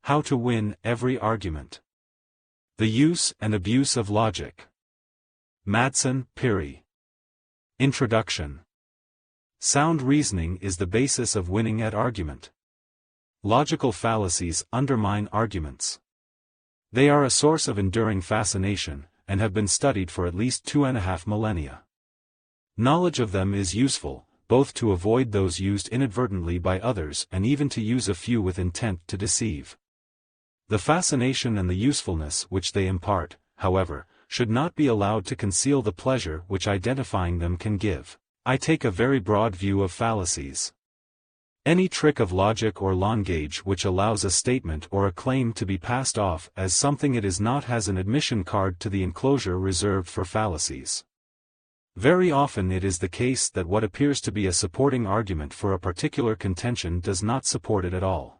How to win every argument. The use and abuse of logic. Madsen, Piri. Introduction. Sound reasoning is the basis of winning at argument. Logical fallacies undermine arguments. They are a source of enduring fascination, and have been studied for at least 2.5 millennia. Knowledge of them is useful, both to avoid those used inadvertently by others and even to use a few with intent to deceive. The fascination and the usefulness which they impart, however, should not be allowed to conceal the pleasure which identifying them can give. I take a very broad view of fallacies. Any trick of logic or language which allows a statement or a claim to be passed off as something it is not has an admission card to the enclosure reserved for fallacies. Very often it is the case that what appears to be a supporting argument for a particular contention does not support it at all.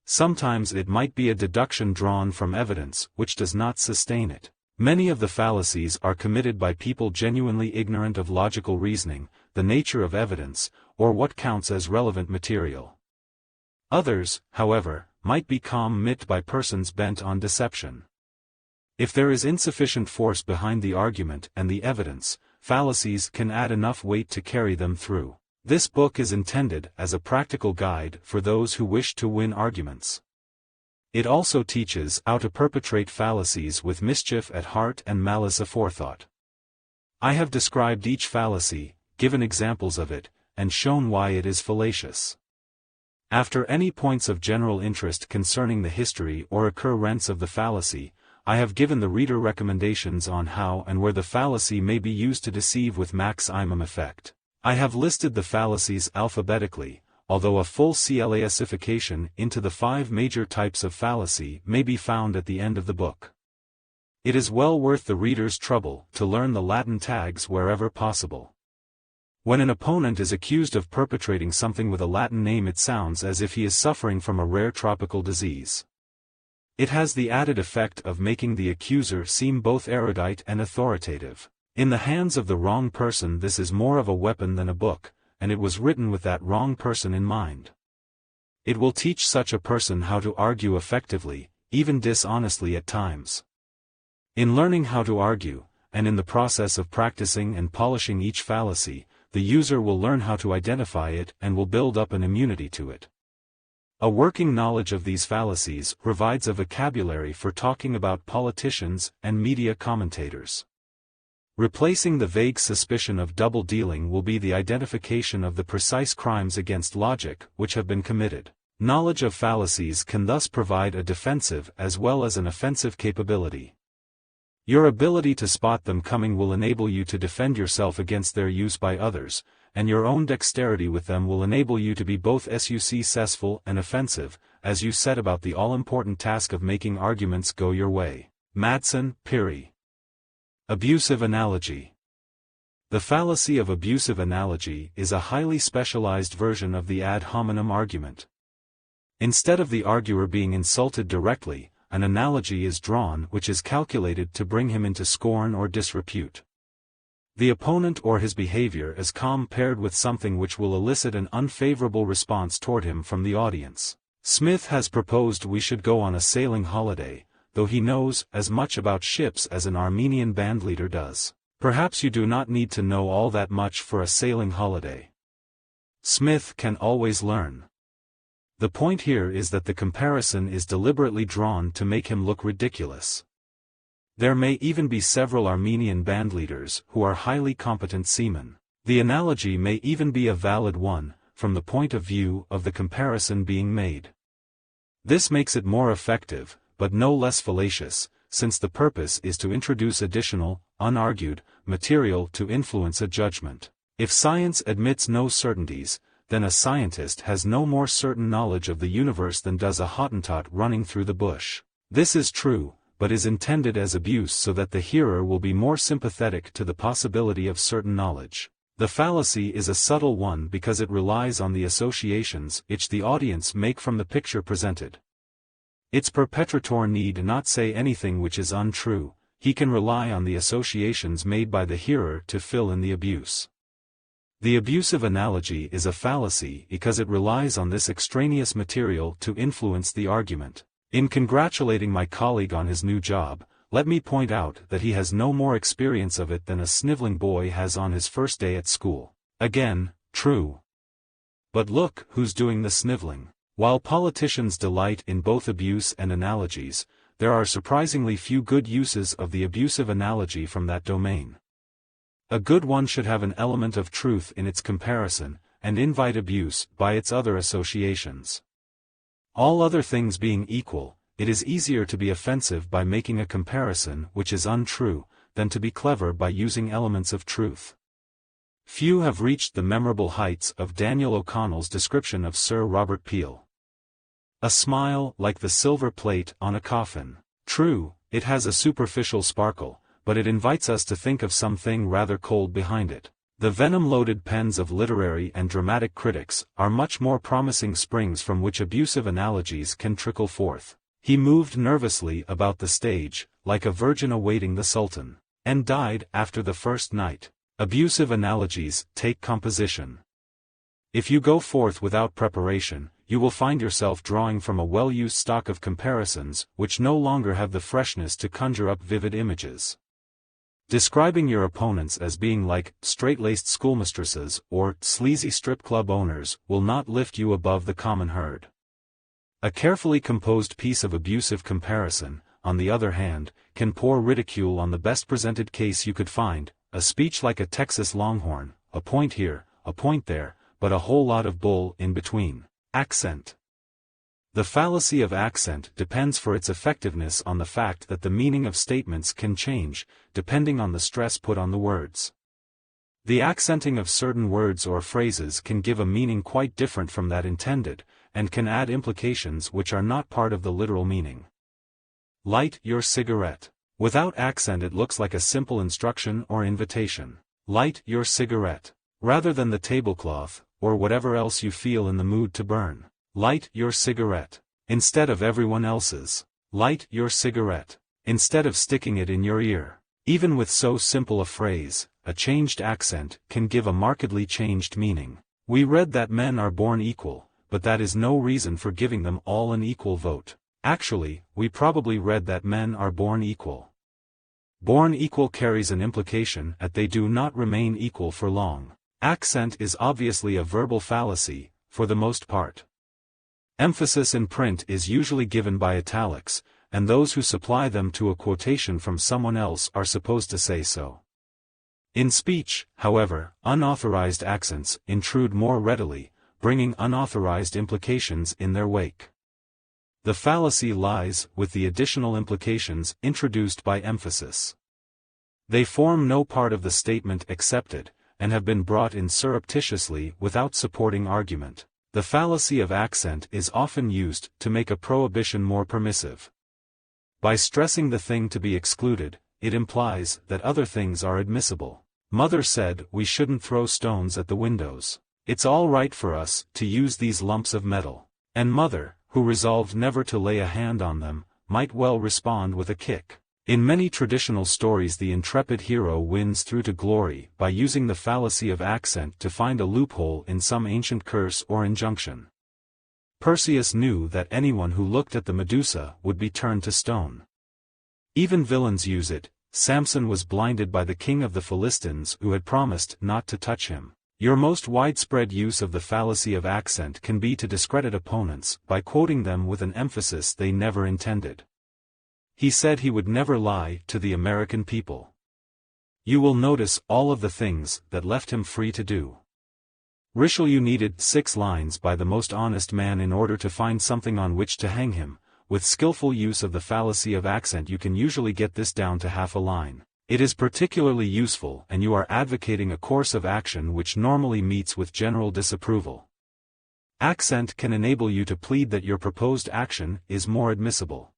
Sometimes it might be a deduction drawn from evidence which does not sustain it. Many of the fallacies are committed by people genuinely ignorant of logical reasoning, the nature of evidence, or what counts as relevant material. Others, however, might be committed by persons bent on deception. If there is insufficient force behind the argument and the evidence, fallacies can add enough weight to carry them through. This book is intended as a practical guide for those who wish to win arguments. It also teaches how to perpetrate fallacies with mischief at heart and malice aforethought. I have described each fallacy, given examples of it, and shown why it is fallacious. After any points of general interest concerning the history or occurrence of the fallacy, I have given the reader recommendations on how and where the fallacy may be used to deceive with maximum effect. I have listed the fallacies alphabetically, although a full classification into the 5 major types of fallacy may be found at the end of the book. It is well worth the reader's trouble to learn the Latin tags wherever possible. When an opponent is accused of perpetrating something with a Latin name, it sounds as if he is suffering from a rare tropical disease. It has the added effect of making the accuser seem both erudite and authoritative. In the hands of the wrong person this is more of a weapon than a book, and it was written with that wrong person in mind. It will teach such a person how to argue effectively, even dishonestly at times. In learning how to argue, and in the process of practicing and polishing each fallacy, the user will learn how to identify it and will build up an immunity to it. A working knowledge of these fallacies provides a vocabulary for talking about politicians and media commentators. Replacing the vague suspicion of double-dealing will be the identification of the precise crimes against logic which have been committed. Knowledge of fallacies can thus provide a defensive as well as an offensive capability. Your ability to spot them coming will enable you to defend yourself against their use by others, and your own dexterity with them will enable you to be both successful and offensive, as you set about the all-important task of making arguments go your way. Madsen, Piri. Abusive analogy. The fallacy of abusive analogy is a highly specialized version of the ad hominem argument. Instead of the arguer being insulted directly, an analogy is drawn which is calculated to bring him into scorn or disrepute. The opponent or his behavior is compared with something which will elicit an unfavorable response toward him from the audience. Smith has proposed we should go on a sailing holiday, though he knows as much about ships as an Armenian bandleader does. Perhaps you do not need to know all that much for a sailing holiday. Smith can always learn. The point here is that the comparison is deliberately drawn to make him look ridiculous. There may even be several Armenian bandleaders who are highly competent seamen. The analogy may even be a valid one, from the point of view of the comparison being made. This makes it more effective, but no less fallacious, since the purpose is to introduce additional, unargued, material to influence a judgment. If science admits no certainties, then a scientist has no more certain knowledge of the universe than does a Hottentot running through the bush. This is true, but is intended as abuse so that the hearer will be more sympathetic to the possibility of certain knowledge. The fallacy is a subtle one because it relies on the associations which the audience make from the picture presented. Its perpetrator need not say anything which is untrue, he can rely on the associations made by the hearer to fill in the abuse. The abusive analogy is a fallacy because it relies on this extraneous material to influence the argument. In congratulating my colleague on his new job, let me point out that he has no more experience of it than a sniveling boy has on his first day at school. Again, true. But look who's doing the sniveling. While politicians delight in both abuse and analogies, there are surprisingly few good uses of the abusive analogy from that domain. A good one should have an element of truth in its comparison, and invite abuse by its other associations. All other things being equal, it is easier to be offensive by making a comparison which is untrue, than to be clever by using elements of truth. Few have reached the memorable heights of Daniel O'Connell's description of Sir Robert Peel. A smile like the silver plate on a coffin. True, it has a superficial sparkle, but it invites us to think of something rather cold behind it. The venom-loaded pens of literary and dramatic critics are much more promising springs from which abusive analogies can trickle forth. He moved nervously about the stage, like a virgin awaiting the Sultan, and died after the first night. Abusive analogies take composition. If you go forth without preparation, you will find yourself drawing from a well-used stock of comparisons which no longer have the freshness to conjure up vivid images. Describing your opponents as being like straight-laced schoolmistresses or sleazy strip club owners will not lift you above the common herd. A carefully composed piece of abusive comparison, on the other hand, can pour ridicule on the best presented case you could find, a speech like a Texas Longhorn, a point here, a point there, but a whole lot of bull in between. Accent. The fallacy of accent depends for its effectiveness on the fact that the meaning of statements can change, depending on the stress put on the words. The accenting of certain words or phrases can give a meaning quite different from that intended, and can add implications which are not part of the literal meaning. Light your cigarette. Without accent it looks like a simple instruction or invitation. Light your cigarette. Rather than the tablecloth, or whatever else you feel in the mood to burn. Light your cigarette. Instead of everyone else's. Light your cigarette. Instead of sticking it in your ear. Even with so simple a phrase, a changed accent can give a markedly changed meaning. We read that men are born equal, but that is no reason for giving them all an equal vote. Actually, we probably read that men are born equal. Born equal carries an implication that they do not remain equal for long. Accent is obviously a verbal fallacy, for the most part. Emphasis in print is usually given by italics, and those who supply them to a quotation from someone else are supposed to say so. In speech, however, unauthorized accents intrude more readily, bringing unauthorized implications in their wake. The fallacy lies with the additional implications introduced by emphasis. They form no part of the statement accepted, and have been brought in surreptitiously without supporting argument. The fallacy of accent is often used to make a prohibition more permissive. By stressing the thing to be excluded, it implies that other things are admissible. Mother said we shouldn't throw stones at the windows. It's all right for us to use these lumps of metal. And mother, who resolved never to lay a hand on them, might well respond with a kick. In many traditional stories the intrepid hero wins through to glory by using the fallacy of accent to find a loophole in some ancient curse or injunction. Perseus knew that anyone who looked at the Medusa would be turned to stone. Even villains use it. Samson was blinded by the king of the Philistines who had promised not to touch him. Your most widespread use of the fallacy of accent can be to discredit opponents by quoting them with an emphasis they never intended. He said he would never lie to the American people. You will notice all of the things that left him free to do. Richelieu needed 6 lines by the most honest man in order to find something on which to hang him. With skillful use of the fallacy of accent you can usually get this down to half a line. It is particularly useful and you are advocating a course of action which normally meets with general disapproval. Accent can enable you to plead that your proposed action is more admissible.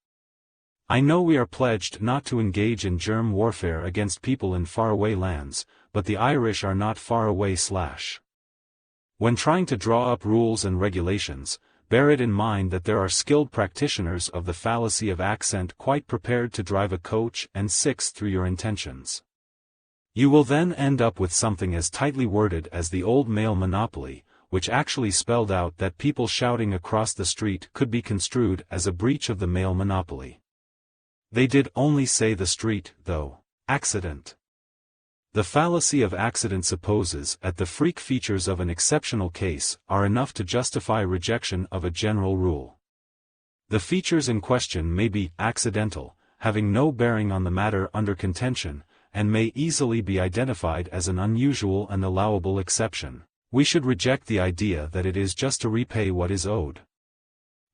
I know we are pledged not to engage in germ warfare against people in faraway lands, but the Irish are not far away. When trying to draw up rules and regulations, bear it in mind that there are skilled practitioners of the fallacy of accent quite prepared to drive a coach and 6 through your intentions. You will then end up with something as tightly worded as the old male monopoly, which actually spelled out that people shouting across the street could be construed as a breach of the male monopoly. They did only say the street, though. Accident. The fallacy of accident supposes that the freak features of an exceptional case are enough to justify rejection of a general rule. The features in question may be accidental, having no bearing on the matter under contention, and may easily be identified as an unusual and allowable exception. We should reject the idea that it is just to repay what is owed.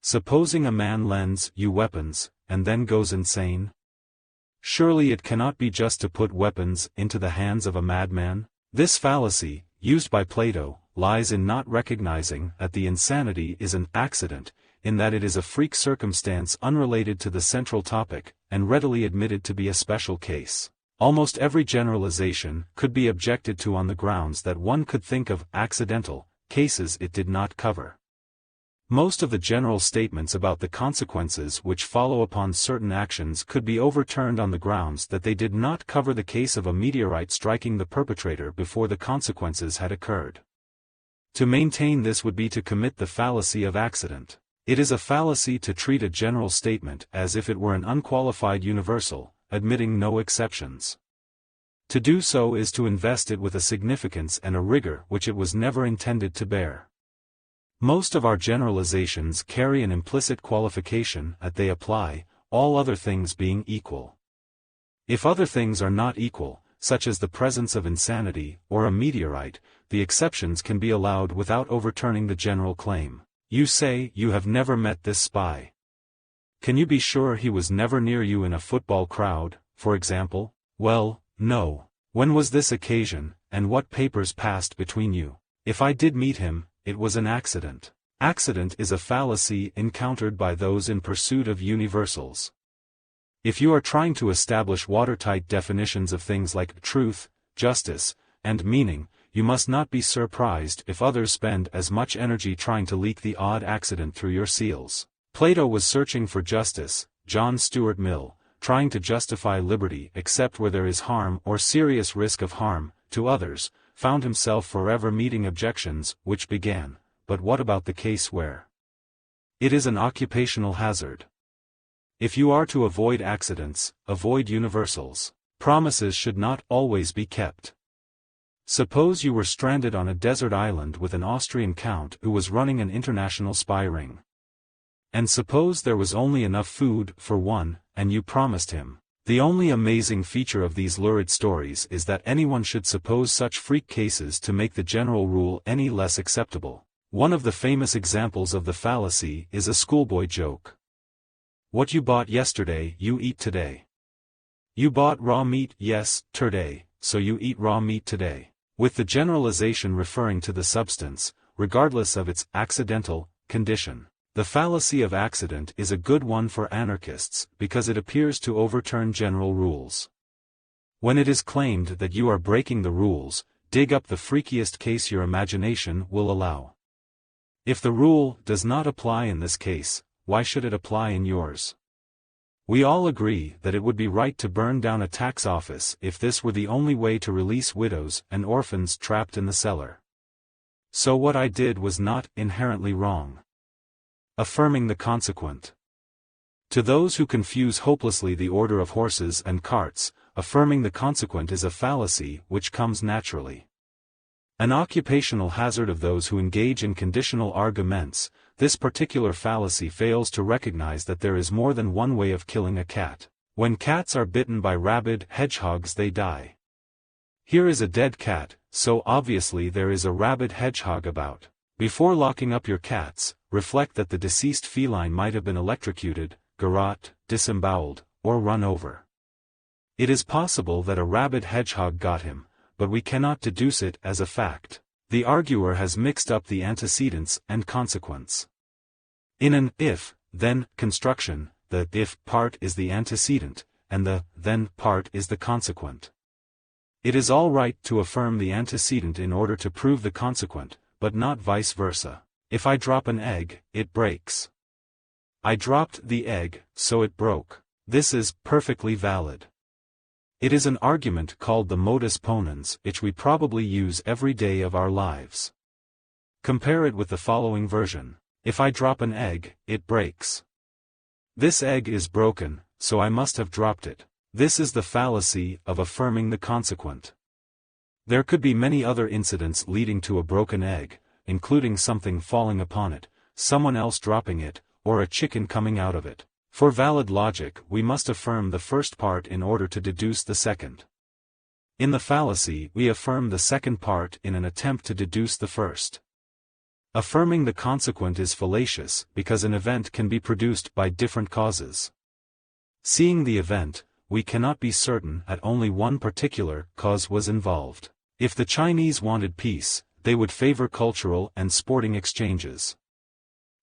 Supposing a man lends you weapons, and then goes insane? Surely it cannot be just to put weapons into the hands of a madman? This fallacy, used by Plato, lies in not recognizing that the insanity is an accident, in that it is a freak circumstance unrelated to the central topic, and readily admitted to be a special case. Almost every generalization could be objected to on the grounds that one could think of accidental cases it did not cover. Most of the general statements about the consequences which follow upon certain actions could be overturned on the grounds that they did not cover the case of a meteorite striking the perpetrator before the consequences had occurred. To maintain this would be to commit the fallacy of accident. It is a fallacy to treat a general statement as if it were an unqualified universal, admitting no exceptions. To do so is to invest it with a significance and a rigor which it was never intended to bear. Most of our generalizations carry an implicit qualification that they apply, all other things being equal. If other things are not equal, such as the presence of insanity or a meteorite, the exceptions can be allowed without overturning the general claim. You say you have never met this spy. Can you be sure he was never near you in a football crowd, for example? Well, no. When was this occasion, and what papers passed between you? If I did meet him, it was an accident. Accident is a fallacy encountered by those in pursuit of universals. If you are trying to establish watertight definitions of things like truth, justice, and meaning, you must not be surprised if others spend as much energy trying to leak the odd accident through your seals. Plato was searching for justice, John Stuart Mill, trying to justify liberty except where there is harm or serious risk of harm to others, found himself forever meeting objections which began, but what about the case where it is an occupational hazard? If you are to avoid accidents, avoid universals. Promises should not always be kept. Suppose you were stranded on a desert island with an Austrian count who was running an international spy ring. And suppose there was only enough food for one, and you promised him. The only amazing feature of these lurid stories is that anyone should suppose such freak cases to make the general rule any less acceptable. One of the famous examples of the fallacy is a schoolboy joke. What you bought yesterday you eat today. You bought raw meat yesterday, so you eat raw meat today. With the generalization referring to the substance, regardless of its accidental condition. The fallacy of accident is a good one for anarchists because it appears to overturn general rules. When it is claimed that you are breaking the rules, dig up the freakiest case your imagination will allow. If the rule does not apply in this case, why should it apply in yours? We all agree that it would be right to burn down a tax office if this were the only way to release widows and orphans trapped in the cellar. So what I did was not inherently wrong. Affirming the consequent. To those who confuse hopelessly the order of horses and carts, affirming the consequent is a fallacy which comes naturally. An occupational hazard of those who engage in conditional arguments, this particular fallacy fails to recognize that there is more than one way of killing a cat. When cats are bitten by rabid hedgehogs they die. Here is a dead cat, so obviously there is a rabid hedgehog about. Before locking up your cats, reflect that the deceased feline might have been electrocuted, garrote, disemboweled, or run over. It is possible that a rabid hedgehog got him, but we cannot deduce it as a fact. The arguer has mixed up the antecedents and consequents. In an if-then construction, the if part is the antecedent, and the then part is the consequent. It is all right to affirm the antecedent in order to prove the consequent, but not vice versa. If I drop an egg, it breaks. I dropped the egg, so it broke. This is perfectly valid. It is an argument called the modus ponens, which we probably use every day of our lives. Compare it with the following version. If I drop an egg, it breaks. This egg is broken, so I must have dropped it. This is the fallacy of affirming the consequent. There could be many other incidents leading to a broken egg, including something falling upon it, someone else dropping it, or a chicken coming out of it. For valid logic, we must affirm the first part in order to deduce the second. In the fallacy, we affirm the second part in an attempt to deduce the first. Affirming the consequent is fallacious because an event can be produced by different causes. Seeing the event, we cannot be certain that only one particular cause was involved. If the Chinese wanted peace, they would favor cultural and sporting exchanges.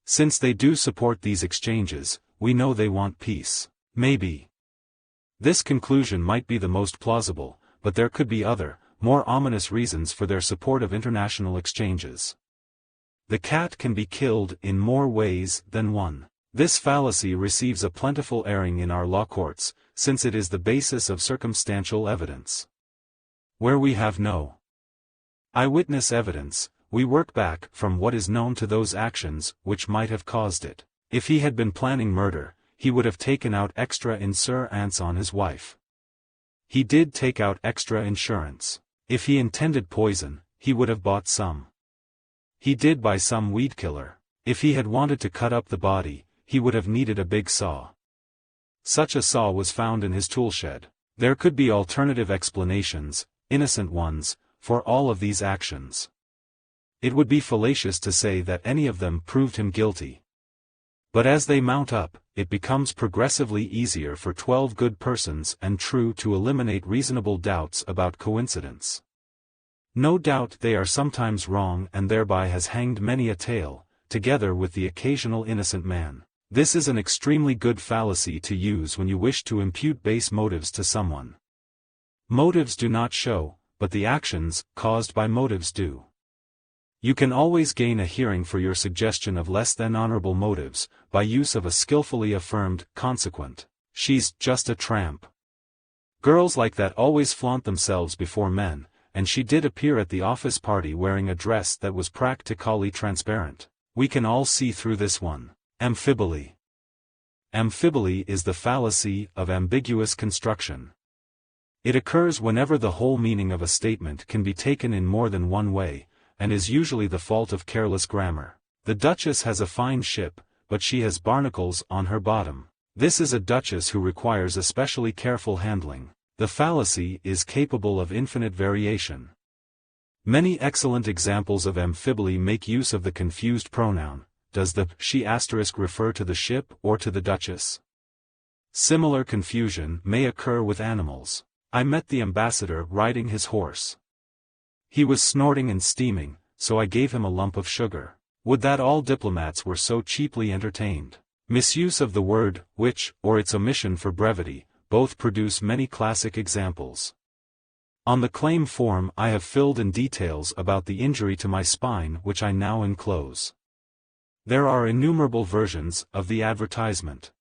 Since they do support these exchanges, we know they want peace. Maybe. This conclusion might be the most plausible, but there could be other, more ominous reasons for their support of international exchanges. The cat can be killed in more ways than one. This fallacy receives a plentiful airing in our law courts, since it is the basis of circumstantial evidence. Where we have no eyewitness evidence, we work back from what is known to those actions which might have caused it. If he had been planning murder, he would have taken out extra insurance on his wife. He did take out extra insurance. If he intended poison, he would have bought some. He did buy some weed killer. If he had wanted to cut up the body, he would have needed a big saw. Such a saw was found in his toolshed. There could be alternative explanations, innocent ones, for all of these actions. It would be fallacious to say that any of them proved him guilty. But as they mount up, it becomes progressively easier for 12 good persons and true to eliminate reasonable doubts about coincidence. No doubt they are sometimes wrong and thereby has hanged many a tale, together with the occasional innocent man. This is an extremely good fallacy to use when you wish to impute base motives to someone. Motives do not show, but the actions caused by motives do. You can always gain a hearing for your suggestion of less than honorable motives, by use of a skillfully affirmed consequent. She's just a tramp. Girls like that always flaunt themselves before men, and she did appear at the office party wearing a dress that was practically transparent. We can all see through this one. Amphibole. Amphibole is the fallacy of ambiguous construction. It occurs whenever the whole meaning of a statement can be taken in more than one way, and is usually the fault of careless grammar. The Duchess has a fine ship, but she has barnacles on her bottom. This is a duchess who requires especially careful handling. The fallacy is capable of infinite variation. Many excellent examples of amphibole make use of the confused pronoun. Does the she asterisk refer to the ship or to the Duchess? Similar confusion may occur with animals. I met the ambassador riding his horse. He was snorting and steaming, so I gave him a lump of sugar. Would that all diplomats were so cheaply entertained? Misuse of the word which, or its omission for brevity, both produce many classic examples. On the claim form I have filled in details about the injury to my spine which I now enclose. There are innumerable versions of the advertisement.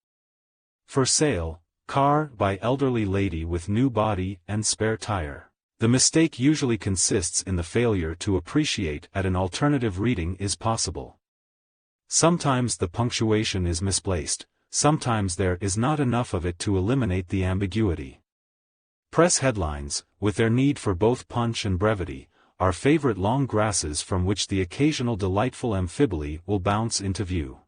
For sale, car by elderly lady with new body and spare tire. The mistake usually consists in the failure to appreciate that an alternative reading is possible. Sometimes the punctuation is misplaced, sometimes there is not enough of it to eliminate the ambiguity. Press headlines, with their need for both punch and brevity, are favorite long grasses from which the occasional delightful amphibole will bounce into view.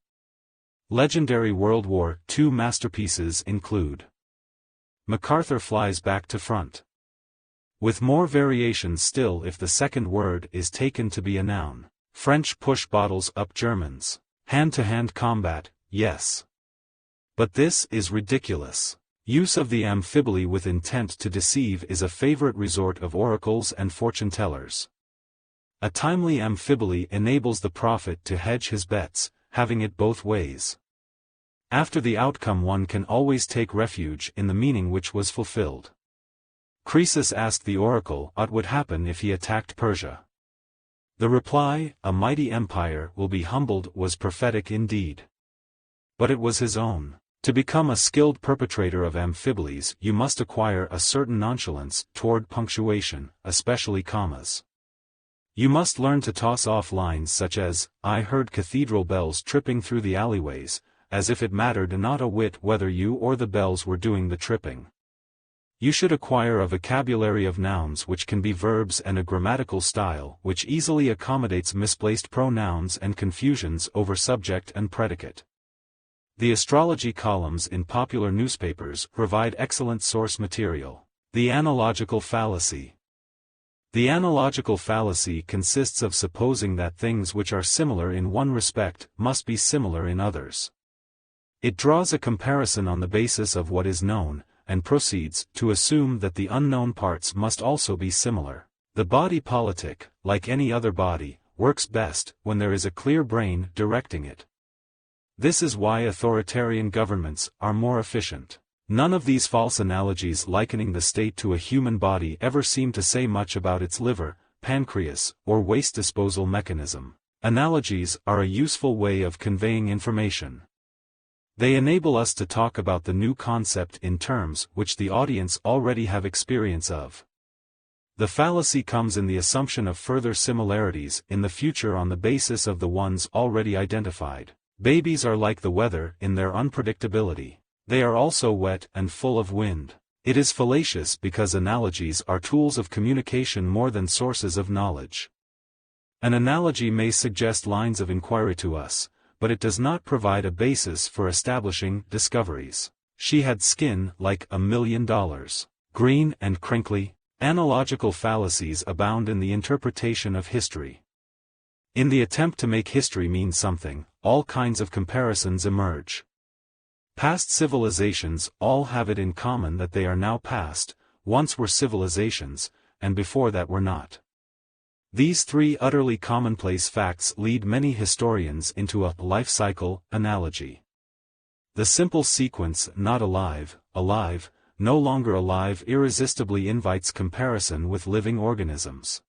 Legendary World War II masterpieces include MacArthur flies back to front. With more variations still if the second word is taken to be a noun. French push bottles up Germans. Hand-to-hand combat, yes. But this is ridiculous. Use of the amphibole with intent to deceive is a favorite resort of oracles and fortune-tellers. A timely amphibole enables the prophet to hedge his bets, having it both ways. After the outcome one can always take refuge in the meaning which was fulfilled. Croesus asked the oracle what would happen if he attacked Persia. The reply, a mighty empire will be humbled, was prophetic indeed. But it was his own. To become a skilled perpetrator of amphiboles, you must acquire a certain nonchalance toward punctuation, especially commas. You must learn to toss off lines such as, "I heard cathedral bells tripping through the alleyways," as if it mattered not a whit whether you or the bells were doing the tripping. You should acquire a vocabulary of nouns which can be verbs and a grammatical style which easily accommodates misplaced pronouns and confusions over subject and predicate. The astrology columns in popular newspapers provide excellent source material. The analogical fallacy. The analogical fallacy consists of supposing that things which are similar in one respect must be similar in others. It draws a comparison on the basis of what is known, and proceeds to assume that the unknown parts must also be similar. The body politic, like any other body, works best when there is a clear brain directing it. This is why authoritarian governments are more efficient. None of these false analogies likening the state to a human body ever seem to say much about its liver, pancreas, or waste disposal mechanism. Analogies are a useful way of conveying information. They enable us to talk about the new concept in terms which the audience already have experience of. The fallacy comes in the assumption of further similarities in the future on the basis of the ones already identified. Babies are like the weather in their unpredictability. They are also wet and full of wind. It is fallacious because analogies are tools of communication more than sources of knowledge. An analogy may suggest lines of inquiry to us, but it does not provide a basis for establishing discoveries. She had skin like $1,000,000. Green and crinkly. Analogical fallacies abound in the interpretation of history. In the attempt to make history mean something, all kinds of comparisons emerge. Past civilizations all have it in common that they are now past, once were civilizations, and before that were not. These three utterly commonplace facts lead many historians into a life cycle analogy. The simple sequence not alive, alive, no longer alive irresistibly invites comparison with living organisms.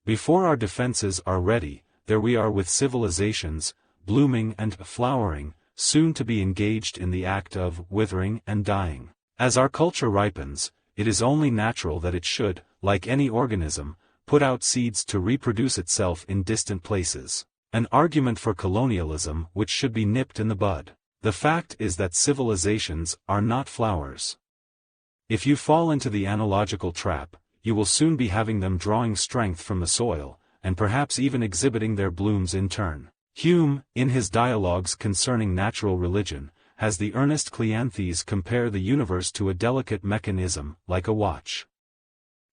Before our defenses are ready, there we are with civilizations, blooming and flowering, soon to be engaged in the act of withering and dying. As our culture ripens, it is only natural that it should, like any organism, put out seeds to reproduce itself in distant places. An argument for colonialism which should be nipped in the bud. The fact is that civilizations are not flowers. If you fall into the analogical trap, you will soon be having them drawing strength from the soil, and perhaps even exhibiting their blooms in turn. Hume, in his dialogues concerning natural religion, has the earnest Cleanthes compare the universe to a delicate mechanism, like a watch.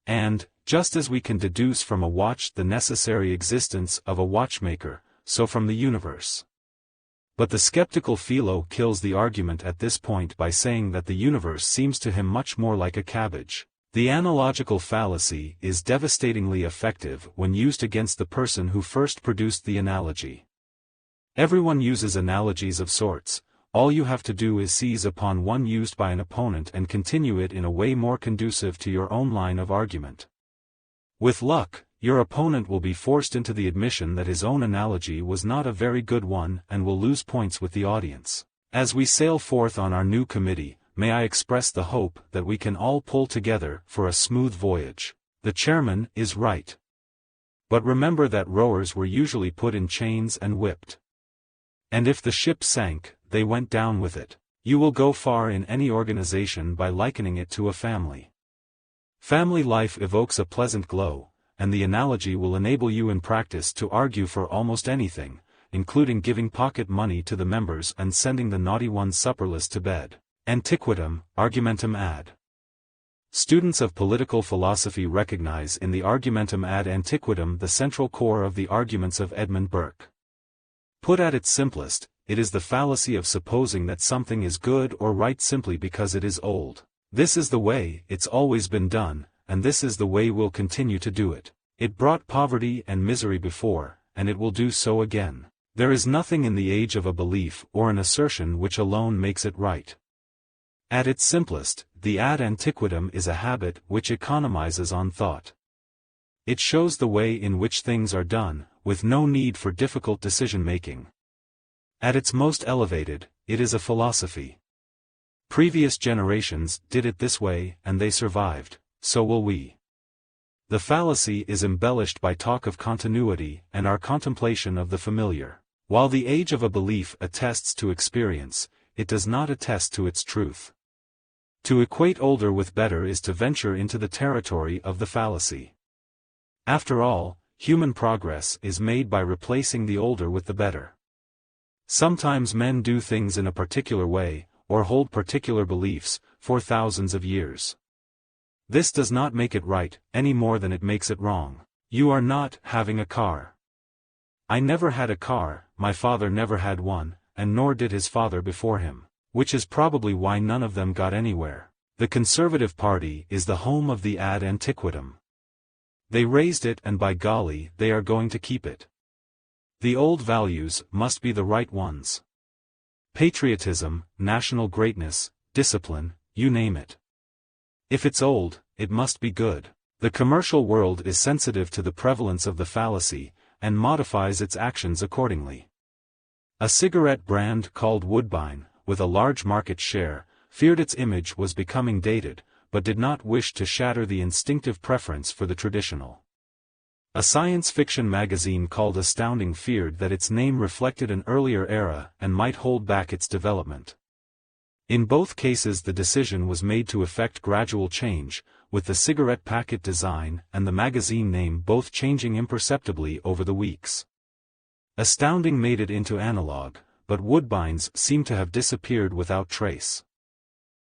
And, just as we can deduce from a watch the necessary existence of a watchmaker, so from the universe. But the skeptical Philo kills the argument at this point by saying that the universe seems to him much more like a cabbage. The analogical fallacy is devastatingly effective when used against the person who first produced the analogy. Everyone uses analogies of sorts, all you have to do is seize upon one used by an opponent and continue it in a way more conducive to your own line of argument. With luck, your opponent will be forced into the admission that his own analogy was not a very good one and will lose points with the audience. As we sail forth on our new committee, may I express the hope that we can all pull together for a smooth voyage. The chairman is right. But remember that rowers were usually put in chains and whipped. And if the ship sank, they went down with it. You will go far in any organization by likening it to a family. Family life evokes a pleasant glow, and the analogy will enable you in practice to argue for almost anything, including giving pocket money to the members and sending the naughty ones supperless to bed. Antiquitam, argumentum ad. Students of political philosophy recognize in the argumentum ad antiquitam the central core of the arguments of Edmund Burke. Put at its simplest, it is the fallacy of supposing that something is good or right simply because it is old. This is the way it's always been done, and this is the way we'll continue to do it. It brought poverty and misery before, and it will do so again. There is nothing in the age of a belief or an assertion which alone makes it right. At its simplest, the ad antiquitam is a habit which economizes on thought. It shows the way in which things are done, with no need for difficult decision-making. At its most elevated, it is a philosophy. Previous generations did it this way and they survived, so will we. The fallacy is embellished by talk of continuity and our contemplation of the familiar. While the age of a belief attests to experience, it does not attest to its truth. To equate older with better is to venture into the territory of the fallacy. After all, human progress is made by replacing the older with the better. Sometimes men do things in a particular way, or hold particular beliefs, for thousands of years. This does not make it right, any more than it makes it wrong. You are not having a car. I never had a car, my father never had one, and nor did his father before him, which is probably why none of them got anywhere. The Conservative Party is the home of the ad antiquitam. They raised it and by golly they are going to keep it. The old values must be the right ones. Patriotism, national greatness, discipline, you name it. If it's old, it must be good. The commercial world is sensitive to the prevalence of the fallacy, and modifies its actions accordingly. A cigarette brand called Woodbine, with a large market share, feared its image was becoming dated, but did not wish to shatter the instinctive preference for the traditional. A science fiction magazine called Astounding feared that its name reflected an earlier era and might hold back its development. In both cases the decision was made to effect gradual change, with the cigarette packet design and the magazine name both changing imperceptibly over the weeks. Astounding made it into Analog, but Woodbines seem to have disappeared without trace.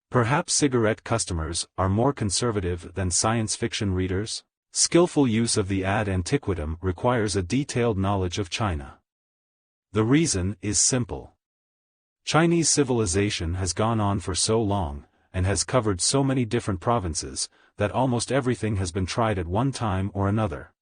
Perhaps cigarette customers are more conservative than science fiction readers? Skillful use of the ad antiquitam requires a detailed knowledge of China. The reason is simple. Chinese civilization has gone on for so long, and has covered so many different provinces, that almost everything has been tried at one time or another.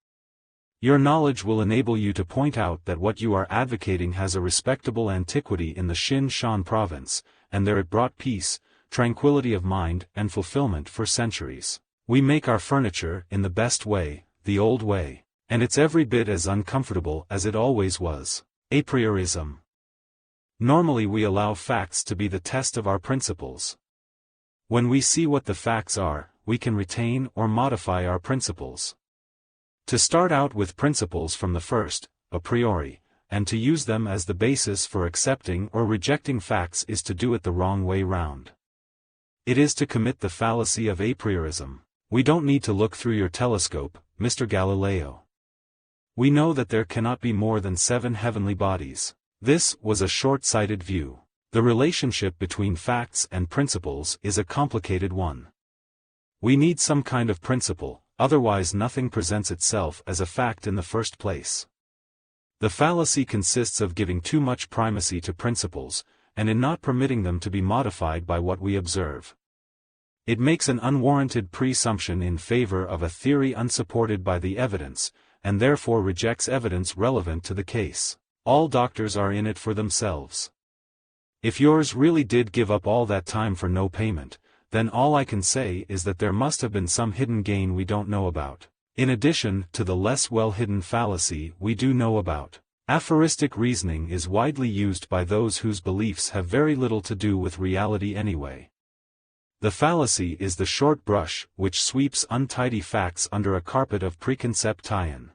Your knowledge will enable you to point out that what you are advocating has a respectable antiquity in the Xin-Shan province, and there it brought peace, tranquility of mind and fulfillment for centuries. We make our furniture in the best way, the old way, and it's every bit as uncomfortable as it always was. Apriorism. Normally we allow facts to be the test of our principles. When we see what the facts are, we can retain or modify our principles. To start out with principles from the first, a priori, and to use them as the basis for accepting or rejecting facts is to do it the wrong way round. It is to commit the fallacy of apriorism. We don't need to look through your telescope, Mr. Galileo. We know that there cannot be more than 7 heavenly bodies. This was a short-sighted view. The relationship between facts and principles is a complicated one. We need some kind of principle, otherwise nothing presents itself as a fact in the first place. The fallacy consists of giving too much primacy to principles, and in not permitting them to be modified by what we observe. It makes an unwarranted presumption in favor of a theory unsupported by the evidence, and therefore rejects evidence relevant to the case. All doctors are in it for themselves. If yours really did give up all that time for no payment, then all I can say is that there must have been some hidden gain we don't know about, in addition to the less well-hidden fallacy we do know about. Aphoristic reasoning is widely used by those whose beliefs have very little to do with reality anyway. The fallacy is the short brush which sweeps untidy facts under a carpet of preconception.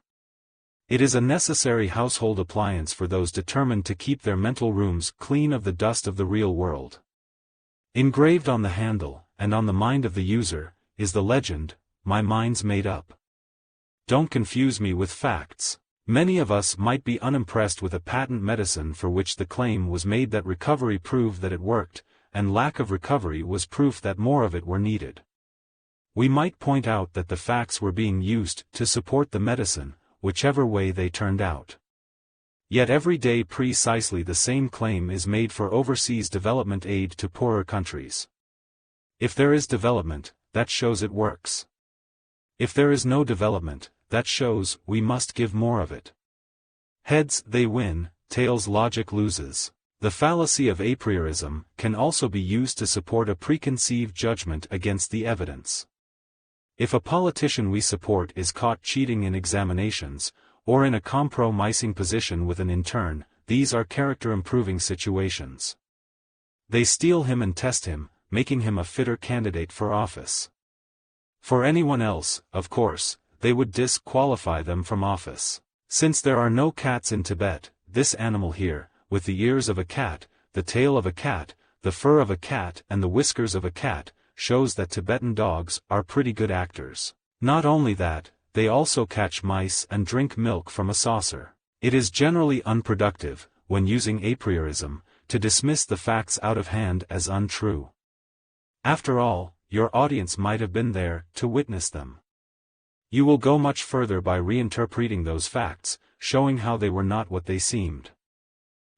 It is a necessary household appliance for those determined to keep their mental rooms clean of the dust of the real world. Engraved on the handle, and on the mind of the user, is the legend, "My mind's made up." Don't confuse me with facts. Many of us might be unimpressed with a patent medicine for which the claim was made that recovery proved that it worked, and lack of recovery was proof that more of it were needed. We might point out that the facts were being used to support the medicine, whichever way they turned out. Yet every day precisely the same claim is made for overseas development aid to poorer countries. If there is development, that shows it works. If there is no development, that shows we must give more of it. Heads they win, tails logic loses. The fallacy of apriorism can also be used to support a preconceived judgment against the evidence. If a politician we support is caught cheating in examinations, or in a compromising position with an intern, these are character-improving situations. They steal him and test him, making him a fitter candidate for office. For anyone else, of course, they would disqualify them from office. Since there are no cats in Tibet, this animal here, with the ears of a cat, the tail of a cat, the fur of a cat and the whiskers of a cat, shows that Tibetan dogs are pretty good actors. Not only that, they also catch mice and drink milk from a saucer. It is generally unproductive, when using Apriorism, to dismiss the facts out of hand as untrue. After all, your audience might have been there to witness them. You will go much further by reinterpreting those facts, showing how they were not what they seemed.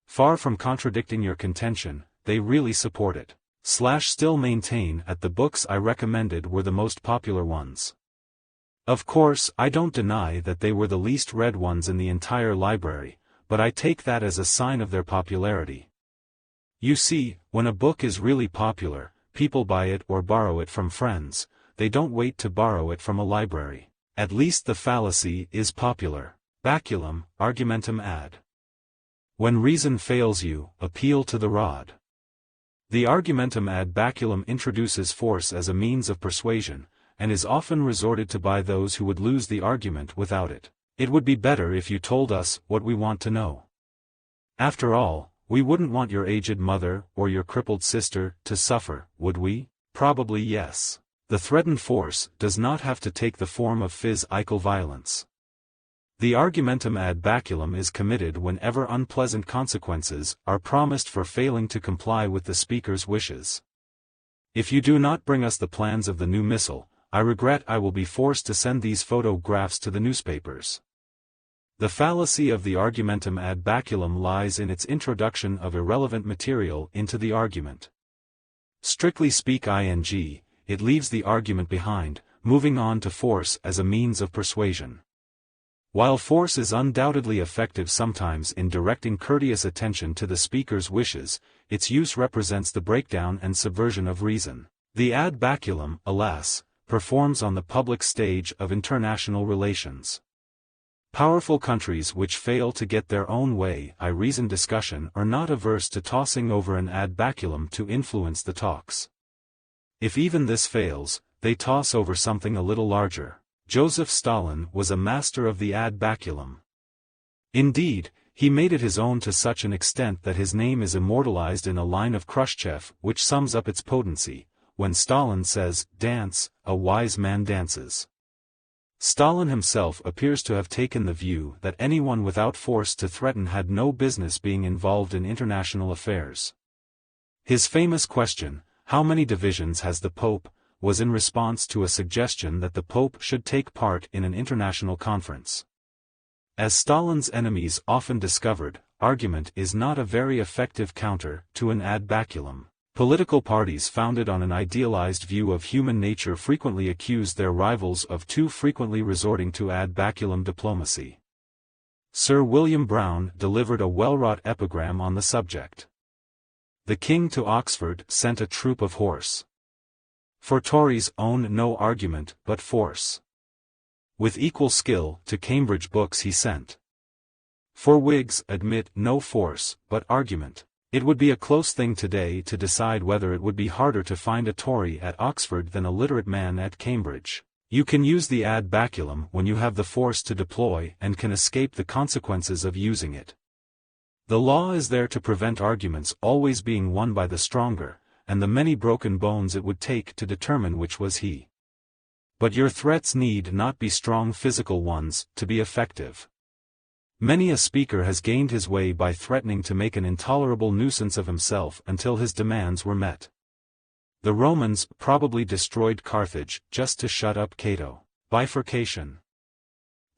Far from contradicting your contention, they really support it. Still maintain that the books I recommended were the most popular ones. Of course, I don't deny that they were the least read ones in the entire library, but I take that as a sign of their popularity. You see, when a book is really popular, people buy it or borrow it from friends, they don't wait to borrow it from a library. At least the fallacy is popular. Baculum, argumentum ad. When reason fails you, appeal to the rod. The argumentum ad baculum introduces force as a means of persuasion, and is often resorted to by those who would lose the argument without it. It would be better if you told us what we want to know. After all, we wouldn't want your aged mother or your crippled sister to suffer, would we? Probably yes. The threatened force does not have to take the form of physical violence. The argumentum ad baculum is committed whenever unpleasant consequences are promised for failing to comply with the speaker's wishes. If you do not bring us the plans of the new missile, I regret I will be forced to send these photographs to the newspapers. The fallacy of the argumentum ad baculum lies in its introduction of irrelevant material into the argument. Strictly speaking, it leaves the argument behind, moving on to force as a means of persuasion. While force is undoubtedly effective sometimes in directing courteous attention to the speaker's wishes, its use represents the breakdown and subversion of reason. The ad baculum, alas, performs on the public stage of international relations. Powerful countries which fail to get their own way in reasoned discussion are not averse to tossing over an ad baculum to influence the talks. If even this fails, they toss over something a little larger. Joseph Stalin was a master of the ad baculum. Indeed, he made it his own to such an extent that his name is immortalized in a line of Khrushchev which sums up its potency. When Stalin says, "Dance, a wise man dances." Stalin himself appears to have taken the view that anyone without force to threaten had no business being involved in international affairs. His famous question, "How many divisions has the Pope?" was in response to a suggestion that the Pope should take part in an international conference. As Stalin's enemies often discovered, argument is not a very effective counter to an ad baculum. Political parties founded on an idealized view of human nature frequently accused their rivals of too frequently resorting to ad baculum diplomacy. Sir William Browne delivered a well-wrought epigram on the subject. The king to Oxford sent a troop of horse. For Tories own no argument but force. With equal skill to Cambridge books he sent. For Whigs admit no force but argument. It would be a close thing today to decide whether it would be harder to find a Tory at Oxford than a literate man at Cambridge. You can use the ad baculum when you have the force to deploy and can escape the consequences of using it. The law is there to prevent arguments always being won by the stronger, and the many broken bones it would take to determine which was he. But your threats need not be strong physical ones to be effective. Many a speaker has gained his way by threatening to make an intolerable nuisance of himself until his demands were met. The Romans probably destroyed Carthage just to shut up Cato. Bifurcation.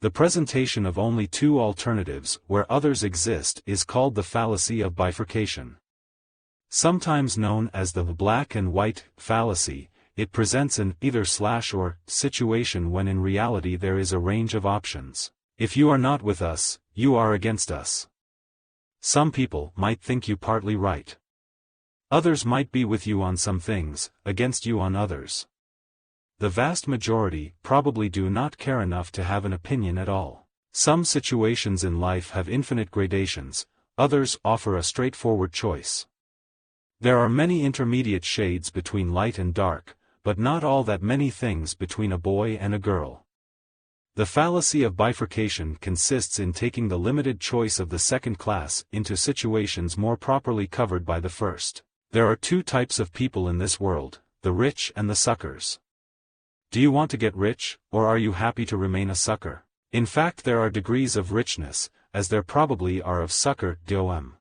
The presentation of only two alternatives where others exist is called the fallacy of bifurcation. Sometimes known as the black and white fallacy, it presents an either/or situation when in reality there is a range of options. If you are not with us, you are against us. Some people might think you partly right. Others might be with you on some things, against you on others. The vast majority probably do not care enough to have an opinion at all. Some situations in life have infinite gradations, others offer a straightforward choice. There are many intermediate shades between light and dark, but not all that many things between a boy and a girl. The fallacy of bifurcation consists in taking the limited choice of the second class into situations more properly covered by the first. There are two types of people in this world, the rich and the suckers. Do you want to get rich, or are you happy to remain a sucker? In fact, there are degrees of richness, as there probably are of sucker dom.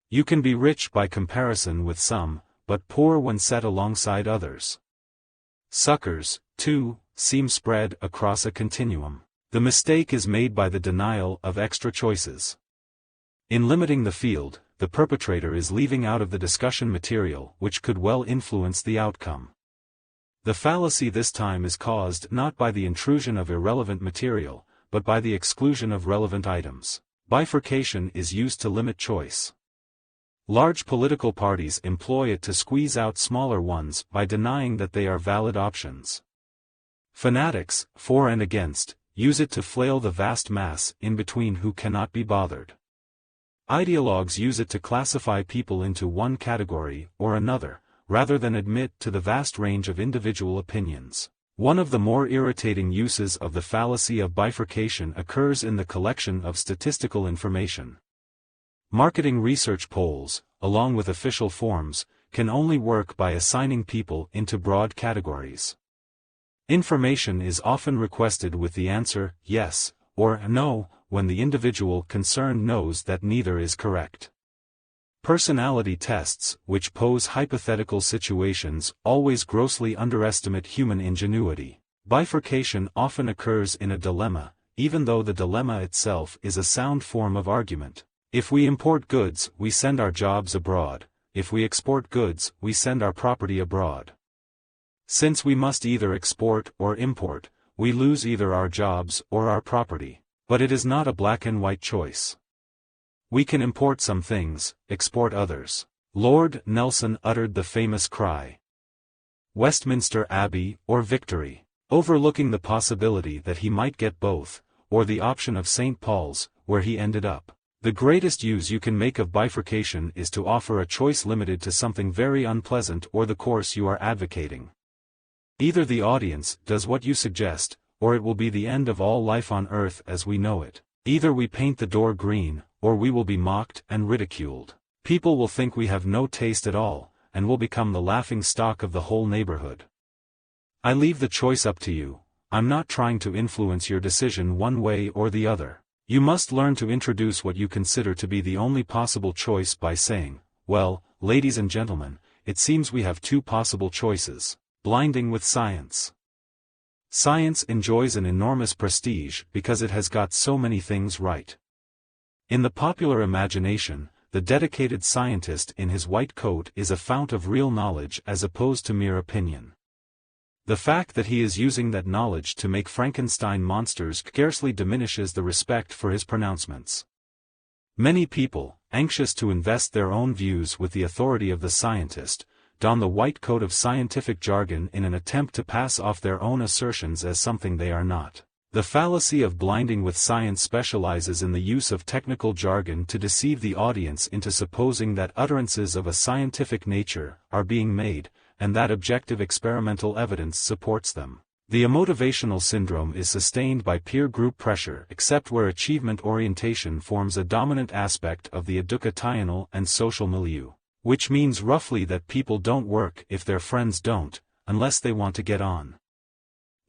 You can be rich by comparison with some, but poor when set alongside others. Suckers, too, seem spread across a continuum. The mistake is made by the denial of extra choices. In limiting the field, the perpetrator is leaving out of the discussion material which could well influence the outcome. The fallacy this time is caused not by the intrusion of irrelevant material, but by the exclusion of relevant items. Bifurcation is used to limit choice. Large political parties employ it to squeeze out smaller ones by denying that they are valid options. Fanatics, for and against, use it to flail the vast mass in between who cannot be bothered. Ideologues use it to classify people into one category or another, rather than admit to the vast range of individual opinions. One of the more irritating uses of the fallacy of bifurcation occurs in the collection of statistical information. Marketing research polls, along with official forms, can only work by assigning people into broad categories. Information is often requested with the answer yes or no, when the individual concerned knows that neither is correct. Personality tests, which pose hypothetical situations, always grossly underestimate human ingenuity. Bifurcation often occurs in a dilemma, even though the dilemma itself is a sound form of argument. If we import goods, we send our jobs abroad. If we export goods, we send our property abroad. Since we must either export or import, we lose either our jobs or our property. But it is not a black and white choice. We can import some things, export others. Lord Nelson uttered the famous cry, "Westminster Abbey or victory," overlooking the possibility that he might get both, or the option of St. Paul's, where he ended up. The greatest use you can make of bifurcation is to offer a choice limited to something very unpleasant or the course you are advocating. Either the audience does what you suggest, or it will be the end of all life on earth as we know it. Either we paint the door green, or we will be mocked and ridiculed. People will think we have no taste at all, and will become the laughing stock of the whole neighborhood. I leave the choice up to you. I'm not trying to influence your decision one way or the other. You must learn to introduce what you consider to be the only possible choice by saying, well, ladies and gentlemen, it seems we have two possible choices. Blinding with science. Science enjoys an enormous prestige because it has got so many things right. In the popular imagination, the dedicated scientist in his white coat is a fount of real knowledge as opposed to mere opinion. The fact that he is using that knowledge to make Frankenstein monsters scarcely diminishes the respect for his pronouncements. Many people, anxious to invest their own views with the authority of the scientist, don the white coat of scientific jargon in an attempt to pass off their own assertions as something they are not. The fallacy of blinding with science specializes in the use of technical jargon to deceive the audience into supposing that utterances of a scientific nature are being made, and that objective experimental evidence supports them. The emotivational syndrome is sustained by peer group pressure except where achievement orientation forms a dominant aspect of the educational and social milieu. Which means roughly that people don't work if their friends don't, unless they want to get on.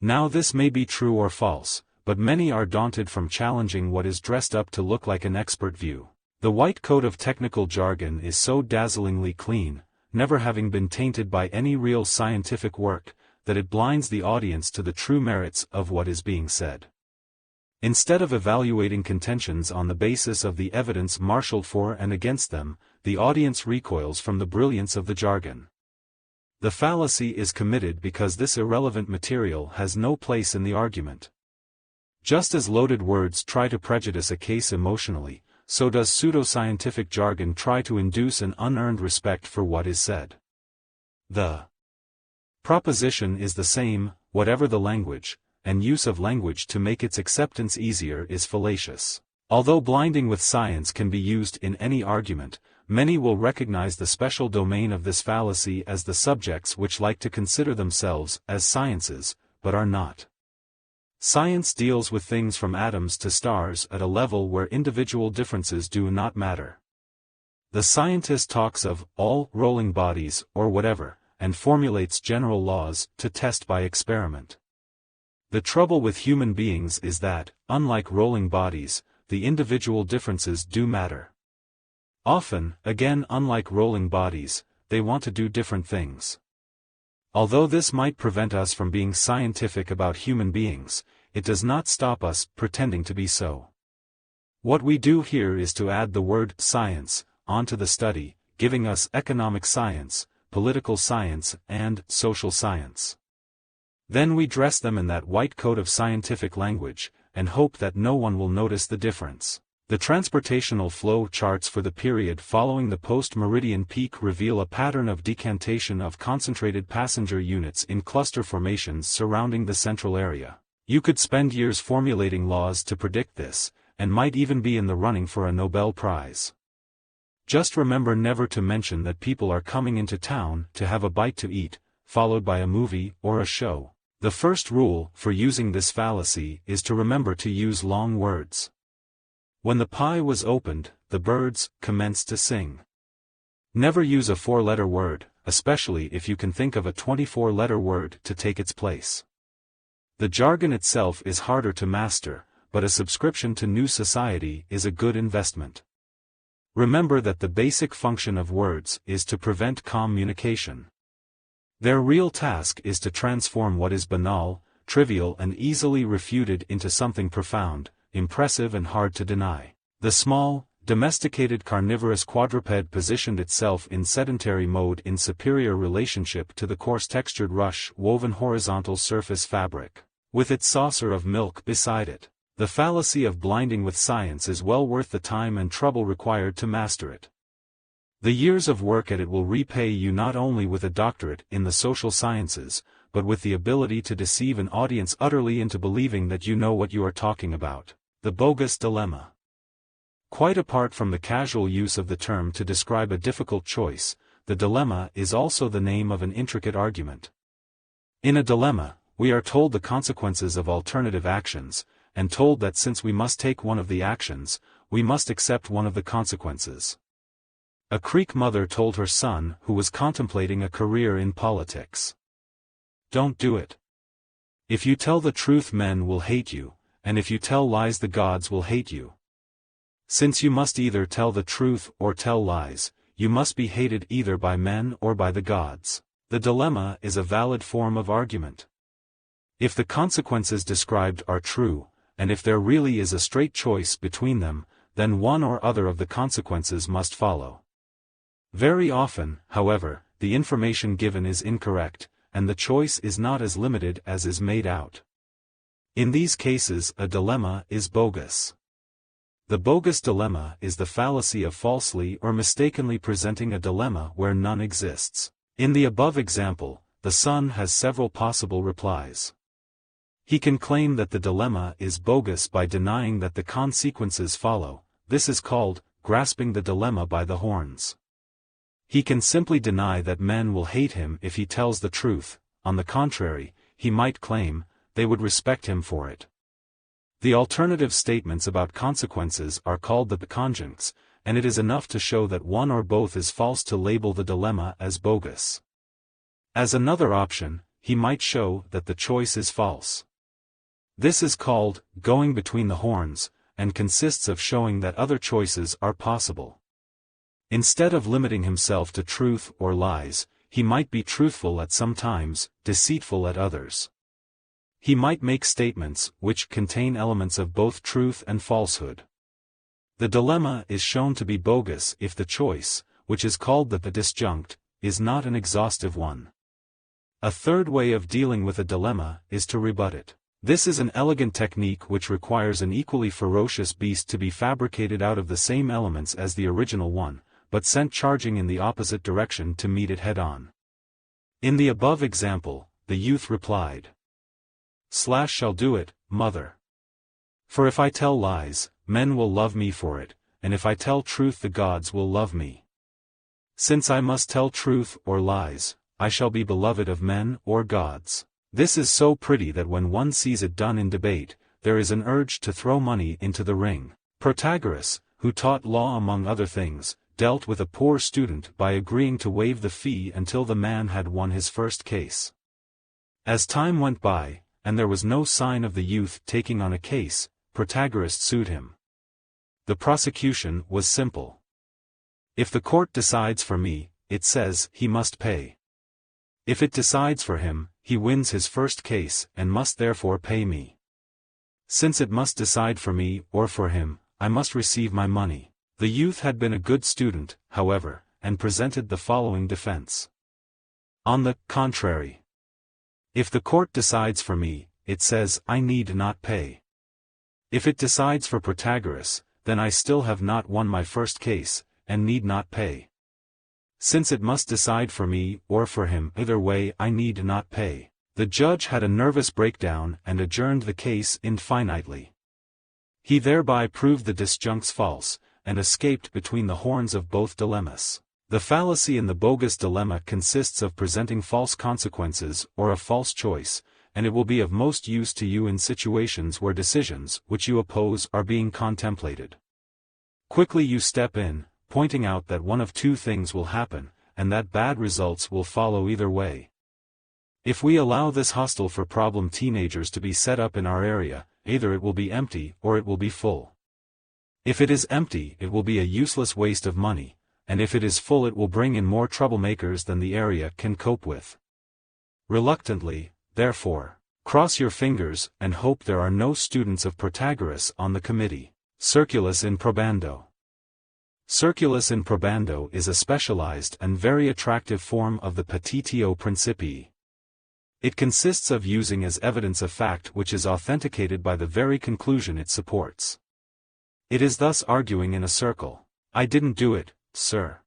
Now this may be true or false, but many are daunted from challenging what is dressed up to look like an expert view. The white coat of technical jargon is so dazzlingly clean, never having been tainted by any real scientific work, that it blinds the audience to the true merits of what is being said. Instead of evaluating contentions on the basis of the evidence marshaled for and against them, the audience recoils from the brilliance of the jargon. The fallacy is committed because this irrelevant material has no place in the argument. Just as loaded words try to prejudice a case emotionally, so does pseudoscientific jargon try to induce an unearned respect for what is said. The proposition is the same, whatever the language, and use of language to make its acceptance easier is fallacious. Although blinding with science can be used in any argument, Many will recognize the special domain of this fallacy as the subjects which like to consider themselves as sciences, but are not. Science deals with things from atoms to stars at a level where individual differences do not matter. The scientist talks of all rolling bodies or whatever, and formulates general laws to test by experiment. The trouble with human beings is that, unlike rolling bodies, the individual differences do matter. Often, again unlike rolling bodies, they want to do different things. Although this might prevent us from being scientific about human beings, it does not stop us pretending to be so. What we do here is to add the word science onto the study, giving us economic science, political science, and social science. Then we dress them in that white coat of scientific language, and hope that no one will notice the difference. The transportational flow charts for the period following the post-meridian peak reveal a pattern of decantation of concentrated passenger units in cluster formations surrounding the central area. You could spend years formulating laws to predict this, and might even be in the running for a Nobel Prize. Just remember never to mention that people are coming into town to have a bite to eat, followed by a movie or a show. The first rule for using this fallacy is to remember to use long words. When the pie was opened, the birds commenced to sing. Never use a 4-letter word, especially if you can think of a 24-letter word to take its place. The jargon itself is harder to master, but a subscription to New Society is a good investment. Remember that the basic function of words is to prevent communication. Their real task is to transform what is banal, trivial and easily refuted into something profound, impressive and hard to deny. The small, domesticated carnivorous quadruped positioned itself in sedentary mode in superior relationship to the coarse textured rush-woven horizontal surface fabric, with its saucer of milk beside it. The fallacy of blinding with science is well worth the time and trouble required to master it. The years of work at it will repay you not only with a doctorate in the social sciences, but with the ability to deceive an audience utterly into believing that you know what you are talking about. The bogus dilemma. Quite apart from the casual use of the term to describe a difficult choice, the dilemma is also the name of an intricate argument. In a dilemma, we are told the consequences of alternative actions, and told that since we must take one of the actions, we must accept one of the consequences. A Greek mother told her son who was contemplating a career in politics. Don't do it. If you tell the truth men will hate you, and if you tell lies the gods will hate you. Since you must either tell the truth or tell lies, you must be hated either by men or by the gods. The dilemma is a valid form of argument. If the consequences described are true, and if there really is a straight choice between them, then one or other of the consequences must follow. Very often, however, the information given is incorrect, and the choice is not as limited as is made out. In these cases a dilemma is bogus. The bogus dilemma is the fallacy of falsely or mistakenly presenting a dilemma where none exists. In the above example, the son has several possible replies. He can claim that the dilemma is bogus by denying that the consequences follow. This is called grasping the dilemma by the horns. He can simply deny that men will hate him if he tells the truth. On the contrary, he might claim, they would respect him for it. The alternative statements about consequences are called the conjuncts, and it is enough to show that one or both is false to label the dilemma as bogus. As another option, he might show that the choice is false. This is called going between the horns, and consists of showing that other choices are possible. Instead of limiting himself to truth or lies, he might be truthful at some times, deceitful at others. He might make statements which contain elements of both truth and falsehood. The dilemma is shown to be bogus if the choice, which is called the disjunct, is not an exhaustive one. A third way of dealing with a dilemma is to rebut it. This is an elegant technique which requires an equally ferocious beast to be fabricated out of the same elements as the original one, but sent charging in the opposite direction to meet it head-on. In the above example, the youth replied, "Shall do it, mother. For if I tell lies, men will love me for it, and if I tell truth the gods will love me." Since I must tell truth or lies, I shall be beloved of men or gods. This is so pretty that when one sees it done in debate, there is an urge to throw money into the ring. Protagoras, who taught law among other things, dealt with a poor student by agreeing to waive the fee until the man had won his first case. As time went by, and there was no sign of the youth taking on a case, Protagoras sued him. The prosecution was simple. If the court decides for me, it says he must pay. If it decides for him, he wins his first case and must therefore pay me. Since it must decide for me or for him, I must receive my money. The youth had been a good student, however, and presented the following defense. On the contrary, if the court decides for me, it says I need not pay. If it decides for Protagoras, then I still have not won my first case, and need not pay. Since it must decide for me or for him, either way I need not pay. The judge had a nervous breakdown and adjourned the case infinitely. He thereby proved the disjuncts false, and escaped between the horns of both dilemmas. The fallacy in the bogus dilemma consists of presenting false consequences or a false choice, and it will be of most use to you in situations where decisions which you oppose are being contemplated. Quickly you step in, pointing out that one of two things will happen, and that bad results will follow either way. If we allow this hostel for problem teenagers to be set up in our area, either it will be empty or it will be full. If it is empty, it will be a useless waste of money, and if it is full, it will bring in more troublemakers than the area can cope with. Reluctantly, therefore, cross your fingers and hope there are no students of Protagoras on the committee. Circulus in probando. Circulus in probando is a specialized and very attractive form of the petitio principii. It consists of using as evidence a fact which is authenticated by the very conclusion it supports. It is thus arguing in a circle. I didn't do it, sir.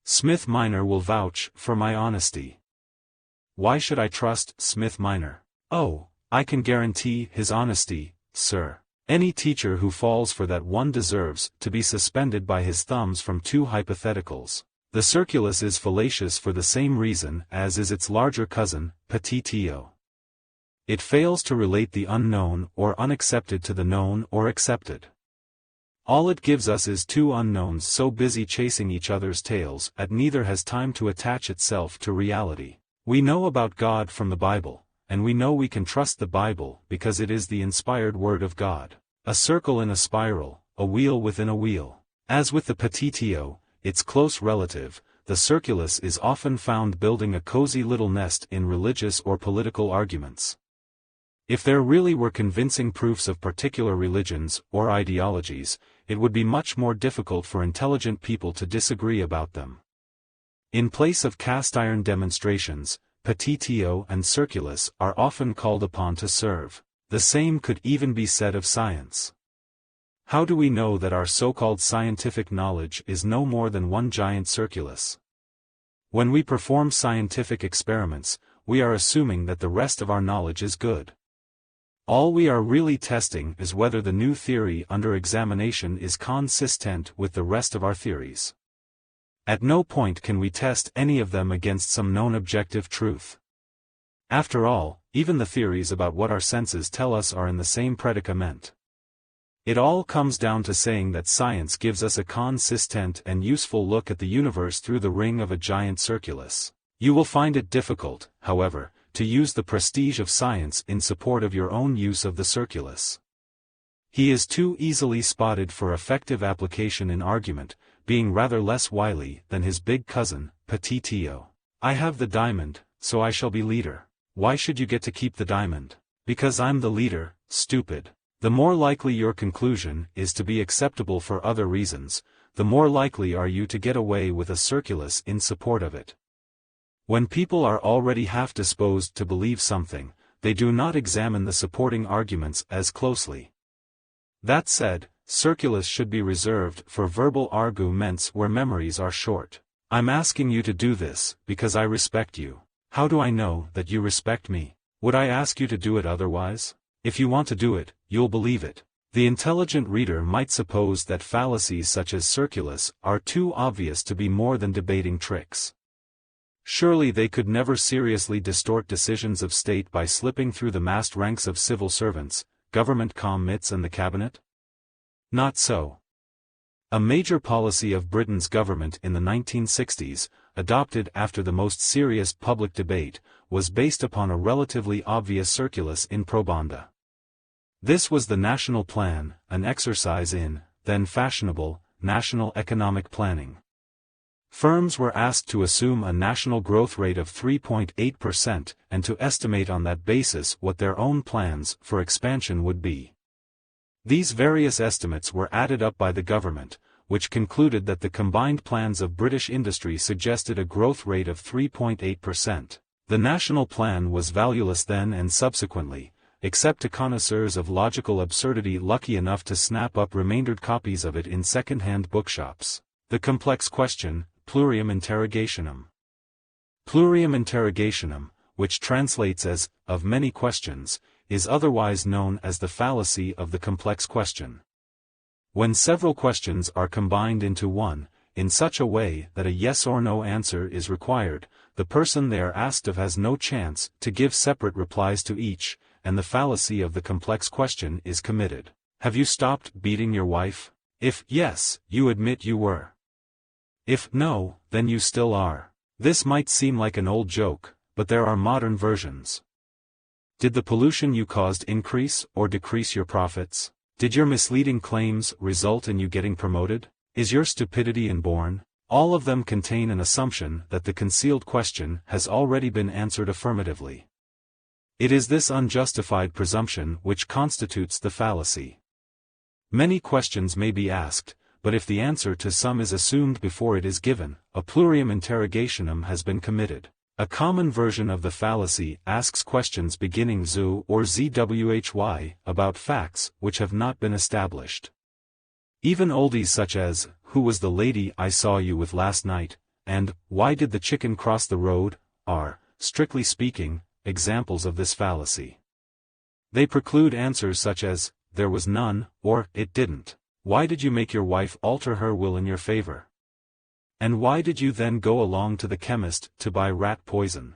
Smith minor will vouch for my honesty. Why should I trust Smith minor? Oh, I can guarantee his honesty, sir. Any teacher who falls for that one deserves to be suspended by his thumbs from two hypotheticals. The Circulus is fallacious for the same reason as is its larger cousin, petitio. It fails to relate the unknown or unaccepted to the known or accepted. All it gives us is two unknowns so busy chasing each other's tails that neither has time to attach itself to reality. We know about God from the Bible, and we know we can trust the Bible because it is the inspired word of God. A circle in a spiral, a wheel within a wheel. As with the petitio, its close relative, the Circulus is often found building a cozy little nest in religious or political arguments. If there really were convincing proofs of particular religions or ideologies, it would be much more difficult for intelligent people to disagree about them. In place of cast-iron demonstrations, petitio and Circulus are often called upon to serve. The same could even be said of science. How do we know that our so-called scientific knowledge is no more than one giant Circulus? When we perform scientific experiments, we are assuming that the rest of our knowledge is good. All we are really testing is whether the new theory under examination is consistent with the rest of our theories. At no point can we test any of them against some known objective truth. After all, even the theories about what our senses tell us are in the same predicament. It all comes down to saying that science gives us a consistent and useful look at the universe through the ring of a giant Circulus. You will find it difficult, however, to use the prestige of science in support of your own use of the Circulus. He is too easily spotted for effective application in argument, being rather less wily than his big cousin, petitio. I have the diamond, so I shall be leader. Why should you get to keep the diamond? Because I'm the leader, stupid. The more likely your conclusion is to be acceptable for other reasons, the more likely are you to get away with a Circulus in support of it. When people are already half disposed to believe something, they do not examine the supporting arguments as closely. That said, Circulus should be reserved for verbal arguments where memories are short. I'm asking you to do this because I respect you. How do I know that you respect me? Would I ask you to do it otherwise? If you want to do it, you'll believe it. The intelligent reader might suppose that fallacies such as Circulus are too obvious to be more than debating tricks. Surely they could never seriously distort decisions of state by slipping through the massed ranks of civil servants, government commits and the cabinet? Not so. A major policy of Britain's government in the 1960s, adopted after the most serious public debate, was based upon a relatively obvious Circulus in probando. This was the National Plan, an exercise in, then fashionable, national economic planning. Firms were asked to assume a national growth rate of 3.8% and to estimate on that basis what their own plans for expansion would be. These various estimates were added up by the government, which concluded that the combined plans of British industry suggested a growth rate of 3.8%. The national plan was valueless then and subsequently, except to connoisseurs of logical absurdity lucky enough to snap up remaindered copies of it in second-hand bookshops. The complex question, plurium interrogationum. Plurium interrogationum, which translates as, of many questions, is otherwise known as the fallacy of the complex question. When several questions are combined into one, in such a way that a yes or no answer is required, the person they are asked of has no chance to give separate replies to each, and the fallacy of the complex question is committed. Have you stopped beating your wife? If yes, you admit you were. If no, then you still are. This might seem like an old joke, but there are modern versions. Did the pollution you caused increase or decrease your profits? Did your misleading claims result in you getting promoted? Is your stupidity inborn? All of them contain an assumption that the concealed question has already been answered affirmatively. It is this unjustified presumption which constitutes the fallacy. Many questions may be asked, but if the answer to some is assumed before it is given, a plurium interrogationum has been committed. A common version of the fallacy asks questions beginning zu or zwhy about facts which have not been established. Even oldies such as, who was the lady I saw you with last night, and, why did the chicken cross the road, are, strictly speaking, examples of this fallacy. They preclude answers such as, there was none, or, it didn't. Why did you make your wife alter her will in your favor? And why did you then go along to the chemist to buy rat poison?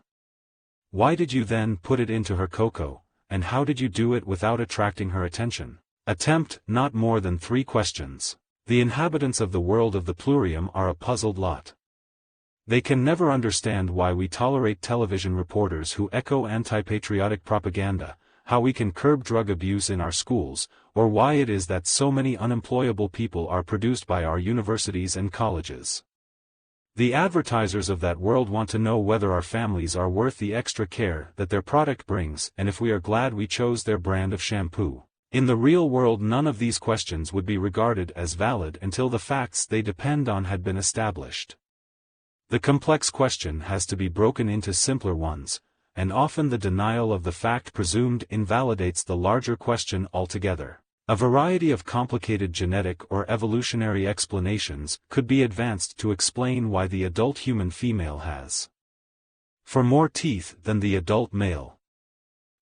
Why did you then put it into her cocoa, and how did you do it without attracting her attention? Attempt not more than 3 questions. The inhabitants of the world of the plurium are a puzzled lot. They can never understand why we tolerate television reporters who echo anti-patriotic propaganda, how we can curb drug abuse in our schools, or why it is that so many unemployable people are produced by our universities and colleges. The advertisers of that world want to know whether our families are worth the extra care that their product brings and if we are glad we chose their brand of shampoo. In the real world, none of these questions would be regarded as valid until the facts they depend on had been established. The complex question has to be broken into simpler ones, and often the denial of the fact presumed invalidates the larger question altogether. A variety of complicated genetic or evolutionary explanations could be advanced to explain why the adult human female has more teeth than the adult male.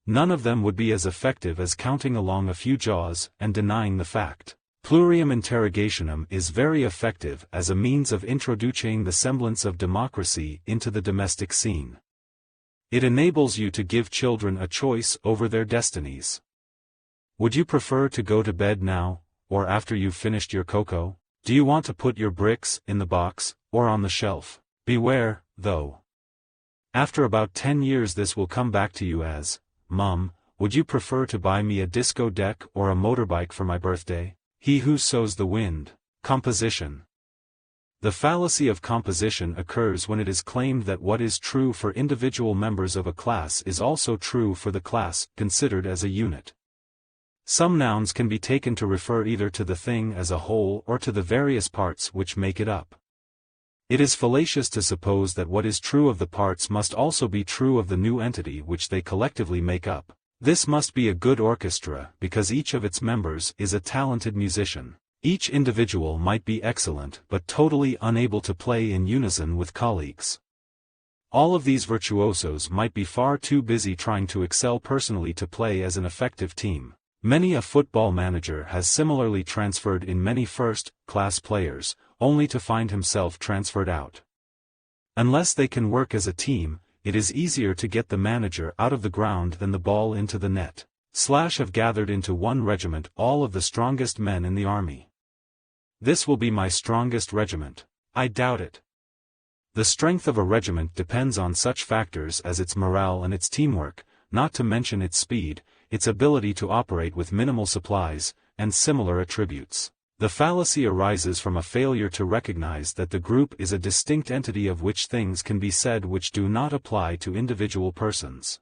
None of them would be as effective as counting along a few jaws and denying the fact. Plurium interrogationum is very effective as a means of introducing the semblance of democracy into the domestic scene. It enables you to give children a choice over their destinies. Would you prefer to go to bed now, or after you've finished your cocoa? Do you want to put your bricks in the box, or on the shelf? Beware, though. After about 10 years this will come back to you as, Mum, would you prefer to buy me a disco deck or a motorbike for my birthday? He who sows the wind. Composition. The fallacy of composition occurs when it is claimed that what is true for individual members of a class is also true for the class considered as a unit. Some nouns can be taken to refer either to the thing as a whole or to the various parts which make it up. It is fallacious to suppose that what is true of the parts must also be true of the new entity which they collectively make up. This must be a good orchestra because each of its members is a talented musician. Each individual might be excellent but totally unable to play in unison with colleagues. All of these virtuosos might be far too busy trying to excel personally to play as an effective team. Many a football manager has similarly transferred in many first-class players, only to find himself transferred out. Unless they can work as a team, it is easier to get the manager out of the ground than the ball into the net. Have gathered into one regiment all of the strongest men in the army. This will be my strongest regiment. I doubt it. The strength of a regiment depends on such factors as its morale and its teamwork, not to mention its speed, its ability to operate with minimal supplies, and similar attributes. The fallacy arises from a failure to recognize that the group is a distinct entity of which things can be said which do not apply to individual persons.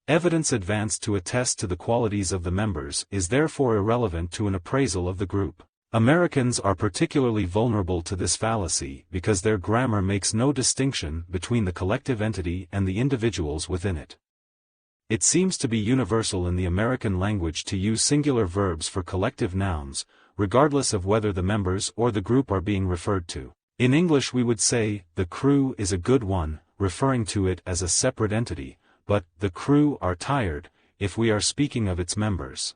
Evidence advanced to attest to the qualities of the members is therefore irrelevant to an appraisal of the group. Americans are particularly vulnerable to this fallacy because their grammar makes no distinction between the collective entity and the individuals within it. It seems to be universal in the American language to use singular verbs for collective nouns, regardless of whether the members or the group are being referred to. In English we would say, "The crew is a good one," referring to it as a separate entity, but, "the crew are tired," if we are speaking of its members.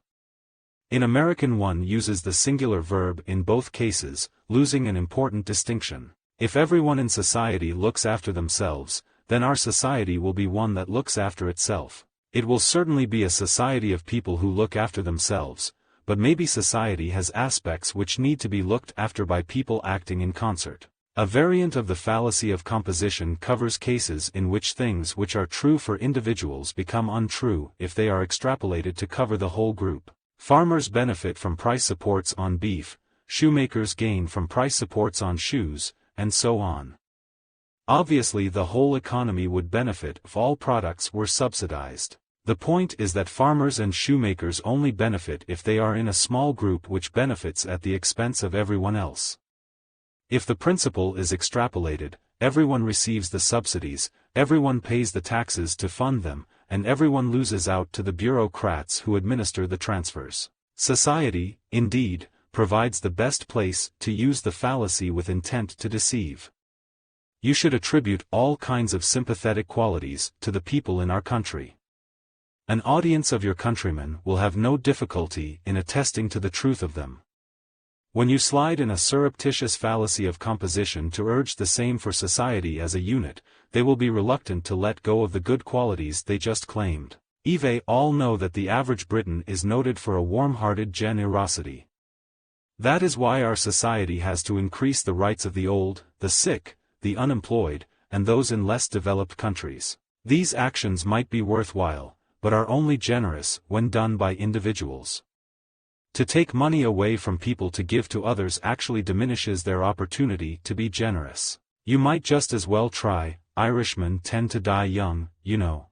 In American one uses the singular verb in both cases, losing an important distinction. If everyone in society looks after themselves, then our society will be one that looks after itself. It will certainly be a society of people who look after themselves, but maybe society has aspects which need to be looked after by people acting in concert. A variant of the fallacy of composition covers cases in which things which are true for individuals become untrue if they are extrapolated to cover the whole group. Farmers benefit from price supports on beef, shoemakers gain from price supports on shoes, and so on. Obviously the whole economy would benefit if all products were subsidized. The point is that farmers and shoemakers only benefit if they are in a small group which benefits at the expense of everyone else. If the principle is extrapolated, everyone receives the subsidies, everyone pays the taxes to fund them, and everyone loses out to the bureaucrats who administer the transfers. Society, indeed, provides the best place to use the fallacy with intent to deceive. You should attribute all kinds of sympathetic qualities to the people in our country. An audience of your countrymen will have no difficulty in attesting to the truth of them. When you slide in a surreptitious fallacy of composition to urge the same for society as a unit, they will be reluctant to let go of the good qualities they just claimed. They all know that the average Briton is noted for a warm-hearted generosity. That is why our society has to increase the rights of the old, the sick, the unemployed, and those in less developed countries. These actions might be worthwhile, but are only generous when done by individuals. To take money away from people to give to others actually diminishes their opportunity to be generous. You might just as well try. Irishmen tend to die young, you know.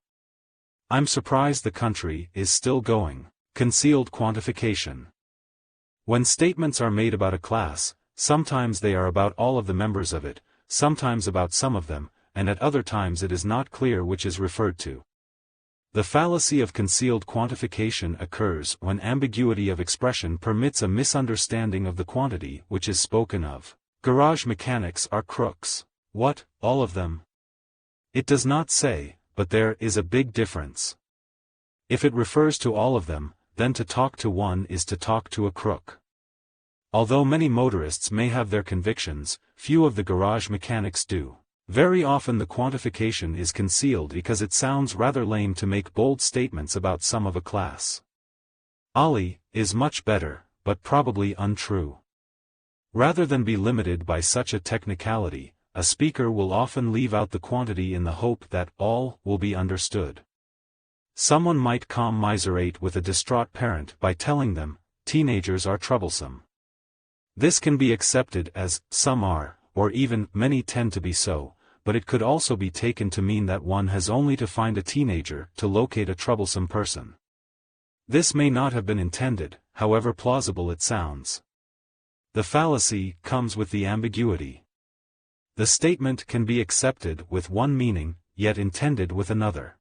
I'm surprised the country is still going. Concealed quantification. When statements are made about a class, sometimes they are about all of the members of it, sometimes about some of them, and at other times it is not clear which is referred to. The fallacy of concealed quantification occurs when ambiguity of expression permits a misunderstanding of the quantity which is spoken of. Garage mechanics are crooks. What, all of them? It does not say, but there is a big difference. If it refers to all of them, then to talk to one is to talk to a crook. Although many motorists may have their convictions, few of the garage mechanics do. Very often the quantification is concealed because it sounds rather lame to make bold statements about some of a class. Ali is much better, but probably untrue. Rather than be limited by such a technicality, a speaker will often leave out the quantity in the hope that all will be understood. Someone might commiserate with a distraught parent by telling them, teenagers are troublesome. This can be accepted as, some are, or even, many tend to be so, but it could also be taken to mean that one has only to find a teenager to locate a troublesome person. This may not have been intended, however plausible it sounds. The fallacy comes with the ambiguity. The statement can be accepted with one meaning, yet intended with another.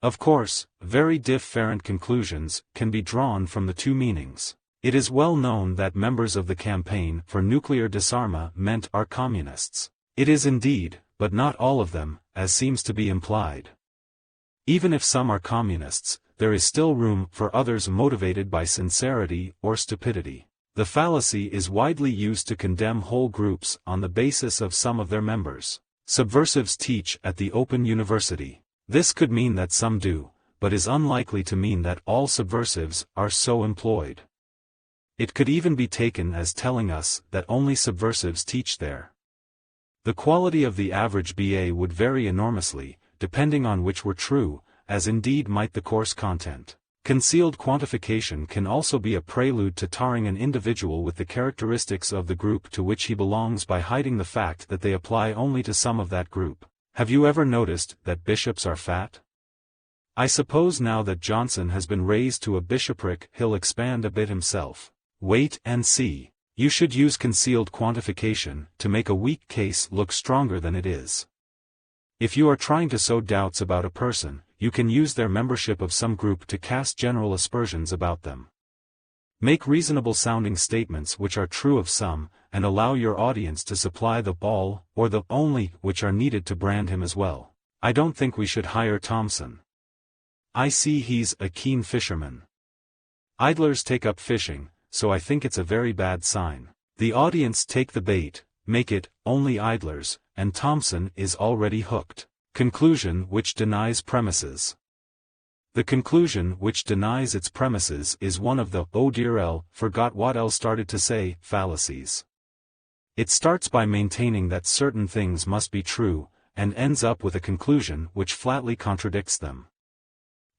Of course, very different conclusions can be drawn from the two meanings. It is well known that members of the campaign for nuclear disarmament are communists. It is indeed, but not all of them, as seems to be implied. Even if some are communists, there is still room for others motivated by sincerity or stupidity. The fallacy is widely used to condemn whole groups on the basis of some of their members. Subversives teach at the Open University. This could mean that some do, but is unlikely to mean that all subversives are so employed. It could even be taken as telling us that only subversives teach there. The quality of the average BA would vary enormously, depending on which were true, as indeed might the course content. Concealed quantification can also be a prelude to tarring an individual with the characteristics of the group to which he belongs by hiding the fact that they apply only to some of that group. Have you ever noticed that bishops are fat? I suppose now that Johnson has been raised to a bishopric he'll expand a bit himself. Wait and see. You should use concealed quantification to make a weak case look stronger than it is. If you are trying to sow doubts about a person, you can use their membership of some group to cast general aspersions about them. Make reasonable-sounding statements which are true of some, and allow your audience to supply the all, or the only, which are needed to brand him as well. I don't think we should hire Thompson. I see he's a keen fisherman. Idlers take up fishing, so I think it's a very bad sign. The audience take the bait, make it only idlers, and Thompson is already hooked. Conclusion which denies premises. The conclusion which denies its premises is one of the, oh dear forgot what else started to say, fallacies. It starts by maintaining that certain things must be true, and ends up with a conclusion which flatly contradicts them.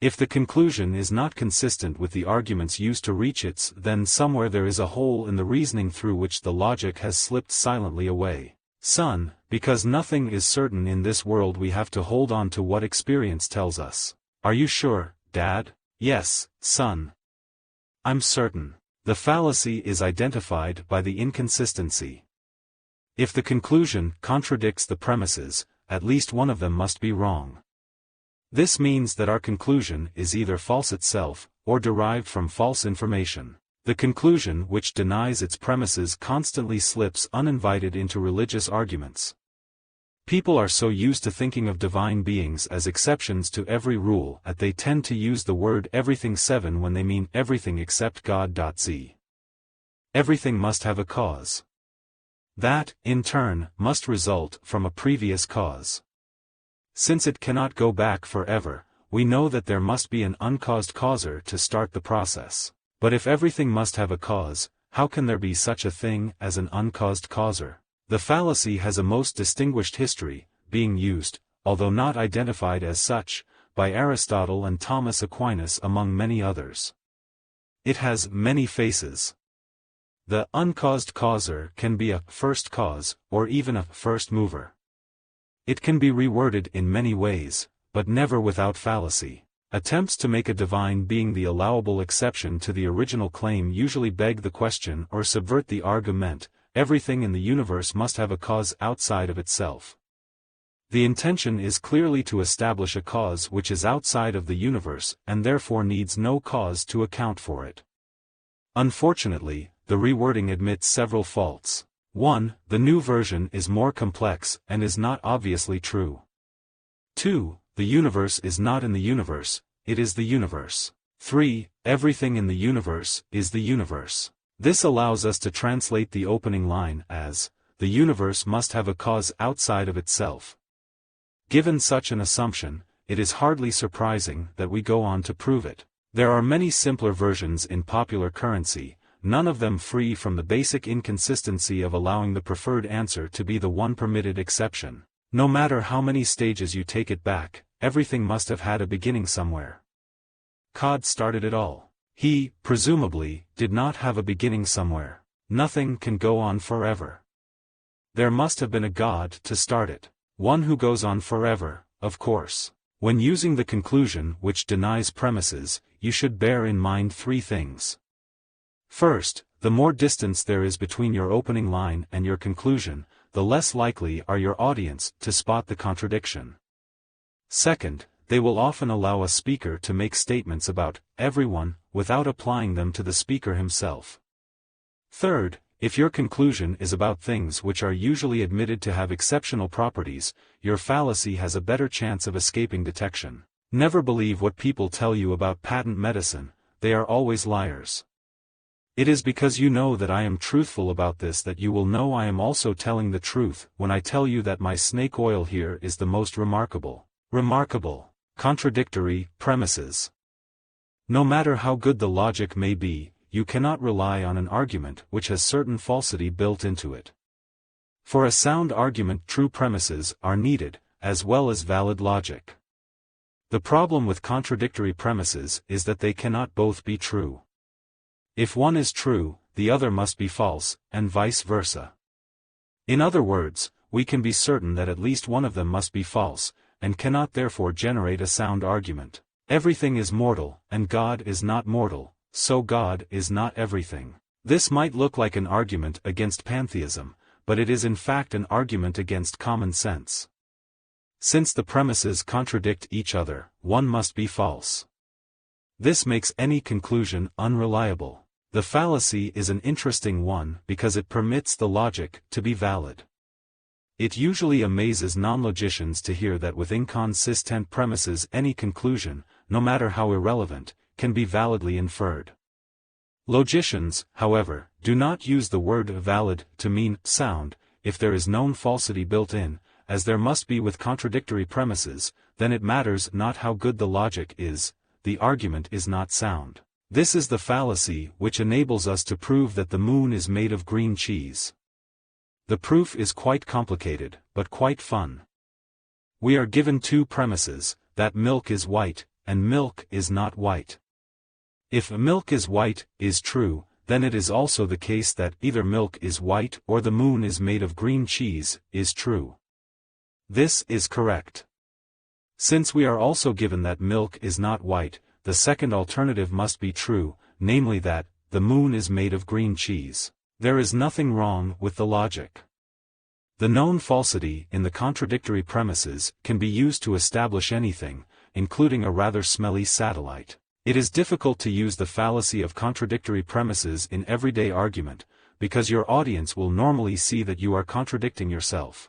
If the conclusion is not consistent with the arguments used to reach it, then somewhere there is a hole in the reasoning through which the logic has slipped silently away. Son, because nothing is certain in this world, we have to hold on to what experience tells us. Are you sure, Dad? Yes, son. I'm certain. The fallacy is identified by the inconsistency. If the conclusion contradicts the premises, at least one of them must be wrong. This means that our conclusion is either false itself, or derived from false information. The conclusion which denies its premises constantly slips uninvited into religious arguments. People are so used to thinking of divine beings as exceptions to every rule that they tend to use the word everything 7 when they mean everything except God. Everything must have a cause. That, in turn, must result from a previous cause. Since it cannot go back forever, we know that there must be an uncaused causer to start the process. But if everything must have a cause, how can there be such a thing as an uncaused causer? The fallacy has a most distinguished history, being used, although not identified as such, by Aristotle and Thomas Aquinas among many others. It has many faces. The uncaused causer can be a first cause, or even a first mover. It can be reworded in many ways, but never without fallacy. Attempts to make a divine being the allowable exception to the original claim usually beg the question or subvert the argument. Everything in the universe must have a cause outside of itself. The intention is clearly to establish a cause which is outside of the universe and therefore needs no cause to account for it. Unfortunately, the rewording admits several faults. 1. The new version is more complex and is not obviously true. 2. The universe is not in the universe, it is the universe. 3. Everything in the universe is the universe. This allows us to translate the opening line as, the universe must have a cause outside of itself. Given such an assumption, it is hardly surprising that we go on to prove it. There are many simpler versions in popular currency, none of them free from the basic inconsistency of allowing the preferred answer to be the one permitted exception. No matter how many stages you take it back, everything must have had a beginning somewhere. God started it all. He, presumably, did not have a beginning somewhere. Nothing can go on forever. There must have been a God to start it. One who goes on forever, of course. When using the conclusion which denies premises, you should bear in mind 3 things. First, the more distance there is between your opening line and your conclusion, the less likely are your audience to spot the contradiction. Second, they will often allow a speaker to make statements about everyone without applying them to the speaker himself. Third, if your conclusion is about things which are usually admitted to have exceptional properties, your fallacy has a better chance of escaping detection. Never believe what people tell you about patent medicine, they are always liars. It is because you know that I am truthful about this that you will know I am also telling the truth when I tell you that my snake oil here is the most remarkable, contradictory premises. No matter how good the logic may be, you cannot rely on an argument which has certain falsity built into it. For a sound argument, true premises are needed, as well as valid logic. The problem with contradictory premises is that they cannot both be true. If one is true, the other must be false, and vice versa. In other words, we can be certain that at least one of them must be false, and cannot therefore generate a sound argument. Everything is mortal, and God is not mortal, so God is not everything. This might look like an argument against pantheism, but it is in fact an argument against common sense. Since the premises contradict each other, one must be false. This makes any conclusion unreliable. The fallacy is an interesting one because it permits the logic to be valid. It usually amazes non-logicians to hear that with inconsistent premises any conclusion, no matter how irrelevant, can be validly inferred. Logicians, however, do not use the word valid to mean sound. If there is known falsity built in, as there must be with contradictory premises, then it matters not how good the logic is, the argument is not sound. This is the fallacy which enables us to prove that the moon is made of green cheese. The proof is quite complicated, but quite fun. We are given two premises, that milk is white, and milk is not white. If milk is white is true, then it is also the case that either milk is white or the moon is made of green cheese is true. This is correct. Since we are also given that milk is not white, the second alternative must be true, namely that the moon is made of green cheese. There is nothing wrong with the logic. The known falsity in the contradictory premises can be used to establish anything, including a rather smelly satellite. It is difficult to use the fallacy of contradictory premises in everyday argument, because your audience will normally see that you are contradicting yourself.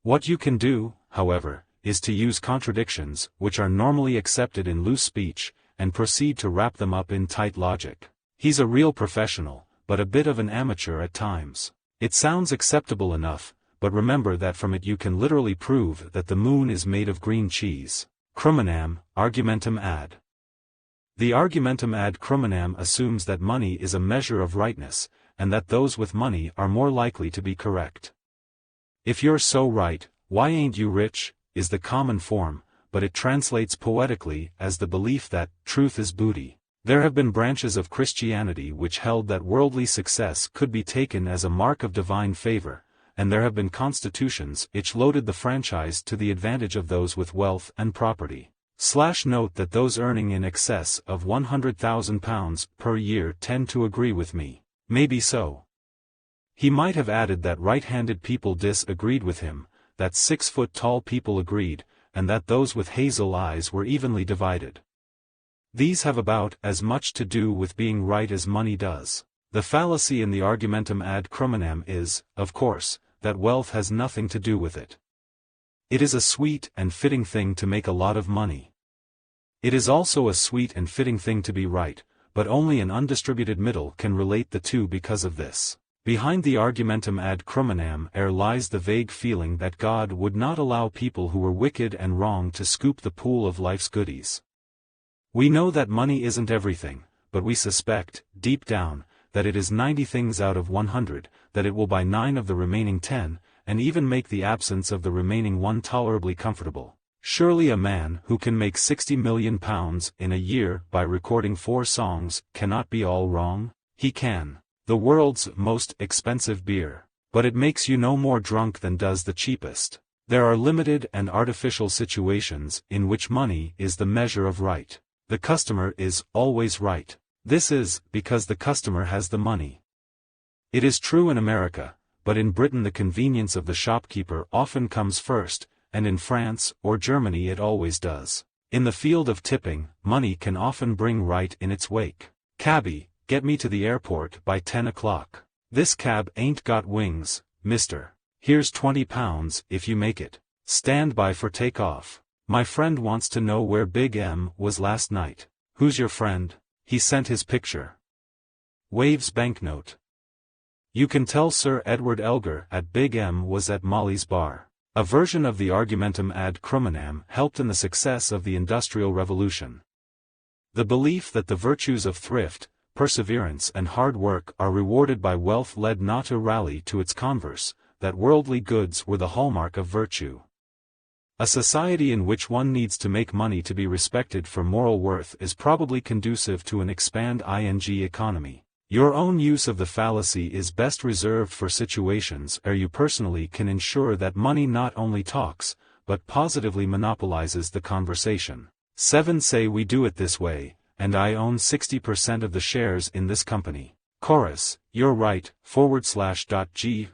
What you can do, however, is to use contradictions, which are normally accepted in loose speech, and proceed to wrap them up in tight logic. He's a real professional, but a bit of an amateur at times. It sounds acceptable enough, but remember that from it you can literally prove that the moon is made of green cheese. Crumenam, argumentum ad. The argumentum ad Crumenam assumes that money is a measure of rightness, and that those with money are more likely to be correct. If you're so right, why ain't you rich, is the common form, but it translates poetically as the belief that truth is booty. There have been branches of Christianity which held that worldly success could be taken as a mark of divine favor, and there have been constitutions which loaded the franchise to the advantage of those with wealth and property. Note that those earning in excess of £100,000 per year tend to agree with me. Maybe so. He might have added that right-handed people disagreed with him, that 6-foot-tall people agreed, and that those with hazel eyes were evenly divided. These have about as much to do with being right as money does. The fallacy in the argumentum ad Crumenam is, of course, that wealth has nothing to do with it. It is a sweet and fitting thing to make a lot of money. It is also a sweet and fitting thing to be right, but only an undistributed middle can relate the two because of this. Behind the argumentum ad Crumenam lies the vague feeling that God would not allow people who were wicked and wrong to scoop the pool of life's goodies. We know that money isn't everything, but we suspect, deep down, that it is 90 things out of 100, that it will buy 9 of the remaining 10, and even make the absence of the remaining 1 tolerably comfortable. Surely a man who can make £60 million in a year by recording 4 songs cannot be all wrong. He can. The world's most expensive beer. But it makes you no more drunk than does the cheapest. There are limited and artificial situations in which money is the measure of right. The customer is always right. This is because the customer has the money. It is true in America, but in Britain the convenience of the shopkeeper often comes first, and in France or Germany it always does. In the field of tipping, money can often bring right in its wake. Cabby, get me to the airport by 10 o'clock. This cab ain't got wings, mister. Here's £20 if you make it. Stand by for takeoff. My friend wants to know where Big M was last night. Who's your friend? He sent his picture. Waves banknote. You can tell Sir Edward Elgar at Big M was at Molly's bar. A version of the argumentum ad Crumenam helped in the success of the Industrial Revolution. The belief that the virtues of thrift, perseverance and hard work are rewarded by wealth led not to rally to its converse, that worldly goods were the hallmark of virtue. A society in which one needs to make money to be respected for moral worth is probably conducive to an expand-ing economy. Your own use of the fallacy is best reserved for situations where you personally can ensure that money not only talks, but positively monopolizes the conversation. 7 Say we do it this way, and I own 60% of the shares in this company. Chorus, you're right, /g/.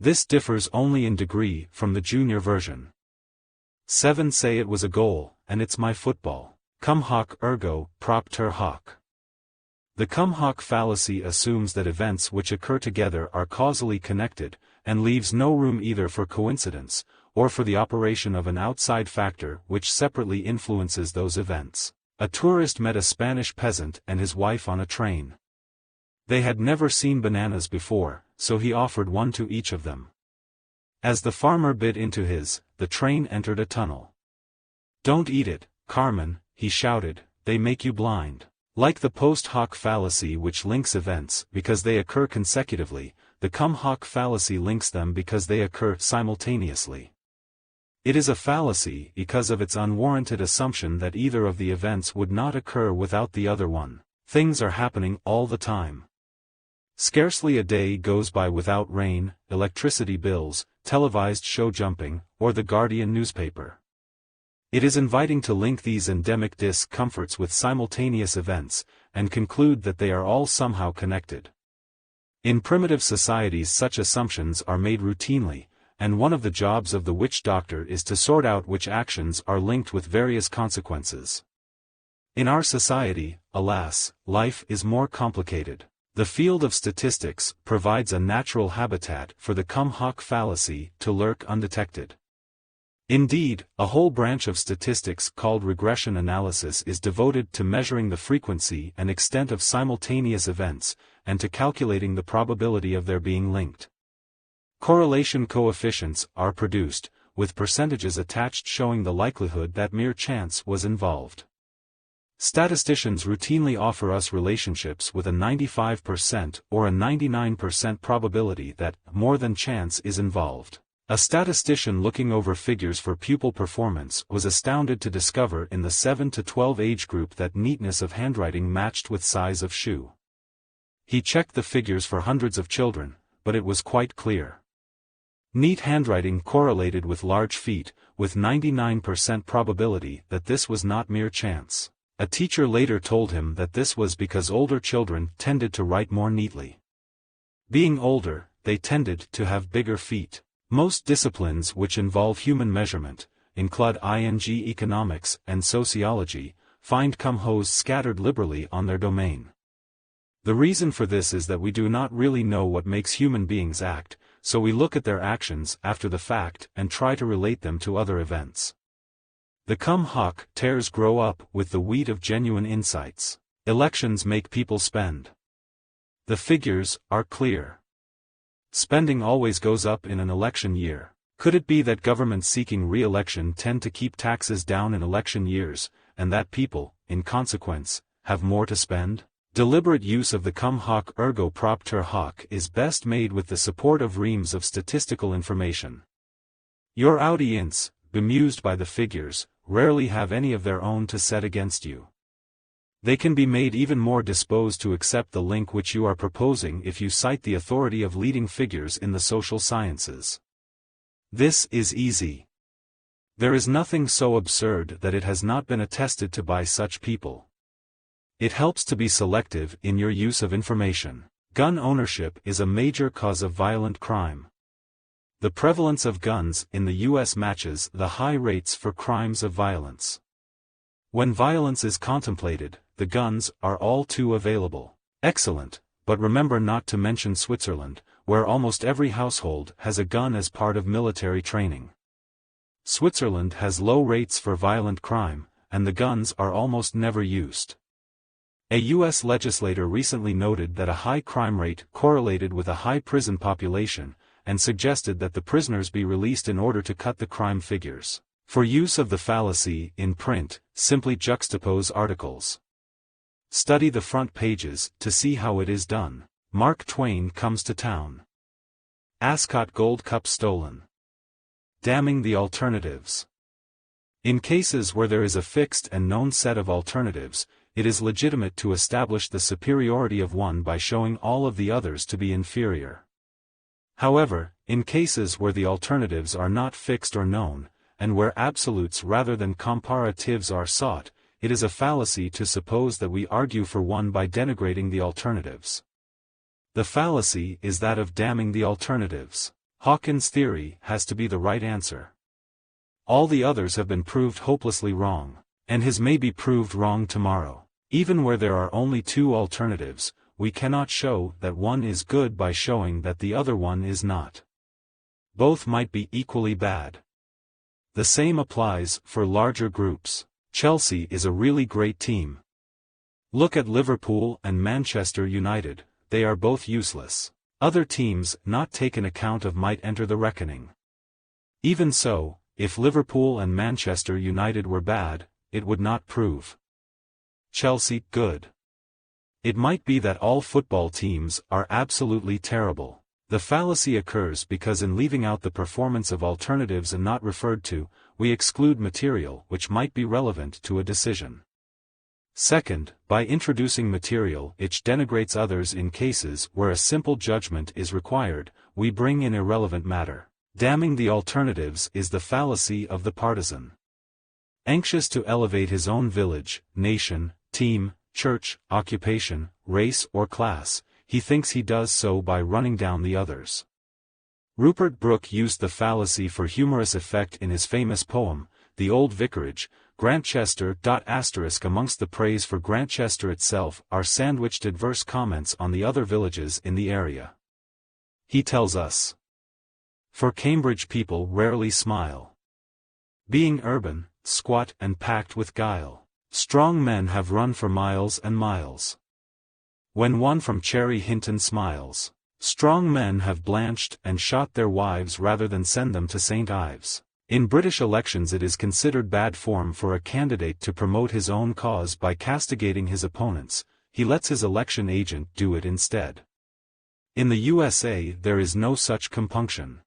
This differs only in degree from the junior version. 7 Say it was a goal, and it's my football. Cum hoc ergo, propter hoc. The cum hoc fallacy assumes that events which occur together are causally connected, and leaves no room either for coincidence, or for the operation of an outside factor which separately influences those events. A tourist met a Spanish peasant and his wife on a train. They had never seen bananas before, so he offered one to each of them. As the farmer bit into his, the train entered a tunnel. Don't eat it, Carmen, he shouted, they make you blind. Like the post hoc fallacy which links events because they occur consecutively, the cum hoc fallacy links them because they occur simultaneously. It is a fallacy because of its unwarranted assumption that either of the events would not occur without the other one. Things are happening all the time. Scarcely a day goes by without rain, electricity bills, televised show jumping, or the Guardian newspaper. It is inviting to link these endemic discomforts with simultaneous events, and conclude that they are all somehow connected. In primitive societies such assumptions are made routinely, and one of the jobs of the witch doctor is to sort out which actions are linked with various consequences. In our society, alas, life is more complicated. The field of statistics provides a natural habitat for the cum hoc fallacy to lurk undetected. Indeed, a whole branch of statistics called regression analysis is devoted to measuring the frequency and extent of simultaneous events, and to calculating the probability of their being linked. Correlation coefficients are produced, with percentages attached showing the likelihood that mere chance was involved. Statisticians routinely offer us relationships with a 95% or a 99% probability that more than chance is involved. A statistician looking over figures for pupil performance was astounded to discover in the 7 to 12 age group that neatness of handwriting matched with size of shoe. He checked the figures for hundreds of children, but it was quite clear. Neat handwriting correlated with large feet, with 99% probability that this was not mere chance. A teacher later told him that this was because older children tended to write more neatly. Being older, they tended to have bigger feet. Most disciplines which involve human measurement, including economics and sociology, find cum hos scattered liberally on their domain. The reason for this is that we do not really know what makes human beings act, so we look at their actions after the fact and try to relate them to other events. The cum hoc tares grow up with the wheat of genuine insights. Elections make people spend. The figures are clear. Spending always goes up in an election year. Could it be that governments seeking re-election tend to keep taxes down in election years, and that people, in consequence, have more to spend? Deliberate use of the cum hoc ergo propter hoc is best made with the support of reams of statistical information. Your audience, bemused by the figures, rarely have any of their own to set against you. They can be made even more disposed to accept the link which you are proposing if you cite the authority of leading figures in the social sciences. This is easy. There is nothing so absurd that it has not been attested to by such people. It helps to be selective in your use of information. Gun ownership is a major cause of violent crime. The prevalence of guns in the U.S. matches the high rates for crimes of violence. When violence is contemplated, the guns are all too available. Excellent, but remember not to mention Switzerland, where almost every household has a gun as part of military training. Switzerland has low rates for violent crime, and the guns are almost never used. A U.S. legislator recently noted that a high crime rate correlated with a high prison population, and suggested that the prisoners be released in order to cut the crime figures. For use of the fallacy in print, simply juxtapose articles. Study the front pages to see how it is done. Mark Twain comes to town. Ascot Gold Cup stolen. Damning the alternatives. In cases where there is a fixed and known set of alternatives, it is legitimate to establish the superiority of one by showing all of the others to be inferior. However, in cases where the alternatives are not fixed or known, and where absolutes rather than comparatives are sought, it is a fallacy to suppose that we argue for one by denigrating the alternatives. The fallacy is that of damning the alternatives. Hawkins' theory has to be the right answer. All the others have been proved hopelessly wrong, and his may be proved wrong tomorrow. Even where there are only two alternatives, we cannot show that one is good by showing that the other one is not. Both might be equally bad. The same applies for larger groups. Chelsea is a really great team. Look at Liverpool and Manchester United, they are both useless. Other teams not taken account of might enter the reckoning. Even so, if Liverpool and Manchester United were bad, it would not prove Chelsea good. It might be that all football teams are absolutely terrible. The fallacy occurs because in leaving out the performance of alternatives and not referred to, we exclude material which might be relevant to a decision. Second, by introducing material which denigrates others in cases where a simple judgment is required, we bring in irrelevant matter. Damning the alternatives is the fallacy of the partisan. Anxious to elevate his own village, nation, team, church, occupation, race or class, he thinks he does so by running down the others. Rupert Brooke used the fallacy for humorous effect in his famous poem, The Old Vicarage. Grantchester. Amongst the praise for Grantchester itself are sandwiched adverse comments on the other villages in the area. He tells us, for Cambridge people rarely smile. Being urban, squat and packed with guile, strong men have run for miles and miles. When one from Cherry Hinton smiles, strong men have blanched and shot their wives rather than send them to St. Ives. In British elections it is considered bad form for a candidate to promote his own cause by castigating his opponents, he lets his election agent do it instead. In the USA there is no such compunction.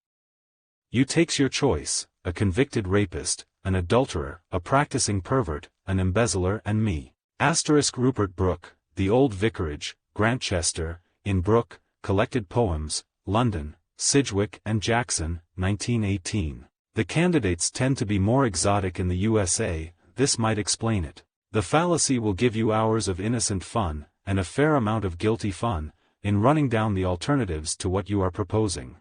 You takes your choice, a convicted rapist, an adulterer, a practicing pervert, an embezzler and me. Rupert Brooke, The Old Vicarage, Grantchester, in Brooke, Collected Poems, London, Sidgwick and Jackson, 1918. The candidates tend to be more exotic in the USA, this might explain it. The fallacy will give you hours of innocent fun, and a fair amount of guilty fun, in running down the alternatives to what you are proposing.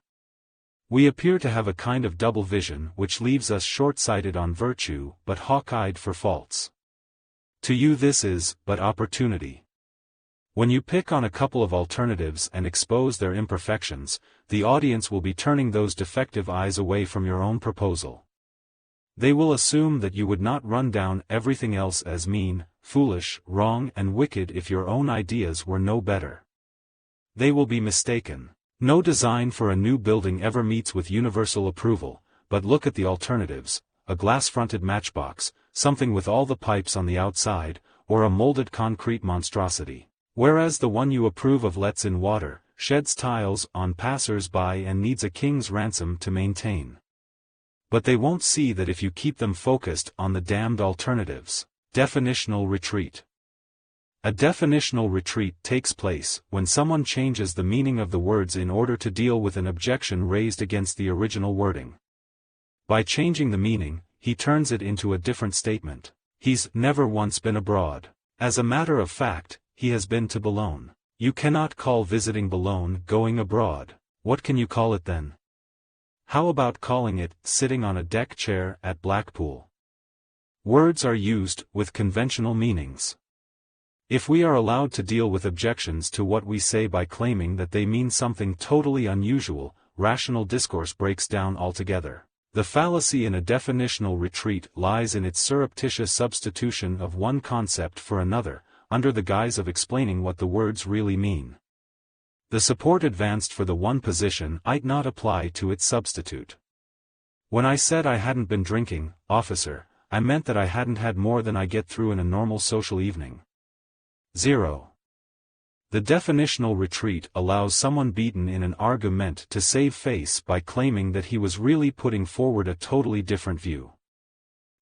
We appear to have a kind of double vision which leaves us short-sighted on virtue but hawk-eyed for faults. To you this is but opportunity. When you pick on a couple of alternatives and expose their imperfections, the audience will be turning those defective eyes away from your own proposal. They will assume that you would not run down everything else as mean, foolish, wrong and wicked if your own ideas were no better. They will be mistaken. No design for a new building ever meets with universal approval, but look at the alternatives, a glass-fronted matchbox, something with all the pipes on the outside, or a molded concrete monstrosity. Whereas the one you approve of lets in water, sheds tiles on passers-by and needs a king's ransom to maintain. But they won't see that if you keep them focused on the damned alternatives. Definitional retreat. A definitional retreat takes place when someone changes the meaning of the words in order to deal with an objection raised against the original wording. By changing the meaning, he turns it into a different statement. He's never once been abroad. As a matter of fact, he has been to Boulogne. You cannot call visiting Boulogne going abroad. What can you call it then? How about calling it sitting on a deck chair at Blackpool? Words are used with conventional meanings. If we are allowed to deal with objections to what we say by claiming that they mean something totally unusual, rational discourse breaks down altogether. The fallacy in a definitional retreat lies in its surreptitious substitution of one concept for another, under the guise of explaining what the words really mean. The support advanced for the one position might not apply to its substitute. When I said I hadn't been drinking, officer, I meant that I hadn't had more than I get through in a normal social evening. 0. The definitional retreat allows someone beaten in an argument to save face by claiming that he was really putting forward a totally different view.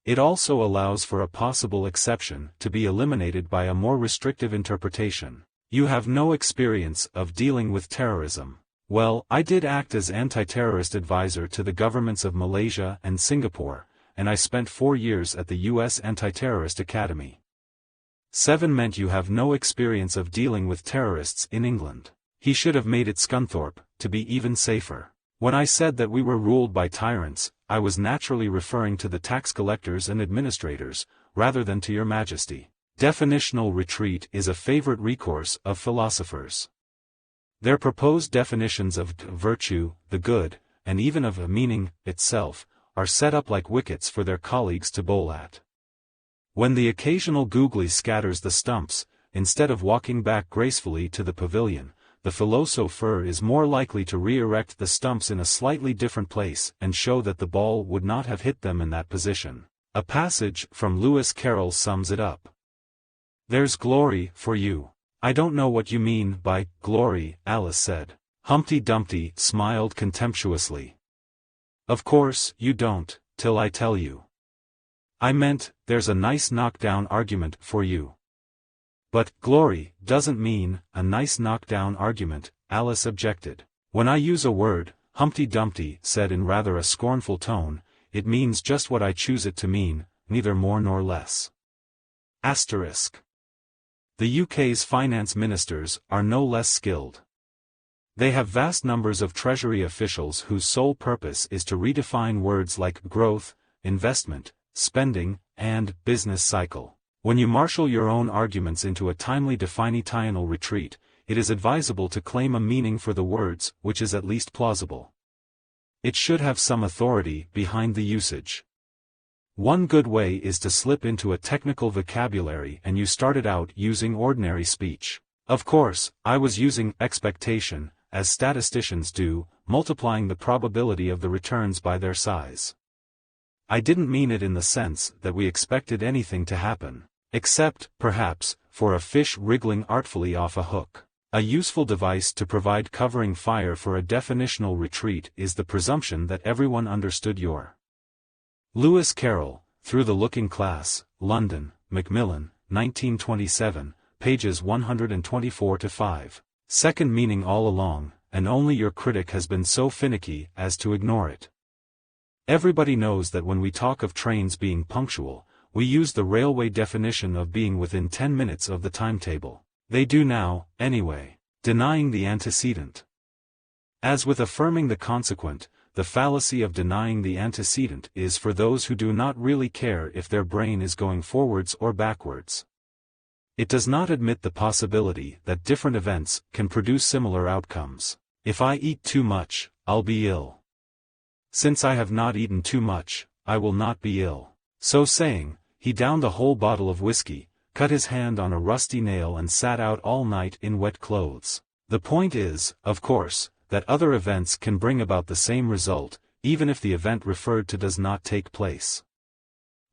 It also allows for a possible exception to be eliminated by a more restrictive interpretation. You have no experience of dealing with terrorism. Well, I did act as anti-terrorist advisor to the governments of Malaysia and Singapore, and I spent 4 years at the U.S. Anti-Terrorist Academy. 7 meant you have no experience of dealing with terrorists in England. He should have made it Scunthorpe, to be even safer. When I said that we were ruled by tyrants, I was naturally referring to the tax collectors and administrators, rather than to your majesty. Definitional retreat is a favorite recourse of philosophers. Their proposed definitions of virtue, the good, and even of meaning itself, are set up like wickets for their colleagues to bowl at. When the occasional googly scatters the stumps, instead of walking back gracefully to the pavilion, the philosopher is more likely to re-erect the stumps in a slightly different place and show that the ball would not have hit them in that position. A passage from Lewis Carroll sums it up. There's glory for you. I don't know what you mean by glory, Alice said. Humpty Dumpty smiled contemptuously. Of course you don't, till I tell you. I meant, there's a nice knockdown argument for you. But, glory, doesn't mean, a nice knockdown argument, Alice objected. When I use a word, Humpty Dumpty said in rather a scornful tone, it means just what I choose it to mean, neither more nor less. Asterisk. The UK's finance ministers are no less skilled. They have vast numbers of Treasury officials whose sole purpose is to redefine words like growth, investment, spending, and business cycle. When you marshal your own arguments into a timely definitional retreat, it is advisable to claim a meaning for the words, which is at least plausible. It should have some authority behind the usage. One good way is to slip into a technical vocabulary and you started out using ordinary speech. Of course, I was using expectation, as statisticians do, multiplying the probability of the returns by their size. I didn't mean it in the sense that we expected anything to happen, except, perhaps, for a fish wriggling artfully off a hook. A useful device to provide covering fire for a definitional retreat is the presumption that everyone understood your. Lewis Carroll, Through the Looking Glass, London, Macmillan, 1927, pages 124-5. Second meaning all along, and only your critic has been so finicky as to ignore it. Everybody knows that when we talk of trains being punctual, we use the railway definition of being within 10 minutes of the timetable. They do now, anyway. Denying the antecedent. As with affirming the consequent, the fallacy of denying the antecedent is for those who do not really care if their brain is going forwards or backwards. It does not admit the possibility that different events can produce similar outcomes. If I eat too much, I'll be ill. Since I have not eaten too much, I will not be ill. So saying, he downed a whole bottle of whiskey, cut his hand on a rusty nail and sat out all night in wet clothes. The point is, of course, that other events can bring about the same result, even if the event referred to does not take place.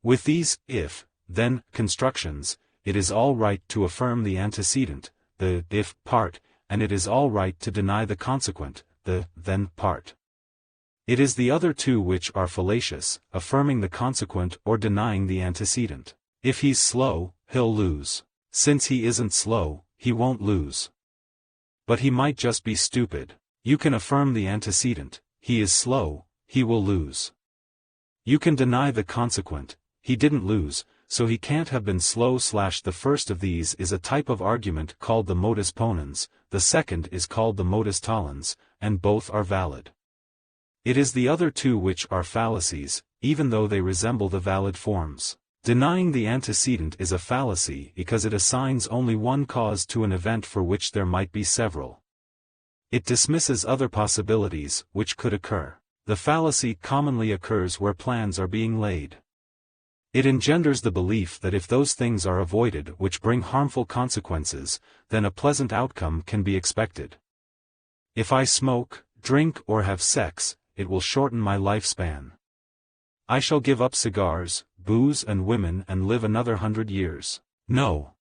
With these if, then constructions, it is all right to affirm the antecedent, the if part, and it is all right to deny the consequent, the then part. It is the other two which are fallacious, affirming the consequent or denying the antecedent. If he's slow, he'll lose. Since he isn't slow, he won't lose. But he might just be stupid. You can affirm the antecedent, he is slow, he will lose. You can deny the consequent, he didn't lose, so he can't have been slow. The first of these is a type of argument called the modus ponens, the second is called the modus tollens, and both are valid. It is the other two which are fallacies, even though they resemble the valid forms. Denying the antecedent is a fallacy because it assigns only one cause to an event for which there might be several. It dismisses other possibilities which could occur. The fallacy commonly occurs where plans are being laid. It engenders the belief that if those things are avoided which bring harmful consequences, then a pleasant outcome can be expected. If I smoke, drink or have sex, it will shorten my lifespan. I shall give up cigars, booze and women and live another 100 years. No.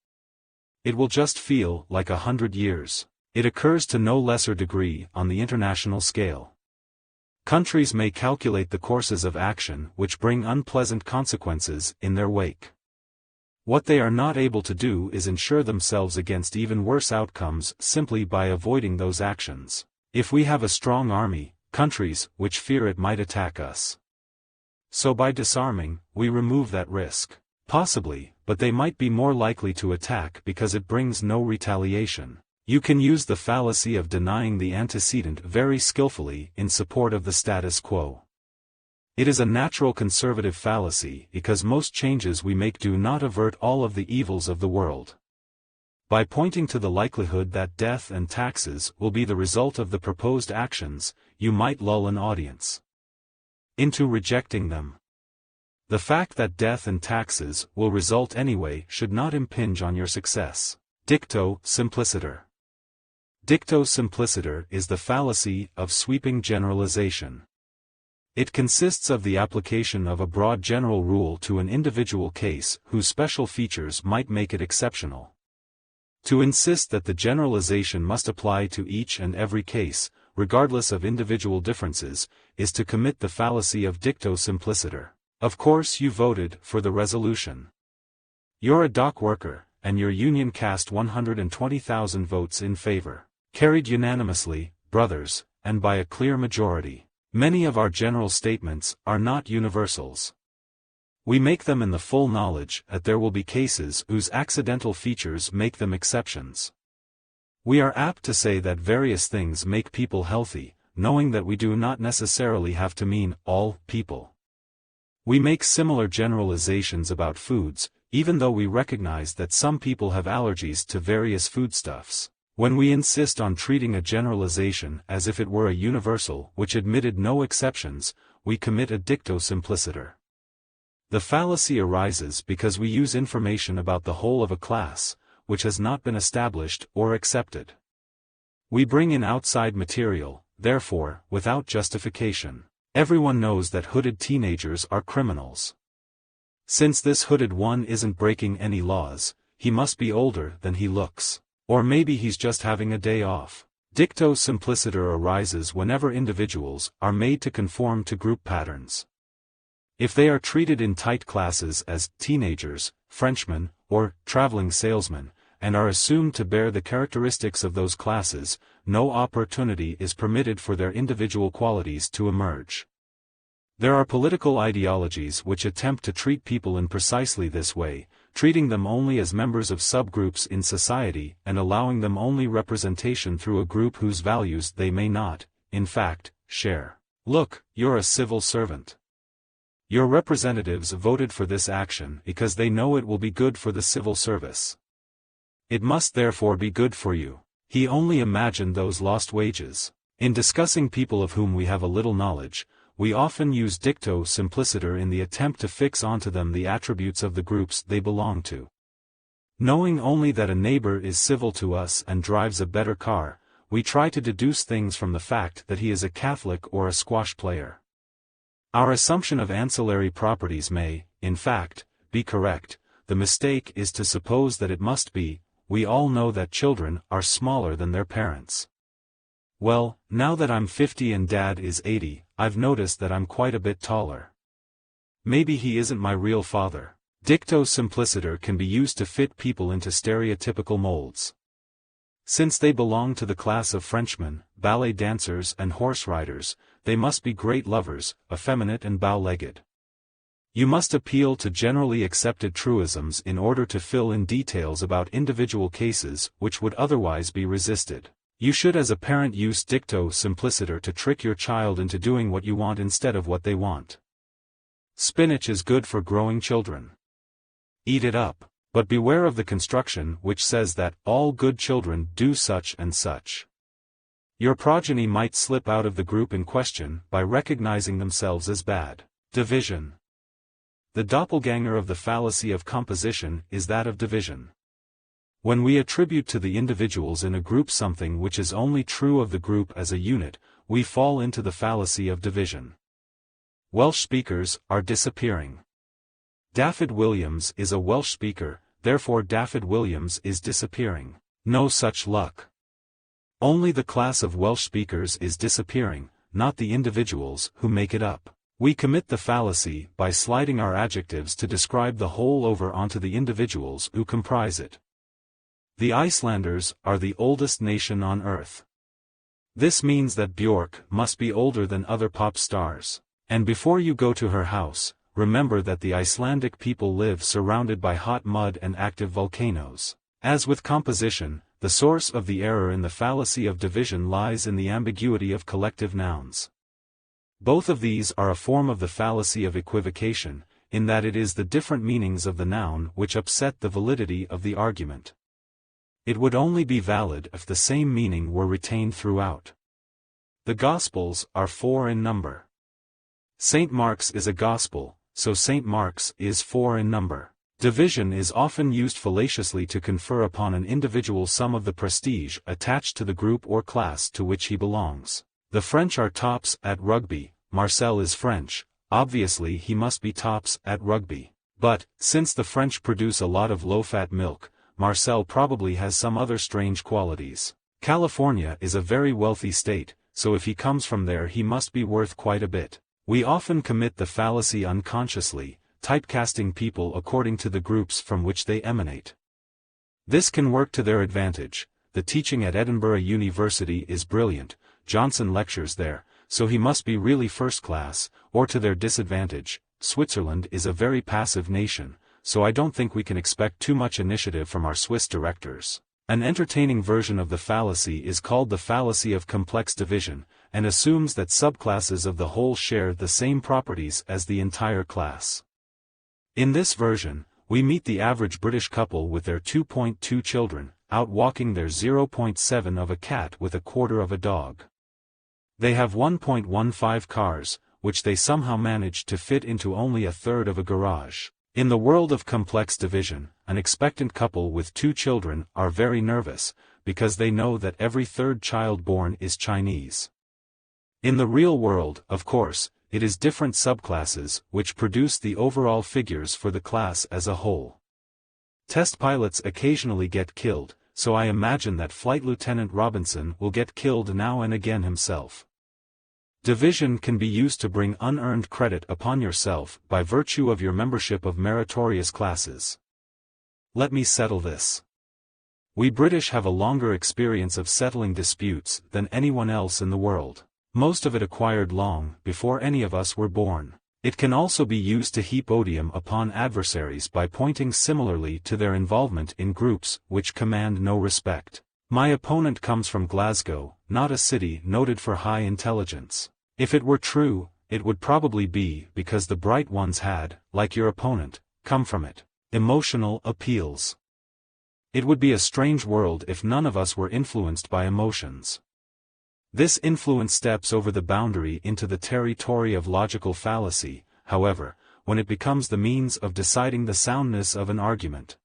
It will just feel like 100 years. It occurs to no lesser degree on the international scale. Countries may calculate the courses of action which bring unpleasant consequences in their wake. What they are not able to do is insure themselves against even worse outcomes simply by avoiding those actions. If we have a strong army, countries which fear it might attack us. So by disarming, we remove that risk. Possibly, but they might be more likely to attack because it brings no retaliation. You can use the fallacy of denying the antecedent very skillfully in support of the status quo. It is a natural conservative fallacy because most changes we make do not avert all of the evils of the world. By pointing to the likelihood that death and taxes will be the result of the proposed actions, you might lull an audience into rejecting them. The fact that death and taxes will result anyway should not impinge on your success. Dicto, simpliciter. Dicto simpliciter is the fallacy of sweeping generalization. It consists of the application of a broad general rule to an individual case whose special features might make it exceptional. To insist that the generalization must apply to each and every case, regardless of individual differences, is to commit the fallacy of dicto simpliciter. Of course you voted for the resolution. You're a dock worker, and your union cast 120,000 votes in favor. Carried unanimously, brothers, and by a clear majority. Many of our general statements are not universals. We make them in the full knowledge that there will be cases whose accidental features make them exceptions. We are apt to say that various things make people healthy, knowing that we do not necessarily have to mean all people. We make similar generalizations about foods, even though we recognize that some people have allergies to various foodstuffs. When we insist on treating a generalization as if it were a universal which admitted no exceptions, we commit a dicto simpliciter. The fallacy arises because we use information about the whole of a class, which has not been established or accepted. We bring in outside material, therefore, without justification. Everyone knows that hooded teenagers are criminals. Since this hooded one isn't breaking any laws, he must be older than he looks. Or maybe he's just having a day off. Dicto simpliciter arises whenever individuals are made to conform to group patterns. If they are treated in tight classes as teenagers, Frenchmen, or traveling salesmen, and are assumed to bear the characteristics of those classes, no opportunity is permitted for their individual qualities to emerge. There are political ideologies which attempt to treat people in precisely this way, treating them only as members of subgroups in society and allowing them only representation through a group whose values they may not, in fact, share. Look, you're a civil servant. Your representatives voted for this action because they know it will be good for the civil service. It must therefore be good for you. He only imagined those lost wages. In discussing people of whom we have a little knowledge, we often use dicto simpliciter in the attempt to fix onto them the attributes of the groups they belong to. Knowing only that a neighbor is civil to us and drives a better car, we try to deduce things from the fact that he is a Catholic or a squash player. Our assumption of ancillary properties may, in fact, be correct. The mistake is to suppose that it must be. We all know that children are smaller than their parents. Well, now that I'm 50 and Dad is 80, I've noticed that I'm quite a bit taller. Maybe he isn't my real father. Dicto simpliciter can be used to fit people into stereotypical molds. Since they belong to the class of Frenchmen, ballet dancers and horse riders, they must be great lovers, effeminate and bow-legged. You must appeal to generally accepted truisms in order to fill in details about individual cases which would otherwise be resisted. You should as a parent use dicto simpliciter to trick your child into doing what you want instead of what they want. Spinach is good for growing children. Eat it up, but beware of the construction which says that all good children do such and such. Your progeny might slip out of the group in question by recognizing themselves as bad. Division. The doppelganger of the fallacy of composition is that of division. When we attribute to the individuals in a group something which is only true of the group as a unit, we fall into the fallacy of division. Welsh speakers are disappearing. Daffyd Williams is a Welsh speaker, therefore Daffyd Williams is disappearing. No such luck. Only the class of Welsh speakers is disappearing, not the individuals who make it up. We commit the fallacy by sliding our adjectives to describe the whole over onto the individuals who comprise it. The Icelanders are the oldest nation on Earth. This means that Björk must be older than other pop stars. And before you go to her house, remember that the Icelandic people live surrounded by hot mud and active volcanoes. As with composition, the source of the error in the fallacy of division lies in the ambiguity of collective nouns. Both of these are a form of the fallacy of equivocation, in that it is the different meanings of the noun which upset the validity of the argument. It would only be valid if the same meaning were retained throughout. The Gospels are 4 in number. St. Mark's is a Gospel, so St. Mark's is 4 in number. Division is often used fallaciously to confer upon an individual some of the prestige attached to the group or class to which he belongs. The French are tops at rugby. Marcel is French, obviously he must be tops at rugby. But, since the French produce a lot of low-fat milk, Marcel probably has some other strange qualities. California is a very wealthy state, so if he comes from there he must be worth quite a bit. We often commit the fallacy unconsciously, typecasting people according to the groups from which they emanate. This can work to their advantage. The teaching at Edinburgh University is brilliant, Johnson lectures there, so he must be really first class, or to their disadvantage. Switzerland is a very passive nation, so I don't think we can expect too much initiative from our Swiss directors. An entertaining version of the fallacy is called the fallacy of complex division, and assumes that subclasses of the whole share the same properties as the entire class. In this version, we meet the average British couple with their 2.2 children, out walking their 0.7 of a cat with a quarter of a dog. They have 1.15 cars, which they somehow manage to fit into only a third of a garage. In the world of complex division, an expectant couple with 2 children are very nervous, because they know that every third child born is Chinese. In the real world, of course, it is different subclasses which produce the overall figures for the class as a whole. Test pilots occasionally get killed, so I imagine that Flight Lieutenant Robinson will get killed now and again himself. Division can be used to bring unearned credit upon yourself by virtue of your membership of meritorious classes. Let me settle this. We British have a longer experience of settling disputes than anyone else in the world. Most of it acquired long before any of us were born. It can also be used to heap odium upon adversaries by pointing similarly to their involvement in groups which command no respect. My opponent comes from Glasgow, not a city noted for high intelligence. If it were true, it would probably be because the bright ones had, like your opponent, come from it. Emotional appeals. It would be a strange world if none of us were influenced by emotions. This influence steps over the boundary into the territory of logical fallacy, however, when it becomes the means of deciding the soundness of an argument.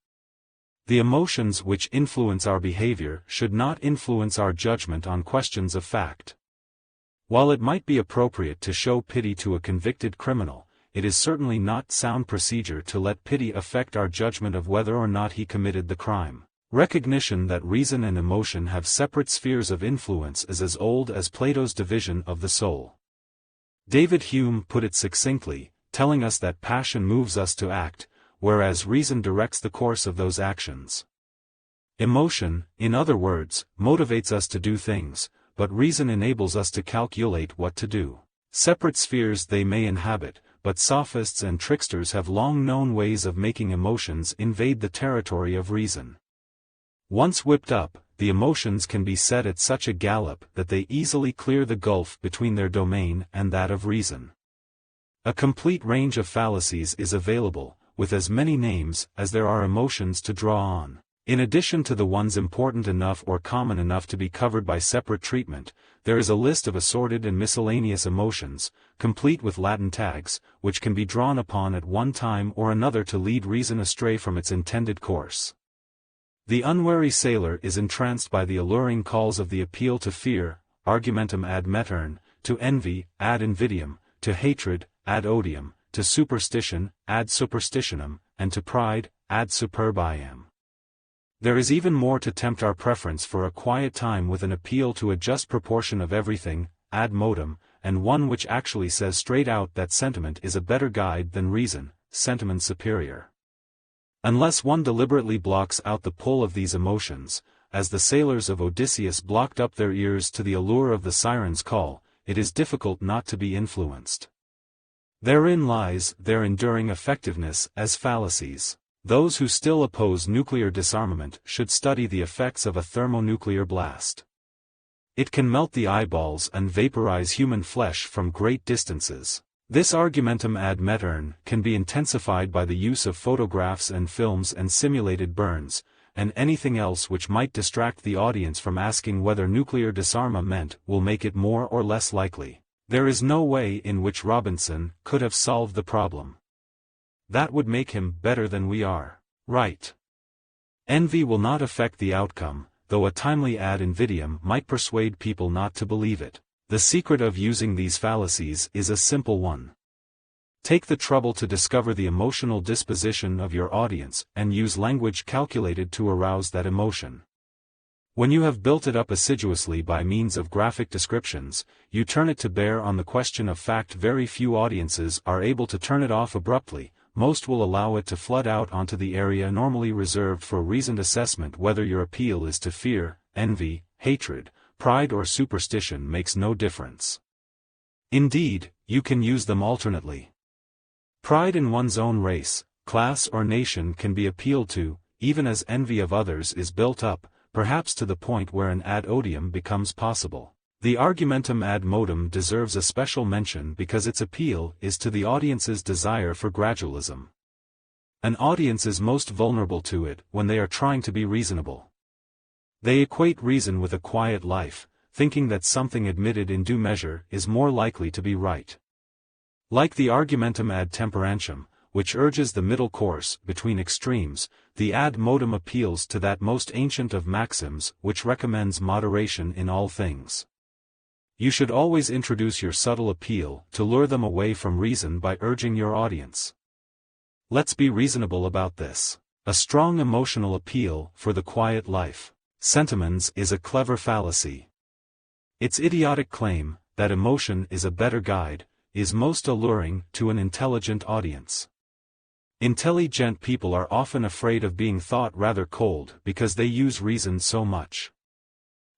The emotions which influence our behavior should not influence our judgment on questions of fact. While it might be appropriate to show pity to a convicted criminal, it is certainly not sound procedure to let pity affect our judgment of whether or not he committed the crime. Recognition that reason and emotion have separate spheres of influence is as old as Plato's division of the soul. David Hume put it succinctly, telling us that passion moves us to act, whereas reason directs the course of those actions. Emotion, in other words, motivates us to do things, but reason enables us to calculate what to do. Separate spheres they may inhabit, but sophists and tricksters have long known ways of making emotions invade the territory of reason. Once whipped up, the emotions can be set at such a gallop that they easily clear the gulf between their domain and that of reason. A complete range of fallacies is available, with as many names as there are emotions to draw on. In addition to the ones important enough or common enough to be covered by separate treatment, there is a list of assorted and miscellaneous emotions, complete with Latin tags, which can be drawn upon at one time or another to lead reason astray from its intended course. The unwary sailor is entranced by the alluring calls of the appeal to fear, argumentum ad metern, to envy, ad invidium, to hatred, ad odium, to superstition, ad superstitionem, and to pride, ad superbiam. There is even more to tempt our preference for a quiet time with an appeal to a just proportion of everything, ad modum, and one which actually says straight out that sentiment is a better guide than reason, sentiment superior. Unless one deliberately blocks out the pull of these emotions, as the sailors of Odysseus blocked up their ears to the allure of the siren's call, it is difficult not to be influenced. Therein lies their enduring effectiveness as fallacies. Those who still oppose nuclear disarmament should study the effects of a thermonuclear blast. It can melt the eyeballs and vaporize human flesh from great distances. This argumentum ad metern can be intensified by the use of photographs and films and simulated burns, and anything else which might distract the audience from asking whether nuclear disarmament will make it more or less likely. There is no way in which Robinson could have solved the problem. That would make him better than we are. Right. Envy will not affect the outcome, though a timely ad invidium might persuade people not to believe it. The secret of using these fallacies is a simple one. Take the trouble to discover the emotional disposition of your audience and use language calculated to arouse that emotion. When you have built it up assiduously by means of graphic descriptions, you turn it to bear on the question of fact. Very few audiences are able to turn it off abruptly. Most will allow it to flood out onto the area normally reserved for reasoned assessment. Whether your appeal is to fear, envy, hatred, pride or superstition makes no difference. Indeed, you can use them alternately. Pride in one's own race, class or nation can be appealed to, even as envy of others is built up, perhaps to the point where an ad odium becomes possible. The argumentum ad modum deserves a special mention because its appeal is to the audience's desire for gradualism. An audience is most vulnerable to it when they are trying to be reasonable. They equate reason with a quiet life, thinking that something admitted in due measure is more likely to be right. Like the argumentum ad temperantium, which urges the middle course between extremes, the ad modum appeals to that most ancient of maxims which recommends moderation in all things. You should always introduce your subtle appeal to lure them away from reason by urging your audience. Let's be reasonable about this. A strong emotional appeal for the quiet life. Sentiments is a clever fallacy. Its idiotic claim, that emotion is a better guide, is most alluring to an intelligent audience. Intelligent people are often afraid of being thought rather cold because they use reason so much.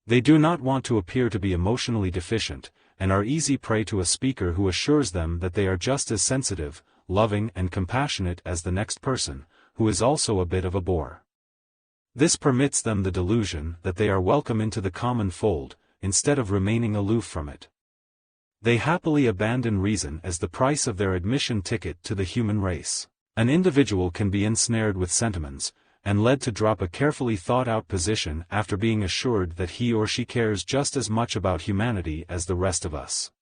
They do not want to appear to be emotionally deficient, and are easy prey to a speaker who assures them that they are just as sensitive, loving and compassionate as the next person, who is also a bit of a bore. This permits them the delusion that they are welcome into the common fold, instead of remaining aloof from it. They happily abandon reason as the price of their admission ticket to the human race. An individual can be ensnared with sentiments, and led to drop a carefully thought-out position after being assured that he or she cares just as much about humanity as the rest of us.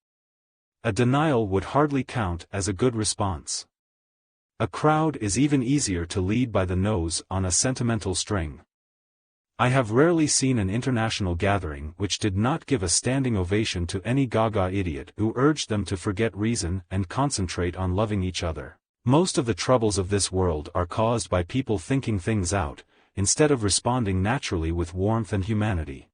A denial would hardly count as a good response. A crowd is even easier to lead by the nose on a sentimental string. I have rarely seen an international gathering which did not give a standing ovation to any gaga idiot who urged them to forget reason and concentrate on loving each other. Most of the troubles of this world are caused by people thinking things out, instead of responding naturally with warmth and humanity.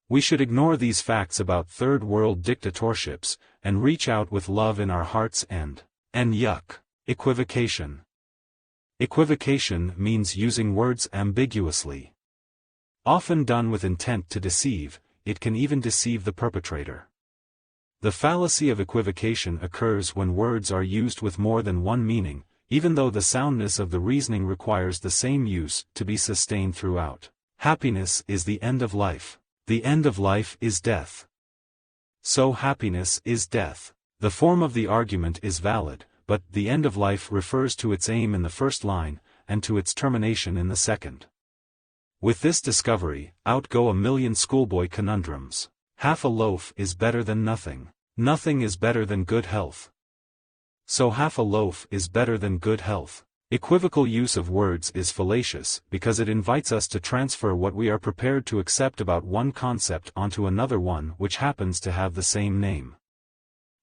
We should ignore these facts about third world dictatorships, and reach out with love in our hearts and yuck. Equivocation. Equivocation means using words ambiguously. Often done with intent to deceive, it can even deceive the perpetrator. The fallacy of equivocation occurs when words are used with more than one meaning, even though the soundness of the reasoning requires the same use to be sustained throughout. Happiness is the end of life. The end of life is death. So happiness is death. The form of the argument is valid, but the end of life refers to its aim in the first line, and to its termination in the second. With this discovery, out go a million schoolboy conundrums. Half a loaf is better than nothing. Nothing is better than good health. So half a loaf is better than good health. Equivocal use of words is fallacious because it invites us to transfer what we are prepared to accept about one concept onto another one which happens to have the same name.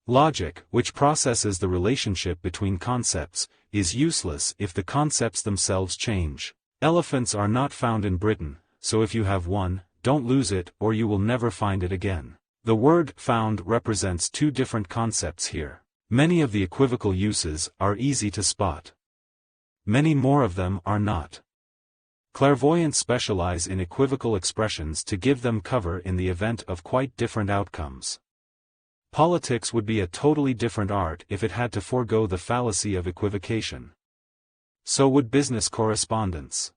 Logic, which processes the relationship between concepts, is useless if the concepts themselves change. Elephants are not found in Britain, so if you have one, don't lose it or you will never find it again. The word found represents two different concepts here. Many of the equivocal uses are easy to spot. Many more of them are not. Clairvoyants specialize in equivocal expressions to give them cover in the event of quite different outcomes. Politics would be a totally different art if it had to forego the fallacy of equivocation. So would business correspondence.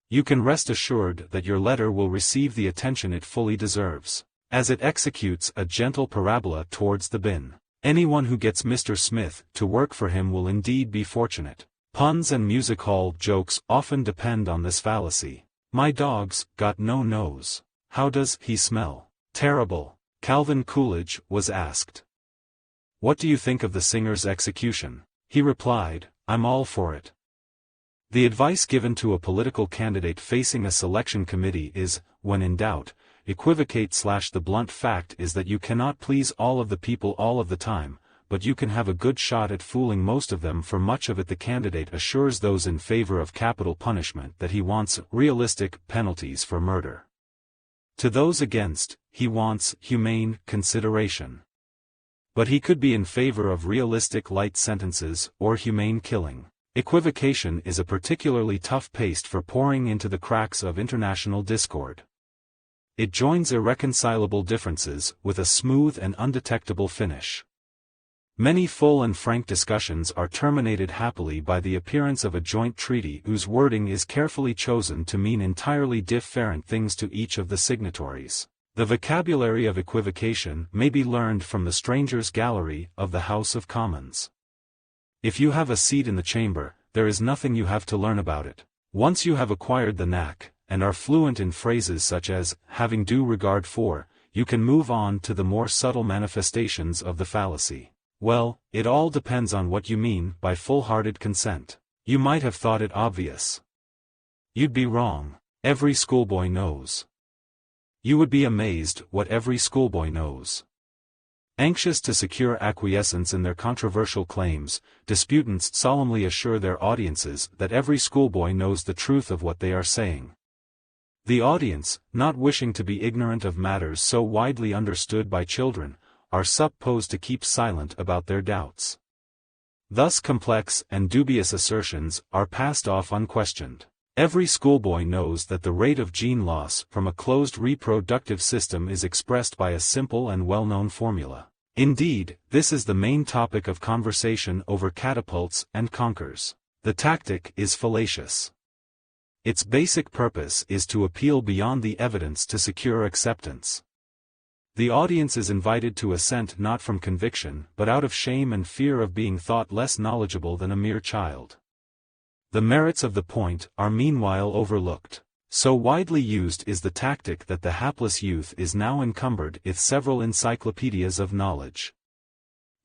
You can rest assured that your letter will receive the attention it fully deserves, as it executes a gentle parabola towards the bin. Anyone who gets Mr. Smith to work for him will indeed be fortunate. Puns and music hall jokes often depend on this fallacy. My dog's got no nose. How does he smell? Terrible. Calvin Coolidge was asked, "What do you think of the singer's execution?" He replied, "I'm all for it." The advice given to a political candidate facing a selection committee is, when in doubt, equivocate. The blunt fact is that you cannot please all of the people all of the time, but you can have a good shot at fooling most of them. For much of it the candidate assures those in favor of capital punishment that he wants realistic penalties for murder. To those against, he wants humane consideration. But he could be in favor of realistic light sentences or humane killing. Equivocation is a particularly tough paste for pouring into the cracks of international discord. It joins irreconcilable differences with a smooth and undetectable finish. Many full and frank discussions are terminated happily by the appearance of a joint treaty whose wording is carefully chosen to mean entirely different things to each of the signatories. The vocabulary of equivocation may be learned from the Strangers' Gallery of the House of Commons. If you have a seat in the chamber, there is nothing you have to learn about it. Once you have acquired the knack, and are fluent in phrases such as, having due regard for, you can move on to the more subtle manifestations of the fallacy. Well, it all depends on what you mean by full-hearted consent. You might have thought it obvious. You'd be wrong. Every schoolboy knows. You would be amazed what every schoolboy knows. Anxious to secure acquiescence in their controversial claims, disputants solemnly assure their audiences that every schoolboy knows the truth of what they are saying. The audience, not wishing to be ignorant of matters so widely understood by children, are supposed to keep silent about their doubts. Thus complex and dubious assertions are passed off unquestioned. Every schoolboy knows that the rate of gene loss from a closed reproductive system is expressed by a simple and well-known formula. Indeed, this is the main topic of conversation over catapults and conkers. The tactic is fallacious. Its basic purpose is to appeal beyond the evidence to secure acceptance. The audience is invited to assent not from conviction but out of shame and fear of being thought less knowledgeable than a mere child. The merits of the point are meanwhile overlooked. So widely used is the tactic that the hapless youth is now encumbered with several encyclopedias of knowledge.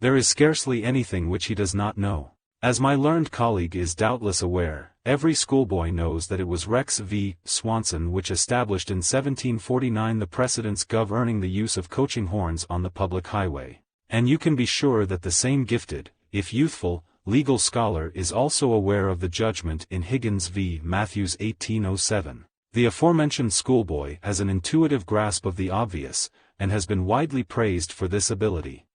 There is scarcely anything which he does not know. As my learned colleague is doubtless aware, every schoolboy knows that it was Rex v. Swanson which established in 1749 the precedents governing the use of coaching horns on the public highway. And you can be sure that the same gifted, if youthful, legal scholar is also aware of the judgment in Higgins v. Matthews 1807. The aforementioned schoolboy has an intuitive grasp of the obvious, and has been widely praised for this ability.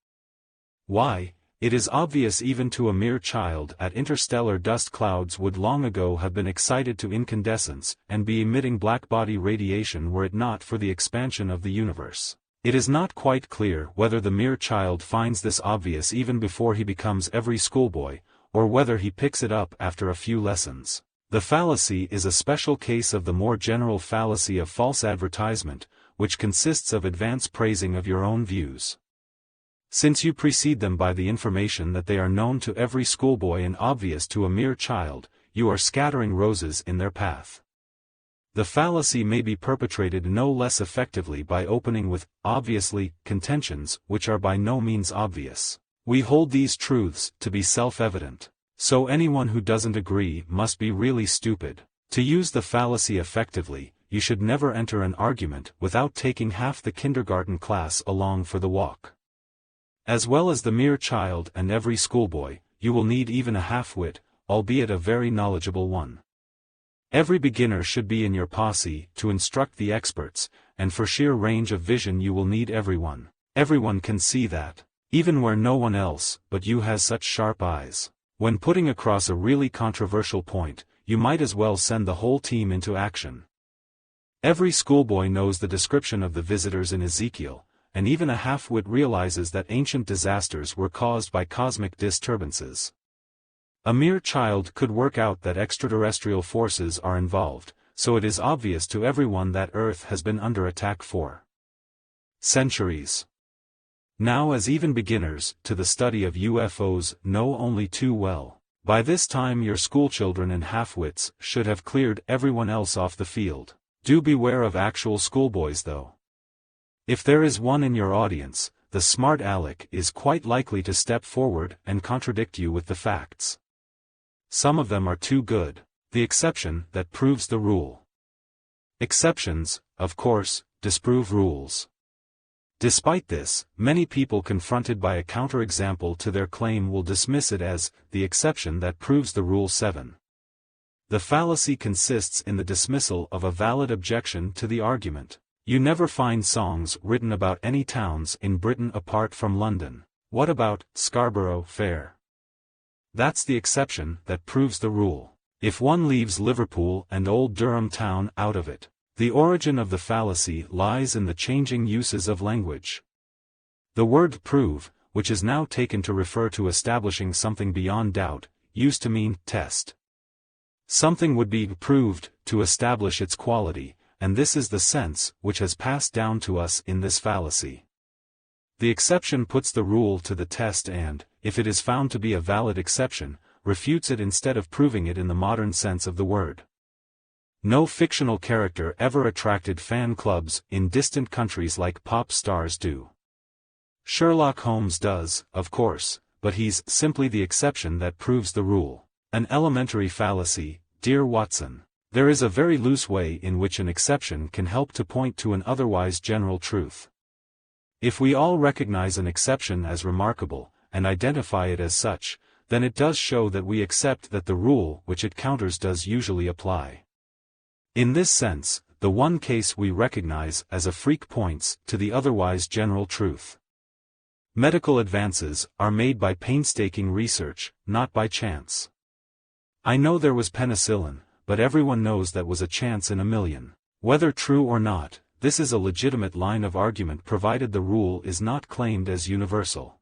Why, it is obvious even to a mere child that interstellar dust clouds would long ago have been excited to incandescence and be emitting blackbody radiation were it not for the expansion of the universe. It is not quite clear whether the mere child finds this obvious even before he becomes every schoolboy, or whether he picks it up after a few lessons. The fallacy is a special case of the more general fallacy of false advertisement, which consists of advance praising of your own views. Since you precede them by the information that they are known to every schoolboy and obvious to a mere child, you are scattering roses in their path. The fallacy may be perpetrated no less effectively by opening with, obviously, contentions which are by no means obvious. We hold these truths to be self-evident. So anyone who doesn't agree must be really stupid. To use the fallacy effectively, you should never enter an argument without taking half the kindergarten class along for the walk. As well as the mere child and every schoolboy, you will need even a half-wit, albeit a very knowledgeable one. Every beginner should be in your posse to instruct the experts, and for sheer range of vision you will need everyone. Everyone can see that, even where no one else but you has such sharp eyes. When putting across a really controversial point, you might as well send the whole team into action. Every schoolboy knows the description of the visitors in Ezekiel, and even a half-wit realizes that ancient disasters were caused by cosmic disturbances. A mere child could work out that extraterrestrial forces are involved, so it is obvious to everyone that Earth has been under attack for centuries. Now, as even beginners to the study of UFOs know only too well, by this time your schoolchildren and half-wits should have cleared everyone else off the field. Do beware of actual schoolboys though. If there is one in your audience, the smart aleck is quite likely to step forward and contradict you with the facts. Some of them are too good. The exception that proves the rule. Exceptions, of course, disprove rules. Despite this, many people confronted by a counterexample to their claim will dismiss it as the exception that proves the rule 7. The fallacy consists in the dismissal of a valid objection to the argument. You never find songs written about any towns in Britain apart from London. What about Scarborough Fair? That's the exception that proves the rule. If one leaves Liverpool and Old Durham Town out of it, the origin of the fallacy lies in the changing uses of language. The word prove, which is now taken to refer to establishing something beyond doubt, used to mean test. Something would be proved to establish its quality, and this is the sense which has passed down to us in this fallacy. The exception puts the rule to the test and, if it is found to be a valid exception, refutes it instead of proving it in the modern sense of the word. No fictional character ever attracted fan clubs in distant countries like pop stars do. Sherlock Holmes does, of course, but he's simply the exception that proves the rule. An elementary fallacy, dear Watson. There is a very loose way in which an exception can help to point to an otherwise general truth. If we all recognize an exception as remarkable, and identify it as such, then it does show that we accept that the rule which it counters does usually apply. In this sense, the one case we recognize as a freak points to the otherwise general truth. Medical advances are made by painstaking research, not by chance. I know there was penicillin, but everyone knows that was a chance in a million. Whether true or not, this is a legitimate line of argument provided the rule is not claimed as universal.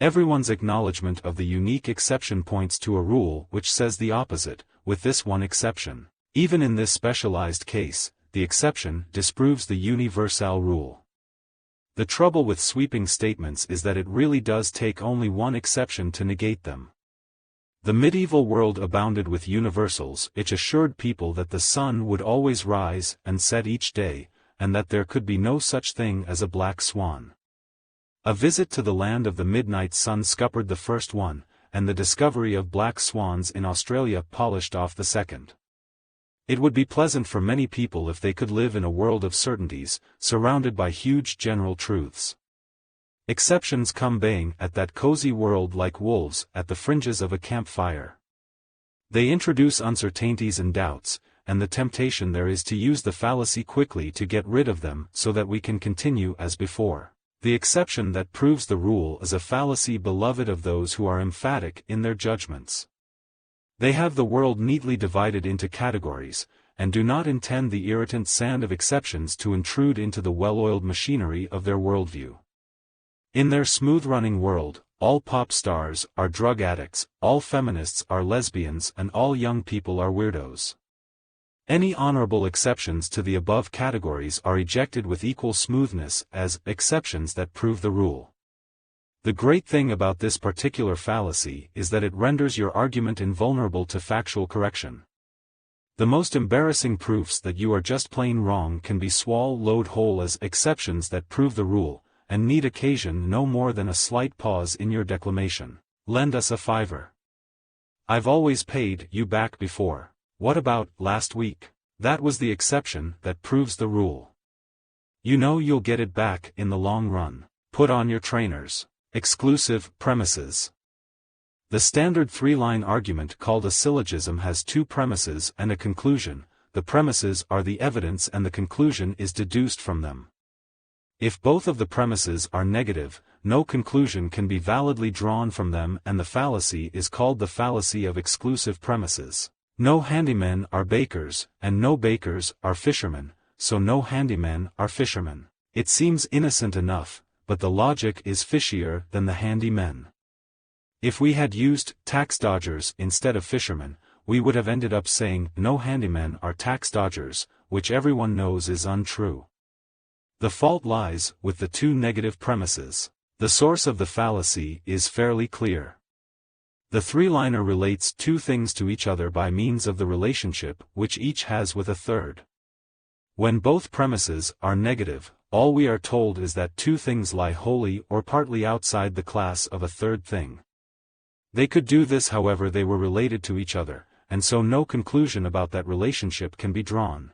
Everyone's acknowledgement of the unique exception points to a rule which says the opposite, with this one exception. Even in this specialized case, the exception disproves the universal rule. The trouble with sweeping statements is that it really does take only one exception to negate them. The medieval world abounded with universals which assured people that the sun would always rise and set each day, and that there could be no such thing as a black swan. A visit to the land of the midnight sun scuppered the first one, and the discovery of black swans in Australia polished off the second. It would be pleasant for many people if they could live in a world of certainties, surrounded by huge general truths. Exceptions come baying at that cozy world like wolves at the fringes of a campfire. They introduce uncertainties and doubts, and the temptation there is to use the fallacy quickly to get rid of them so that we can continue as before. The exception that proves the rule is a fallacy beloved of those who are emphatic in their judgments. They have the world neatly divided into categories, and do not intend the irritant sand of exceptions to intrude into the well-oiled machinery of their worldview. In their smooth-running world, all pop stars are drug addicts, all feminists are lesbians, and all young people are weirdos. Any honorable exceptions to the above categories are ejected with equal smoothness as exceptions that prove the rule. The great thing about this particular fallacy is that it renders your argument invulnerable to factual correction. The most embarrassing proofs that you are just plain wrong can be swallowed whole as exceptions that prove the rule, and need occasion no more than a slight pause in your declamation. Lend us a $5. I've always paid you back before. What about last week? That was the exception that proves the rule. You know you'll get it back in the long run. Put on your trainers. Exclusive premises. The standard three-line argument called a syllogism has two premises and a conclusion. The premises are the evidence and the conclusion is deduced from them. If both of the premises are negative, no conclusion can be validly drawn from them, and the fallacy is called the fallacy of exclusive premises. No handymen are bakers, and no bakers are fishermen, so no handymen are fishermen. It seems innocent enough, but the logic is fishier than the handymen. If we had used tax dodgers instead of fishermen, we would have ended up saying no handymen are tax dodgers, which everyone knows is untrue. The fault lies with the two negative premises. The source of the fallacy is fairly clear. The three-liner relates two things to each other by means of the relationship which each has with a third. When both premises are negative, all we are told is that two things lie wholly or partly outside the class of a third thing. They could do this however they were related to each other, and so no conclusion about that relationship can be drawn.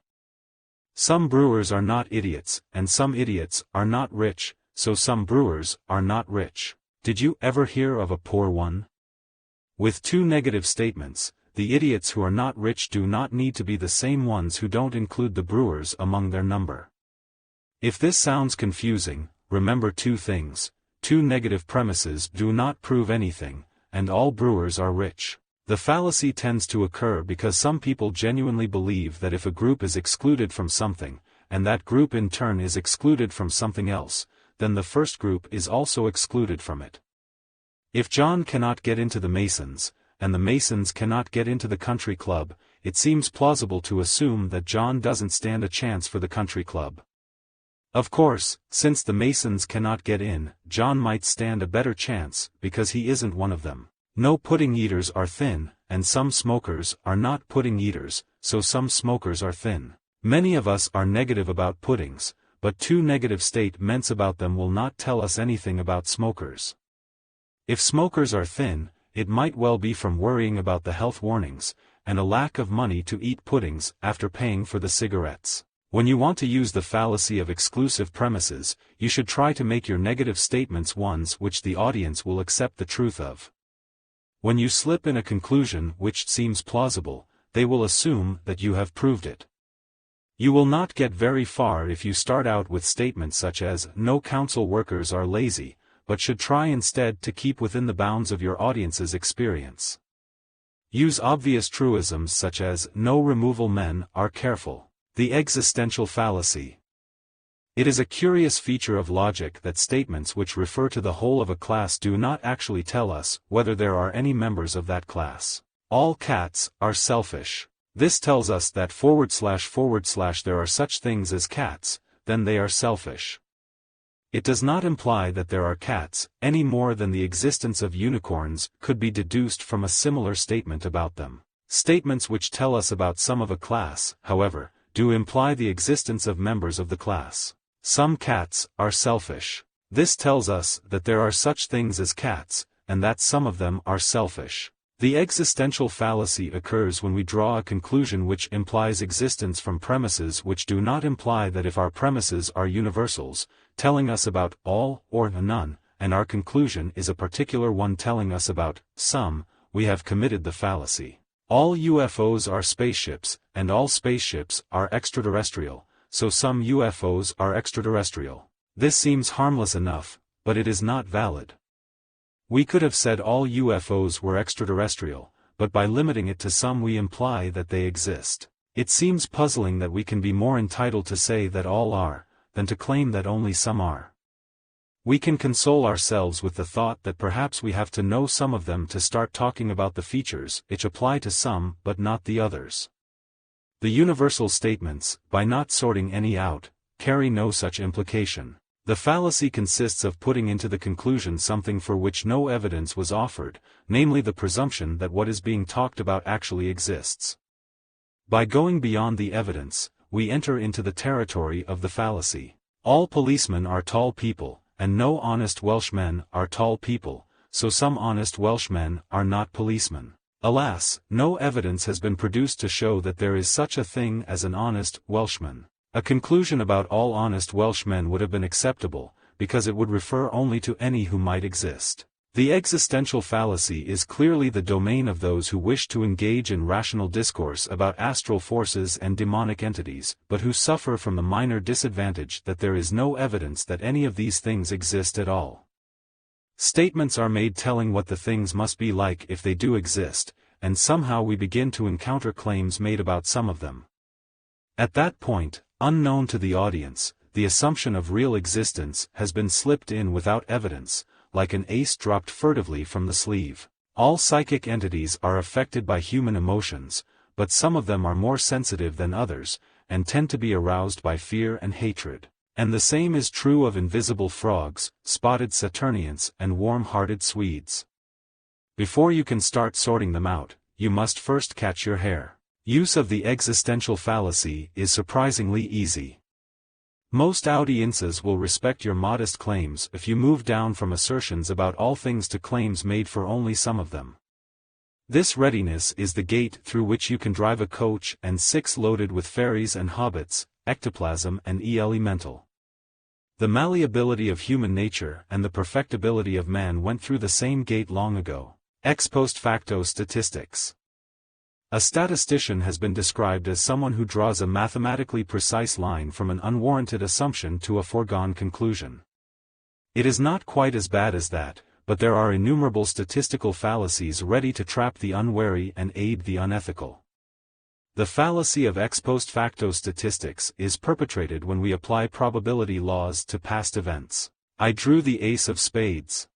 Some brewers are not idiots, and some idiots are not rich, so some brewers are not rich. Did you ever hear of a poor one? With two negative statements, the idiots who are not rich do not need to be the same ones who don't include the brewers among their number. If this sounds confusing, remember two things: two negative premises do not prove anything, and all brewers are rich. The fallacy tends to occur because some people genuinely believe that if a group is excluded from something, and that group in turn is excluded from something else, then the first group is also excluded from it. If John cannot get into the Masons, and the Masons cannot get into the country club, it seems plausible to assume that John doesn't stand a chance for the country club. Of course, since the Masons cannot get in, John might stand a better chance, because he isn't one of them. No pudding eaters are thin, and some smokers are not pudding eaters, so some smokers are thin. Many of us are negative about puddings, but two negative statements about them will not tell us anything about smokers. If smokers are thin, it might well be from worrying about the health warnings, and a lack of money to eat puddings after paying for the cigarettes. When you want to use the fallacy of exclusive premises, you should try to make your negative statements ones which the audience will accept the truth of. When you slip in a conclusion which seems plausible, they will assume that you have proved it. You will not get very far if you start out with statements such as "no council workers are lazy," but should try instead to keep within the bounds of your audience's experience. Use obvious truisms such as "no removal men are careful." The existential fallacy. It is a curious feature of logic that statements which refer to the whole of a class do not actually tell us whether there are any members of that class. All cats are selfish. This tells us that // there are such things as cats, then they are selfish. It does not imply that there are cats, any more than the existence of unicorns could be deduced from a similar statement about them. Statements which tell us about some of a class, however, do imply the existence of members of the class. Some cats are selfish. This tells us that there are such things as cats, and that some of them are selfish. The existential fallacy occurs when we draw a conclusion which implies existence from premises which do not imply that. If our premises are universals, telling us about all or none, and our conclusion is a particular one telling us about some, we have committed the fallacy. All UFOs are spaceships, and all spaceships are extraterrestrial, so some UFOs are extraterrestrial. This seems harmless enough, but it is not valid. We could have said all UFOs were extraterrestrial, but by limiting it to some we imply that they exist. It seems puzzling that we can be more entitled to say that all are, than to claim that only some are. We can console ourselves with the thought that perhaps we have to know some of them to start talking about the features which apply to some but not the others. The universal statements, by not sorting any out, carry no such implication. The fallacy consists of putting into the conclusion something for which no evidence was offered, namely the presumption that what is being talked about actually exists. By going beyond the evidence, we enter into the territory of the fallacy. All policemen are tall people, and no honest Welshmen are tall people, so some honest Welshmen are not policemen. Alas, no evidence has been produced to show that there is such a thing as an honest Welshman. A conclusion about all honest Welshmen would have been acceptable, because it would refer only to any who might exist. The existential fallacy is clearly the domain of those who wish to engage in rational discourse about astral forces and demonic entities, but who suffer from the minor disadvantage that there is no evidence that any of these things exist at all. Statements are made telling what the things must be like if they do exist, and somehow we begin to encounter claims made about some of them. At that point, unknown to the audience, the assumption of real existence has been slipped in without evidence, like an ace dropped furtively from the sleeve. All psychic entities are affected by human emotions, but some of them are more sensitive than others, and tend to be aroused by fear and hatred. And the same is true of invisible frogs, spotted Saturnians, and warm-hearted Swedes. Before you can start sorting them out, you must first catch your hare. Use of the existential fallacy is surprisingly easy. Most audiences will respect your modest claims if you move down from assertions about all things to claims made for only some of them. This readiness is the gate through which you can drive a coach and six loaded with fairies and hobbits, ectoplasm and elemental. The malleability of human nature and the perfectibility of man went through the same gate long ago. Ex-post-facto statistics. A statistician has been described as someone who draws a mathematically precise line from an unwarranted assumption to a foregone conclusion. It is not quite as bad as that, but there are innumerable statistical fallacies ready to trap the unwary and aid the unethical. The fallacy of ex-post-facto statistics is perpetrated when we apply probability laws to past events. I drew the ace of spades.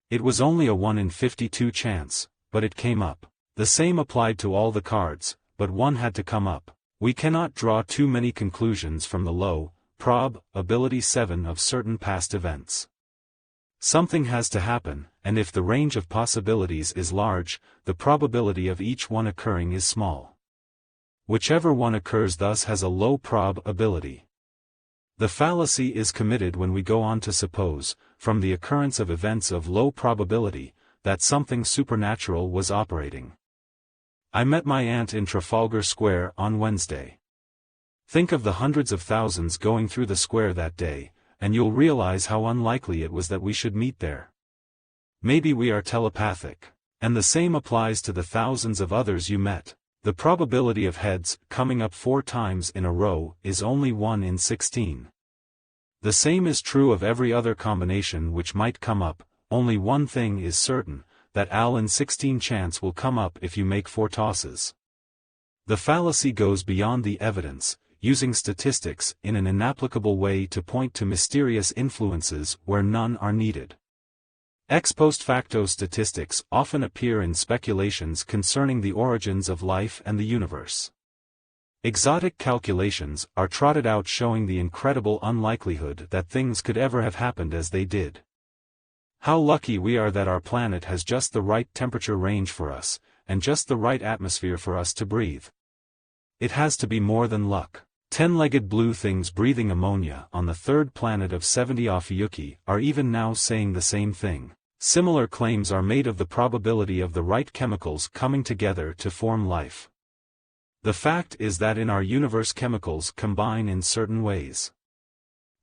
It was only a 1 in 52 chance, but it came up. The same applied to all the cards, but one had to come up. We cannot draw too many conclusions from the low probability 7 of certain past events. Something has to happen, and if the range of possibilities is large, the probability of each one occurring is small. Whichever one occurs thus has a low probability. The fallacy is committed when we go on to suppose, from the occurrence of events of low probability, that something supernatural was operating. I met my aunt in Trafalgar Square on Wednesday. Think of the hundreds of thousands going through the square that day, and you'll realize how unlikely it was that we should meet there. Maybe we are telepathic. And the same applies to the thousands of others you met. The probability of heads coming up 4 times in a row is only 1 in 16. The same is true of every other combination which might come up. Only one thing is certain, that Al in 16 chance will come up if you make 4 tosses. The fallacy goes beyond the evidence, using statistics in an inapplicable way to point to mysterious influences where none are needed. Ex-post-facto statistics often appear in speculations concerning the origins of life and the universe. Exotic calculations are trotted out showing the incredible unlikelihood that things could ever have happened as they did. How lucky we are that our planet has just the right temperature range for us, and just the right atmosphere for us to breathe. It has to be more than luck. 10-legged blue things breathing ammonia on the 3rd planet of 70 Ophiuchi are even now saying the same thing. Similar claims are made of the probability of the right chemicals coming together to form life. The fact is that in our universe chemicals combine in certain ways.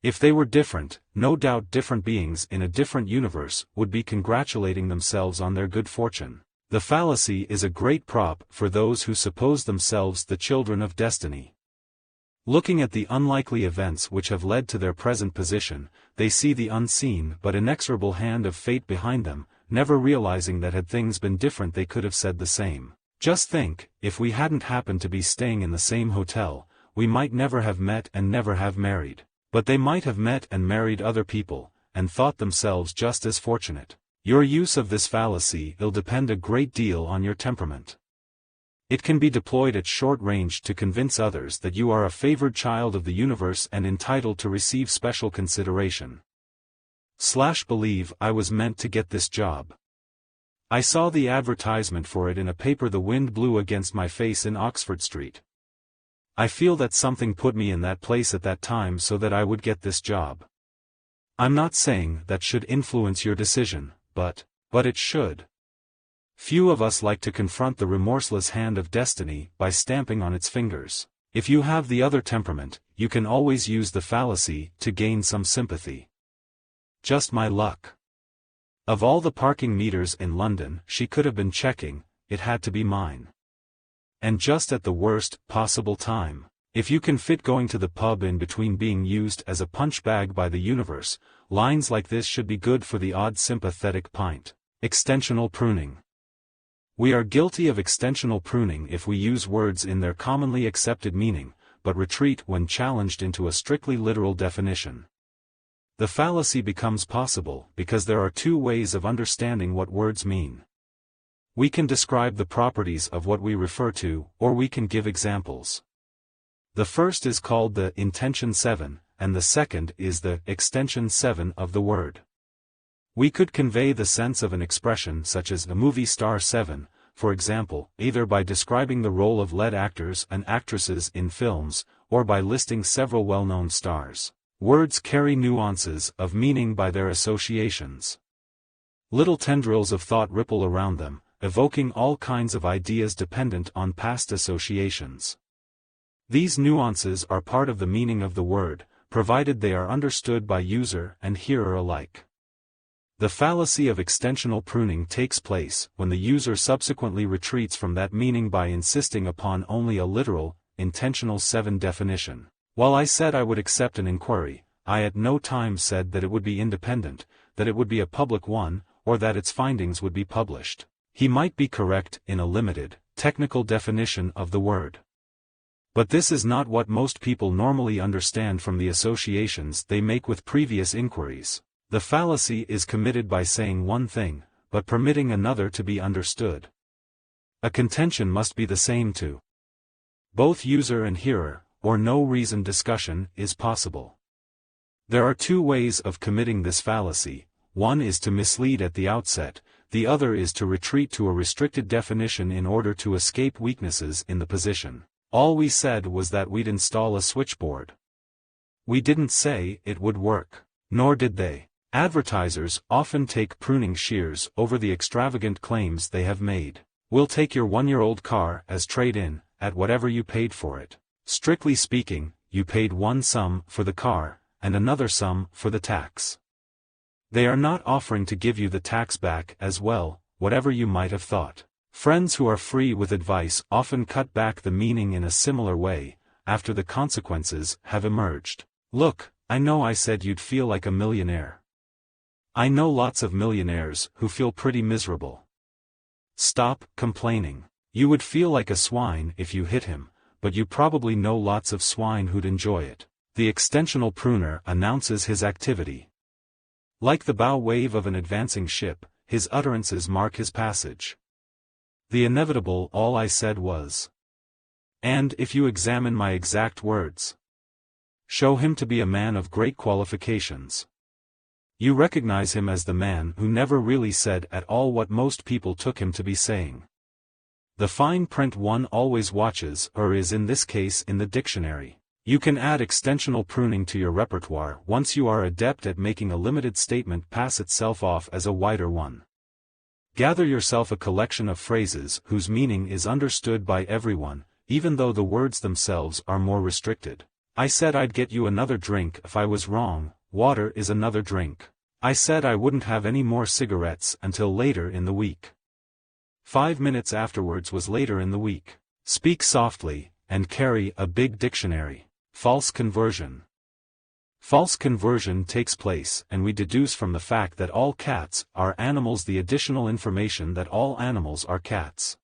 If they were different, no doubt different beings in a different universe would be congratulating themselves on their good fortune. The fallacy is a great prop for those who suppose themselves the children of destiny. Looking at the unlikely events which have led to their present position, they see the unseen but inexorable hand of fate behind them, never realizing that had things been different they could have said the same. Just think, if we hadn't happened to be staying in the same hotel, we might never have met and never have married. But they might have met and married other people, and thought themselves just as fortunate. Your use of this fallacy will depend a great deal on your temperament. It can be deployed at short range to convince others that you are a favored child of the universe and entitled to receive special consideration. /believe I was meant to get this job. I saw the advertisement for it in a paper. The wind blew against my face in Oxford Street. I feel that something put me in that place at that time so that I would get this job. I'm not saying that should influence your decision, but it should. Few of us like to confront the remorseless hand of destiny by stamping on its fingers. If you have the other temperament, you can always use the fallacy to gain some sympathy. Just my luck. Of all the parking meters in London she could have been checking, it had to be mine. And just at the worst possible time. If you can fit going to the pub in between being used as a punch bag by the universe, lines like this should be good for the odd sympathetic pint. Extensional pruning. We are guilty of extensional pruning if we use words in their commonly accepted meaning, but retreat when challenged into a strictly literal definition. The fallacy becomes possible because there are two ways of understanding what words mean. We can describe the properties of what we refer to, or we can give examples. The first is called the intension 7, and the second is the extension 7 of the word. We could convey the sense of an expression such as a movie star 7, for example, either by describing the role of lead actors and actresses in films, or by listing several well-known stars. Words carry nuances of meaning by their associations. Little tendrils of thought ripple around them, evoking all kinds of ideas dependent on past associations. These nuances are part of the meaning of the word, provided they are understood by user and hearer alike. The fallacy of extensional pruning takes place when the user subsequently retreats from that meaning by insisting upon only a literal, intentional 7 definition. While I said I would accept an inquiry, I at no time said that it would be independent, that it would be a public one, or that its findings would be published. He might be correct in a limited, technical definition of the word. But this is not what most people normally understand from the associations they make with previous inquiries. The fallacy is committed by saying one thing, but permitting another to be understood. A contention must be the same to both user and hearer, or no reasoned discussion is possible. There are two ways of committing this fallacy. One is to mislead at the outset, the other is to retreat to a restricted definition in order to escape weaknesses in the position. All we said was that we'd install a switchboard. We didn't say it would work, nor did they. Advertisers often take pruning shears over the extravagant claims they have made. We'll take your 1-year-old car as trade-in, at whatever you paid for it. Strictly speaking, you paid one sum for the car, and another sum for the tax. They are not offering to give you the tax back as well, whatever you might have thought. Friends who are free with advice often cut back the meaning in a similar way, after the consequences have emerged. Look, I know I said you'd feel like a millionaire. I know lots of millionaires who feel pretty miserable. Stop complaining. You would feel like a swine if you hit him, but you probably know lots of swine who'd enjoy it. The extensional pruner announces his activity. Like the bow wave of an advancing ship, his utterances mark his passage. The inevitable all I said was. And if you examine my exact words, show him to be a man of great qualifications. You recognize him as the man who never really said at all what most people took him to be saying. The fine print one always watches is in this case in the dictionary. You can add extensional pruning to your repertoire once you are adept at making a limited statement pass itself off as a wider one. Gather yourself a collection of phrases whose meaning is understood by everyone, even though the words themselves are more restricted. I said I'd get you another drink if I was wrong. Water is another drink. I said I wouldn't have any more cigarettes until later in the week. 5 minutes afterwards was later in the week. Speak softly, and carry a big dictionary. False conversion. False conversion takes place and we deduce from the fact that all cats are animals the additional information that all animals are cats.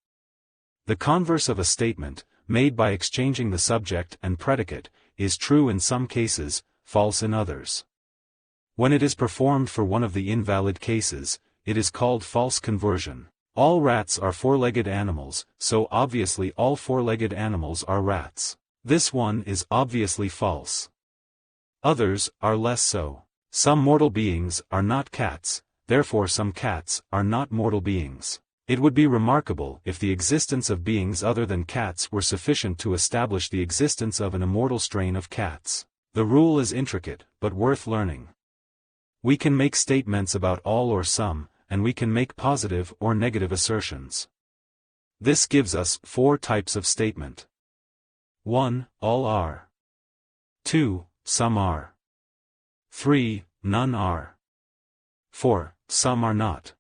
The converse of a statement, made by exchanging the subject and predicate, is true in some cases, false in others. When it is performed for one of the invalid cases, it is called false conversion. All rats are four-legged animals, so obviously all four-legged animals are rats. This one is obviously false. Others are less so. Some mortal beings are not cats, therefore some cats are not mortal beings. It would be remarkable if the existence of beings other than cats were sufficient to establish the existence of an immortal strain of cats. The rule is intricate, but worth learning. We can make statements about all or some, and we can make positive or negative assertions. This gives us 4 types of statement. 1. All are. 2. Some are. 3. None are. 4. Some are not.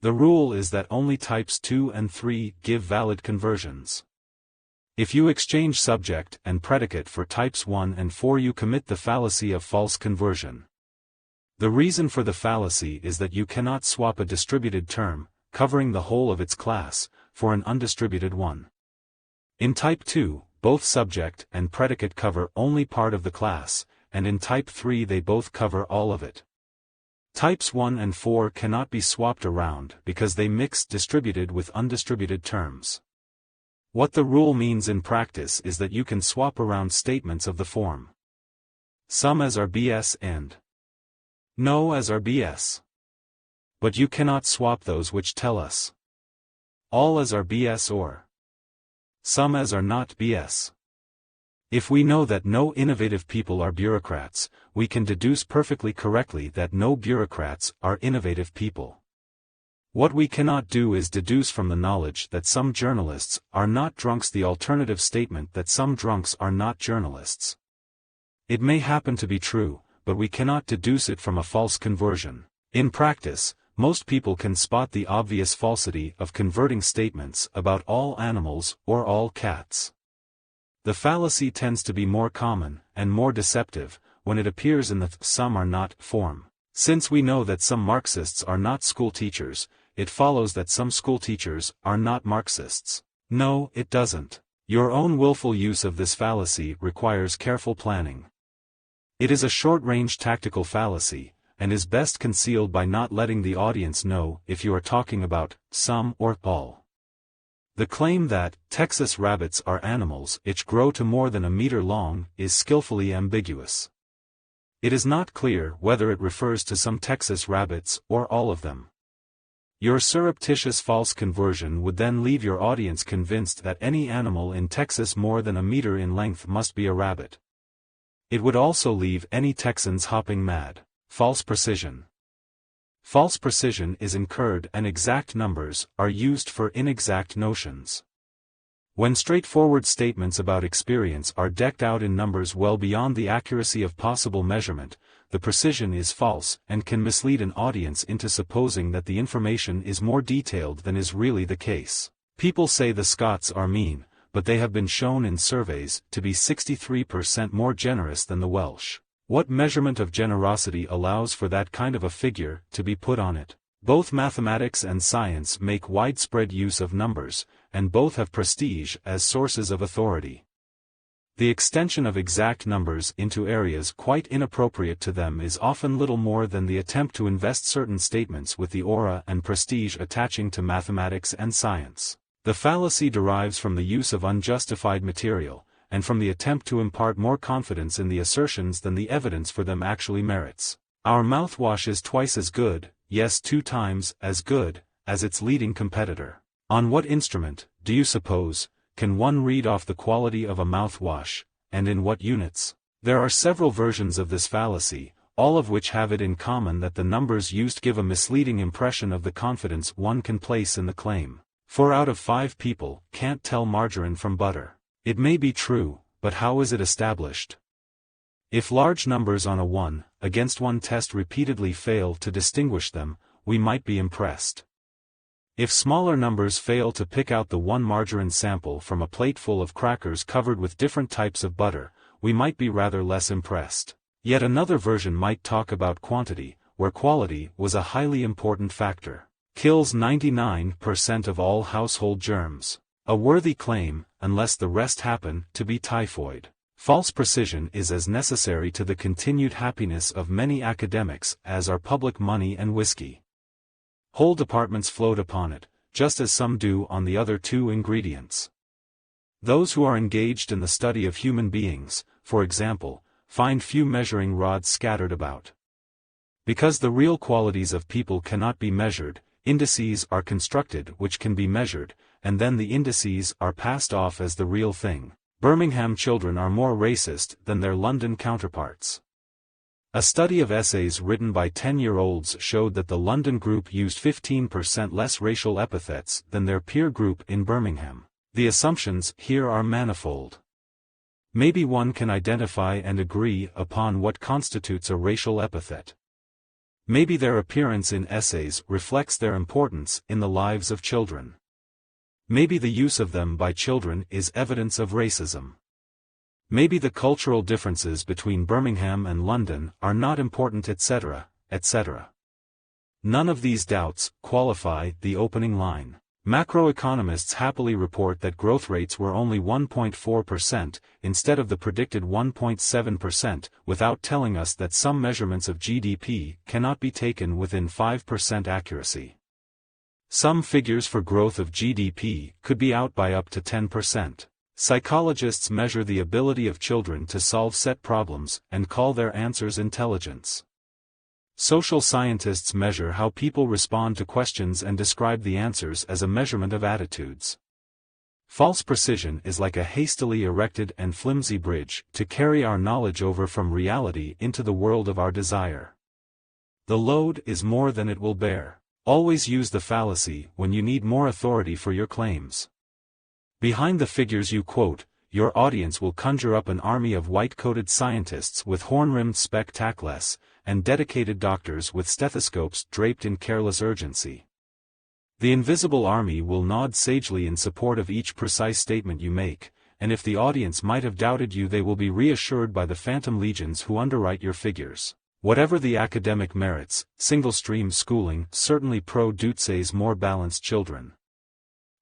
The rule is that only types 2 and 3 give valid conversions. If you exchange subject and predicate for types 1 and 4, you commit the fallacy of false conversion. The reason for the fallacy is that you cannot swap a distributed term, covering the whole of its class, for an undistributed one. In type 2, both subject and predicate cover only part of the class, and in type 3 they both cover all of it. Types 1 and 4 cannot be swapped around because they mix distributed with undistributed terms. What the rule means in practice is that you can swap around statements of the form some as are BS and no as are BS. But you cannot swap those which tell us all as are BS or some as are not BS. If we know that no innovative people are bureaucrats, we can deduce perfectly correctly that no bureaucrats are innovative people. What we cannot do is deduce from the knowledge that some journalists are not drunks the alternative statement that some drunks are not journalists. It may happen to be true, but we cannot deduce it from a false conversion. In practice, most people can spot the obvious falsity of converting statements about all animals or all cats. The fallacy tends to be more common and more deceptive when it appears in the some are not form. Since we know that some Marxists are not school teachers, it follows that some school teachers are not Marxists. No, it doesn't. Your own willful use of this fallacy requires careful planning. It is a short-range tactical fallacy, and is best concealed by not letting the audience know if you are talking about some or all. The claim that Texas rabbits are animals which grow to more than a meter long is skillfully ambiguous. It is not clear whether it refers to some Texas rabbits or all of them. Your surreptitious false conversion would then leave your audience convinced that any animal in Texas more than a meter in length must be a rabbit. It would also leave any Texans hopping mad. False precision. False precision is incurred and exact numbers are used for inexact notions. When straightforward statements about experience are decked out in numbers well beyond the accuracy of possible measurement, the precision is false and can mislead an audience into supposing that the information is more detailed than is really the case. People say the Scots are mean, but they have been shown in surveys to be 63% more generous than the Welsh. What measurement of generosity allows for that kind of a figure to be put on it? Both mathematics and science make widespread use of numbers, and both have prestige as sources of authority. The extension of exact numbers into areas quite inappropriate to them is often little more than the attempt to invest certain statements with the aura and prestige attaching to mathematics and science. The fallacy derives from the use of unjustified material, and from the attempt to impart more confidence in the assertions than the evidence for them actually merits. Our mouthwash is twice as good, yes 2 times as good, as its leading competitor. On what instrument, do you suppose, can one read off the quality of a mouthwash, and in what units? There are several versions of this fallacy, all of which have it in common that the numbers used give a misleading impression of the confidence one can place in the claim. 4 out of 5 people can't tell margarine from butter. It may be true, but how is it established? If large numbers on a 1 against 1 test repeatedly fail to distinguish them, we might be impressed. If smaller numbers fail to pick out the one margarine sample from a plate full of crackers covered with different types of butter, we might be rather less impressed. Yet another version might talk about quantity, where quality was a highly important factor. Kills 99% of all household germs. A worthy claim, unless the rest happen to be typhoid. False precision is as necessary to the continued happiness of many academics as are public money and whiskey. Whole departments float upon it, just as some do on the other 2 ingredients. Those who are engaged in the study of human beings, for example, find few measuring rods scattered about. Because the real qualities of people cannot be measured, indices are constructed which can be measured, and then the indices are passed off as the real thing. Birmingham children are more racist than their London counterparts. A study of essays written by 10-year-olds showed that the London group used 15% less racial epithets than their peer group in Birmingham. The assumptions here are manifold. Maybe one can identify and agree upon what constitutes a racial epithet. Maybe their appearance in essays reflects their importance in the lives of children. Maybe the use of them by children is evidence of racism. Maybe the cultural differences between Birmingham and London are not important, etc., etc. None of these doubts qualify the opening line. Macroeconomists happily report that growth rates were only 1.4% instead of the predicted 1.7%, without telling us that some measurements of GDP cannot be taken within 5% accuracy. Some figures for growth of GDP could be out by up to 10%. Psychologists measure the ability of children to solve set problems and call their answers intelligence. Social scientists measure how people respond to questions and describe the answers as a measurement of attitudes. False precision is like a hastily erected and flimsy bridge to carry our knowledge over from reality into the world of our desire. The load is more than it will bear. Always use the fallacy when you need more authority for your claims. Behind the figures you quote, your audience will conjure up an army of white-coated scientists with horn-rimmed spectacles, and dedicated doctors with stethoscopes draped in careless urgency. The invisible army will nod sagely in support of each precise statement you make, and if the audience might have doubted you, they will be reassured by the phantom legions who underwrite your figures. Whatever the academic merits, single-stream schooling certainly produces more balanced children.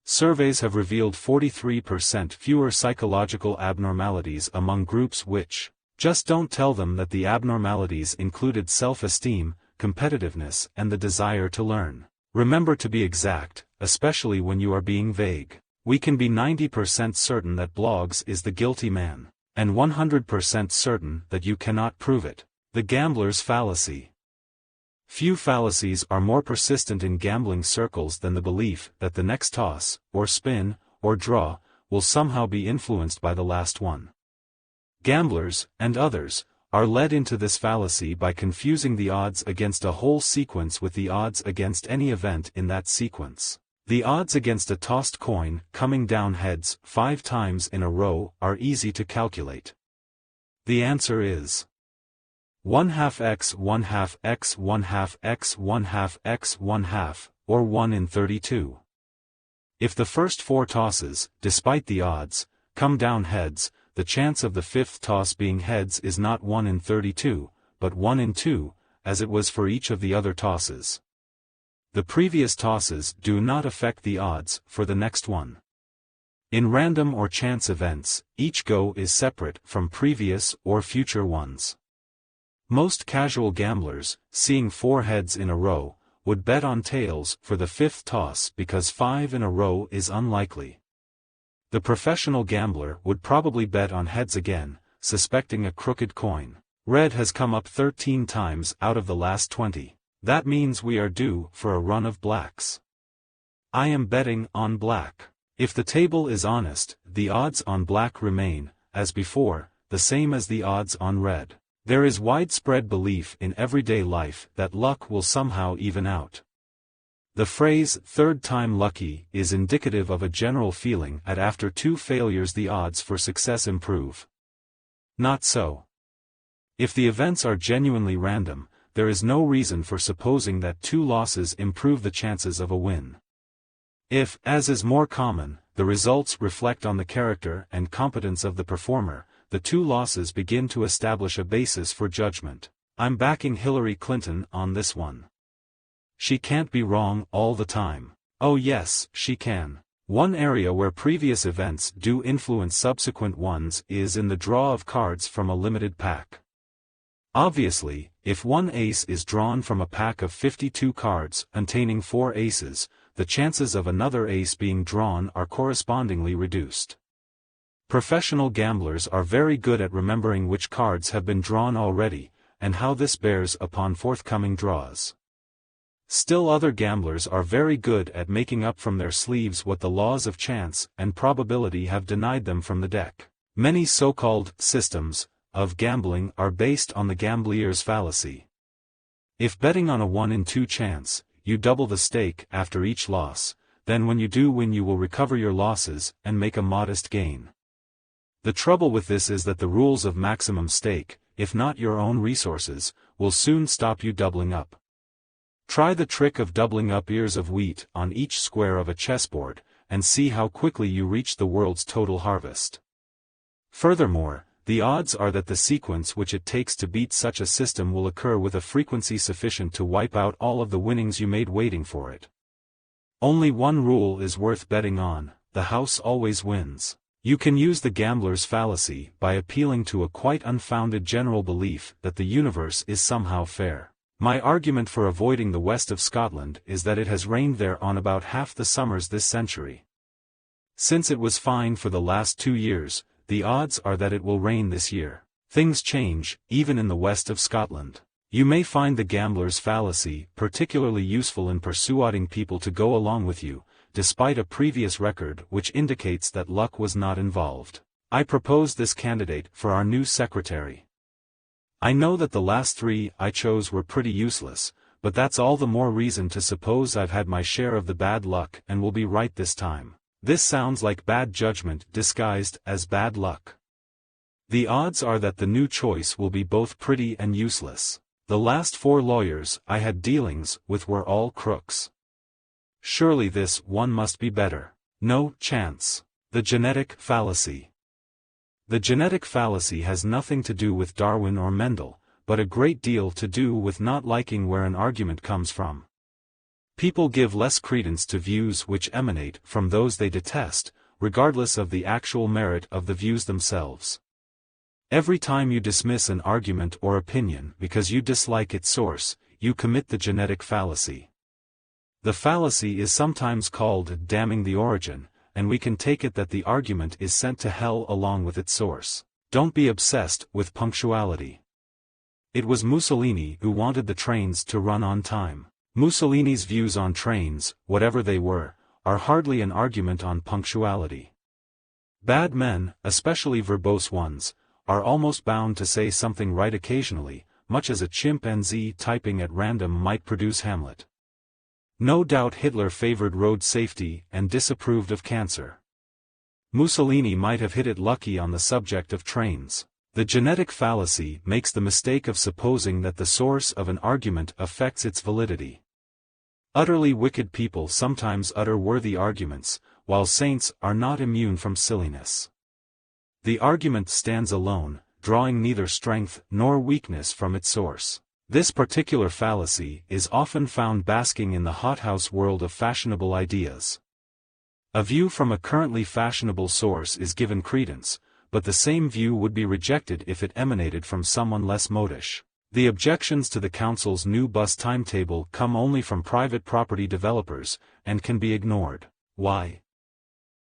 Surveys have revealed 43% fewer psychological abnormalities among groups which just don't tell them that the abnormalities included self-esteem, competitiveness, and the desire to learn. Remember to be exact, especially when you are being vague. We can be 90% certain that Blogs is the guilty man, and 100% certain that you cannot prove it. The gambler's fallacy. Few fallacies are more persistent in gambling circles than the belief that the next toss, or spin, or draw, will somehow be influenced by the last one. Gamblers, and others, are led into this fallacy by confusing the odds against a whole sequence with the odds against any event in that sequence. The odds against a tossed coin coming down heads 5 times in a row are easy to calculate. The answer is 1/2 x 1/2 x 1/2 x 1/2 x 1/2, or 1 in 32. If the first 4 tosses, despite the odds, come down heads, the chance of the 5th toss being heads is not 1 in 32, but 1 in 2, as it was for each of the other tosses. The previous tosses do not affect the odds for the next one. In random or chance events, each go is separate from previous or future ones. Most casual gamblers, seeing 4 heads in a row, would bet on tails for the 5th toss because 5 in a row is unlikely. The professional gambler would probably bet on heads again, suspecting a crooked coin. Red has come up 13 times out of the last 20. That means we are due for a run of blacks. I am betting on black. If the table is honest, the odds on black remain, as before, the same as the odds on red. There is widespread belief in everyday life that luck will somehow even out. The phrase, "third time lucky," is indicative of a general feeling that after 2 failures the odds for success improve. Not so. If the events are genuinely random, there is no reason for supposing that 2 losses improve the chances of a win. If, as is more common, the results reflect on the character and competence of the performer, the 2 losses begin to establish a basis for judgment. I'm backing Hillary Clinton on this one. She can't be wrong all the time. Oh yes, she can. One area where previous events do influence subsequent ones is in the draw of cards from a limited pack. Obviously, if one ace is drawn from a pack of 52 cards containing 4 aces, the chances of another ace being drawn are correspondingly reduced. Professional gamblers are very good at remembering which cards have been drawn already, and how this bears upon forthcoming draws. Still other gamblers are very good at making up from their sleeves what the laws of chance and probability have denied them from the deck. Many so-called systems of gambling are based on the gamblier's fallacy. If betting on a 1 in 2 chance, you double the stake after each loss, then when you do win you will recover your losses and make a modest gain. The trouble with this is that the rules of maximum stake, if not your own resources, will soon stop you doubling up. Try the trick of doubling up ears of wheat on each square of a chessboard, and see how quickly you reach the world's total harvest. Furthermore, the odds are that the sequence which it takes to beat such a system will occur with a frequency sufficient to wipe out all of the winnings you made waiting for it. Only one rule is worth betting on: the house always wins. You can use the gambler's fallacy by appealing to a quite unfounded general belief that the universe is somehow fair. My argument for avoiding the west of Scotland is that it has rained there on about half the summers this century. Since it was fine for the last 2 years, the odds are that it will rain this year. Things change, even in the west of Scotland. You may find the gambler's fallacy particularly useful in persuading people to go along with you, despite a previous record which indicates that luck was not involved. I propose this candidate for our new secretary. I know that the last 3 I chose were pretty useless, but that's all the more reason to suppose I've had my share of the bad luck and will be right this time. This sounds like bad judgment disguised as bad luck. The odds are that the new choice will be both pretty and useless. The last 4 lawyers I had dealings with were all crooks. Surely this one must be better. No chance. The genetic fallacy. The genetic fallacy has nothing to do with Darwin or Mendel, but a great deal to do with not liking where an argument comes from. People give less credence to views which emanate from those they detest, regardless of the actual merit of the views themselves. Every time you dismiss an argument or opinion because you dislike its source, you commit the genetic fallacy. The fallacy is sometimes called damning the origin, and we can take it that the argument is sent to hell along with its source. Don't be obsessed with punctuality. It was Mussolini who wanted the trains to run on time. Mussolini's views on trains, whatever they were, are hardly an argument on punctuality. Bad men, especially verbose ones, are almost bound to say something right occasionally, much as a chimpanzee typing at random might produce Hamlet. No doubt Hitler favored road safety and disapproved of cancer. Mussolini might have hit it lucky on the subject of trains. The genetic fallacy makes the mistake of supposing that the source of an argument affects its validity. Utterly wicked people sometimes utter worthy arguments, while saints are not immune from silliness. The argument stands alone, drawing neither strength nor weakness from its source. This particular fallacy is often found basking in the hothouse world of fashionable ideas. A view from a currently fashionable source is given credence, but the same view would be rejected if it emanated from someone less modish. The objections to the council's new bus timetable come only from private property developers, and can be ignored. Why?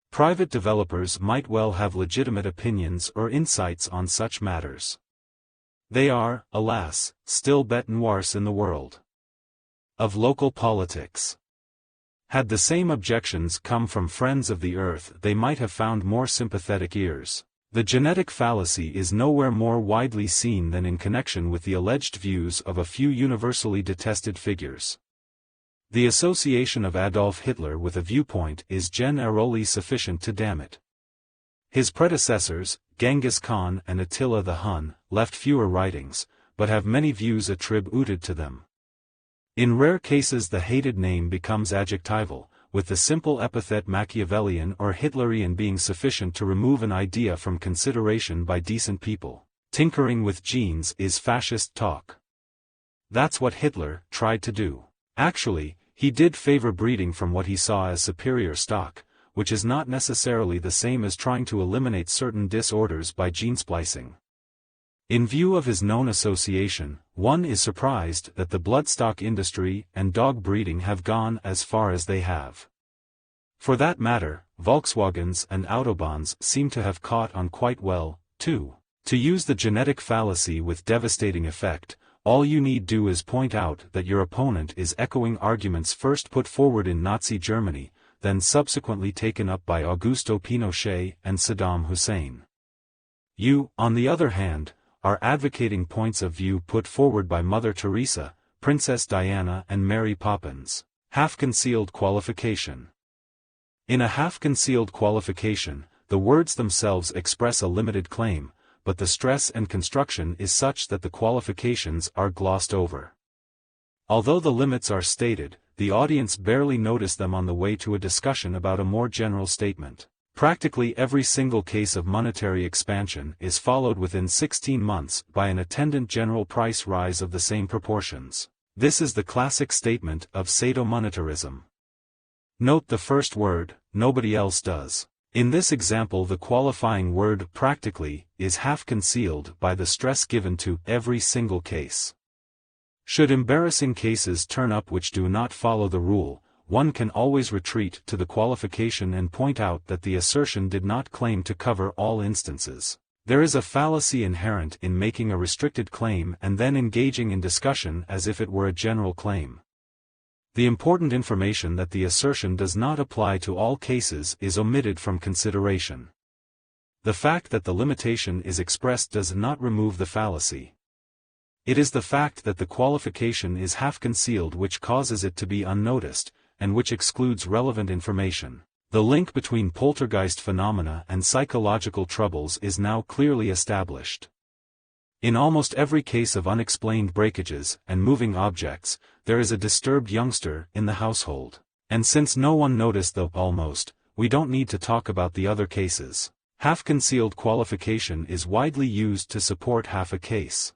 Private developers might well have legitimate opinions or insights on such matters. They are, alas, still bêtes noires in the world of local politics. Had the same objections come from friends of the earth, they might have found more sympathetic ears. The genetic fallacy is nowhere more widely seen than in connection with the alleged views of a few universally detested figures. The association of Adolf Hitler with a viewpoint is generally sufficient to damn it. His predecessors, Genghis Khan and Attila the Hun, left fewer writings, but have many views attributed to them. In rare cases the hated name becomes adjectival, with the simple epithet Machiavellian or Hitlerian being sufficient to remove an idea from consideration by decent people. Tinkering with genes is fascist talk. That's what Hitler tried to do. Actually, he did favor breeding from what he saw as superior stock, which is not necessarily the same as trying to eliminate certain disorders by gene splicing. In view of his known association, one is surprised that the bloodstock industry and dog breeding have gone as far as they have. For that matter, Volkswagens and Autobahns seem to have caught on quite well, too. To use the genetic fallacy with devastating effect, all you need do is point out that your opponent is echoing arguments first put forward in Nazi Germany, then subsequently taken up by Augusto Pinochet and Saddam Hussein. You, on the other hand, are advocating points of view put forward by Mother Teresa, Princess Diana and Mary Poppins. Half-concealed qualification. In a half-concealed qualification, the words themselves express a limited claim, but the stress and construction is such that the qualifications are glossed over. Although the limits are stated, the audience barely notice them on the way to a discussion about a more general statement. Practically every single case of monetary expansion is followed within 16 months by an attendant general price rise of the same proportions. This is the classic statement of sadomonetarism. Note the first word, nobody else does. In this example the qualifying word practically is half concealed by the stress given to every single case. Should embarrassing cases turn up which do not follow the rule, one can always retreat to the qualification and point out that the assertion did not claim to cover all instances. There is a fallacy inherent in making a restricted claim and then engaging in discussion as if it were a general claim. The important information that the assertion does not apply to all cases is omitted from consideration. The fact that the limitation is expressed does not remove the fallacy. It is the fact that the qualification is half concealed which causes it to be unnoticed, and which excludes relevant information. The link between poltergeist phenomena and psychological troubles is now clearly established. In almost every case of unexplained breakages and moving objects, there is a disturbed youngster in the household. And since no one noticed the almost, we don't need to talk about the other cases. Half-concealed qualification is widely used to support half a case.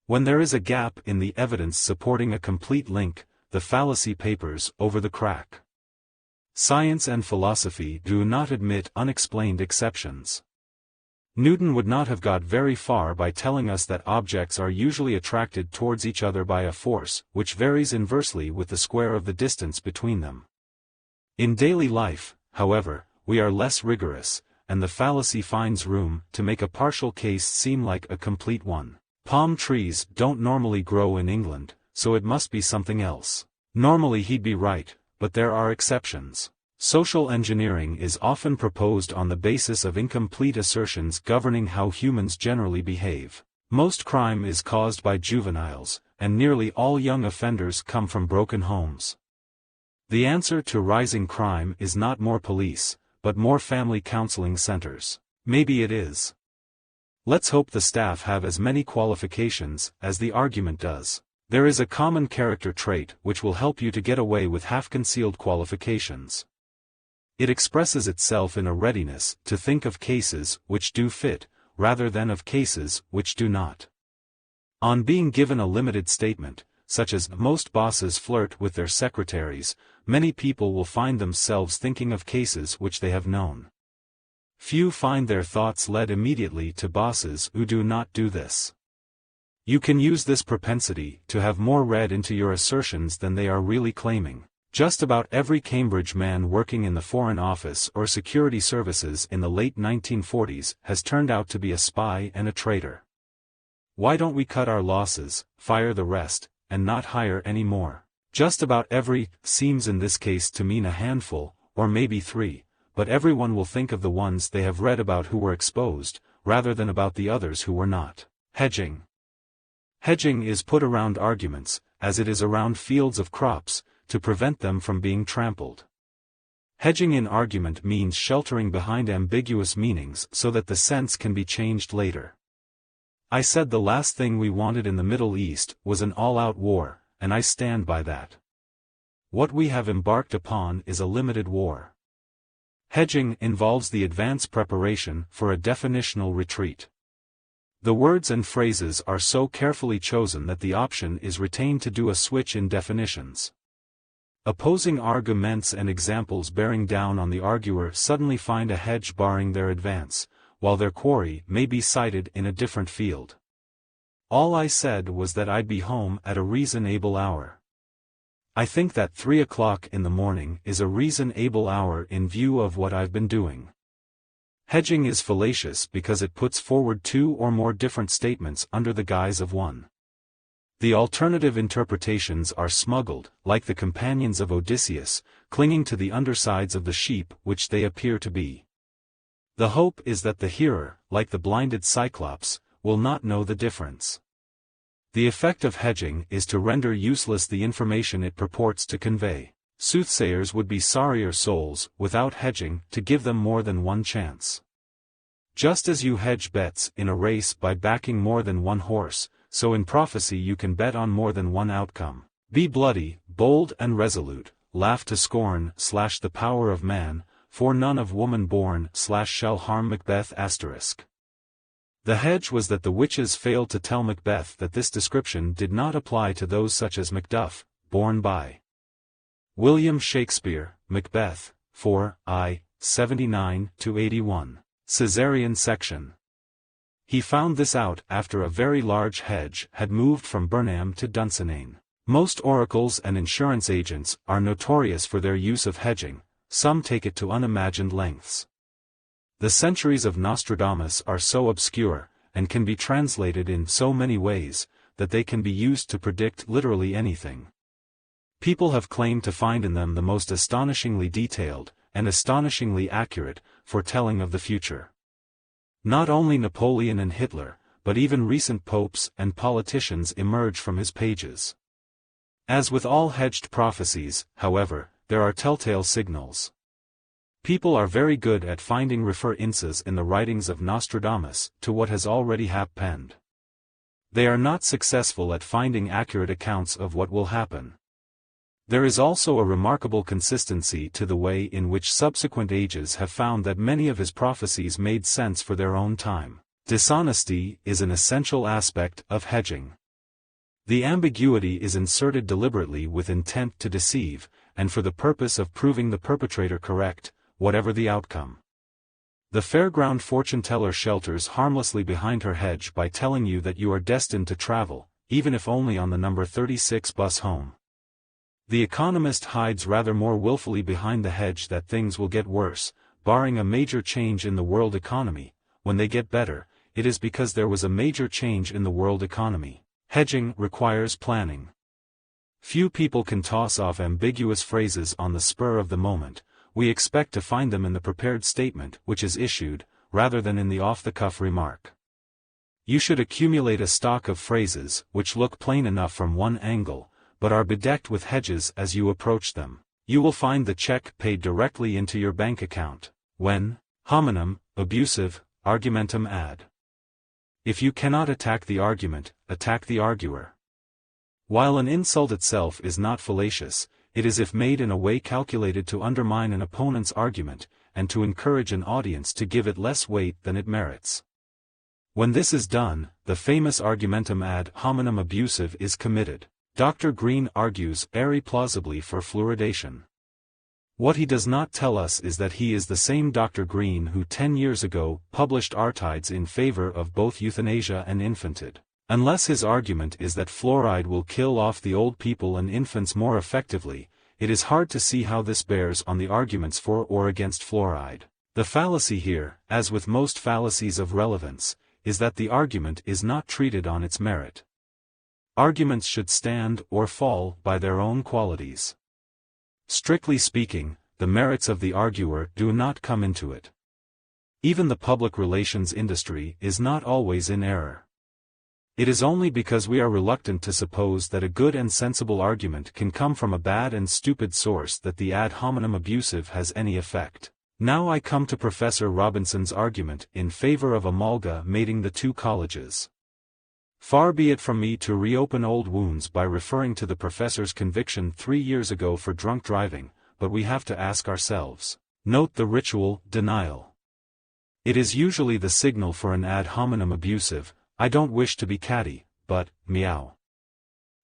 When there is a gap in the evidence supporting a complete link, the fallacy papers over the crack. Science and philosophy do not admit unexplained exceptions. Newton would not have got very far by telling us that objects are usually attracted towards each other by a force which varies inversely with the square of the distance between them. In daily life, however, we are less rigorous, and the fallacy finds room to make a partial case seem like a complete one. Palm trees don't normally grow in England, so it must be something else. Normally he'd be right, but there are exceptions. Social engineering is often proposed on the basis of incomplete assertions governing how humans generally behave. Most crime is caused by juveniles, and nearly all young offenders come from broken homes. The answer to rising crime is not more police, but more family counseling centers. Maybe it is. Let's hope the staff have as many qualifications as the argument does. There is a common character trait which will help you to get away with half-concealed qualifications. It expresses itself in a readiness to think of cases which do fit, rather than of cases which do not. On being given a limited statement, such as most bosses flirt with their secretaries, many people will find themselves thinking of cases which they have known. Few find their thoughts led immediately to bosses who do not do this. You can use this propensity to have more read into your assertions than they are really claiming. Just about every Cambridge man working in the Foreign Office or security services in the late 1940s has turned out to be a spy and a traitor. Why don't we cut our losses, fire the rest, and not hire any more? Just about every seems in this case to mean a handful, or maybe 3, but everyone will think of the ones they have read about who were exposed, rather than about the others who were not. Hedging. Hedging is put around arguments, as it is around fields of crops, to prevent them from being trampled. Hedging in argument means sheltering behind ambiguous meanings so that the sense can be changed later. I said the last thing we wanted in the Middle East was an all-out war, and I stand by that. What we have embarked upon is a limited war. Hedging involves the advance preparation for a definitional retreat. The words and phrases are so carefully chosen that the option is retained to do a switch in definitions. Opposing arguments and examples bearing down on the arguer suddenly find a hedge barring their advance, while their quarry may be cited in a different field. All I said was that I'd be home at a reasonable hour. I think that 3 o'clock in the morning is a reasonable hour in view of what I've been doing. Hedging is fallacious because it puts forward 2 or more different statements under the guise of one. The alternative interpretations are smuggled, like the companions of Odysseus, clinging to the undersides of the sheep which they appear to be. The hope is that the hearer, like the blinded Cyclops, will not know the difference. The effect of hedging is to render useless the information it purports to convey. Soothsayers would be sorrier souls, without hedging, to give them more than one chance. Just as you hedge bets in a race by backing more than one horse, so in prophecy you can bet on more than one outcome. Be bloody, bold and resolute, laugh to scorn / the power of man, for none of woman born / shall harm Macbeth *. The hedge was that the witches failed to tell Macbeth that this description did not apply to those such as Macduff, born by William Shakespeare, Macbeth, 4 I, 79-81. Caesarean section. He found this out after a very large hedge had moved from Burnham to Dunsinane. Most oracles and insurance agents are notorious for their use of hedging, some take it to unimagined lengths. The centuries of Nostradamus are so obscure, and can be translated in so many ways, that they can be used to predict literally anything. People have claimed to find in them the most astonishingly detailed, and astonishingly accurate, foretelling of the future. Not only Napoleon and Hitler, but even recent popes and politicians emerge from his pages. As with all hedged prophecies, however, there are telltale signals. People are very good at finding references in the writings of Nostradamus to what has already happened. They are not successful at finding accurate accounts of what will happen. There is also a remarkable consistency to the way in which subsequent ages have found that many of his prophecies made sense for their own time. Dishonesty is an essential aspect of hedging. The ambiguity is inserted deliberately with intent to deceive, and for the purpose of proving the perpetrator correct, whatever the outcome. The fairground fortune-teller shelters harmlessly behind her hedge by telling you that you are destined to travel, even if only on the number 36 bus home. The economist hides rather more willfully behind the hedge that things will get worse, barring a major change in the world economy. When they get better, it is because there was a major change in the world economy. Hedging requires planning. Few people can toss off ambiguous phrases on the spur of the moment. We expect to find them in the prepared statement which is issued, rather than in the off-the-cuff remark. You should accumulate a stock of phrases which look plain enough from one angle, but are bedecked with hedges as you approach them. You will find the check paid directly into your bank account. When, hominum, abusive, argumentum ad. If you cannot attack the argument, attack the arguer. While an insult itself is not fallacious, it is if made in a way calculated to undermine an opponent's argument, and to encourage an audience to give it less weight than it merits. When this is done, the famous argumentum ad hominem abusive is committed. Dr. Green argues very plausibly for fluoridation. What he does not tell us is that he is the same Dr. Green who 10 years ago published artides in favor of both euthanasia and infantide. Unless his argument is that fluoride will kill off the old people and infants more effectively, it is hard to see how this bears on the arguments for or against fluoride. The fallacy here, as with most fallacies of relevance, is that the argument is not treated on its merit. Arguments should stand or fall by their own qualities. Strictly speaking, the merits of the arguer do not come into it. Even the public relations industry is not always in error. It is only because we are reluctant to suppose that a good and sensible argument can come from a bad and stupid source that the ad hominem abusive has any effect. Now I come to Professor Robinson's argument in favor of amalgamating the two colleges. Far be it from me to reopen old wounds by referring to the professor's conviction 3 years ago for drunk driving, but we have to ask ourselves. Note the ritual, denial. It is usually the signal for an ad hominem abusive. I don't wish to be catty, but, meow.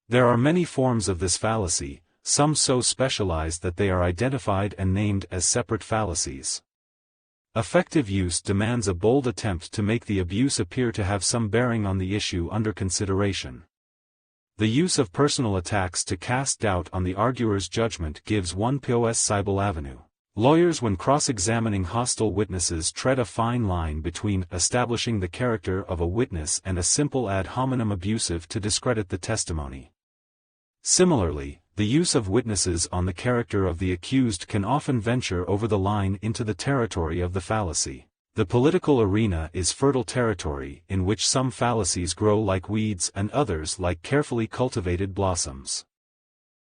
There are many forms of this fallacy, some so specialized that they are identified and named as separate fallacies. Effective use demands a bold attempt to make the abuse appear to have some bearing on the issue under consideration. The use of personal attacks to cast doubt on the arguer's judgment gives one possible avenue. Lawyers when cross-examining hostile witnesses tread a fine line between establishing the character of a witness and a simple ad hominem abusive to discredit the testimony. Similarly, the use of witnesses on the character of the accused can often venture over the line into the territory of the fallacy. The political arena is fertile territory in which some fallacies grow like weeds and others like carefully cultivated blossoms.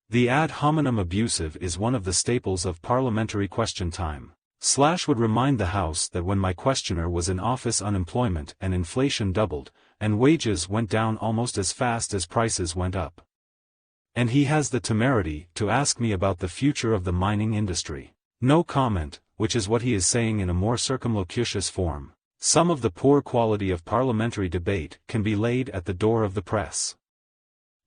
The ad hominem abusive is one of the staples of parliamentary question time. / would remind the House that when my questioner was in office unemployment and inflation doubled, and wages went down almost as fast as prices went up. And he has the temerity to ask me about the future of the mining industry. No comment, which is what he is saying in a more circumlocucious form. Some of the poor quality of parliamentary debate can be laid at the door of the press.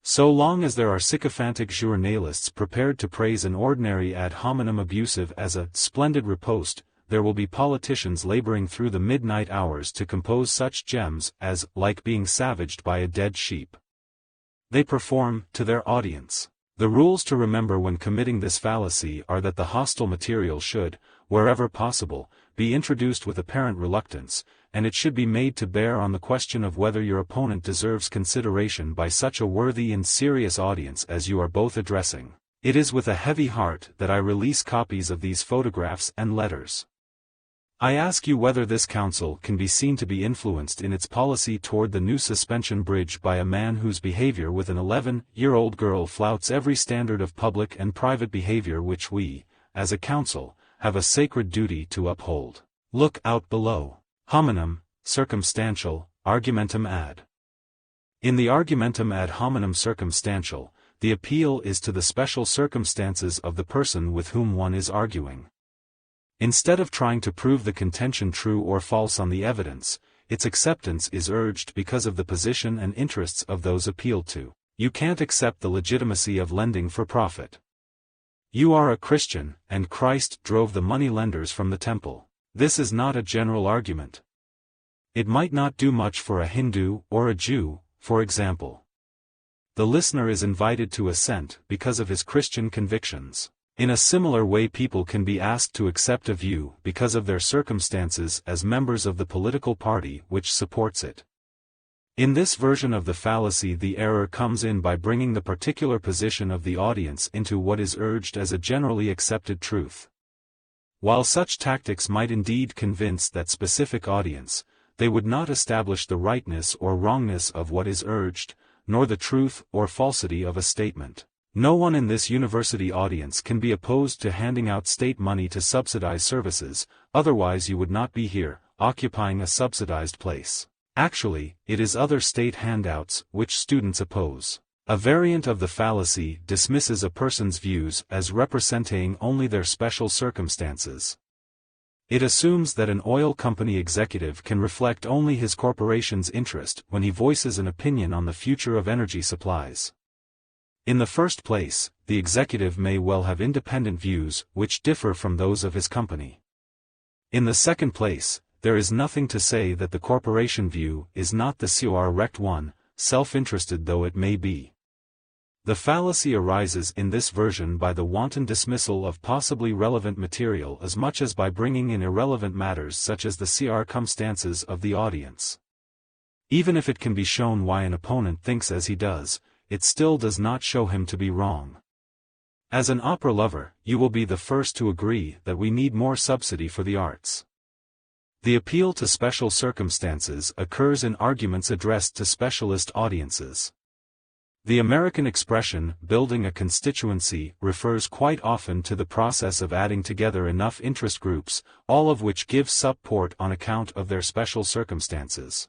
So long as there are sycophantic journalists prepared to praise an ordinary ad hominem abusive as a splendid riposte, there will be politicians laboring through the midnight hours to compose such gems as, like being savaged by a dead sheep. They perform, to their audience. The rules to remember when committing this fallacy are that the hostile material should, wherever possible, be introduced with apparent reluctance, and it should be made to bear on the question of whether your opponent deserves consideration by such a worthy and serious audience as you are both addressing. It is with a heavy heart that I release copies of these photographs and letters. I ask you whether this council can be seen to be influenced in its policy toward the new suspension bridge by a man whose behavior with an 11-year-old girl flouts every standard of public and private behavior which we, as a council, have a sacred duty to uphold. Look out below. Hominem, circumstantial, argumentum ad. In the argumentum ad hominem circumstantial, the appeal is to the special circumstances of the person with whom one is arguing. Instead of trying to prove the contention true or false on the evidence, its acceptance is urged because of the position and interests of those appealed to. You can't accept the legitimacy of lending for profit. You are a Christian, and Christ drove the money-lenders from the temple. This is not a general argument. It might not do much for a Hindu or a Jew, for example. The listener is invited to assent because of his Christian convictions. In a similar way, people can be asked to accept a view because of their circumstances as members of the political party which supports it. In this version of the fallacy, the error comes in by bringing the particular position of the audience into what is urged as a generally accepted truth. While such tactics might indeed convince that specific audience, they would not establish the rightness or wrongness of what is urged, nor the truth or falsity of a statement. No one in this university audience can be opposed to handing out state money to subsidize services, otherwise you would not be here, occupying a subsidized place. Actually, it is other state handouts which students oppose. A variant of the fallacy dismisses a person's views as representing only their special circumstances. It assumes that an oil company executive can reflect only his corporation's interest when he voices an opinion on the future of energy supplies. In the first place, the executive may well have independent views which differ from those of his company. In the second place, there is nothing to say that the corporation view is not the correct one, self-interested though it may be. The fallacy arises in this version by the wanton dismissal of possibly relevant material as much as by bringing in irrelevant matters such as the circumstances of the audience. Even if it can be shown why an opponent thinks as he does, it still does not show him to be wrong. As an opera lover, you will be the first to agree that we need more subsidy for the arts. The appeal to special circumstances occurs in arguments addressed to specialist audiences. The American expression, building a constituency, refers quite often to the process of adding together enough interest groups, all of which give support on account of their special circumstances.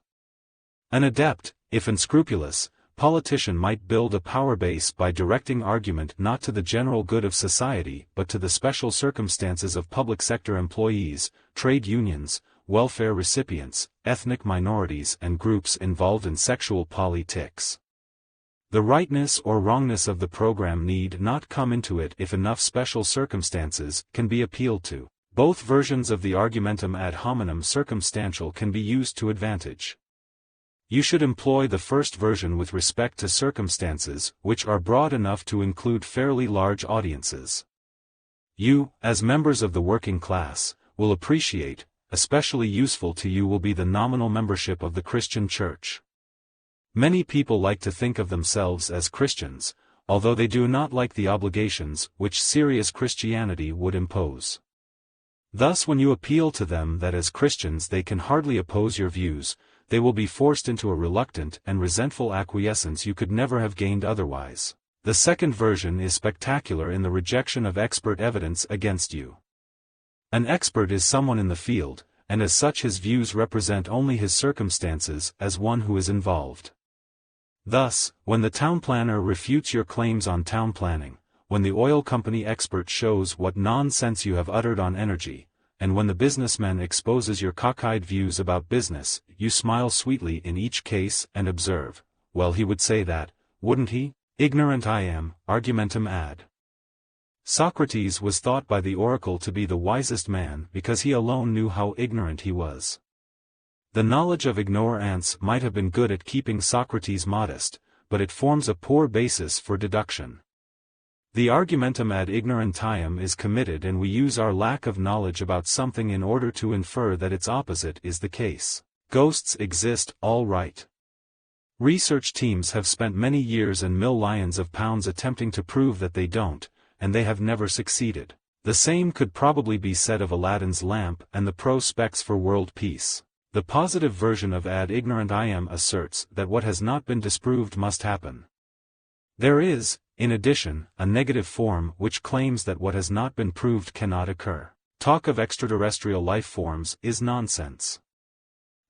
An adept, if unscrupulous, politician might build a power base by directing argument not to the general good of society but to the special circumstances of public sector employees, trade unions, welfare recipients, ethnic minorities and groups involved in sexual politics. The rightness or wrongness of the program need not come into it if enough special circumstances can be appealed to. Both versions of the argumentum ad hominem circumstantial can be used to advantage. You should employ the first version with respect to circumstances which are broad enough to include fairly large audiences. You, as members of the working class, will appreciate, especially useful to you will be the nominal membership of the Christian Church. Many people like to think of themselves as Christians, although they do not like the obligations which serious Christianity would impose. Thus when you appeal to them that as Christians they can hardly oppose your views, they will be forced into a reluctant and resentful acquiescence you could never have gained otherwise. The second version is spectacular in the rejection of expert evidence against you. An expert is someone in the field, and as such his views represent only his circumstances as one who is involved. Thus, when the town planner refutes your claims on town planning, when the oil company expert shows what nonsense you have uttered on energy, and when the businessman exposes your cockeyed views about business, you smile sweetly in each case and observe, well, he would say that, wouldn't he? Ignorant I am, argumentum ad. Socrates was thought by the oracle to be the wisest man because he alone knew how ignorant he was. The knowledge of ignorance might have been good at keeping Socrates modest, but it forms a poor basis for deduction. The argumentum ad ignorantiam is committed and we use our lack of knowledge about something in order to infer that its opposite is the case. Ghosts exist, all right. Research teams have spent many years and millions of pounds attempting to prove that they don't, and they have never succeeded. The same could probably be said of Aladdin's lamp and the prospects for world peace. The positive version of ad ignorantiam asserts that what has not been disproved must happen. There is, in addition, a negative form which claims that what has not been proved cannot occur. Talk of extraterrestrial life forms is nonsense.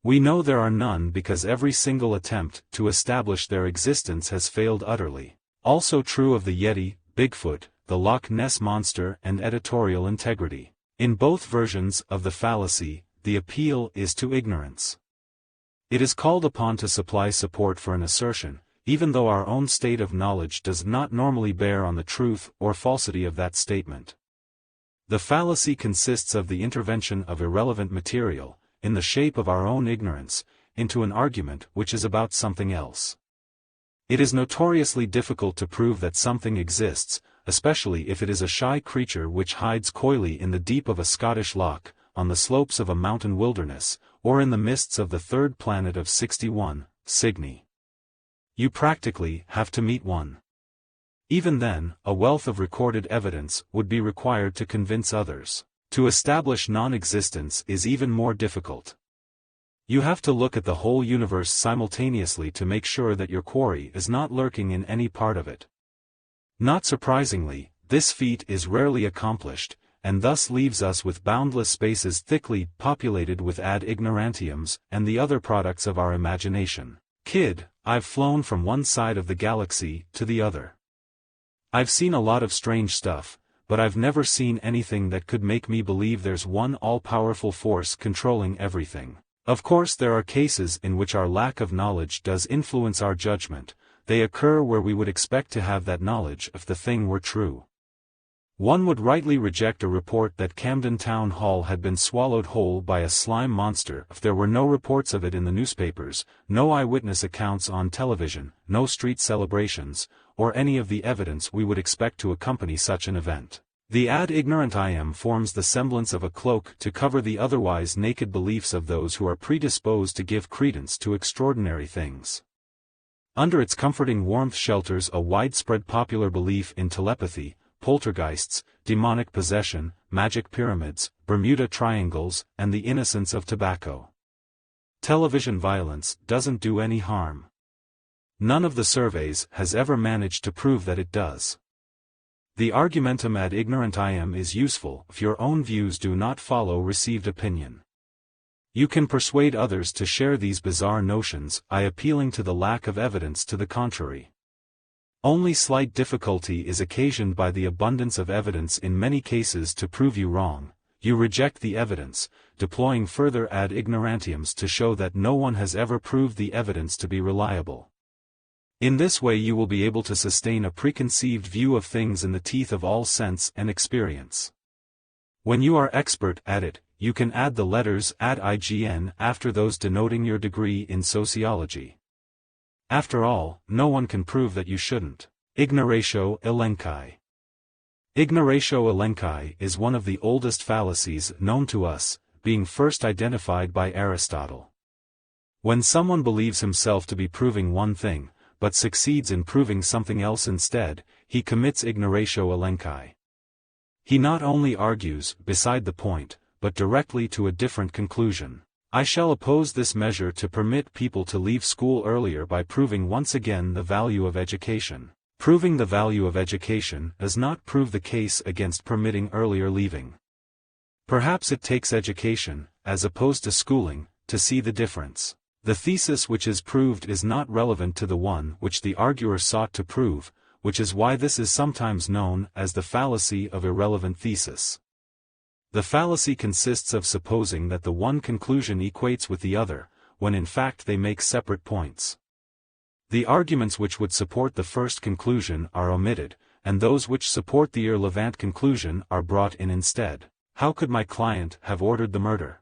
We know there are none because every single attempt to establish their existence has failed utterly. Also true of the Yeti, Bigfoot, the Loch Ness Monster and editorial integrity. In both versions of the fallacy, the appeal is to ignorance. It is called upon to supply support for an assertion, even though our own state of knowledge does not normally bear on the truth or falsity of that statement. The fallacy consists of the intervention of irrelevant material, in the shape of our own ignorance, into an argument which is about something else. It is notoriously difficult to prove that something exists, especially if it is a shy creature which hides coyly in the deep of a Scottish loch, on the slopes of a mountain wilderness, or in the mists of the third planet of 61, Cygni. You practically have to meet one. Even then, a wealth of recorded evidence would be required to convince others. To establish non-existence is even more difficult. You have to look at the whole universe simultaneously to make sure that your quarry is not lurking in any part of it. Not surprisingly, this feat is rarely accomplished, and thus leaves us with boundless spaces thickly populated with ad ignorantiums and the other products of our imagination. Kid, I've flown from one side of the galaxy to the other. I've seen a lot of strange stuff, but I've never seen anything that could make me believe there's one all-powerful force controlling everything. Of course there are cases in which our lack of knowledge does influence our judgment. They occur where we would expect to have that knowledge if the thing were true. One would rightly reject a report that Camden Town Hall had been swallowed whole by a slime monster if there were no reports of it in the newspapers, no eyewitness accounts on television, no street celebrations, or any of the evidence we would expect to accompany such an event. The ad ignorantiam forms the semblance of a cloak to cover the otherwise naked beliefs of those who are predisposed to give credence to extraordinary things. Under its comforting warmth shelters a widespread popular belief in telepathy, poltergeists, demonic possession, magic pyramids, Bermuda Triangles, and the innocence of tobacco. Television violence doesn't do any harm. None of the surveys has ever managed to prove that it does. The argumentum ad ignorantiam is useful if your own views do not follow received opinion. You can persuade others to share these bizarre notions by appealing to the lack of evidence to the contrary. Only slight difficulty is occasioned by the abundance of evidence in many cases to prove you wrong. You reject the evidence, deploying further ad ignorantiums to show that no one has ever proved the evidence to be reliable. In this way you will be able to sustain a preconceived view of things in the teeth of all sense and experience. When you are expert at it, you can add the letters ad ign after those denoting your degree in sociology. After all, no one can prove that you shouldn't. Ignoratio elenchi. Ignoratio elenchi is one of the oldest fallacies known to us, being first identified by Aristotle. When someone believes himself to be proving one thing, but succeeds in proving something else instead, he commits ignoratio elenchi. He not only argues beside the point, but directly to a different conclusion. I shall oppose this measure to permit people to leave school earlier by proving once again the value of education. Proving the value of education does not prove the case against permitting earlier leaving. Perhaps it takes education, as opposed to schooling, to see the difference. The thesis which is proved is not relevant to the one which the arguer sought to prove, which is why this is sometimes known as the fallacy of irrelevant thesis. The fallacy consists of supposing that the one conclusion equates with the other, when in fact they make separate points. The arguments which would support the first conclusion are omitted, and those which support the irrelevant conclusion are brought in instead. How could my client have ordered the murder?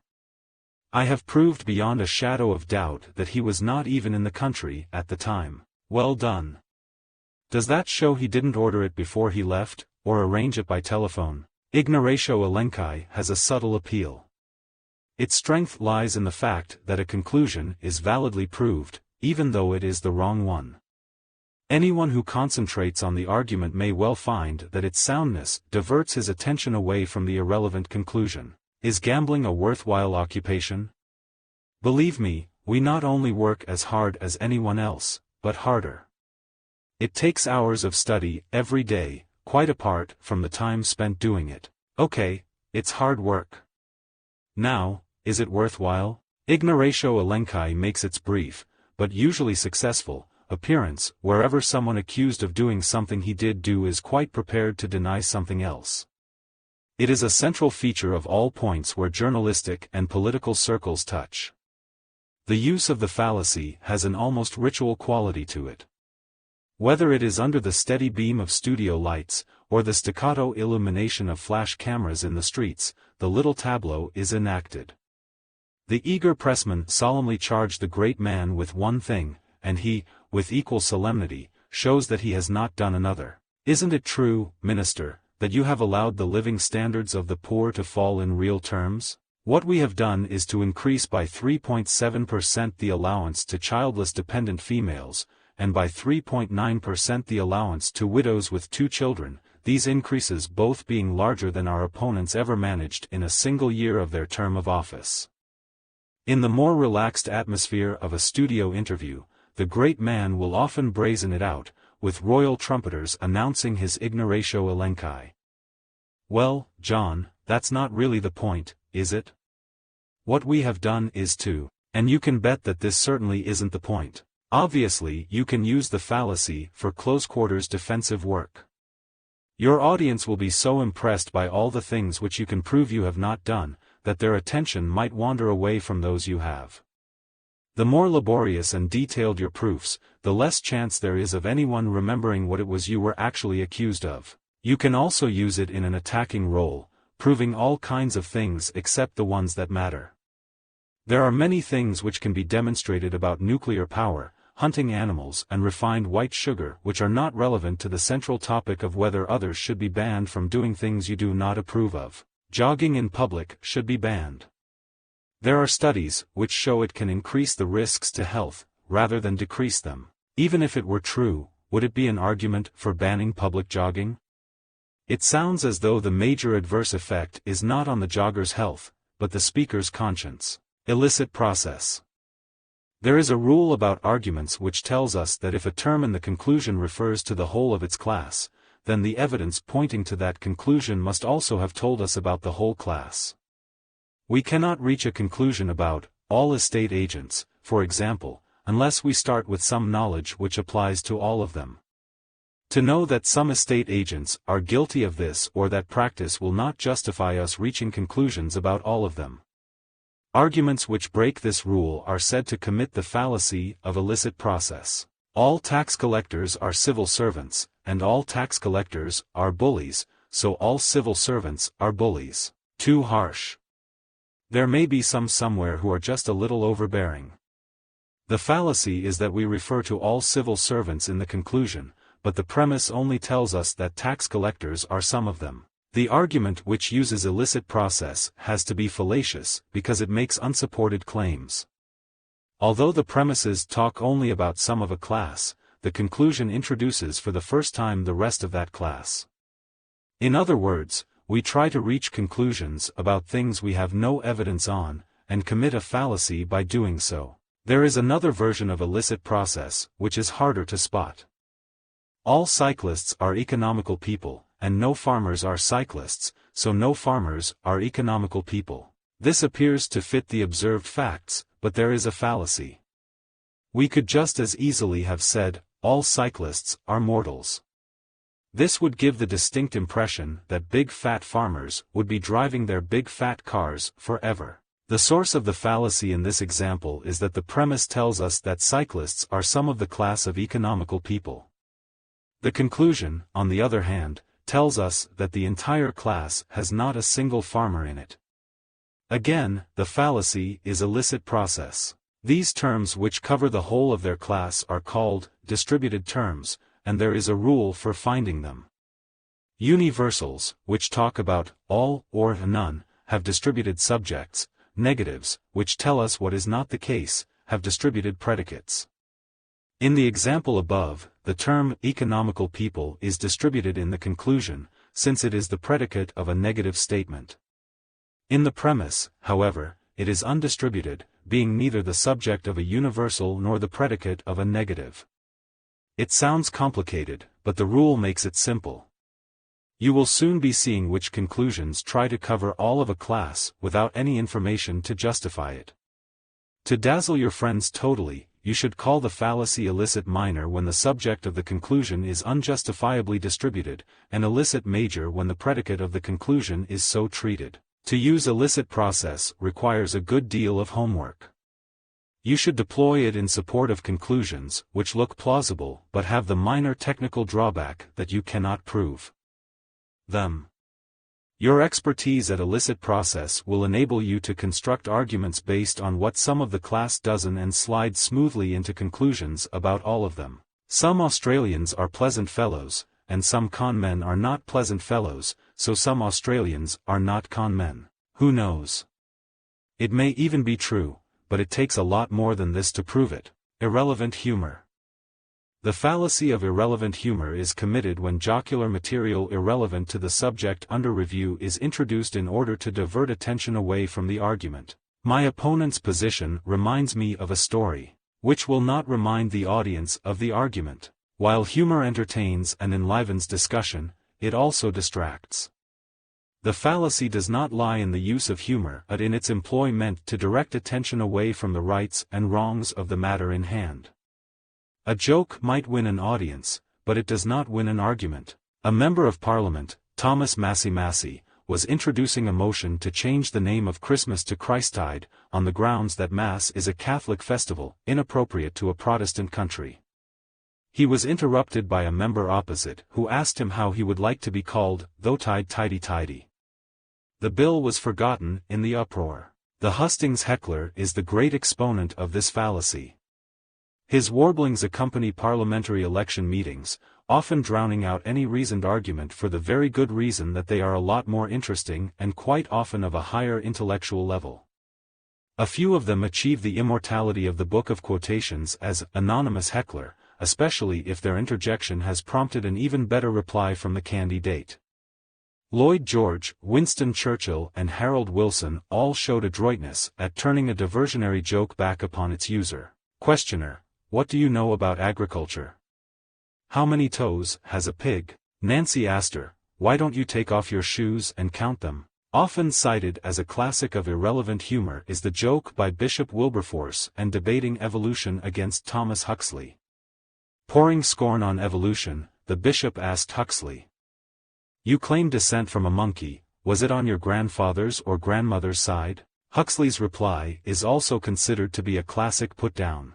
I have proved beyond a shadow of doubt that he was not even in the country at the time. Well done. Does that show he didn't order it before he left, or arrange it by telephone? Ignoratio elenchi has a subtle appeal. Its strength lies in the fact that a conclusion is validly proved, even though it is the wrong one. Anyone who concentrates on the argument may well find that its soundness diverts his attention away from the irrelevant conclusion. Is gambling a worthwhile occupation? Believe me, we not only work as hard as anyone else, but harder. It takes hours of study every day, quite apart from the time spent doing it. Okay, it's hard work. Now, is it worthwhile? Ignoratio elenchi makes its brief, but usually successful, appearance wherever someone accused of doing something he did do is quite prepared to deny something else. It is a central feature of all points where journalistic and political circles touch. The use of the fallacy has an almost ritual quality to it. Whether it is under the steady beam of studio lights, or the staccato illumination of flash cameras in the streets, the little tableau is enacted. The eager pressman solemnly charged the great man with one thing, and he, with equal solemnity, shows that he has not done another. Isn't it true, minister, that you have allowed the living standards of the poor to fall in real terms? What we have done is to increase by 3.7% the allowance to childless dependent females, and by 3.9% the allowance to widows with 2 children, these increases both being larger than our opponents ever managed in a single year of their term of office. In the more relaxed atmosphere of a studio interview, the great man will often brazen it out, with royal trumpeters announcing his ignoratio elenchi. Well, John, that's not really the point, is it? What we have done is to, and you can bet that this certainly isn't the point. Obviously, you can use the fallacy for close-quarters defensive work. Your audience will be so impressed by all the things which you can prove you have not done, that their attention might wander away from those you have. The more laborious and detailed your proofs, the less chance there is of anyone remembering what it was you were actually accused of. You can also use it in an attacking role, proving all kinds of things except the ones that matter. There are many things which can be demonstrated about nuclear power, hunting animals and refined white sugar which are not relevant to the central topic of whether others should be banned from doing things you do not approve of. Jogging in public should be banned. There are studies which show it can increase the risks to health, rather than decrease them. Even if it were true, would it be an argument for banning public jogging? It sounds as though the major adverse effect is not on the jogger's health, but the speaker's conscience. Illicit process. There is a rule about arguments which tells us that if a term in the conclusion refers to the whole of its class, then the evidence pointing to that conclusion must also have told us about the whole class. We cannot reach a conclusion about all estate agents, for example, unless we start with some knowledge which applies to all of them. To know that some estate agents are guilty of this or that practice will not justify us reaching conclusions about all of them. Arguments which break this rule are said to commit the fallacy of illicit process. All tax collectors are civil servants, and all tax collectors are bullies, so all civil servants are bullies. Too harsh. There may be some somewhere who are just a little overbearing. The fallacy is that we refer to all civil servants in the conclusion, but the premise only tells us that tax collectors are some of them. The argument which uses illicit process has to be fallacious because it makes unsupported claims. Although the premises talk only about some of a class, the conclusion introduces for the first time the rest of that class. In other words, we try to reach conclusions about things we have no evidence on, and commit a fallacy by doing so. There is another version of illicit process, which is harder to spot. All cyclists are economical people, and no farmers are cyclists, so no farmers are economical people. This appears to fit the observed facts, but there is a fallacy. We could just as easily have said, all cyclists are mortals. This would give the distinct impression that big fat farmers would be driving their big fat cars forever. The source of the fallacy in this example is that the premise tells us that cyclists are some of the class of economical people. The conclusion, on the other hand, tells us that the entire class has not a single farmer in it. Again, the fallacy is illicit process. These terms which cover the whole of their class are called distributed terms, and there is a rule for finding them. Universals, which talk about all or none, have distributed subjects. Negatives, which tell us what is not the case, have distributed predicates. In the example above, the term economical people is distributed in the conclusion, since it is the predicate of a negative statement. In the premise, however, it is undistributed, being neither the subject of a universal nor the predicate of a negative. It sounds complicated, but the rule makes it simple. You will soon be seeing which conclusions try to cover all of a class without any information to justify it. To dazzle your friends totally, you should call the fallacy illicit minor when the subject of the conclusion is unjustifiably distributed, and illicit major when the predicate of the conclusion is so treated. To use illicit process requires a good deal of homework. You should deploy it in support of conclusions which look plausible but have the minor technical drawback that you cannot prove them. Your expertise at illicit process will enable you to construct arguments based on what some of the class doesn't and slide smoothly into conclusions about all of them. Some Australians are pleasant fellows, and some con men are not pleasant fellows, so some Australians are not con men. Who knows? It may even be true, but it takes a lot more than this to prove it. Irrelevant humor. The fallacy of irrelevant humor is committed when jocular material irrelevant to the subject under review is introduced in order to divert attention away from the argument. My opponent's position reminds me of a story, which will not remind the audience of the argument. While humor entertains and enlivens discussion, it also distracts. The fallacy does not lie in the use of humor but in its employment to direct attention away from the rights and wrongs of the matter in hand. A joke might win an audience, but it does not win an argument. A member of Parliament, Thomas Massey, was introducing a motion to change the name of Christmas to Christtide, on the grounds that Mass is a Catholic festival, inappropriate to a Protestant country. He was interrupted by a member opposite, who asked him how he would like to be called, though tidy. The bill was forgotten in the uproar. The hustings heckler is the great exponent of this fallacy. His warblings accompany parliamentary election meetings, often drowning out any reasoned argument for the very good reason that they are a lot more interesting and quite often of a higher intellectual level. A few of them achieve the immortality of the Book of Quotations as anonymous heckler, especially if their interjection has prompted an even better reply from the candidate. Lloyd George, Winston Churchill and Harold Wilson all showed adroitness at turning a diversionary joke back upon its user. Questioner: what do you know about agriculture? How many toes has a pig? Nancy Astor: why don't you take off your shoes and count them? Often cited as a classic of irrelevant humor is the joke by Bishop Wilberforce and debating evolution against Thomas Huxley. Pouring scorn on evolution, the bishop asked Huxley: you claim descent from a monkey, was it on your grandfather's or grandmother's side? Huxley's reply is also considered to be a classic put-down.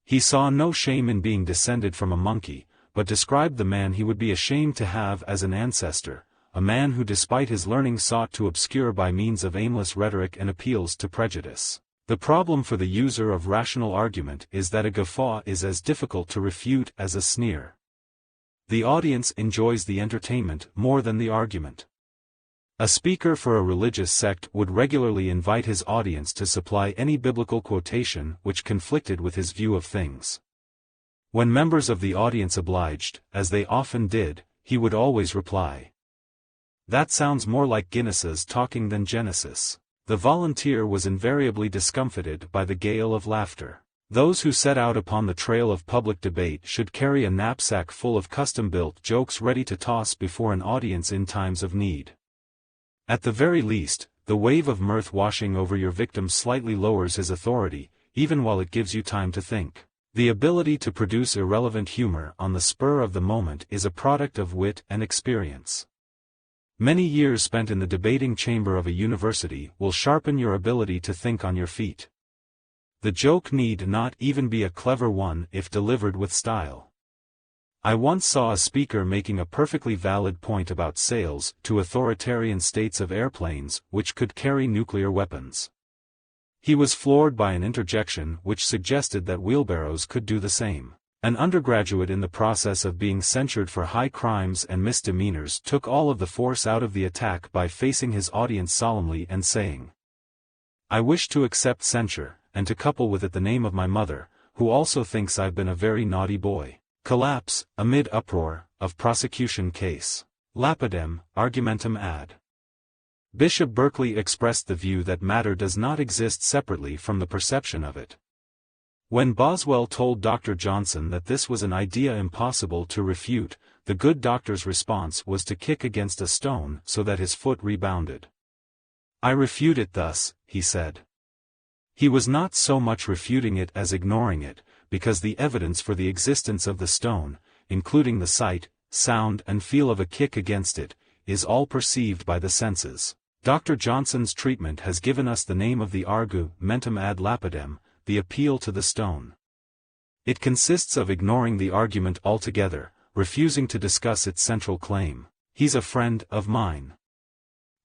He saw no shame in being descended from a monkey, but described the man he would be ashamed to have as an ancestor, a man who despite his learning sought to obscure by means of aimless rhetoric and appeals to prejudice. The problem for the user of rational argument is that a guffaw is as difficult to refute as a sneer. The audience enjoys the entertainment more than the argument. A speaker for a religious sect would regularly invite his audience to supply any biblical quotation which conflicted with his view of things. When members of the audience obliged, as they often did, he would always reply, "That sounds more like Guinness's talking than Genesis." The volunteer was invariably discomfited by the gale of laughter. Those who set out upon the trail of public debate should carry a knapsack full of custom-built jokes ready to toss before an audience in times of need. At the very least, the wave of mirth washing over your victim slightly lowers his authority, even while it gives you time to think. The ability to produce irrelevant humor on the spur of the moment is a product of wit and experience. Many years spent in the debating chamber of a university will sharpen your ability to think on your feet. The joke need not even be a clever one if delivered with style. I once saw a speaker making a perfectly valid point about sales to authoritarian states of airplanes which could carry nuclear weapons. He was floored by an interjection which suggested that wheelbarrows could do the same. An undergraduate in the process of being censured for high crimes and misdemeanors took all of the force out of the attack by facing his audience solemnly and saying, "I wish to accept censure, and to couple with it the name of my mother, who also thinks I've been a very naughty boy." Collapse, amid uproar, of prosecution case. Lapidem, argumentum ad. Bishop Berkeley expressed the view that matter does not exist separately from the perception of it. When Boswell told Dr. Johnson that this was an idea impossible to refute, the good doctor's response was to kick against a stone so that his foot rebounded. "I refute it thus," he said. He was not so much refuting it as ignoring it, because the evidence for the existence of the stone, including the sight, sound and feel of a kick against it, is all perceived by the senses. Dr. Johnson's treatment has given us the name of the argumentum ad lapidem, the appeal to the stone. It consists of ignoring the argument altogether, refusing to discuss its central claim. "He's a friend of mine.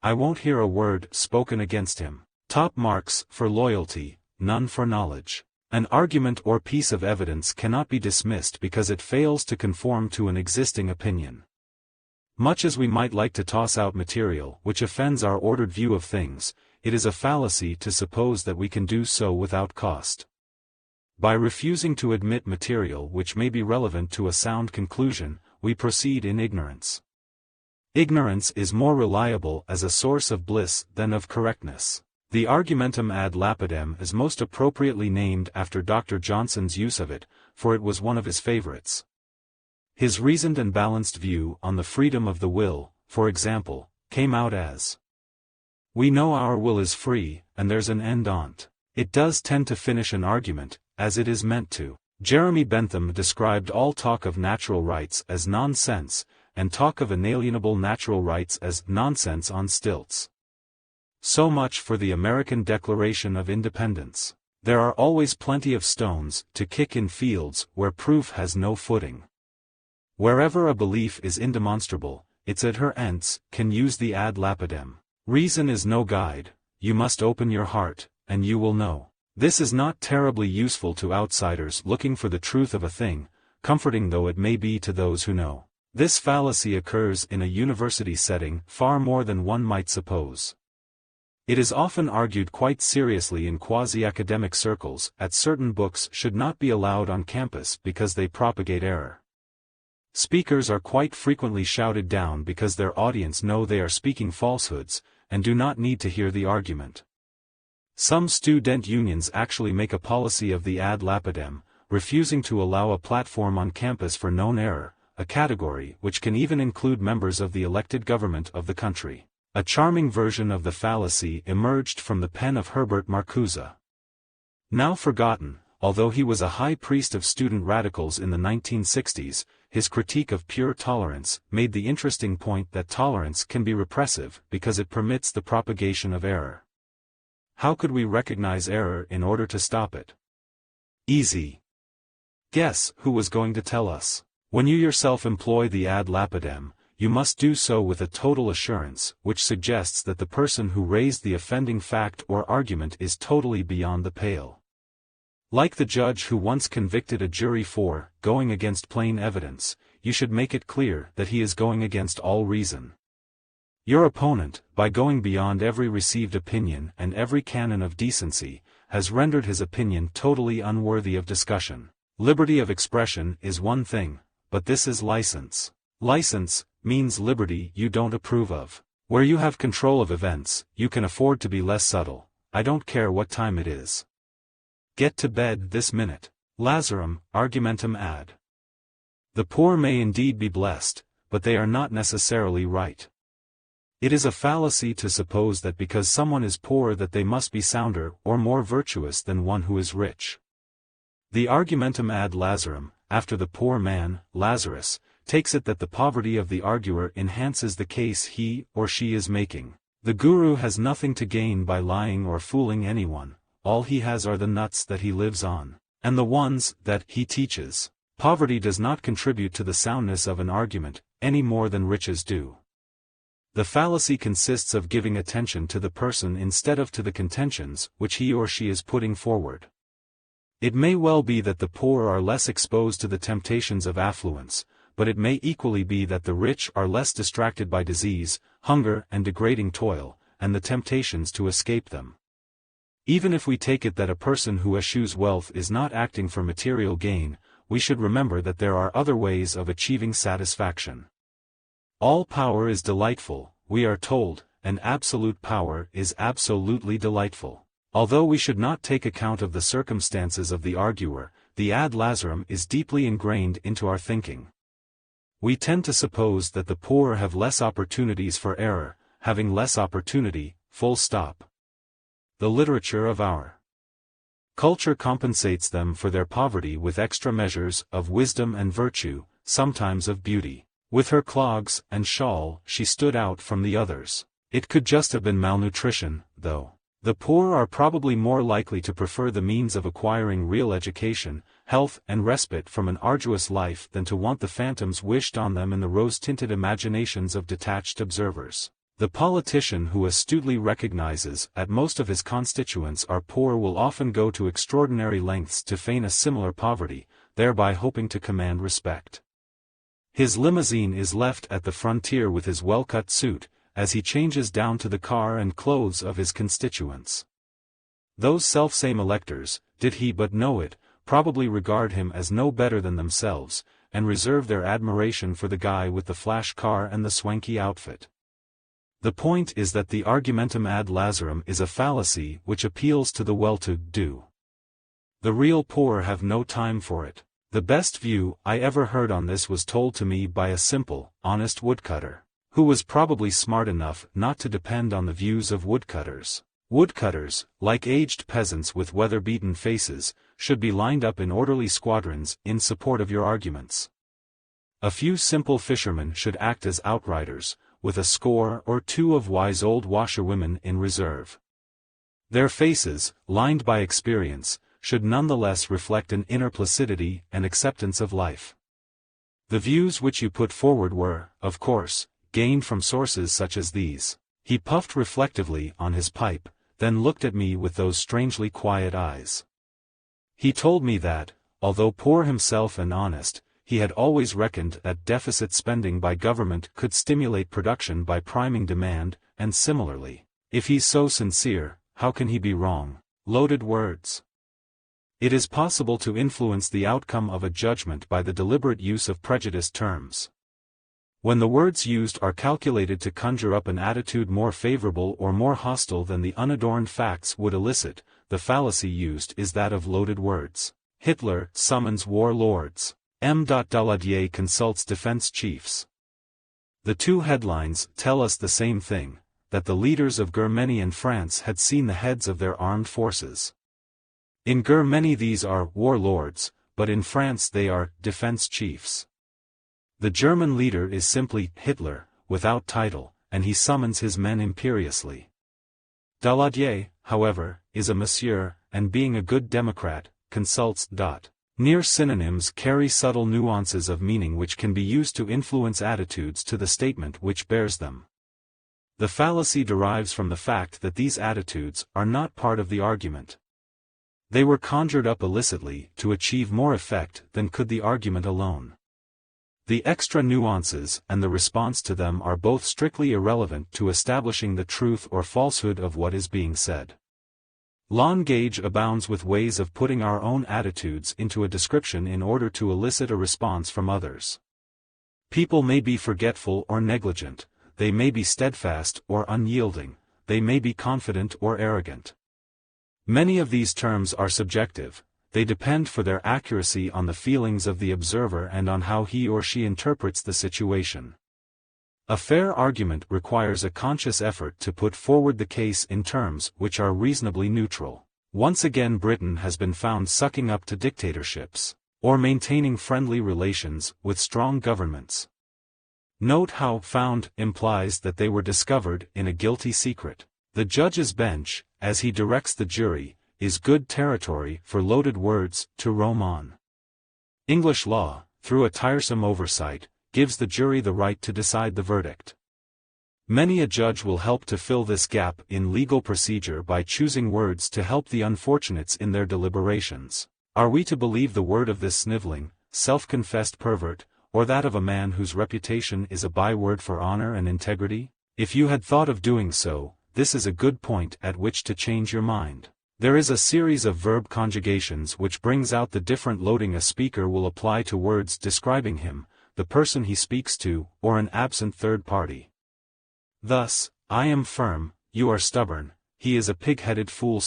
I won't hear a word spoken against him." Top marks for loyalty, none for knowledge. An argument or piece of evidence cannot be dismissed because it fails to conform to an existing opinion. Much as we might like to toss out material which offends our ordered view of things, it is a fallacy to suppose that we can do so without cost. By refusing to admit material which may be relevant to a sound conclusion, we proceed in ignorance. Ignorance is more reliable as a source of bliss than of correctness. The argumentum ad lapidem is most appropriately named after Dr. Johnson's use of it, for it was one of his favorites. His reasoned and balanced view on the freedom of the will, for example, came out as, "We know our will is free, and there's an end on't. It does tend to finish an argument, as it is meant to." Jeremy Bentham described all talk of natural rights as nonsense, and talk of inalienable natural rights as nonsense on stilts. So much for the American Declaration of Independence. There are always plenty of stones to kick in fields where proof has no footing. Wherever a belief is indemonstrable, its adherents can use the ad lapidem. Reason is no guide, you must open your heart, and you will know. This is not terribly useful to outsiders looking for the truth of a thing, comforting though it may be to those who know. This fallacy occurs in a university setting far more than one might suppose. It is often argued quite seriously in quasi-academic circles that certain books should not be allowed on campus because they propagate error. Speakers are quite frequently shouted down because their audience know they are speaking falsehoods, and do not need to hear the argument. Some student unions actually make a policy of the ad lapidem, refusing to allow a platform on campus for known error, a category which can even include members of the elected government of the country. A charming version of the fallacy emerged from the pen of Herbert Marcuse. Now forgotten, although he was a high priest of student radicals in the 1960s, his critique of pure tolerance made the interesting point that tolerance can be repressive because it permits the propagation of error. How could we recognize error in order to stop it? Easy. Guess who was going to tell us. When you yourself employ the ad lapidem, you must do so with a total assurance, which suggests that the person who raised the offending fact or argument is totally beyond the pale. Like the judge who once convicted a jury for going against plain evidence, you should make it clear that he is going against all reason. Your opponent, by going beyond every received opinion and every canon of decency, has rendered his opinion totally unworthy of discussion. Liberty of expression is one thing, but this is license. License means liberty you don't approve of. Where you have control of events, you can afford to be less subtle. I don't care what time it is. Get to bed this minute. Lazarum, argumentum ad. The poor may indeed be blessed, but they are not necessarily right. It is a fallacy to suppose that because someone is poor that they must be sounder or more virtuous than one who is rich. The argumentum ad Lazarum, after the poor man, Lazarus, takes it that the poverty of the arguer enhances the case he or she is making. The guru has nothing to gain by lying or fooling anyone, all he has are the nuts that he lives on, and the ones that he teaches. Poverty does not contribute to the soundness of an argument, any more than riches do. The fallacy consists of giving attention to the person instead of to the contentions which he or she is putting forward. It may well be that the poor are less exposed to the temptations of affluence, but it may equally be that the rich are less distracted by disease, hunger and degrading toil, and the temptations to escape them. Even if we take it that a person who eschews wealth is not acting for material gain, we should remember that there are other ways of achieving satisfaction. All power is delightful, we are told, and absolute power is absolutely delightful. Although we should not take account of the circumstances of the arguer, the ad Lazarum is deeply ingrained into our thinking. We tend to suppose that the poor have less opportunities for error, having less opportunity, full stop. The literature of our culture compensates them for their poverty with extra measures of wisdom and virtue, sometimes of beauty. With her clogs and shawl she stood out from the others. It could just have been malnutrition, though. The poor are probably more likely to prefer the means of acquiring real education, health and respite from an arduous life than to want the phantoms wished on them in the rose-tinted imaginations of detached observers. The politician who astutely recognizes that most of his constituents are poor will often go to extraordinary lengths to feign a similar poverty, thereby hoping to command respect. His limousine is left at the frontier with his well-cut suit, as he changes down to the car and clothes of his constituents. Those selfsame electors, did he but know it, probably regard him as no better than themselves, and reserve their admiration for the guy with the flash car and the swanky outfit. The point is that the argumentum ad Lazarum is a fallacy which appeals to the well-to-do. The real poor have no time for it. The best view I ever heard on this was told to me by a simple, honest woodcutter, who was probably smart enough not to depend on the views of woodcutters. Woodcutters, like aged peasants with weather-beaten faces, should be lined up in orderly squadrons in support of your arguments. A few simple fishermen should act as outriders, with a score or two of wise old washerwomen in reserve. Their faces, lined by experience, should nonetheless reflect an inner placidity and acceptance of life. The views which you put forward were, of course, gained from sources such as these. He puffed reflectively on his pipe, then looked at me with those strangely quiet eyes. He told me that, although poor himself and honest, he had always reckoned that deficit spending by government could stimulate production by priming demand, and similarly, if he's so sincere, how can he be wrong? Loaded words. It is possible to influence the outcome of a judgment by the deliberate use of prejudiced terms. When the words used are calculated to conjure up an attitude more favorable or more hostile than the unadorned facts would elicit, the fallacy used is that of loaded words. Hitler summons war lords. M. Daladier consults defense chiefs. The two headlines tell us the same thing, that the leaders of Germany and France had seen the heads of their armed forces. In Germany these are warlords, but in France they are defense chiefs. The German leader is simply Hitler, without title, and he summons his men imperiously. Daladier, however, is a monsieur, and being a good Democrat, consults. Near synonyms carry subtle nuances of meaning which can be used to influence attitudes to the statement which bears them. The fallacy derives from the fact that these attitudes are not part of the argument. They were conjured up illicitly to achieve more effect than could the argument alone. The extra nuances and the response to them are both strictly irrelevant to establishing the truth or falsehood of what is being said. Language abounds with ways of putting our own attitudes into a description in order to elicit a response from others. People may be forgetful or negligent, they may be steadfast or unyielding, they may be confident or arrogant. Many of these terms are subjective, they depend for their accuracy on the feelings of the observer and on how he or she interprets the situation. A fair argument requires a conscious effort to put forward the case in terms which are reasonably neutral. Once again Britain has been found sucking up to dictatorships, or maintaining friendly relations with strong governments. Note how "found" implies that they were discovered in a guilty secret. The judge's bench, as he directs the jury, is good territory for loaded words to roam on. English law, through a tiresome oversight, gives the jury the right to decide the verdict. Many a judge will help to fill this gap in legal procedure by choosing words to help the unfortunates in their deliberations. Are we to believe the word of this sniveling, self-confessed pervert, or that of a man whose reputation is a byword for honor and integrity? If you had thought of doing so, this is a good point at which to change your mind. There is a series of verb conjugations which brings out the different loading a speaker will apply to words describing him, the person he speaks to, or an absent third party. Thus, I am firm, you are stubborn, he is a pig-headed fool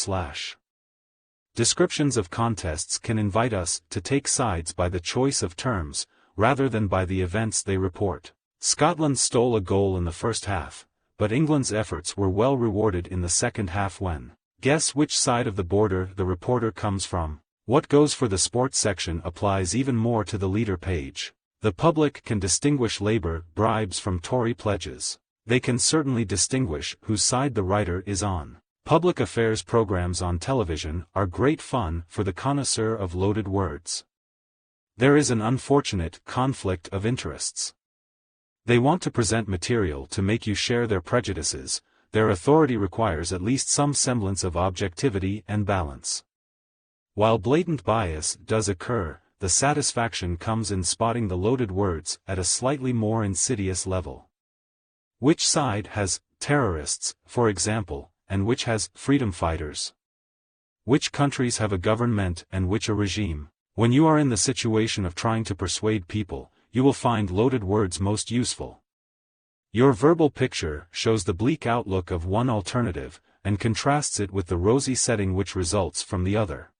/ Descriptions of contests can invite us to take sides by the choice of terms, rather than by the events they report. Scotland stole a goal in the first half, but England's efforts were well rewarded in the second half when. Guess which side of the border the reporter comes from. What goes for the sports section applies even more to the leader page. The public can distinguish labor bribes from Tory pledges. They can certainly distinguish whose side the writer is on. Public affairs programs on television are great fun for the connoisseur of loaded words. There is an unfortunate conflict of interests. They want to present material to make you share their prejudices, their authority requires at least some semblance of objectivity and balance. While blatant bias does occur, the satisfaction comes in spotting the loaded words at a slightly more insidious level. Which side has terrorists, for example, and which has freedom fighters? Which countries have a government and which a regime? When you are in the situation of trying to persuade people, you will find loaded words most useful. Your verbal picture shows the bleak outlook of one alternative, and contrasts it with the rosy setting which results from the other.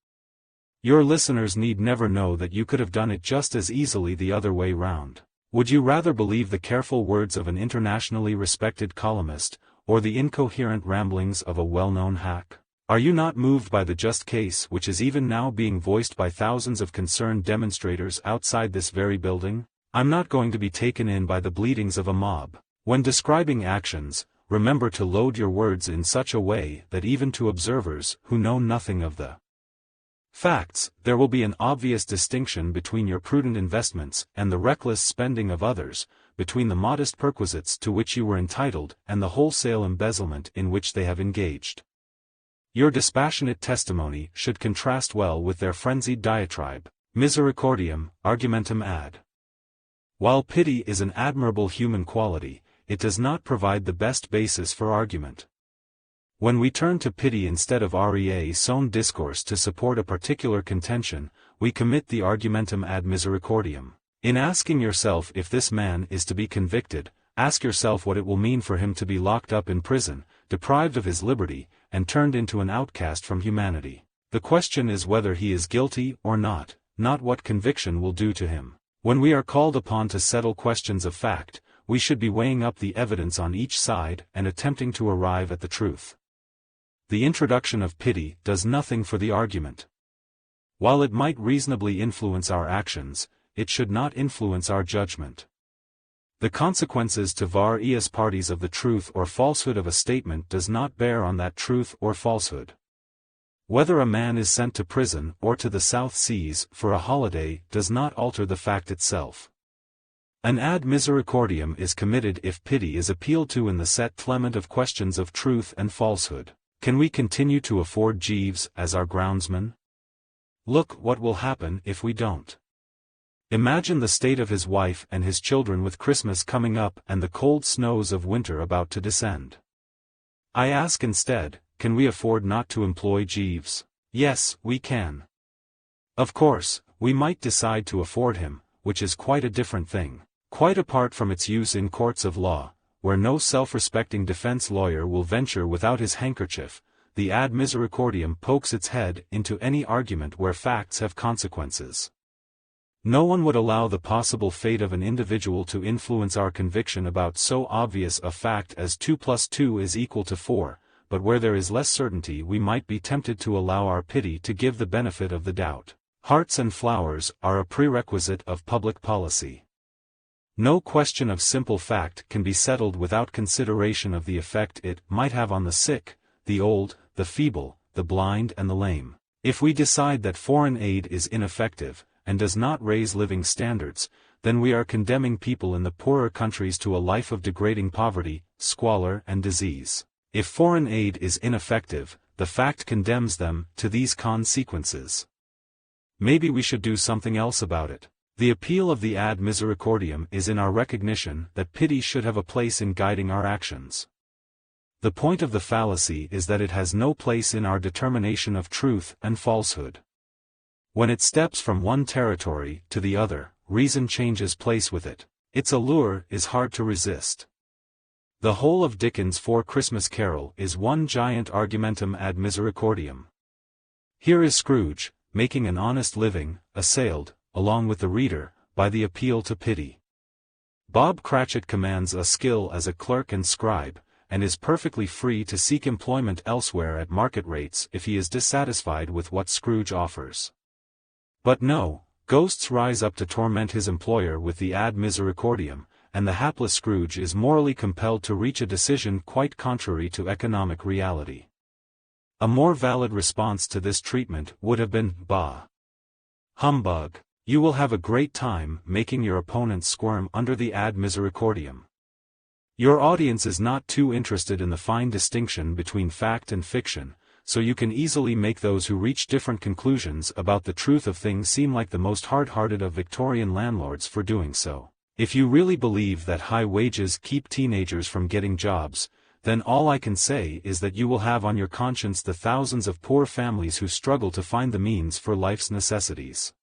Your listeners need never know that you could have done it just as easily the other way round. Would you rather believe the careful words of an internationally respected columnist, or the incoherent ramblings of a well-known hack? Are you not moved by the just case which is even now being voiced by thousands of concerned demonstrators outside this very building? I'm not going to be taken in by the bleatings of a mob. When describing actions, remember to load your words in such a way that even to observers who know nothing of the facts, there will be an obvious distinction between your prudent investments and the reckless spending of others, between the modest perquisites to which you were entitled and the wholesale embezzlement in which they have engaged. Your dispassionate testimony should contrast well with their frenzied diatribe. Misericordiam, argumentum ad. While pity is an admirable human quality, it does not provide the best basis for argument. When we turn to pity instead of raison discourse to support a particular contention, we commit the argumentum ad misericordiam. In asking yourself if this man is to be convicted, ask yourself what it will mean for him to be locked up in prison, deprived of his liberty, and turned into an outcast from humanity. The question is whether he is guilty or not what conviction will do to him. When we are called upon to settle questions of fact, we should be weighing up the evidence on each side and attempting to arrive at the truth. The introduction of pity does nothing for the argument. While it might reasonably influence our actions, it should not influence our judgment. The consequences to various parties of the truth or falsehood of a statement does not bear on that truth or falsehood. Whether a man is sent to prison or to the South Seas for a holiday does not alter the fact itself. An ad misericordiam is committed if pity is appealed to in the set clement of questions of truth and falsehood. Can we continue to afford Jeeves as our groundsman? Look what will happen if we don't. Imagine the state of his wife and his children with Christmas coming up and the cold snows of winter about to descend. I ask instead, can we afford not to employ Jeeves? Yes, we can. Of course, we might decide to afford him, which is quite a different thing. Quite apart from its use in courts of law, where no self-respecting defense lawyer will venture without his handkerchief, the ad misericordiam pokes its head into any argument where facts have consequences. No one would allow the possible fate of an individual to influence our conviction about so obvious a fact as 2 + 2 = 4, but where there is less certainty we might be tempted to allow our pity to give the benefit of the doubt. Hearts and flowers are a prerequisite of public policy. No question of simple fact can be settled without consideration of the effect it might have on the sick, the old, the feeble, the blind and the lame. If we decide that foreign aid is ineffective, and does not raise living standards, then we are condemning people in the poorer countries to a life of degrading poverty, squalor and disease. If foreign aid is ineffective, the fact condemns them to these consequences. Maybe we should do something else about it. The appeal of the ad misericordiam is in our recognition that pity should have a place in guiding our actions. The point of the fallacy is that it has no place in our determination of truth and falsehood. When it steps from one territory to the other, reason changes place with it. Its allure is hard to resist. The whole of Dickens' Four Christmas Carol is one giant argumentum ad misericordiam. Here is Scrooge, making an honest living, assailed, along with the reader, by the appeal to pity. Bob Cratchit commands a skill as a clerk and scribe, and is perfectly free to seek employment elsewhere at market rates if he is dissatisfied with what Scrooge offers. But no, ghosts rise up to torment his employer with the ad misericordiam, and the hapless Scrooge is morally compelled to reach a decision quite contrary to economic reality. A more valid response to this treatment would have been, bah! Humbug! You will have a great time making your opponents squirm under the ad misericordiam. Your audience is not too interested in the fine distinction between fact and fiction, so you can easily make those who reach different conclusions about the truth of things seem like the most hard-hearted of Victorian landlords for doing so. If you really believe that high wages keep teenagers from getting jobs, then all I can say is that you will have on your conscience the thousands of poor families who struggle to find the means for life's necessities.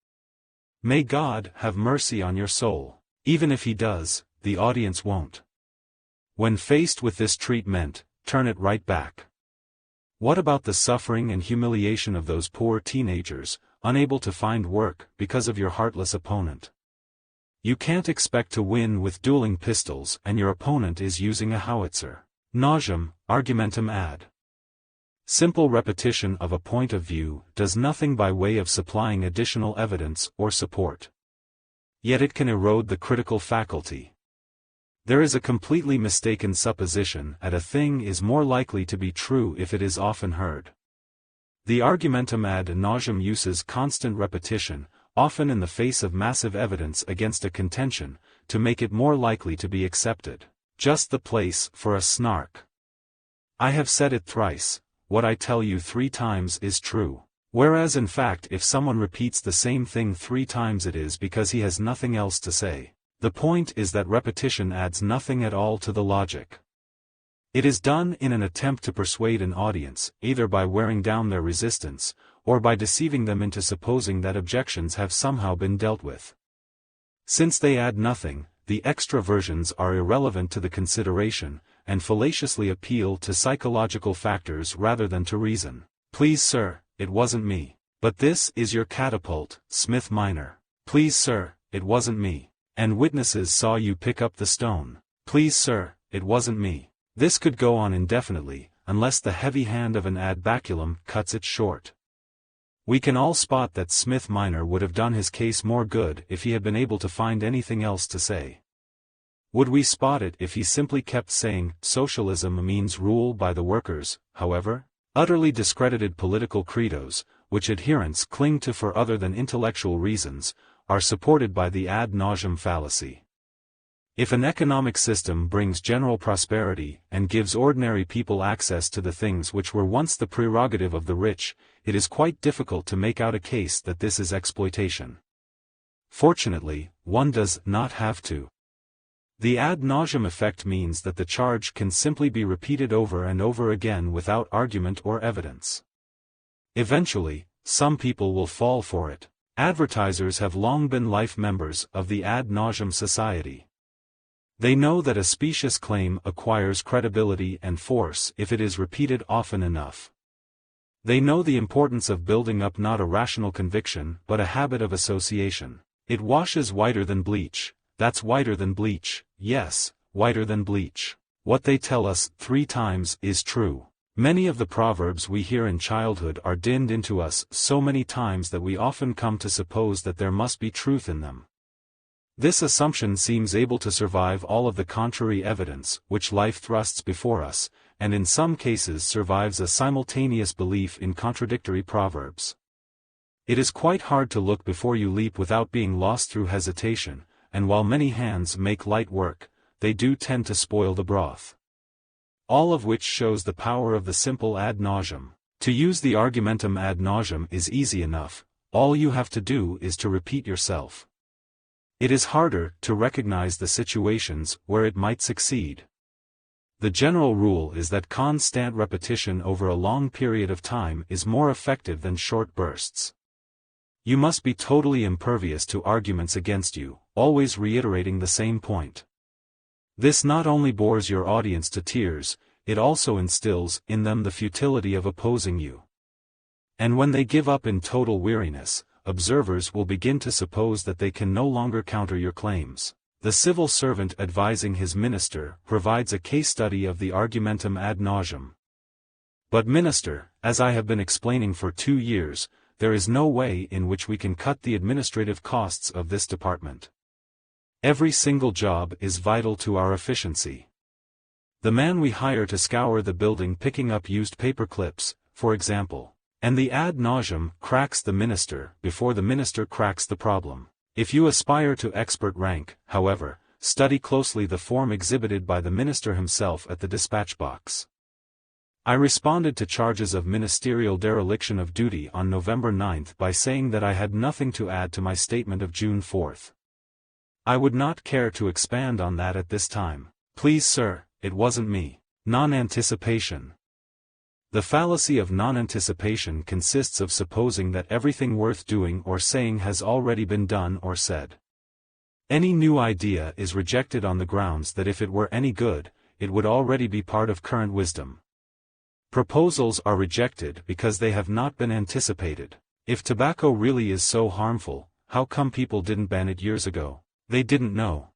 May God have mercy on your soul. Even if he does, the audience won't. When faced with this treatment, turn it right back. What about the suffering and humiliation of those poor teenagers, unable to find work because of your heartless opponent? You can't expect to win with dueling pistols and your opponent is using a howitzer. Nauseam, argumentum ad. Simple repetition of a point of view does nothing by way of supplying additional evidence or support. Yet it can erode the critical faculty. There is a completely mistaken supposition that a thing is more likely to be true if it is often heard. The argumentum ad nauseam uses constant repetition, often in the face of massive evidence against a contention, to make it more likely to be accepted. Just the place for a snark. I have said it thrice, what I tell you 3 times is true. Whereas in fact if someone repeats the same thing 3 times it is because he has nothing else to say. The point is that repetition adds nothing at all to the logic. It is done in an attempt to persuade an audience, either by wearing down their resistance, or by deceiving them into supposing that objections have somehow been dealt with. Since they add nothing, the extra versions are irrelevant to the consideration, and fallaciously appeal to psychological factors rather than to reason. Please sir, it wasn't me. But this is your catapult, Smith Minor. Please sir, it wasn't me. And witnesses saw you pick up the stone. Please sir, it wasn't me. This could go on indefinitely, unless the heavy hand of an ad baculum cuts it short. We can all spot that Smith Minor would have done his case more good if he had been able to find anything else to say. Would we spot it if he simply kept saying, socialism means rule by the workers, however? Utterly discredited political credos, which adherents cling to for other than intellectual reasons, are supported by the ad nauseam fallacy. If an economic system brings general prosperity and gives ordinary people access to the things which were once the prerogative of the rich, it is quite difficult to make out a case that this is exploitation. Fortunately, one does not have to. The ad nauseam effect means that the charge can simply be repeated over and over again without argument or evidence. Eventually, some people will fall for it. Advertisers have long been life members of the ad nauseam society. They know that a specious claim acquires credibility and force if it is repeated often enough. They know the importance of building up not a rational conviction but a habit of association. It washes whiter than bleach. That's whiter than bleach, yes, whiter than bleach. What they tell us 3 times is true. Many of the proverbs we hear in childhood are dinned into us so many times that we often come to suppose that there must be truth in them. This assumption seems able to survive all of the contrary evidence which life thrusts before us, and in some cases survives a simultaneous belief in contradictory proverbs. It is quite hard to look before you leap without being lost through hesitation, and while many hands make light work, they do tend to spoil the broth. All of which shows the power of the simple ad nauseam. To use the argumentum ad nauseam is easy enough, all you have to do is to repeat yourself. It is harder to recognize the situations where it might succeed. The general rule is that constant repetition over a long period of time is more effective than short bursts. You must be totally impervious to arguments against you, always reiterating the same point. This not only bores your audience to tears, it also instills in them the futility of opposing you. And when they give up in total weariness, observers will begin to suppose that they can no longer counter your claims. The civil servant advising his minister provides a case study of the argumentum ad nauseam. But minister, as I have been explaining for 2 years, there is no way in which we can cut the administrative costs of this department. Every single job is vital to our efficiency. The man we hire to scour the building picking up used paper clips, for example. And the ad nauseam cracks the minister before the minister cracks the problem. If you aspire to expert rank, however, study closely the form exhibited by the minister himself at the dispatch box. I responded to charges of ministerial dereliction of duty on November 9 by saying that I had nothing to add to my statement of June 4. I would not care to expand on that at this time. Please sir, it wasn't me. Non-anticipation. The fallacy of non-anticipation consists of supposing that everything worth doing or saying has already been done or said. Any new idea is rejected on the grounds that if it were any good, it would already be part of current wisdom. Proposals are rejected because they have not been anticipated. If tobacco really is so harmful, how come people didn't ban it years ago? They didn't know.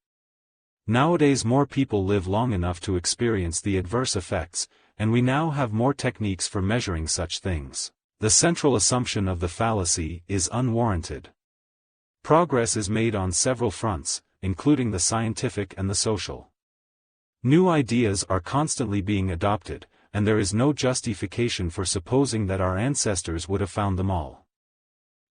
Nowadays more people live long enough to experience the adverse effects, and we now have more techniques for measuring such things. The central assumption of the fallacy is unwarranted. Progress is made on several fronts, including the scientific and the social. New ideas are constantly being adopted, and there is no justification for supposing that our ancestors would have found them all.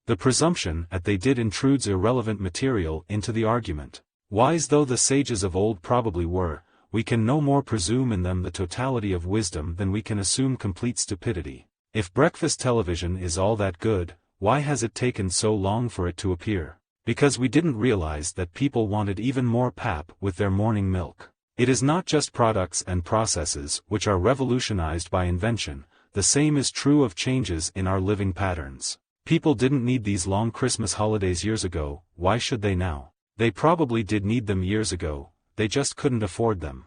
The presumption that they did intrudes irrelevant material into the argument. Wise though the sages of old probably were, we can no more presume in them the totality of wisdom than we can assume complete stupidity. If breakfast television is all that good, why has it taken so long for it to appear? Because we didn't realize that people wanted even more pap with their morning milk. It is not just products and processes which are revolutionized by invention, the same is true of changes in our living patterns. People didn't need these long Christmas holidays years ago, why should they now? They probably did need them years ago, they just couldn't afford them.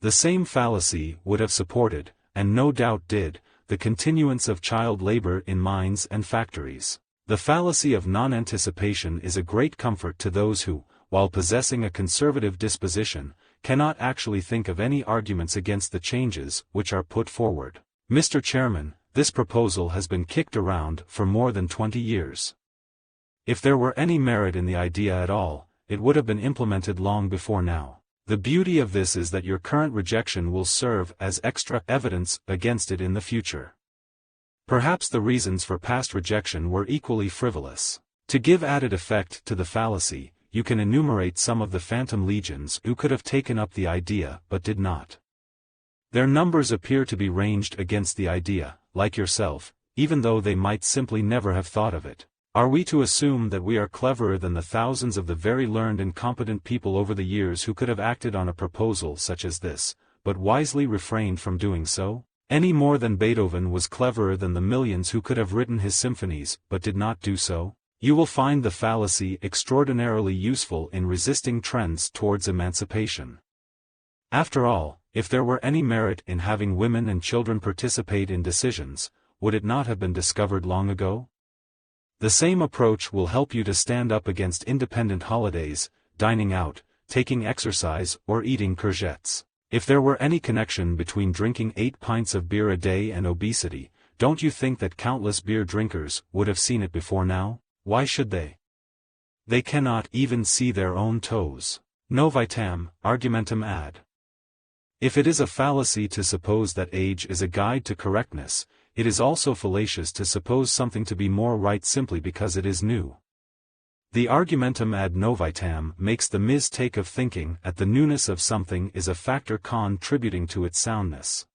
The same fallacy would have supported, and no doubt did, the continuance of child labor in mines and factories. The fallacy of non-anticipation is a great comfort to those who, while possessing a conservative disposition, cannot actually think of any arguments against the changes which are put forward. Mr. Chairman, this proposal has been kicked around for more than 20 years. If there were any merit in the idea at all, it would have been implemented long before now. The beauty of this is that your current rejection will serve as extra evidence against it in the future. Perhaps the reasons for past rejection were equally frivolous. To give added effect to the fallacy, you can enumerate some of the phantom legions who could have taken up the idea but did not. Their numbers appear to be ranged against the idea, like yourself, even though they might simply never have thought of it. Are we to assume that we are cleverer than the thousands of the very learned and competent people over the years who could have acted on a proposal such as this, but wisely refrained from doing so? Any more than Beethoven was cleverer than the millions who could have written his symphonies, but did not do so? You will find the fallacy extraordinarily useful in resisting trends towards emancipation. After all, if there were any merit in having women and children participate in decisions, would it not have been discovered long ago? The same approach will help you to stand up against independent holidays, dining out, taking exercise, or eating courgettes. If there were any connection between drinking 8 pints of beer a day and obesity, don't you think that countless beer drinkers would have seen it before now? Why should they? They cannot even see their own toes. Novitam, argumentum ad. If it is a fallacy to suppose that age is a guide to correctness, it is also fallacious to suppose something to be more right simply because it is new. The argumentum ad novitam makes the mistake of thinking that the newness of something is a factor contributing to its soundness.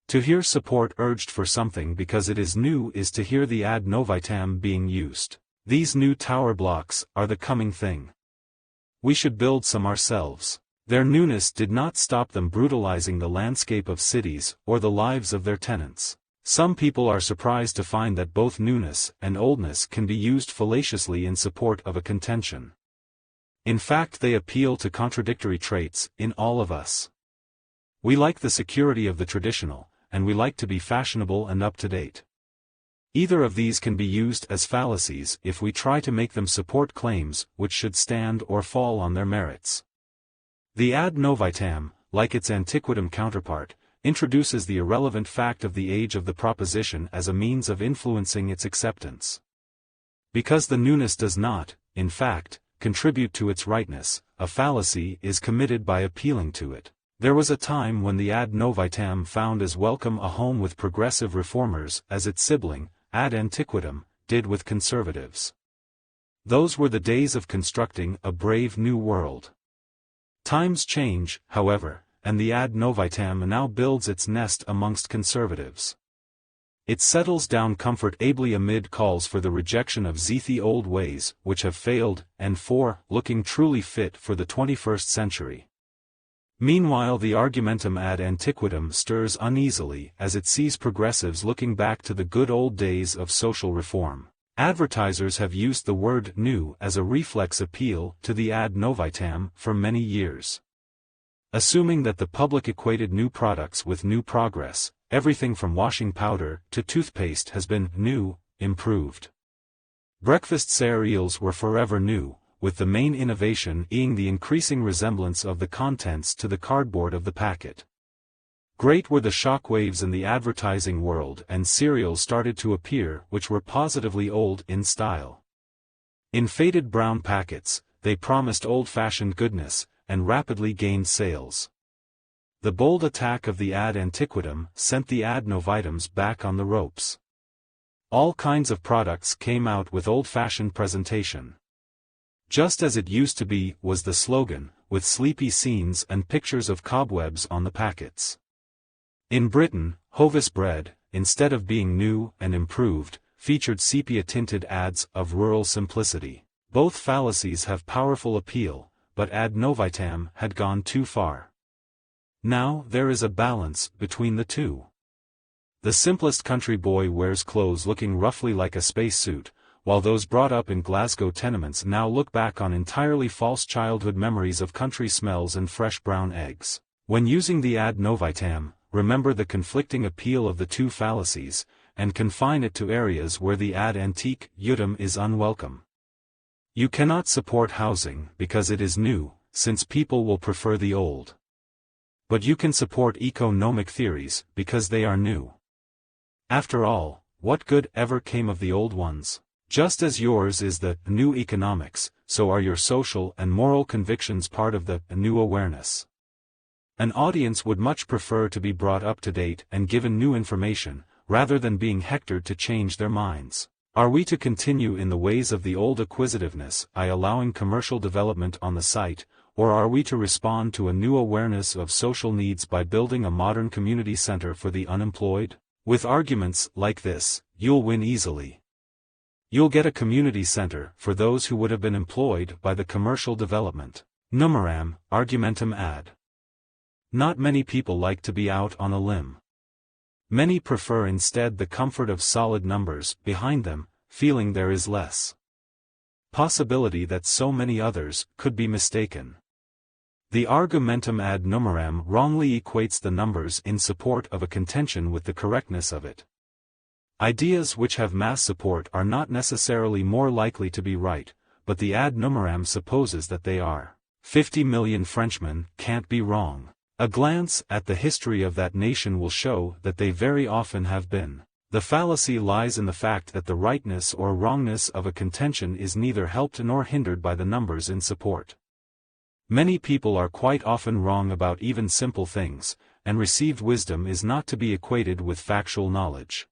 To hear support urged for something because it is new is to hear the ad novitam being used. These new tower blocks are the coming thing. We should build some ourselves. Their newness did not stop them brutalizing the landscape of cities or the lives of their tenants. Some people are surprised to find that both newness and oldness can be used fallaciously in support of a contention. In fact, they appeal to contradictory traits in all of us. We like the security of the traditional, and we like to be fashionable and up-to-date. Either of these can be used as fallacies if we try to make them support claims which should stand or fall on their merits. The ad novitam, like its antiquitam counterpart, introduces the irrelevant fact of the age of the proposition as a means of influencing its acceptance. Because the newness does not, in fact, contribute to its rightness, a fallacy is committed by appealing to it. There was a time when the ad novitam found as welcome a home with progressive reformers as its sibling, ad antiquitam, did with conservatives. Those were the days of constructing a brave new world. Times change, however, and the ad novitam now builds its nest amongst conservatives. It settles down comfortably amid calls for the rejection of zealthy old ways which have failed and for looking truly fit for the 21st century. Meanwhile, the argumentum ad antiquitam stirs uneasily as it sees progressives looking back to the good old days of social reform. Advertisers have used the word new as a reflex appeal to the ad novitam for many years. Assuming that the public equated new products with new progress, everything from washing powder to toothpaste has been new, improved. Breakfast cereals were forever new, with the main innovation being the increasing resemblance of the contents to the cardboard of the packet. Great were the shockwaves in the advertising world, and cereals started to appear which were positively old in style. In faded brown packets, they promised old-fashioned goodness, and rapidly gained sales. The bold attack of the ad antiquitam sent the ad novitams back on the ropes. All kinds of products came out with old-fashioned presentation. Just as it used to be was the slogan, with sleepy scenes and pictures of cobwebs on the packets. In Britain, Hovis bread, instead of being new and improved, featured sepia-tinted ads of rural simplicity. Both fallacies have powerful appeal, but ad novitam had gone too far. Now there is a balance between the two. The simplest country boy wears clothes looking roughly like a spacesuit, while those brought up in Glasgow tenements now look back on entirely false childhood memories of country smells and fresh brown eggs. When using the ad novitam, remember the conflicting appeal of the two fallacies, and confine it to areas where the ad antiquitam is unwelcome. You cannot support housing because it is new, since people will prefer the old. But you can support economic theories because they are new. After all, what good ever came of the old ones? Just as yours is the new economics, so are your social and moral convictions part of the new awareness. An audience would much prefer to be brought up to date and given new information, rather than being hectored to change their minds. Are we to continue in the ways of the old acquisitiveness by allowing commercial development on the site, or are we to respond to a new awareness of social needs by building a modern community center for the unemployed? With arguments like this, you'll win easily. You'll get a community center for those who would have been employed by the commercial development. Numeram, argumentum ad. Not many people like to be out on a limb. Many prefer instead the comfort of solid numbers behind them, feeling there is less possibility that so many others could be mistaken. The argumentum ad numeram wrongly equates the numbers in support of a contention with the correctness of it. Ideas which have mass support are not necessarily more likely to be right, but the ad numeram supposes that they are. 50 million Frenchmen can't be wrong. A glance at the history of that nation will show that they very often have been. The fallacy lies in the fact that the rightness or wrongness of a contention is neither helped nor hindered by the numbers in support. Many people are quite often wrong about even simple things, and received wisdom is not to be equated with factual knowledge.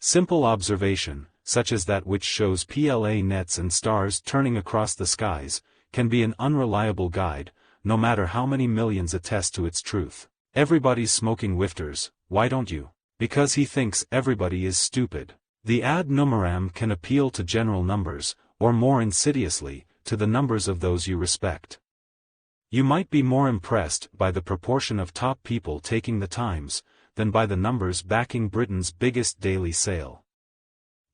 Simple observation, such as that which shows planets and stars turning across the skies, can be an unreliable guide, no matter how many millions attest to its truth. Everybody's smoking whifters, why don't you? Because he thinks everybody is stupid. The ad numeram can appeal to general numbers, or more insidiously, to the numbers of those you respect. You might be more impressed by the proportion of top people taking the Times, than by the numbers backing Britain's biggest daily sale.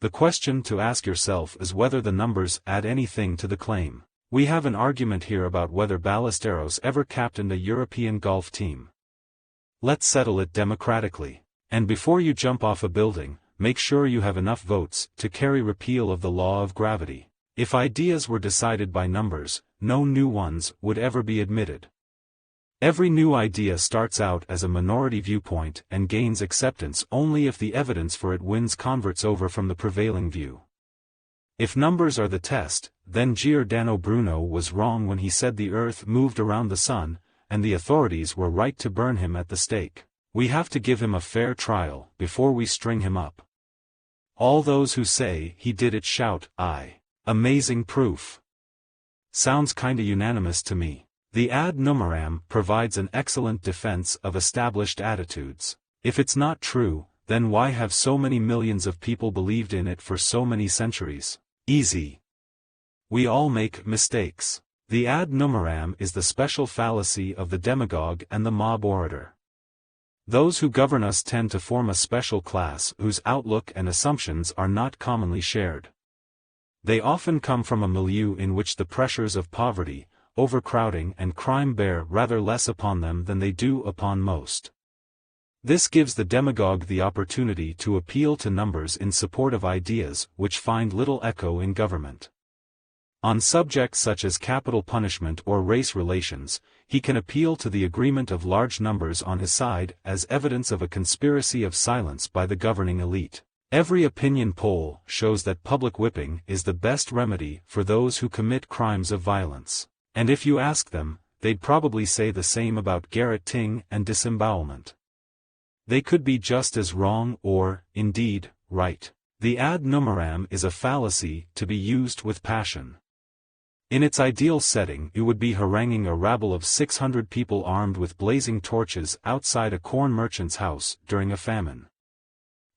The question to ask yourself is whether the numbers add anything to the claim. We have an argument here about whether Ballesteros ever captained a European golf team. Let's settle it democratically. And before you jump off a building, make sure you have enough votes to carry repeal of the law of gravity. If ideas were decided by numbers, no new ones would ever be admitted. Every new idea starts out as a minority viewpoint and gains acceptance only if the evidence for it wins converts over from the prevailing view. If numbers are the test, then Giordano Bruno was wrong when he said the earth moved around the sun, and the authorities were right to burn him at the stake. We have to give him a fair trial before we string him up. All those who say he did it shout, "Aye. Amazing proof." Sounds kinda unanimous to me. The ad numeram provides an excellent defense of established attitudes. If it's not true, then why have so many millions of people believed in it for so many centuries? Easy. We all make mistakes. The ad numeram is the special fallacy of the demagogue and the mob orator. Those who govern us tend to form a special class whose outlook and assumptions are not commonly shared. They often come from a milieu in which the pressures of poverty, overcrowding and crime bear rather less upon them than they do upon most. This gives the demagogue the opportunity to appeal to numbers in support of ideas which find little echo in government. On subjects such as capital punishment or race relations, he can appeal to the agreement of large numbers on his side as evidence of a conspiracy of silence by the governing elite. Every opinion poll shows that public whipping is the best remedy for those who commit crimes of violence. And if you ask them, they'd probably say the same about garroting and disembowelment. They could be just as wrong or, indeed, right. The ad numeram is a fallacy to be used with passion. In its ideal setting, you would be haranguing a rabble of 600 people armed with blazing torches outside a corn merchant's house during a famine.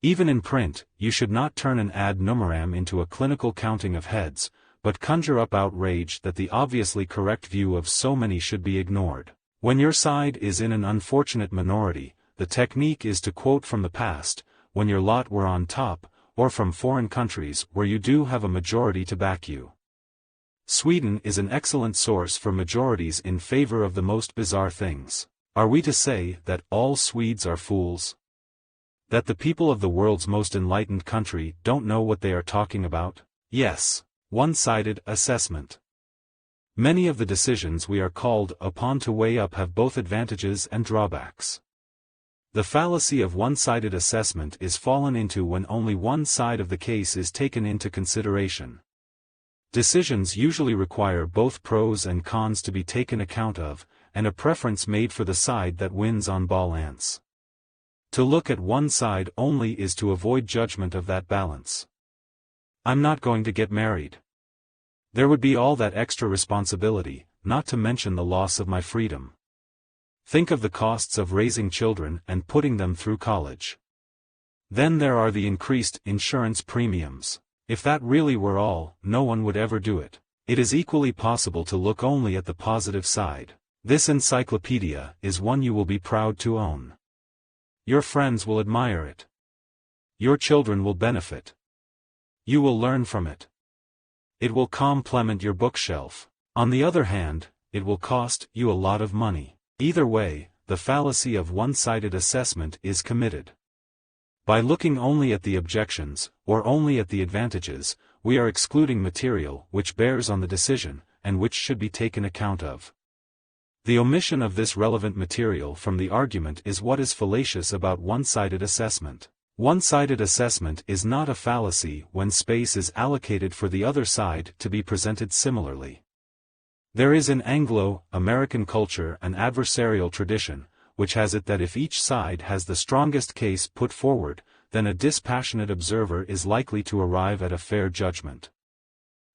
Even in print, you should not turn an ad numeram into a clinical counting of heads, but conjure up outrage that the obviously correct view of so many should be ignored. When your side is in an unfortunate minority, the technique is to quote from the past, when your lot were on top, or from foreign countries where you do have a majority to back you. Sweden is an excellent source for majorities in favor of the most bizarre things. Are we to say that all Swedes are fools? That the people of the world's most enlightened country don't know what they are talking about? Yes. One-sided assessment. Many of the decisions we are called upon to weigh up have both advantages and drawbacks. The fallacy of one-sided assessment is fallen into when only one side of the case is taken into consideration. Decisions usually require both pros and cons to be taken account of, and a preference made for the side that wins on balance. To look at one side only is to avoid judgment of that balance. I'm not going to get married. There would be all that extra responsibility, not to mention the loss of my freedom. Think of the costs of raising children and putting them through college. Then there are the increased insurance premiums. If that really were all, no one would ever do it. It is equally possible to look only at the positive side. This encyclopedia is one you will be proud to own. Your friends will admire it. Your children will benefit. You will learn from it. It will complement your bookshelf. On the other hand, it will cost you a lot of money. Either way, the fallacy of one-sided assessment is committed. By looking only at the objections, or only at the advantages, we are excluding material which bears on the decision, and which should be taken account of. The omission of this relevant material from the argument is what is fallacious about one-sided assessment. One-sided assessment is not a fallacy when space is allocated for the other side to be presented similarly. There is in Anglo-American culture an adversarial tradition, which has it that if each side has the strongest case put forward, then a dispassionate observer is likely to arrive at a fair judgment.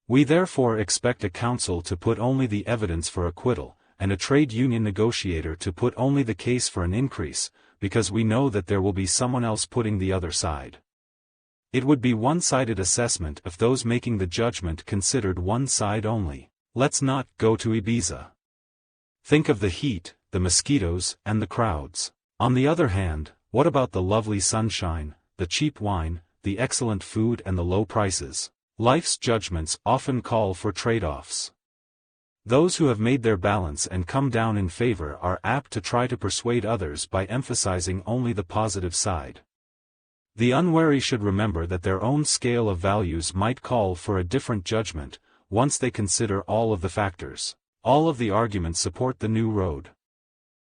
We therefore expect a counsel to put only the evidence for acquittal, and a trade union negotiator to put only the case for an increase, because we know that there will be someone else putting the other side. It would be one-sided assessment if those making the judgment considered one side only. Let's not go to Ibiza. Think of the heat, the mosquitoes, and the crowds. On the other hand, what about the lovely sunshine, the cheap wine, the excellent food and the low prices? Life's judgments often call for trade-offs. Those who have made their balance and come down in favor are apt to try to persuade others by emphasizing only the positive side. The unwary should remember that their own scale of values might call for a different judgment, once they consider all of the factors. All of the arguments support the new road.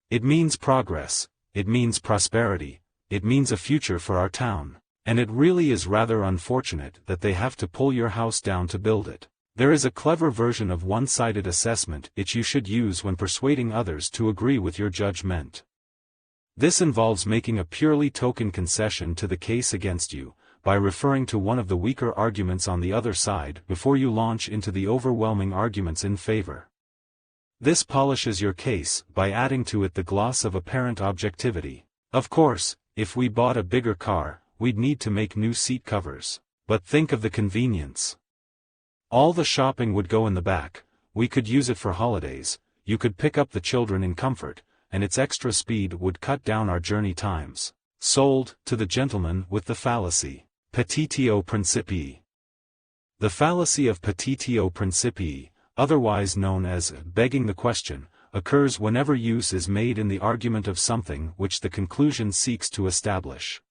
It means progress, it means prosperity, it means a future for our town, and it really is rather unfortunate that they have to pull your house down to build it. There is a clever version of one-sided assessment which you should use when persuading others to agree with your judgment. This involves making a purely token concession to the case against you, by referring to one of the weaker arguments on the other side before you launch into the overwhelming arguments in favor. This polishes your case by adding to it the gloss of apparent objectivity. Of course, if we bought a bigger car, we'd need to make new seat covers. But think of the convenience. All the shopping would go in the back, we could use it for holidays, you could pick up the children in comfort, and its extra speed would cut down our journey times. Sold to the gentleman with the fallacy. Petitio principii. The fallacy of petitio principii, otherwise known as begging the question, occurs whenever use is made in the argument of something which the conclusion seeks to establish.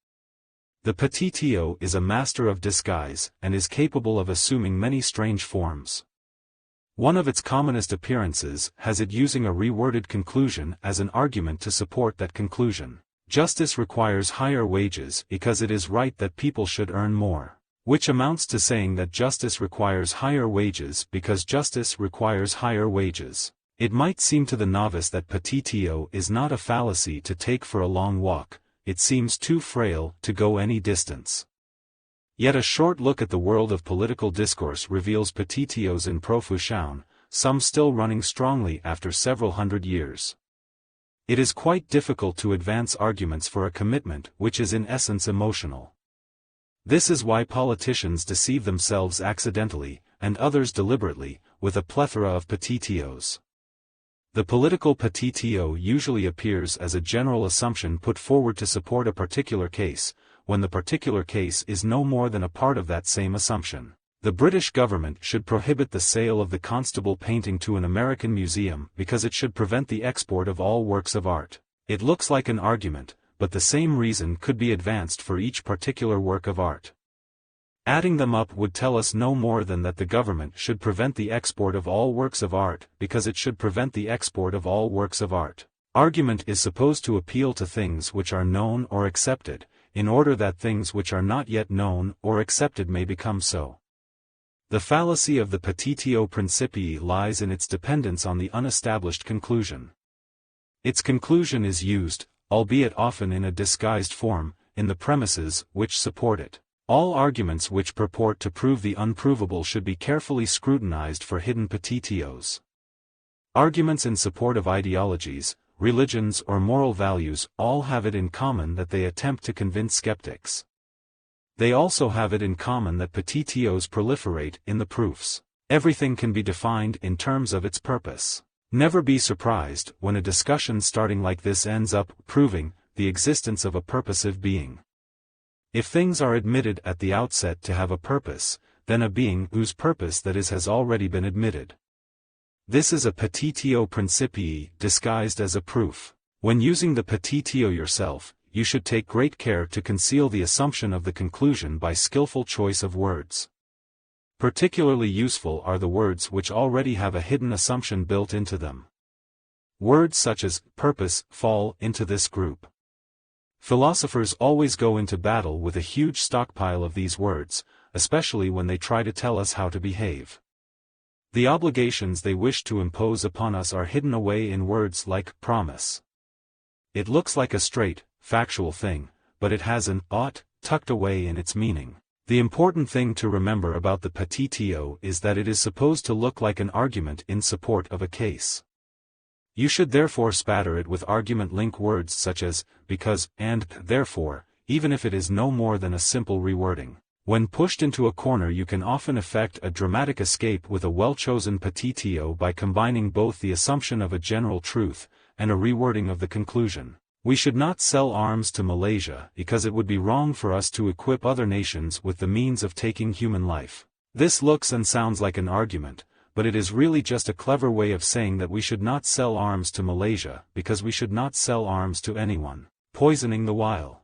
The petitio is a master of disguise, and is capable of assuming many strange forms. One of its commonest appearances has it using a reworded conclusion as an argument to support that conclusion. Justice requires higher wages because it is right that people should earn more. Which amounts to saying that justice requires higher wages because justice requires higher wages. It might seem to the novice that petitio is not a fallacy to take for a long walk. It seems too frail to go any distance. Yet a short look at the world of political discourse reveals petitios in profusion, some still running strongly after several hundred years. It is quite difficult to advance arguments for a commitment which is in essence emotional. This is why politicians deceive themselves accidentally, and others deliberately, with a plethora of petitios. The political petitio usually appears as a general assumption put forward to support a particular case, when the particular case is no more than a part of that same assumption. The British government should prohibit the sale of the Constable painting to an American museum because it should prevent the export of all works of art. It looks like an argument, but the same reason could be advanced for each particular work of art. Adding them up would tell us no more than that the government should prevent the export of all works of art because it should prevent the export of all works of art. Argument is supposed to appeal to things which are known or accepted, in order that things which are not yet known or accepted may become so. The fallacy of the petitio principii lies in its dependence on the unestablished conclusion. Its conclusion is used, albeit often in a disguised form, in the premises which support it. All arguments which purport to prove the unprovable should be carefully scrutinized for hidden petitios. Arguments in support of ideologies, religions or moral values all have it in common that they attempt to convince skeptics. They also have it in common that petitios proliferate in the proofs. Everything can be defined in terms of its purpose. Never be surprised when a discussion starting like this ends up proving the existence of a purposive being. If things are admitted at the outset to have a purpose, then a being whose purpose that is has already been admitted. This is a petitio principii disguised as a proof. When using the petitio yourself, you should take great care to conceal the assumption of the conclusion by skillful choice of words. Particularly useful are the words which already have a hidden assumption built into them. Words such as purpose fall into this group. Philosophers always go into battle with a huge stockpile of these words, especially when they try to tell us how to behave. The obligations they wish to impose upon us are hidden away in words like promise. It looks like a straight, factual thing, but it has an ought tucked away in its meaning. The important thing to remember about the petitio is that it is supposed to look like an argument in support of a case. You should therefore spatter it with argument-link words such as because, and therefore, even if it is no more than a simple rewording. When pushed into a corner you can often effect a dramatic escape with a well-chosen petitio by combining both the assumption of a general truth, and a rewording of the conclusion. We should not sell arms to Malaysia because it would be wrong for us to equip other nations with the means of taking human life. This looks and sounds like an argument, but it is really just a clever way of saying that we should not sell arms to Malaysia because we should not sell arms to anyone. Poisoning the well.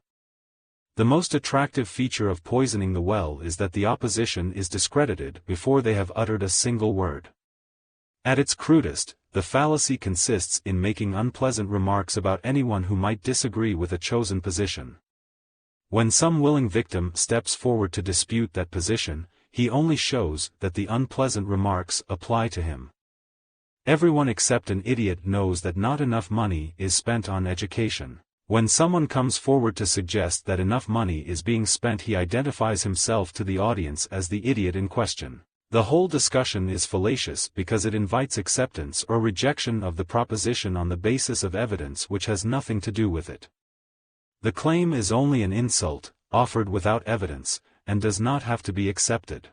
The most attractive feature of poisoning the well is that the opposition is discredited before they have uttered a single word. At its crudest, the fallacy consists in making unpleasant remarks about anyone who might disagree with a chosen position. When some willing victim steps forward to dispute that position, he only shows that the unpleasant remarks apply to him. Everyone except an idiot knows that not enough money is spent on education. When someone comes forward to suggest that enough money is being spent, he identifies himself to the audience as the idiot in question. The whole discussion is fallacious because it invites acceptance or rejection of the proposition on the basis of evidence which has nothing to do with it. The claim is only an insult, offered without evidence, and does not have to be accepted.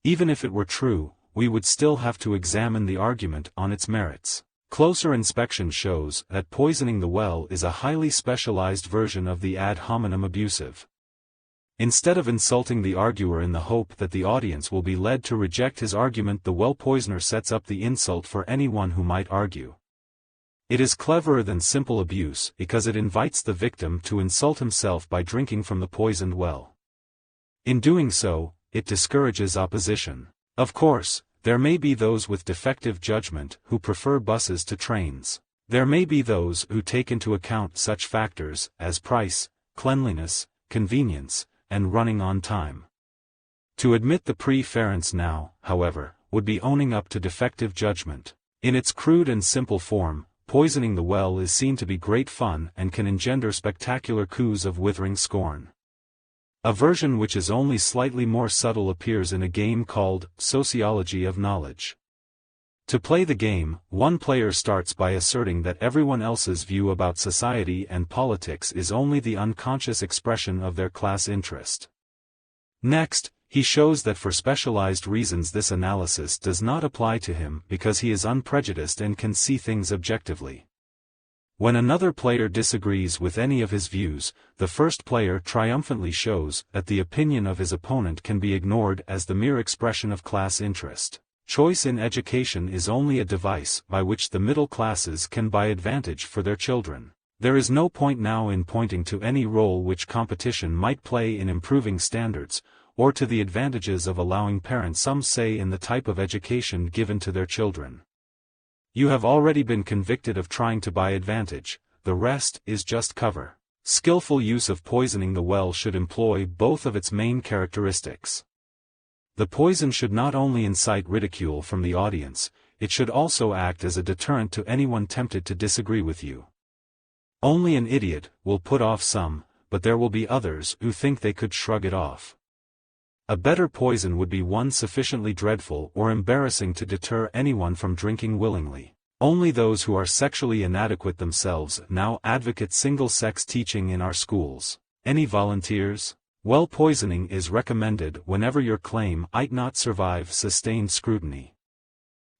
Even if it were true, we would still have to examine the argument on its merits. Closer inspection shows that poisoning the well is a highly specialized version of the ad hominem abusive. Instead of insulting the arguer in the hope that the audience will be led to reject his argument, the well poisoner sets up the insult for anyone who might argue. It is cleverer than simple abuse because it invites the victim to insult himself by drinking from the poisoned well. In doing so, it discourages opposition. Of course, there may be those with defective judgment who prefer buses to trains. There may be those who take into account such factors as price, cleanliness, convenience, and running on time. To admit the preference now, however, would be owning up to defective judgment. In its crude and simple form, poisoning the well is seen to be great fun and can engender spectacular coups of withering scorn. A version which is only slightly more subtle appears in a game called Sociology of Knowledge. To play the game, one player starts by asserting that everyone else's view about society and politics is only the unconscious expression of their class interest. Next, he shows that for specialized reasons this analysis does not apply to him because he is unprejudiced and can see things objectively. When another player disagrees with any of his views, the first player triumphantly shows that the opinion of his opponent can be ignored as the mere expression of class interest. Choice in education is only a device by which the middle classes can buy advantage for their children. There is no point now in pointing to any role which competition might play in improving standards, or to the advantages of allowing parents some say in the type of education given to their children. You have already been convicted of trying to buy advantage, the rest is just cover. Skillful use of poisoning the well should employ both of its main characteristics. The poison should not only incite ridicule from the audience, it should also act as a deterrent to anyone tempted to disagree with you. Only an idiot will put off some, but there will be others who think they could shrug it off. A better poison would be one sufficiently dreadful or embarrassing to deter anyone from drinking willingly. Only those who are sexually inadequate themselves now advocate single-sex teaching in our schools. Any volunteers? Well, poisoning is recommended whenever your claim might not survive sustained scrutiny.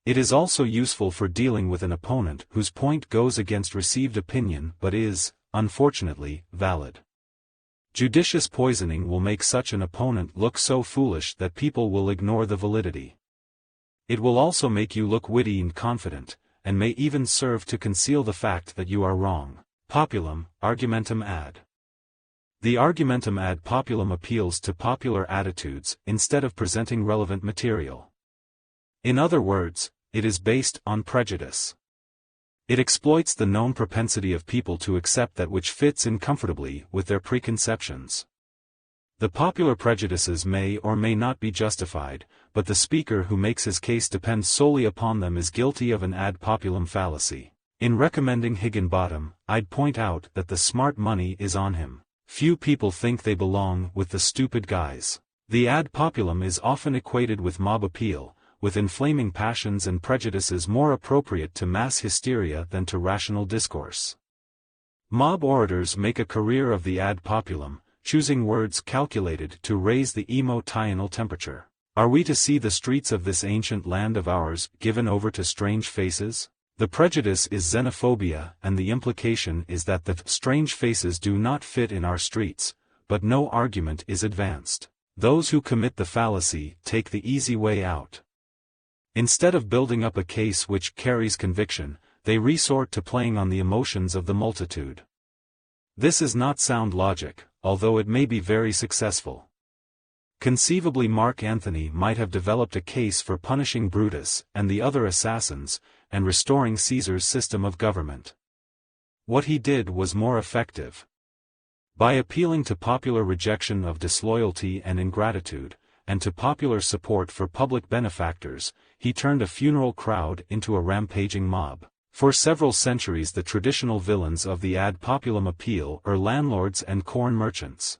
It is also useful for dealing with an opponent whose point goes against received opinion but is, unfortunately, valid. Judicious poisoning will make such an opponent look so foolish that people will ignore the validity. It will also make you look witty and confident, and may even serve to conceal the fact that you are wrong. Populum, argumentum ad. The argumentum ad populum appeals to popular attitudes instead of presenting relevant material. In other words, it is based on prejudice. It exploits the known propensity of people to accept that which fits in comfortably with their preconceptions. The popular prejudices may or may not be justified, but the speaker who makes his case depends solely upon them is guilty of an ad populum fallacy. In recommending Higginbottom, I'd point out that the smart money is on him. Few people think they belong with the stupid guys. The ad populum is often equated with mob appeal, with inflaming passions and prejudices more appropriate to mass hysteria than to rational discourse. Mob orators make a career of the ad populum, choosing words calculated to raise the emotional temperature. Are we to see the streets of this ancient land of ours given over to strange faces? The prejudice is xenophobia, and the implication is that the strange faces do not fit in our streets, but no argument is advanced. Those who commit the fallacy take the easy way out. Instead of building up a case which carries conviction, they resort to playing on the emotions of the multitude. This is not sound logic, although it may be very successful. Conceivably Mark Antony might have developed a case for punishing Brutus and the other assassins, and restoring Caesar's system of government. What he did was more effective. By appealing to popular rejection of disloyalty and ingratitude, and to popular support for public benefactors, he turned a funeral crowd into a rampaging mob. For several centuries the traditional villains of the ad populum appeal are landlords and corn merchants.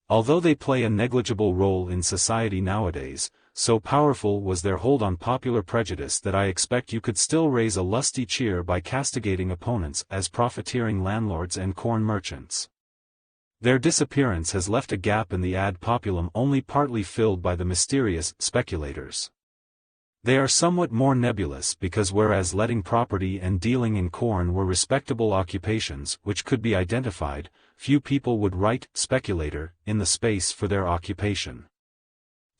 Although they play a negligible role in society nowadays, so powerful was their hold on popular prejudice that I expect you could still raise a lusty cheer by castigating opponents as profiteering landlords and corn merchants. Their disappearance has left a gap in the ad populum only partly filled by the mysterious speculators. They are somewhat more nebulous because whereas letting property and dealing in corn were respectable occupations which could be identified, few people would write speculator in the space for their occupation.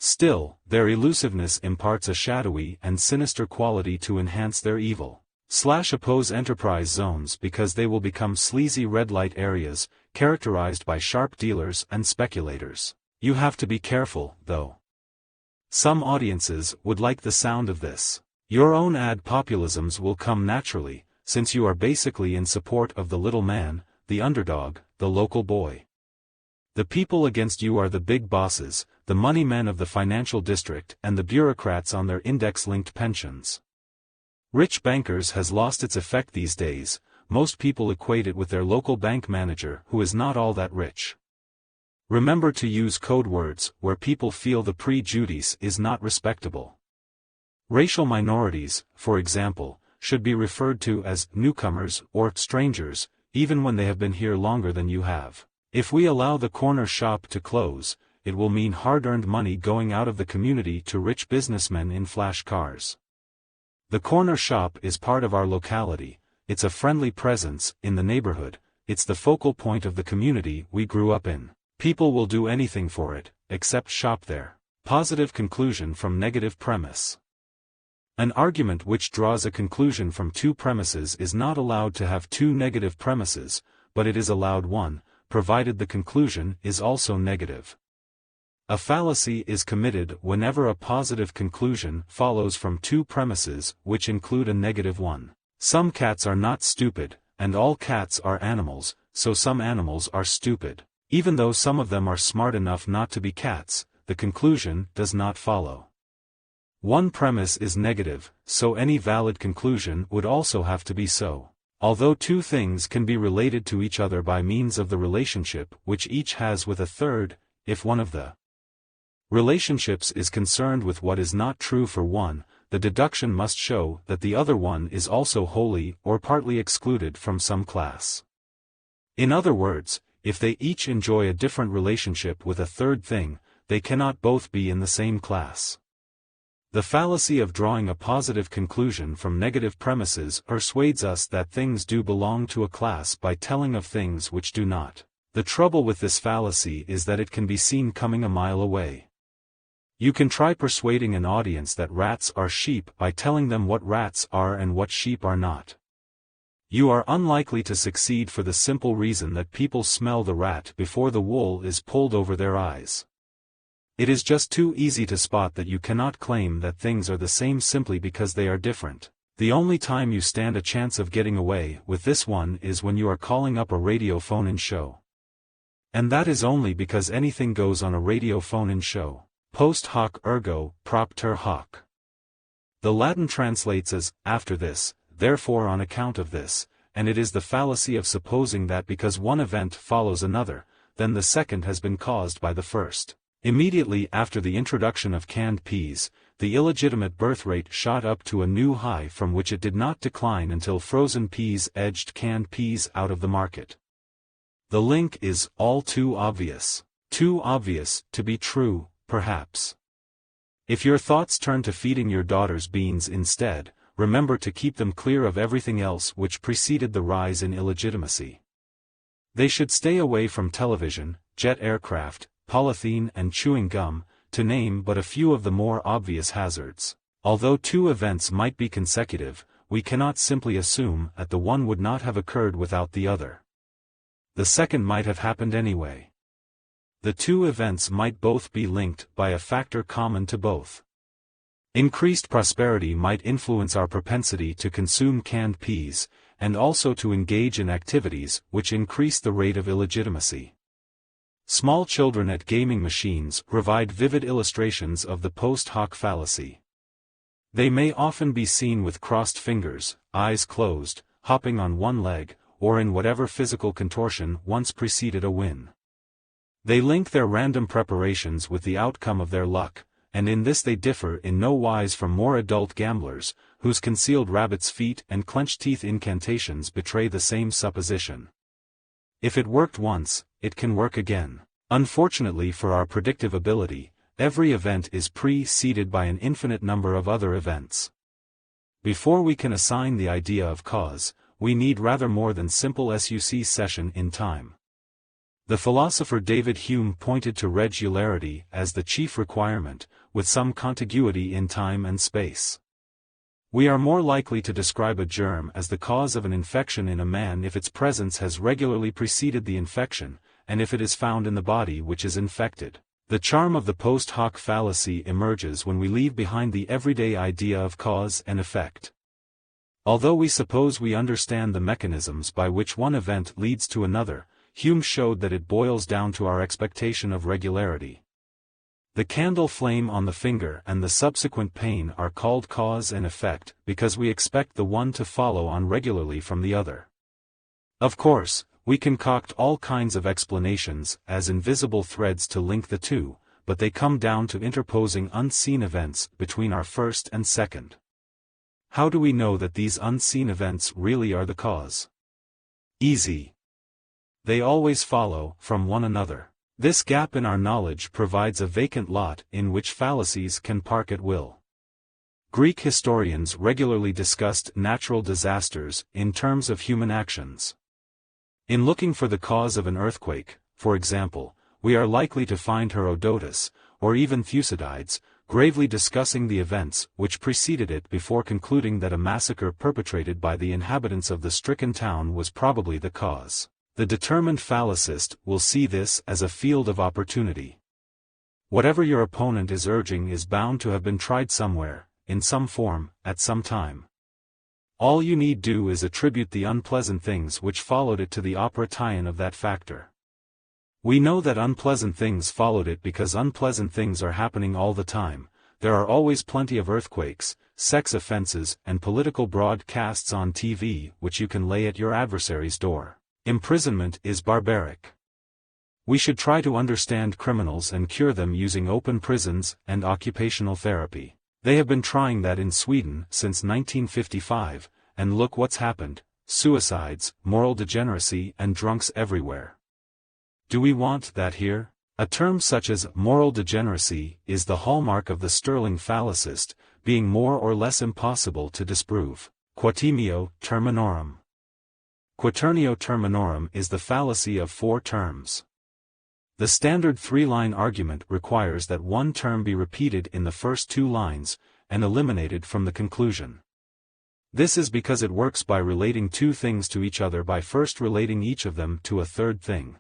Still, their elusiveness imparts a shadowy and sinister quality to enhance their evil. Oppose enterprise zones because they will become sleazy red light areas, characterized by sharp dealers and speculators. You have to be careful, though. Some audiences would like the sound of this. Your own ad populisms will come naturally, since you are basically in support of the little man, the underdog, the local boy. The people against you are the big bosses, the money men of the financial district and the bureaucrats on their index-linked pensions. Rich bankers has lost its effect these days. Most people equate it with their local bank manager who is not all that rich. Remember to use code words where people feel the prejudice is not respectable. Racial minorities, for example, should be referred to as newcomers or strangers, even when they have been here longer than you have. If we allow the corner shop to close, it will mean hard-earned money going out of the community to rich businessmen in flash cars. The corner shop is part of our locality, it's a friendly presence in the neighborhood, it's the focal point of the community we grew up in. People will do anything for it, except shop there. Positive conclusion from negative premise. An argument which draws a conclusion from two premises is not allowed to have two negative premises, but it is allowed one, provided the conclusion is also negative. A fallacy is committed whenever a positive conclusion follows from two premises which include a negative one. Some cats are not stupid, and all cats are animals, so some animals are stupid. Even though some of them are smart enough not to be cats, the conclusion does not follow. One premise is negative, so any valid conclusion would also have to be so. Although two things can be related to each other by means of the relationship which each has with a third, if one of the relationships is concerned with what is not true for one, the deduction must show that the other one is also wholly or partly excluded from some class. In other words, if they each enjoy a different relationship with a third thing, they cannot both be in the same class. The fallacy of drawing a positive conclusion from negative premises persuades us that things do belong to a class by telling of things which do not. The trouble with this fallacy is that it can be seen coming a mile away. You can try persuading an audience that rats are sheep by telling them what rats are and what sheep are not. You are unlikely to succeed for the simple reason that people smell the rat before the wool is pulled over their eyes. It is just too easy to spot that you cannot claim that things are the same simply because they are different. The only time you stand a chance of getting away with this one is when you are calling up a radio phone-in show. And that is only because anything goes on a radio phone-in show. Post hoc ergo, propter hoc. The Latin translates as, after this, therefore on account of this, and it is the fallacy of supposing that because one event follows another, then the second has been caused by the first. Immediately after the introduction of canned peas, the illegitimate birth rate shot up to a new high from which it did not decline until frozen peas edged canned peas out of the market. The link is all too obvious to be true, perhaps. If your thoughts turn to feeding your daughters beans instead, remember to keep them clear of everything else which preceded the rise in illegitimacy. They should stay away from television, jet aircraft, polythene and chewing gum, to name but a few of the more obvious hazards. Although two events might be consecutive, we cannot simply assume that the one would not have occurred without the other. The second might have happened anyway. The two events might both be linked by a factor common to both. Increased prosperity might influence our propensity to consume canned peas, and also to engage in activities which increase the rate of illegitimacy. Small children at gaming machines provide vivid illustrations of the post hoc fallacy. They may often be seen with crossed fingers, eyes closed, hopping on one leg, or in whatever physical contortion once preceded a win. They link their random preparations with the outcome of their luck, and in this they differ in no wise from more adult gamblers, whose concealed rabbit's feet and clenched teeth incantations betray the same supposition. If it worked once, it can work again. Unfortunately for our predictive ability, every event is preceded by an infinite number of other events. Before we can assign the idea of cause, we need rather more than simple succession in time. The philosopher David Hume pointed to regularity as the chief requirement, with some contiguity in time and space. We are more likely to describe a germ as the cause of an infection in a man if its presence has regularly preceded the infection, and if it is found in the body which is infected. The charm of the post hoc fallacy emerges when we leave behind the everyday idea of cause and effect. Although we suppose we understand the mechanisms by which one event leads to another, Hume showed that it boils down to our expectation of regularity. The candle flame on the finger and the subsequent pain are called cause and effect because we expect the one to follow on regularly from the other. Of course, we concoct all kinds of explanations as invisible threads to link the two, but they come down to interposing unseen events between our first and second. How do we know that these unseen events really are the cause? Easy. They always follow from one another. This gap in our knowledge provides a vacant lot in which fallacies can park at will. Greek historians regularly discussed natural disasters in terms of human actions. In looking for the cause of an earthquake, for example, we are likely to find Herodotus, or even Thucydides, gravely discussing the events which preceded it before concluding that a massacre perpetrated by the inhabitants of the stricken town was probably the cause. The determined fallacist will see this as a field of opportunity. Whatever your opponent is urging is bound to have been tried somewhere, in some form, at some time. All you need do is attribute the unpleasant things which followed it to the operation of that factor. We know that unpleasant things followed it because unpleasant things are happening all the time. There are always plenty of earthquakes, sex offenses, and political broadcasts on TV which you can lay at your adversary's door. Imprisonment is barbaric. We should try to understand criminals and cure them using open prisons and occupational therapy. They have been trying that in Sweden since 1955, and look what's happened: suicides, moral degeneracy, and drunks everywhere. Do we want that here? A term such as moral degeneracy is the hallmark of the sterling fallacist, being more or less impossible to disprove. Quatimeo terminorum. Quaternio terminorum is the fallacy of 4 terms. The standard 3-line argument requires that one term be repeated in the first 2 lines, and eliminated from the conclusion. This is because it works by relating 2 things to each other by first relating each of them to a third thing.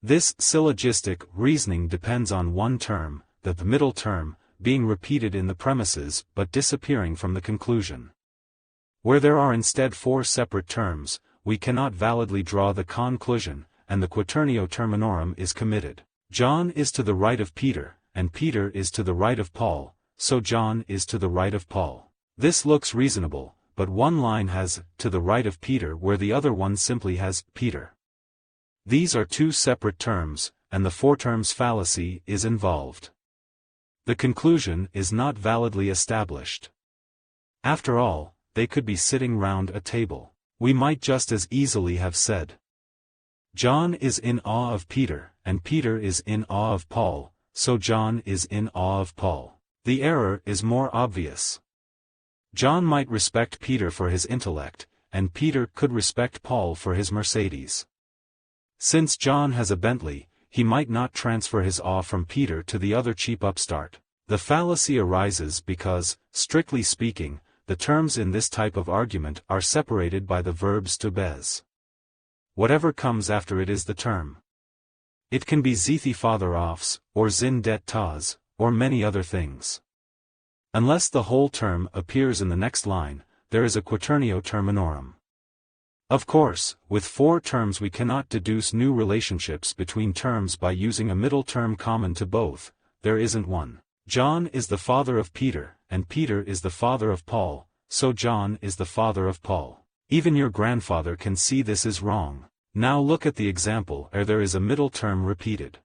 This syllogistic reasoning depends on one term, the middle term, being repeated in the premises but disappearing from the conclusion. Where there are instead 4 separate terms, we cannot validly draw the conclusion, and the quaternio terminorum is committed. John is to the right of Peter, and Peter is to the right of Paul, so John is to the right of Paul. This looks reasonable, but one line has to the right of Peter where the other one simply has Peter. These are 2 separate terms, and the 4 terms fallacy is involved. The conclusion is not validly established. After all, they could be sitting round a table. We might just as easily have said, John is in awe of Peter, and Peter is in awe of Paul, so John is in awe of Paul. The error is more obvious. John might respect Peter for his intellect, and Peter could respect Paul for his Mercedes. Since John has a Bentley, he might not transfer his awe from Peter to the other cheap upstart. The fallacy arises because, strictly speaking, the terms in this type of argument are separated by the verb stubes. Whatever comes after it is the term. It can be zithi father offs, or zin det tas, or many other things. Unless the whole term appears in the next line, there is a quaternio terminorum. Of course, with 4 terms we cannot deduce new relationships between terms by using a middle term common to both. There isn't one. John is the father of Peter, and Peter is the father of Paul, so John is the father of Paul. Even your grandfather can see this is wrong. Now look at the example where there is a middle term repeated.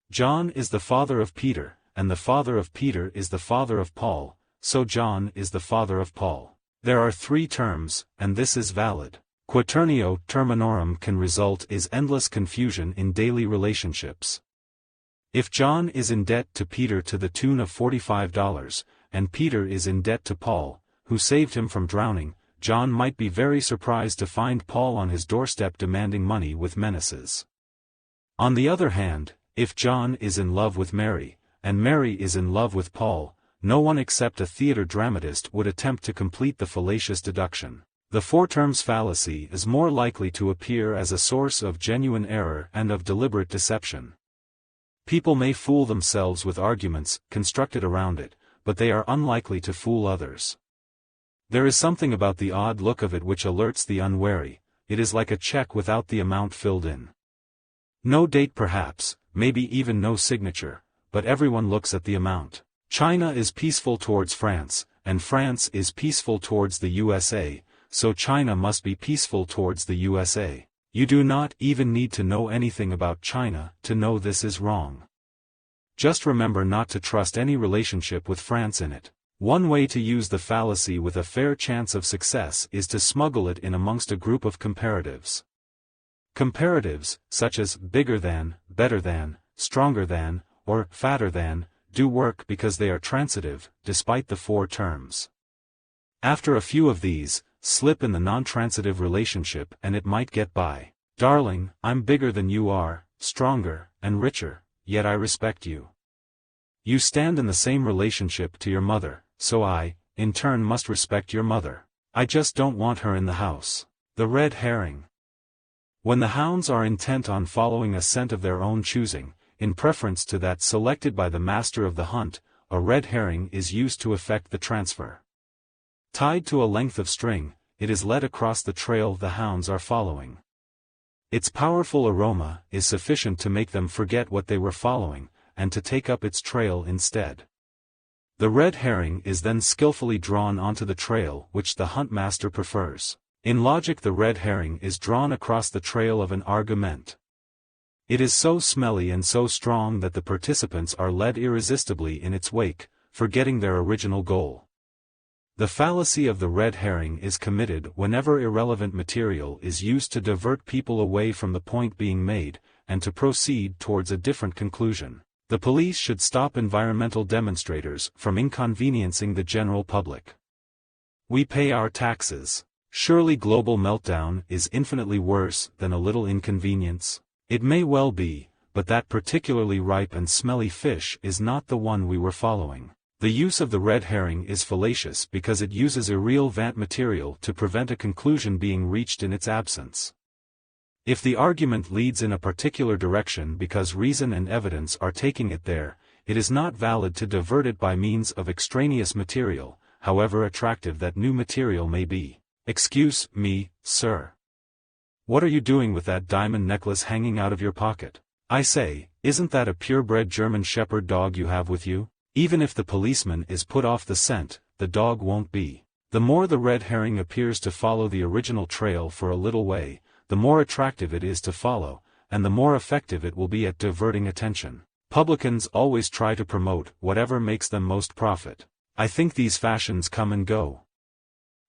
John is the father of Peter, and the father of Peter is the father of Paul, so John is the father of Paul. There are 3 terms, and this is valid. Quaternio terminorum can result in endless confusion in daily relationships. If John is in debt to Peter to the tune of $45, and Peter is in debt to Paul, who saved him from drowning, John might be very surprised to find Paul on his doorstep demanding money with menaces. On the other hand, if John is in love with Mary, and Mary is in love with Paul, no one except a theater dramatist would attempt to complete the fallacious deduction. The 4 terms fallacy is more likely to appear as a source of genuine error and of deliberate deception. People may fool themselves with arguments constructed around it, but they are unlikely to fool others. There is something about the odd look of it which alerts the unwary. It is like a check without the amount filled in. No date perhaps, maybe even no signature, but everyone looks at the amount. China is peaceful towards France, and France is peaceful towards the USA, so China must be peaceful towards the USA. You do not even need to know anything about China to know this is wrong. Just remember not to trust any relationship with France in it. One way to use the fallacy with a fair chance of success is to smuggle it in amongst a group of comparatives. Comparatives, such as bigger than, better than, stronger than, or fatter than, do work because they are transitive, despite the 4 terms. After a few of these, slip in the non-transitive relationship and it might get by. Darling, I'm bigger than you are, stronger, and richer, yet I respect you. You stand in the same relationship to your mother, so I, in turn must respect your mother. I just don't want her in the house. The red herring. When the hounds are intent on following a scent of their own choosing, in preference to that selected by the master of the hunt, a red herring is used to effect the transfer. Tied to a length of string, it is led across the trail the hounds are following. Its powerful aroma is sufficient to make them forget what they were following, and to take up its trail instead. The red herring is then skillfully drawn onto the trail which the huntmaster prefers. In logic, the red herring is drawn across the trail of an argument. It is so smelly and so strong that the participants are led irresistibly in its wake, forgetting their original goal. The fallacy of the red herring is committed whenever irrelevant material is used to divert people away from the point being made, and to proceed towards a different conclusion. The police should stop environmental demonstrators from inconveniencing the general public. We pay our taxes. Surely global meltdown is infinitely worse than a little inconvenience? It may well be, but that particularly ripe and smelly fish is not the one we were following. The use of the red herring is fallacious because it uses irrelevant material to prevent a conclusion being reached in its absence. If the argument leads in a particular direction because reason and evidence are taking it there, it is not valid to divert it by means of extraneous material, however attractive that new material may be. Excuse me, sir. What are you doing with that diamond necklace hanging out of your pocket? I say, isn't that a purebred German Shepherd dog you have with you? Even if the policeman is put off the scent, the dog won't be. The more the red herring appears to follow the original trail for a little way, the more attractive it is to follow, and the more effective it will be at diverting attention. Publicans always try to promote whatever makes them most profit. I think these fashions come and go.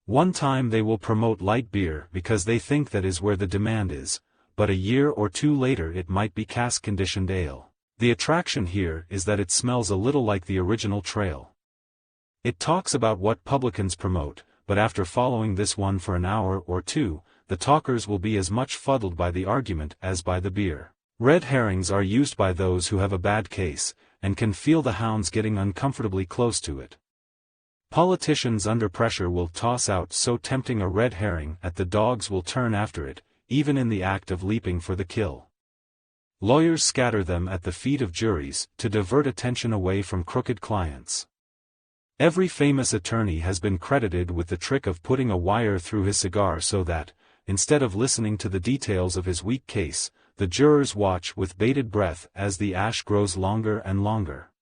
One time they will promote light beer because they think that is where the demand is, but a year or two later it might be cask-conditioned ale. The attraction here is that it smells a little like the original trail. It talks about what publicans promote, but after following this one for an hour or two, the talkers will be as much fuddled by the argument as by the beer. Red herrings are used by those who have a bad case, and can feel the hounds getting uncomfortably close to it. Politicians under pressure will toss out so tempting a red herring that the dogs will turn after it, even in the act of leaping for the kill. Lawyers scatter them at the feet of juries to divert attention away from crooked clients. Every famous attorney has been credited with the trick of putting a wire through his cigar so that, instead of listening to the details of his weak case, the jurors watch with bated breath as the ash grows longer and longer.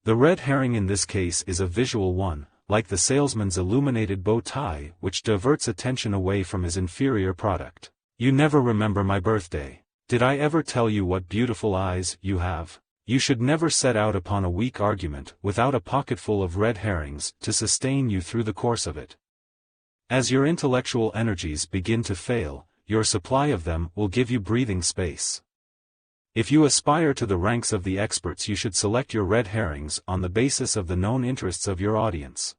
The red herring in this case is a visual one, like the salesman's illuminated bow tie, which diverts attention away from his inferior product. You never remember my birthday. Did I ever tell you what beautiful eyes you have? You should never set out upon a weak argument without a pocketful of red herrings to sustain you through the course of it. As your intellectual energies begin to fail, your supply of them will give you breathing space. If you aspire to the ranks of the experts, you should select your red herrings on the basis of the known interests of your audience.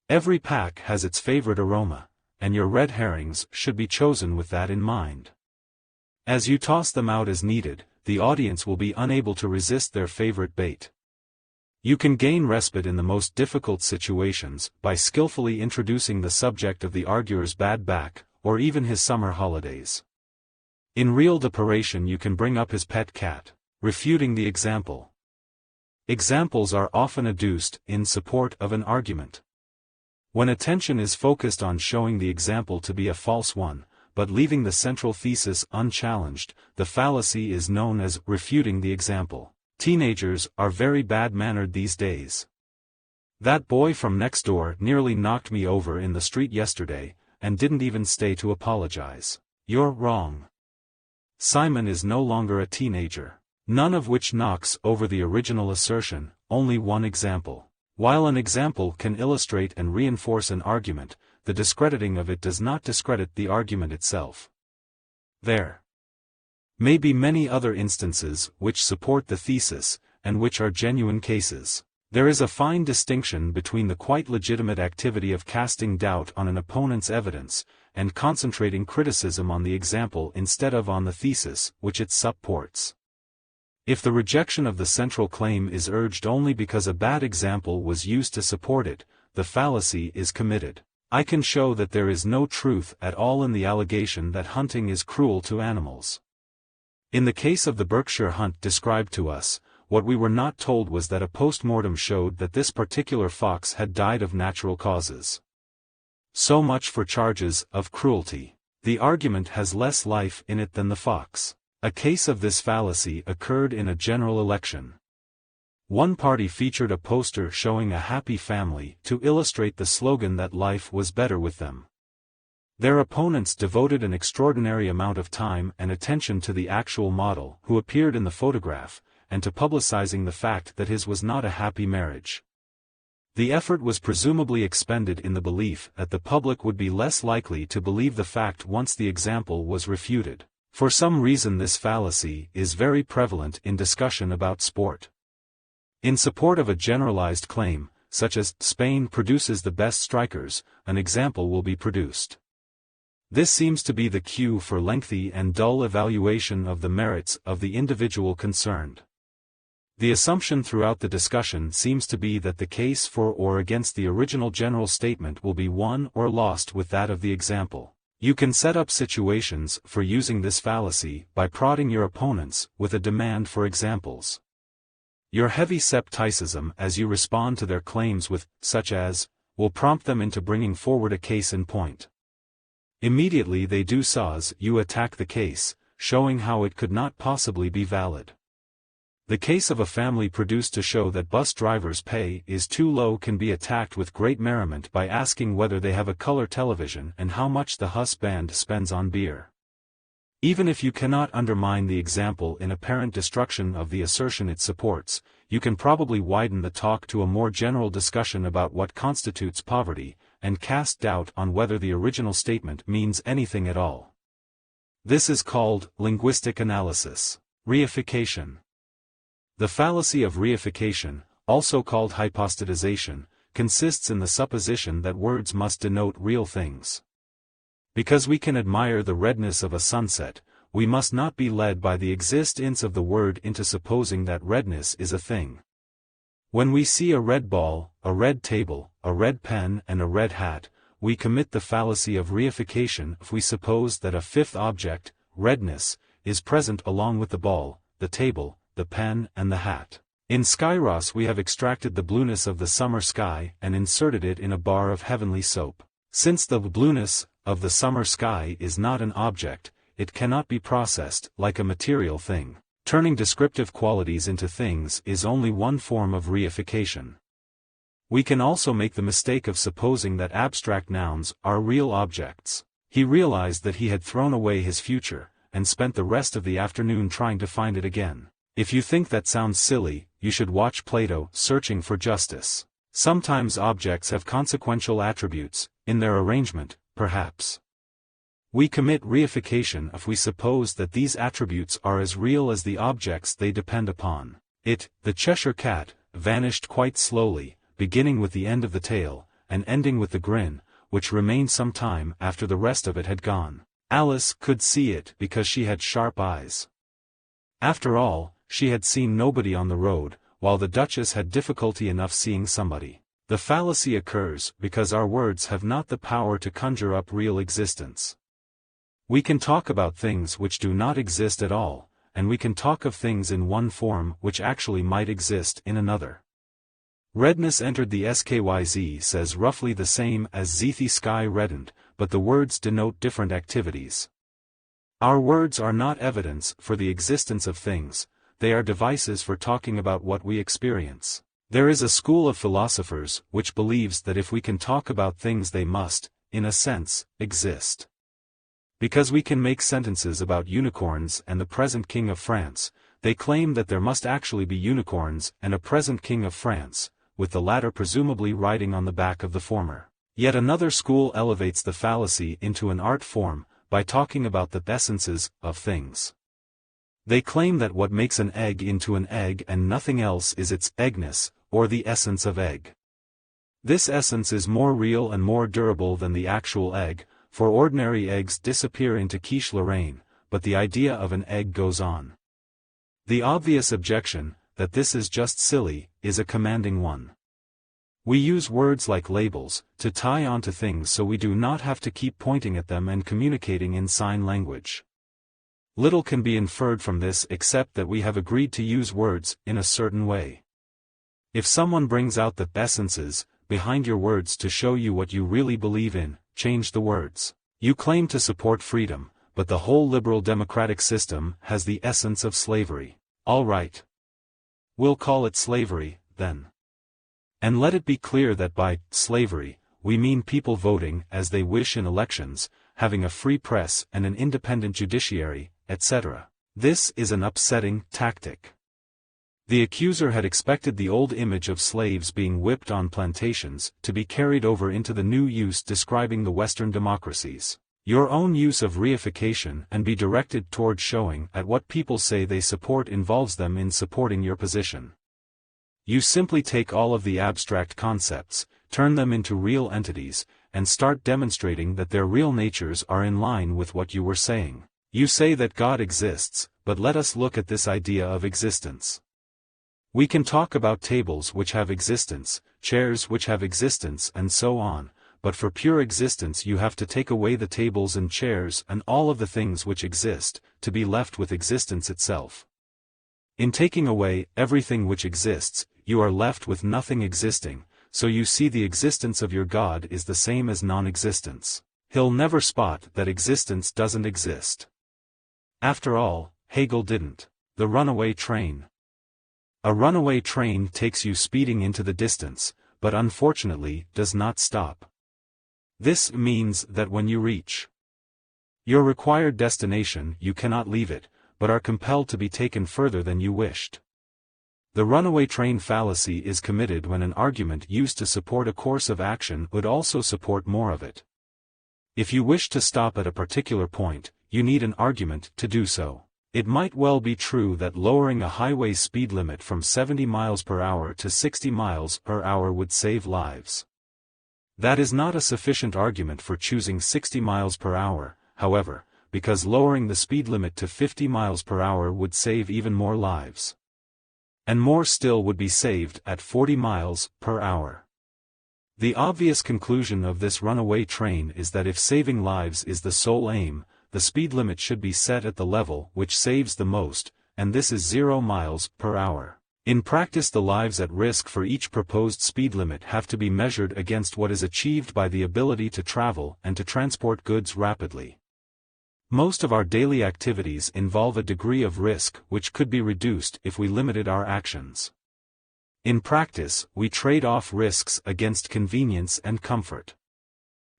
Every pack has its favorite aroma, and your red herrings should be chosen with that in mind. As you toss them out as needed, the audience will be unable to resist their favorite bait. You can gain respite in the most difficult situations by skillfully introducing the subject of the arguer's bad back, or even his summer holidays. In real deparation you can bring up his pet cat, refuting the example. Examples are often adduced in support of an argument. When attention is focused on showing the example to be a false one, but leaving the central thesis unchallenged, the fallacy is known as refuting the example. Teenagers are very bad-mannered these days. That boy from next door nearly knocked me over in the street yesterday, and didn't even stay to apologize. You're wrong. Simon is no longer a teenager. None of which knocks over the original assertion, only one example. While an example can illustrate and reinforce an argument, the discrediting of it does not discredit the argument itself. There may be many other instances which support the thesis, and which are genuine cases. There is a fine distinction between the quite legitimate activity of casting doubt on an opponent's evidence, and concentrating criticism on the example instead of on the thesis which it supports. If the rejection of the central claim is urged only because a bad example was used to support it, the fallacy is committed. I can show that there is no truth at all in the allegation that hunting is cruel to animals. In the case of the Berkshire hunt described to us, what we were not told was that a post-mortem showed that this particular fox had died of natural causes. So much for charges of cruelty. The argument has less life in it than the fox. A case of this fallacy occurred in a general election. One party featured a poster showing a happy family to illustrate the slogan that life was better with them. Their opponents devoted an extraordinary amount of time and attention to the actual model who appeared in the photograph, and to publicizing the fact that his was not a happy marriage. The effort was presumably expended in the belief that the public would be less likely to believe the fact once the example was refuted. For some reason this fallacy is very prevalent in discussion about sport. In support of a generalized claim, such as, Spain produces the best strikers, an example will be produced. This seems to be the cue for lengthy and dull evaluation of the merits of the individual concerned. The assumption throughout the discussion seems to be that the case for or against the original general statement will be won or lost with that of the example. You can set up situations for using this fallacy by prodding your opponents with a demand for examples. Your heavy skepticism as you respond to their claims with, such as, will prompt them into bringing forward a case in point. Immediately they do so as you attack the case, showing how it could not possibly be valid. The case of a family produced to show that bus drivers' pay is too low can be attacked with great merriment by asking whether they have a color television and how much the husband spends on beer. Even if you cannot undermine the example in apparent destruction of the assertion it supports, you can probably widen the talk to a more general discussion about what constitutes poverty, and cast doubt on whether the original statement means anything at all. This is called linguistic analysis. Reification. The fallacy of reification, also called hypostatization, consists in the supposition that words must denote real things. Because we can admire the redness of a sunset, we must not be led by the existence of the word into supposing that redness is a thing. When we see a red ball, a red table, a red pen and a red hat, we commit the fallacy of reification if we suppose that a fifth object, redness, is present along with the ball, the table, the pen and the hat. In Skyros we have extracted the blueness of the summer sky and inserted it in a bar of heavenly soap. Since the blueness of the summer sky is not an object, it cannot be processed like a material thing. Turning descriptive qualities into things is only one form of reification. We can also make the mistake of supposing that abstract nouns are real objects. He realized that he had thrown away his future, and spent the rest of the afternoon trying to find it again. If you think that sounds silly, you should watch Plato, Searching for Justice. Sometimes objects have consequential attributes, in their arrangement, perhaps. We commit reification if we suppose that these attributes are as real as the objects they depend upon. It, the Cheshire Cat, vanished quite slowly, beginning with the end of the tail, and ending with the grin, which remained some time after the rest of it had gone. Alice could see it because she had sharp eyes. After all, she had seen nobody on the road, while the Duchess had difficulty enough seeing somebody. The fallacy occurs because our words have not the power to conjure up real existence. We can talk about things which do not exist at all, and we can talk of things in one form which actually might exist in another. Redness entered the SKYZ says roughly the same as Zethy sky reddened, but the words denote different activities. Our words are not evidence for the existence of things, they are devices for talking about what we experience. There is a school of philosophers which believes that if we can talk about things they must, in a sense, exist. Because we can make sentences about unicorns and the present King of France, they claim that there must actually be unicorns and a present King of France, with the latter presumably riding on the back of the former. Yet another school elevates the fallacy into an art form, by talking about the essences of things. They claim that what makes an egg into an egg and nothing else is its eggness, or the essence of egg. This essence is more real and more durable than the actual egg, for ordinary eggs disappear into quiche Lorraine, but the idea of an egg goes on. The obvious objection, that this is just silly, is a commanding one. We use words like labels, to tie onto things so we do not have to keep pointing at them and communicating in sign language. Little can be inferred from this except that we have agreed to use words in a certain way. If someone brings out the essences behind your words to show you what you really believe in, change the words. You claim to support freedom, but the whole liberal democratic system has the essence of slavery. All right. We'll call it slavery, then. And let it be clear that by slavery, we mean people voting as they wish in elections, having a free press and an independent judiciary, etc. This is an upsetting tactic. The accuser had expected the old image of slaves being whipped on plantations to be carried over into the new use describing the Western democracies. Your own use of reification and be directed toward showing that what people say they support involves them in supporting your position. You simply take all of the abstract concepts, turn them into real entities, and start demonstrating that their real natures are in line with what you were saying. You say that God exists, but let us look at this idea of existence. We can talk about tables which have existence, chairs which have existence and so on, but for pure existence you have to take away the tables and chairs and all of the things which exist, to be left with existence itself. In taking away everything which exists, you are left with nothing existing, so you see the existence of your God is the same as non-existence. He'll never spot that existence doesn't exist. After all, Hegel didn't. The runaway train. A runaway train takes you speeding into the distance, but unfortunately does not stop. This means that when you reach your required destination you cannot leave it, but are compelled to be taken further than you wished. The runaway train fallacy is committed when an argument used to support a course of action would also support more of it. If you wish to stop at a particular point, you need an argument to do so. It might well be true that lowering a highway speed limit from 70 miles per hour to 60 miles per hour would save lives. That is not a sufficient argument for choosing 60 miles per hour, however, because lowering the speed limit to 50 miles per hour would save even more lives. And more still would be saved at 40 miles per hour. The obvious conclusion of this runaway train is that if saving lives is the sole aim, the speed limit should be set at the level which saves the most, and this is 0 miles per hour. In practice, the lives at risk for each proposed speed limit have to be measured against what is achieved by the ability to travel and to transport goods rapidly. Most of our daily activities involve a degree of risk which could be reduced if we limited our actions. In practice, we trade off risks against convenience and comfort.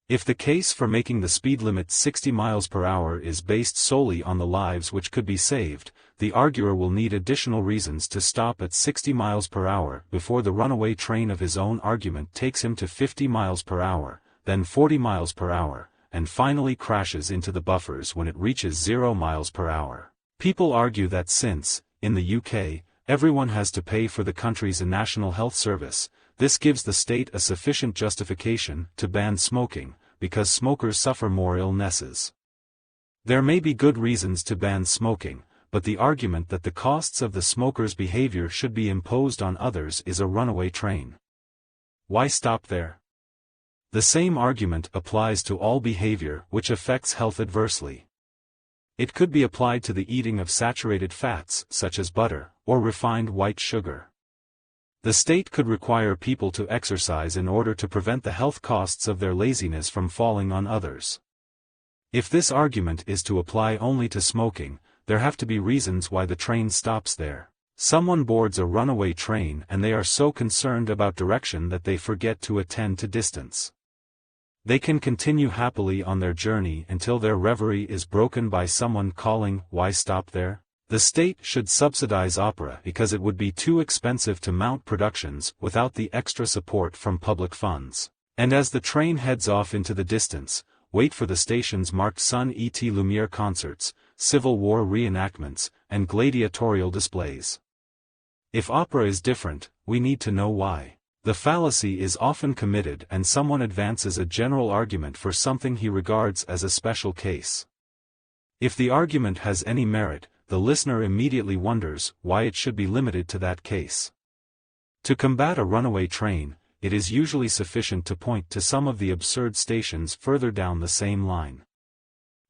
If the case for making the speed limit 60 miles per hour is based solely on the lives which could be saved, the arguer will need additional reasons to stop at 60 miles per hour before the runaway train of his own argument takes him to 50 miles per hour, then 40 miles per hour, and finally crashes into the buffers when it reaches 0 miles per hour. People argue that since, in the UK, everyone has to pay for the country's national health service, this gives the state a sufficient justification to ban smoking, because smokers suffer more illnesses. There may be good reasons to ban smoking, but the argument that the costs of the smoker's behavior should be imposed on others is a runaway train. Why stop there? The same argument applies to all behavior which affects health adversely. It could be applied to the eating of saturated fats such as butter, or refined white sugar. The state could require people to exercise in order to prevent the health costs of their laziness from falling on others. If this argument is to apply only to smoking, there have to be reasons why the train stops there. Someone boards a runaway train and they are so concerned about direction that they forget to attend to distance. They can continue happily on their journey until their reverie is broken by someone calling, "Why stop there?" The state should subsidize opera because it would be too expensive to mount productions without the extra support from public funds. And as the train heads off into the distance, wait for the stations marked Sun et Lumiere concerts, Civil War reenactments, and gladiatorial displays. If opera is different, we need to know why. The fallacy is often committed and someone advances a general argument for something he regards as a special case. If the argument has any merit, the listener immediately wonders why it should be limited to that case. To combat a runaway train, it is usually sufficient to point to some of the absurd stations further down the same line.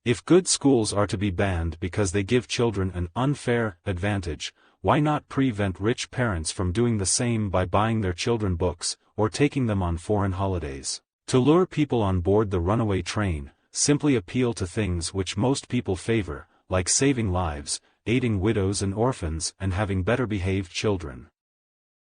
If good schools are to be banned because they give children an unfair advantage, why not prevent rich parents from doing the same by buying their children books, or taking them on foreign holidays? To lure people on board the runaway train, simply appeal to things which most people favor, like saving lives, aiding widows and orphans, and having better behaved children.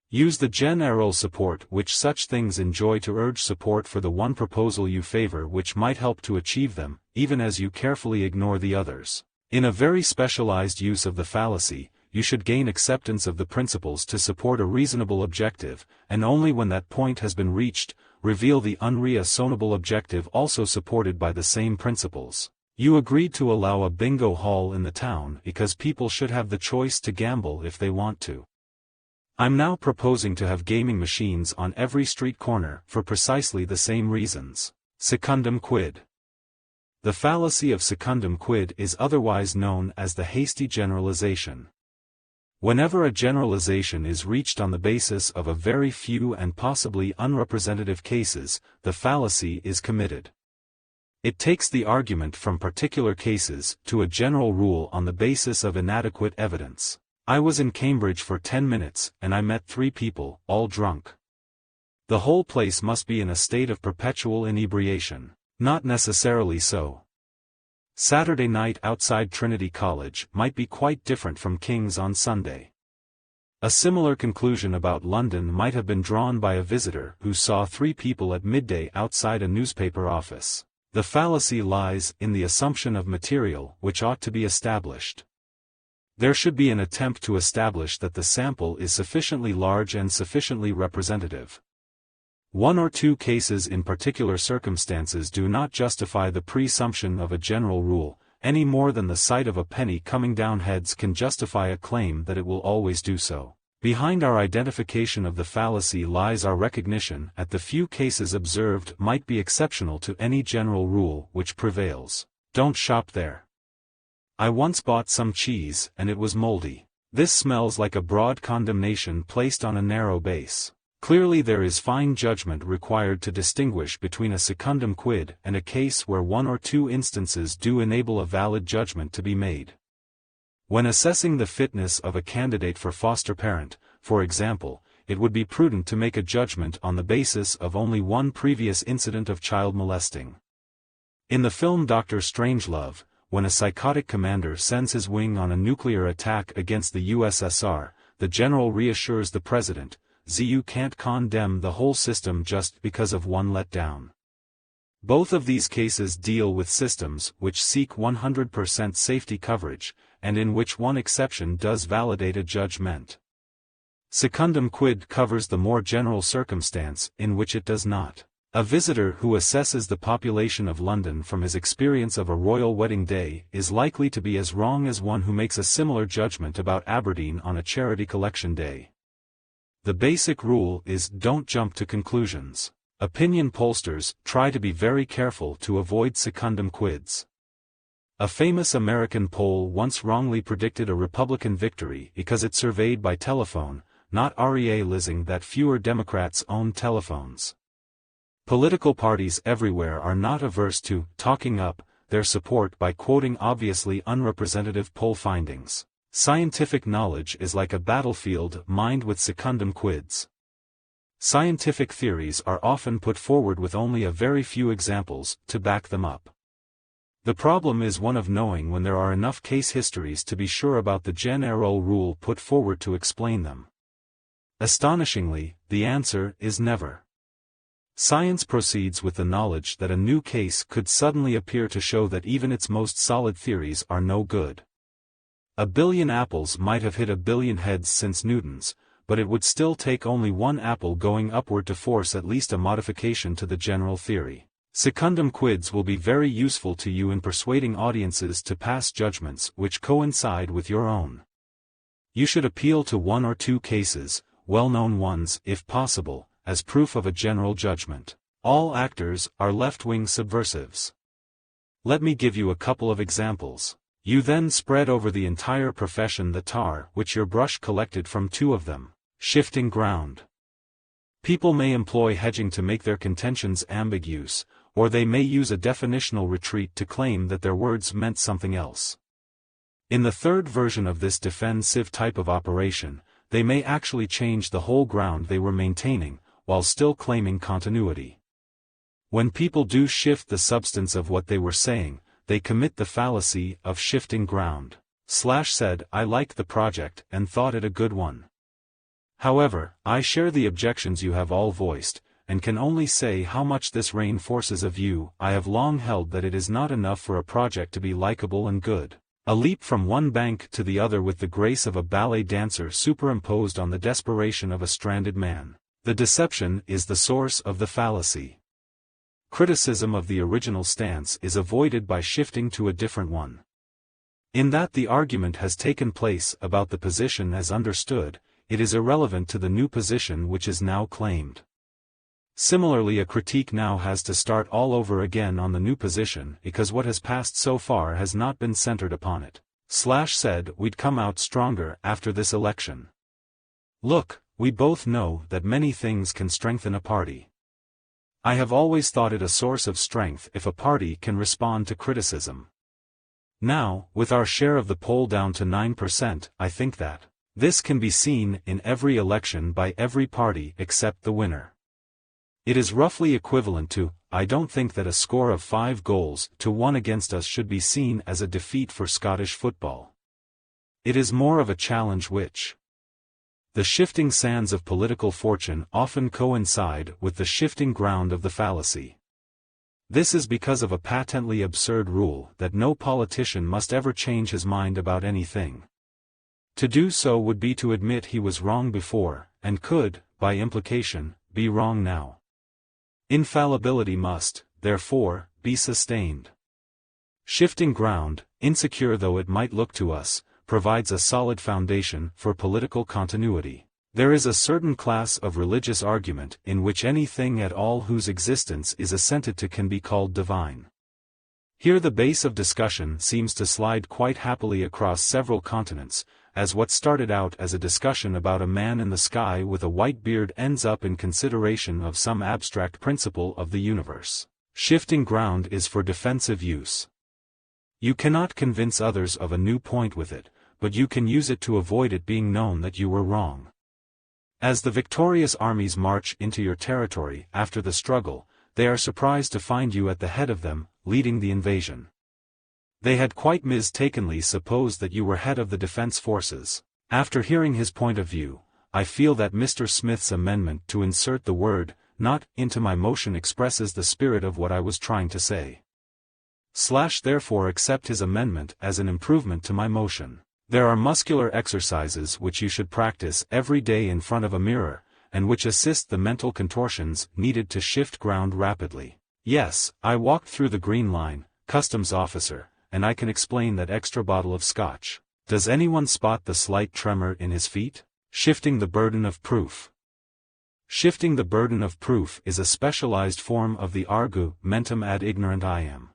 Use the general support which such things enjoy to urge support for the one proposal you favor which might help to achieve them, even as you carefully ignore the others. In a very specialized use of the fallacy, you should gain acceptance of the principles to support a reasonable objective, and only when that point has been reached, reveal the unreasonable objective also supported by the same principles. You agreed to allow a bingo hall in the town because people should have the choice to gamble if they want to. I'm now proposing to have gaming machines on every street corner for precisely the same reasons. Secundum quid. The fallacy of secundum quid is otherwise known as the hasty generalization. Whenever a generalization is reached on the basis of a very few and possibly unrepresentative cases, the fallacy is committed. It takes the argument from particular cases to a general rule on the basis of inadequate evidence. I was in Cambridge for 10 minutes, and I met 3 people, all drunk. The whole place must be in a state of perpetual inebriation. Not necessarily so. Saturday night outside Trinity College might be quite different from King's on Sunday. A similar conclusion about London might have been drawn by a visitor who saw 3 people at midday outside a newspaper office. The fallacy lies in the assumption of material which ought to be established. There should be an attempt to establish that the sample is sufficiently large and sufficiently representative. 1 or 2 cases in particular circumstances do not justify the presumption of a general rule, any more than the sight of a penny coming down heads can justify a claim that it will always do so. Behind our identification of the fallacy lies our recognition that the few cases observed might be exceptional to any general rule which prevails. Don't shop there. I once bought some cheese and it was moldy. This smells like a broad condemnation placed on a narrow base. Clearly there is fine judgment required to distinguish between a secundum quid and a case where 1 or 2 instances do enable a valid judgment to be made. When assessing the fitness of a candidate for foster parent, for example, it would be prudent to make a judgment on the basis of only 1 previous incident of child molesting. In the film Dr. Strangelove, when a psychotic commander sends his wing on a nuclear attack against the USSR, the general reassures the president, "You can't condemn the whole system just because of 1 letdown." Both of these cases deal with systems which seek 100% safety coverage, and in which 1 exception does validate a judgment. Secundum quid covers the more general circumstance in which it does not. A visitor who assesses the population of London from his experience of a royal wedding day is likely to be as wrong as one who makes a similar judgment about Aberdeen on a charity collection day. The basic rule is don't jump to conclusions. Opinion pollsters try to be very careful to avoid secundum quids. A famous American poll once wrongly predicted a Republican victory because it surveyed by telephone, not realizing that fewer Democrats own telephones. Political parties everywhere are not averse to talking up their support by quoting obviously unrepresentative poll findings. Scientific knowledge is like a battlefield mined with secundum quids. Scientific theories are often put forward with only a very few examples to back them up. The problem is one of knowing when there are enough case histories to be sure about the general rule put forward to explain them. Astonishingly, the answer is never. Science proceeds with the knowledge that a new case could suddenly appear to show that even its most solid theories are no good. A billion apples might have hit a billion heads since Newton's, but it would still take only 1 apple going upward to force at least a modification to the general theory. Secundum quids will be very useful to you in persuading audiences to pass judgments which coincide with your own. You should appeal to 1 or 2 cases, well-known ones if possible, as proof of a general judgment. All actors are left-wing subversives. Let me give you a couple of examples. You then spread over the entire profession the tar which your brush collected from 2 of them. Shifting ground. People may employ hedging to make their contentions ambiguous, or they may use a definitional retreat to claim that their words meant something else. In the 3rd version of this defensive type of operation, they may actually change the whole ground they were maintaining, while still claiming continuity. When people do shift the substance of what they were saying, they commit the fallacy of shifting ground. Said, "I liked the project and thought it a good one. However, I share the objections you have all voiced, and can only say how much this reinforces a view I have long held that it is not enough for a project to be likable and good. A leap from one bank to the other with the grace of a ballet dancer superimposed on the desperation of a stranded man. The deception is the source of the fallacy. Criticism of the original stance is avoided by shifting to a different one. In that the argument has taken place about the position as understood, it is irrelevant to the new position which is now claimed. Similarly, a critique now has to start all over again on the new position because what has passed so far has not been centered upon it. Said we'd come out stronger after this election. Look, we both know that many things can strengthen a party. I have always thought it a source of strength if a party can respond to criticism. Now, with our share of the poll down to 9%, I think that this can be seen in every election by every party except the winner. It is roughly equivalent to, I don't think that a score of 5-1 against us should be seen as a defeat for Scottish football. It is more of a challenge which. The shifting sands of political fortune often coincide with the shifting ground of the fallacy. This is because of a patently absurd rule that no politician must ever change his mind about anything. To do so would be to admit he was wrong before, and could, by implication, be wrong now. Infallibility must, therefore, be sustained. Shifting ground, insecure though it might look to us, provides a solid foundation for political continuity. There is a certain class of religious argument in which anything at all whose existence is assented to can be called divine. Here the base of discussion seems to slide quite happily across several continents, as what started out as a discussion about a man in the sky with a white beard ends up in consideration of some abstract principle of the universe. Shifting ground is for defensive use. You cannot convince others of a new point with it, but you can use it to avoid it being known that you were wrong. As the victorious armies march into your territory after the struggle, they are surprised to find you at the head of them, leading the invasion. They had quite mistakenly supposed that you were head of the defense forces. After hearing his point of view, I feel that Mr. Smith's amendment to insert the word, not, into my motion expresses the spirit of what I was trying to say. Therefore accept his amendment as an improvement to my motion. There are muscular exercises which you should practice every day in front of a mirror, and which assist the mental contortions needed to shift ground rapidly. Yes, I walked through the green line, customs officer, and I can explain that extra bottle of scotch. Does anyone spot the slight tremor in his feet? Shifting the burden of proof. Shifting the burden of proof is a specialized form of the argumentum ad ignorantiam.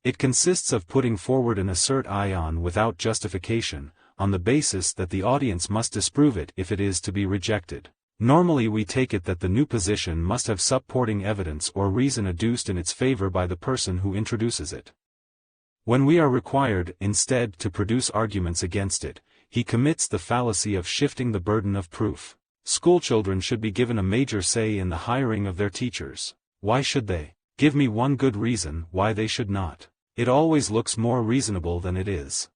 It consists of putting forward an assert ion without justification, on the basis that the audience must disprove it if it is to be rejected. Normally we take it that the new position must have supporting evidence or reason adduced in its favor by the person who introduces it. When we are required, instead, to produce arguments against it, he commits the fallacy of shifting the burden of proof. Schoolchildren should be given a major say in the hiring of their teachers. Why should they? Give me one good reason why they should not. It always looks more reasonable than it is.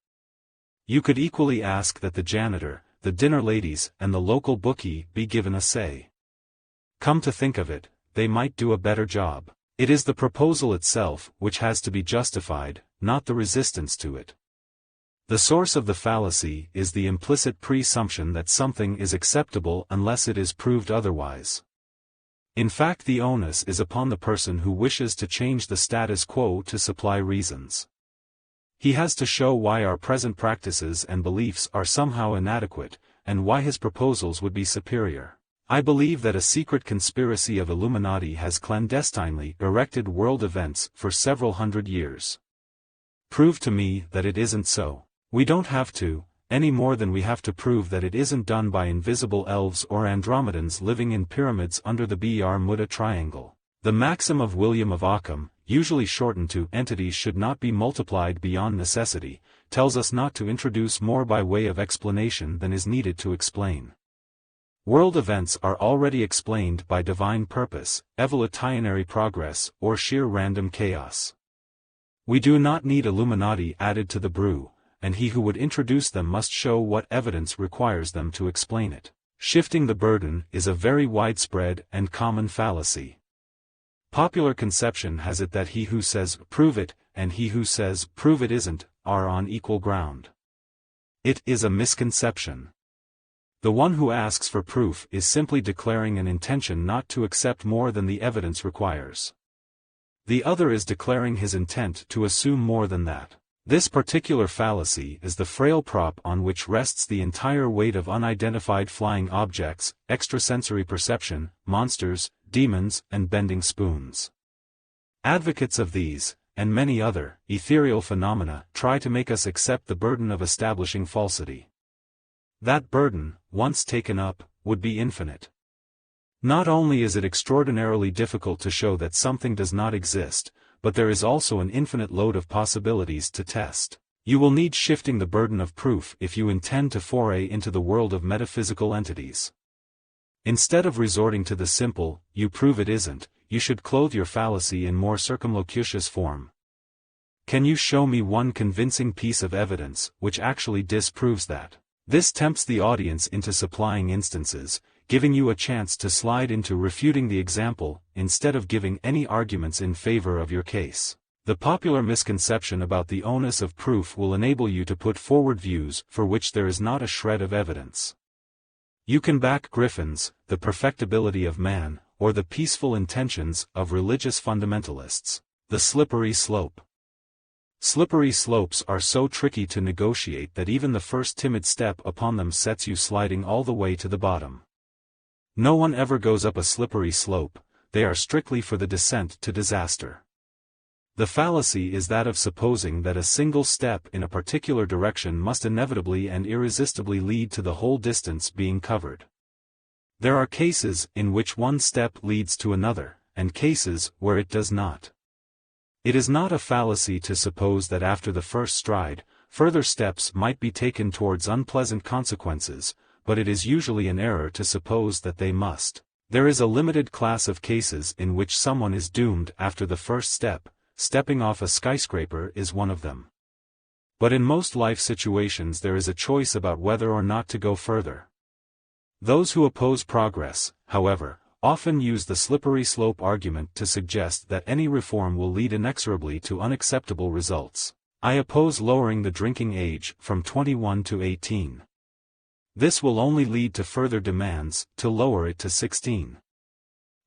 You could equally ask that the janitor, the dinner ladies, and the local bookie be given a say. Come to think of it, they might do a better job. It is the proposal itself which has to be justified, not the resistance to it. The source of the fallacy is the implicit presumption that something is acceptable unless it is proved otherwise. In fact, the onus is upon the person who wishes to change the status quo to supply reasons. He has to show why our present practices and beliefs are somehow inadequate, and why his proposals would be superior. I believe that a secret conspiracy of Illuminati has clandestinely erected world events for several hundred years. Prove to me that it isn't so. We don't have to, any more than we have to prove that it isn't done by invisible elves or Andromedans living in pyramids under the Bermuda Triangle. The maxim of William of Ockham, usually shortened to entities should not be multiplied beyond necessity, tells us not to introduce more by way of explanation than is needed to explain. World events are already explained by divine purpose, evolutionary progress, or sheer random chaos. We do not need Illuminati added to the brew, and he who would introduce them must show what evidence requires them to explain it. Shifting the burden is a very widespread and common fallacy. Popular conception has it that he who says, "prove it," and he who says, "prove it isn't," are on equal ground. It is a misconception. The one who asks for proof is simply declaring an intention not to accept more than the evidence requires. The other is declaring his intent to assume more than that. This particular fallacy is the frail prop on which rests the entire weight of unidentified flying objects, extrasensory perception, monsters, demons, and bending spoons. Advocates of these, and many other, ethereal phenomena try to make us accept the burden of establishing falsity. That burden, once taken up, would be infinite. Not only is it extraordinarily difficult to show that something does not exist, but there is also an infinite load of possibilities to test. You will need shifting the burden of proof if you intend to foray into the world of metaphysical entities. Instead of resorting to the simple, "you prove it isn't," you should clothe your fallacy in more circumlocucious form. Can you show me one convincing piece of evidence which actually disproves that? This tempts the audience into supplying instances, giving you a chance to slide into refuting the example, instead of giving any arguments in favor of your case. The popular misconception about the onus of proof will enable you to put forward views for which there is not a shred of evidence. You can back Griffin's, the perfectibility of man, or the peaceful intentions of religious fundamentalists. The slippery slope. Slippery slopes are so tricky to negotiate that even the first timid step upon them sets you sliding all the way to the bottom. No one ever goes up a slippery slope, they are strictly for the descent to disaster. The fallacy is that of supposing that a single step in a particular direction must inevitably and irresistibly lead to the whole distance being covered. There are cases in which one step leads to another, and cases where it does not. It is not a fallacy to suppose that after the first stride, further steps might be taken towards unpleasant consequences, but it is usually an error to suppose that they must. There is a limited class of cases in which someone is doomed after the first step. Stepping off a skyscraper is one of them. But in most life situations there is a choice about whether or not to go further. Those who oppose progress, however, often use the slippery slope argument to suggest that any reform will lead inexorably to unacceptable results. I oppose lowering the drinking age from 21 to 18. This will only lead to further demands to lower it to 16.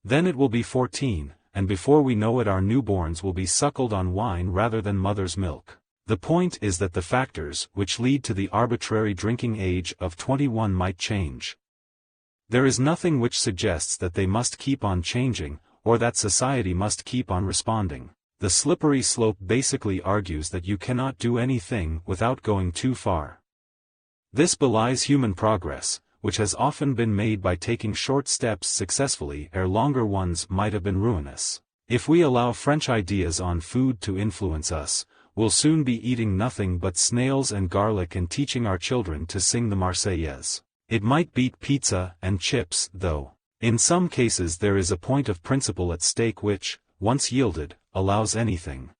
Then it will be 14, and before we know it our newborns will be suckled on wine rather than mother's milk. The point is that the factors which lead to the arbitrary drinking age of 21 might change. There is nothing which suggests that they must keep on changing, or that society must keep on responding. The slippery slope basically argues that you cannot do anything without going too far. This belies human progress, which has often been made by taking short steps successfully ere longer ones might have been ruinous. If we allow French ideas on food to influence us, we'll soon be eating nothing but snails and garlic and teaching our children to sing the Marseillaise. It might beat pizza and chips, though. In some cases there is a point of principle at stake which, once yielded, allows anything.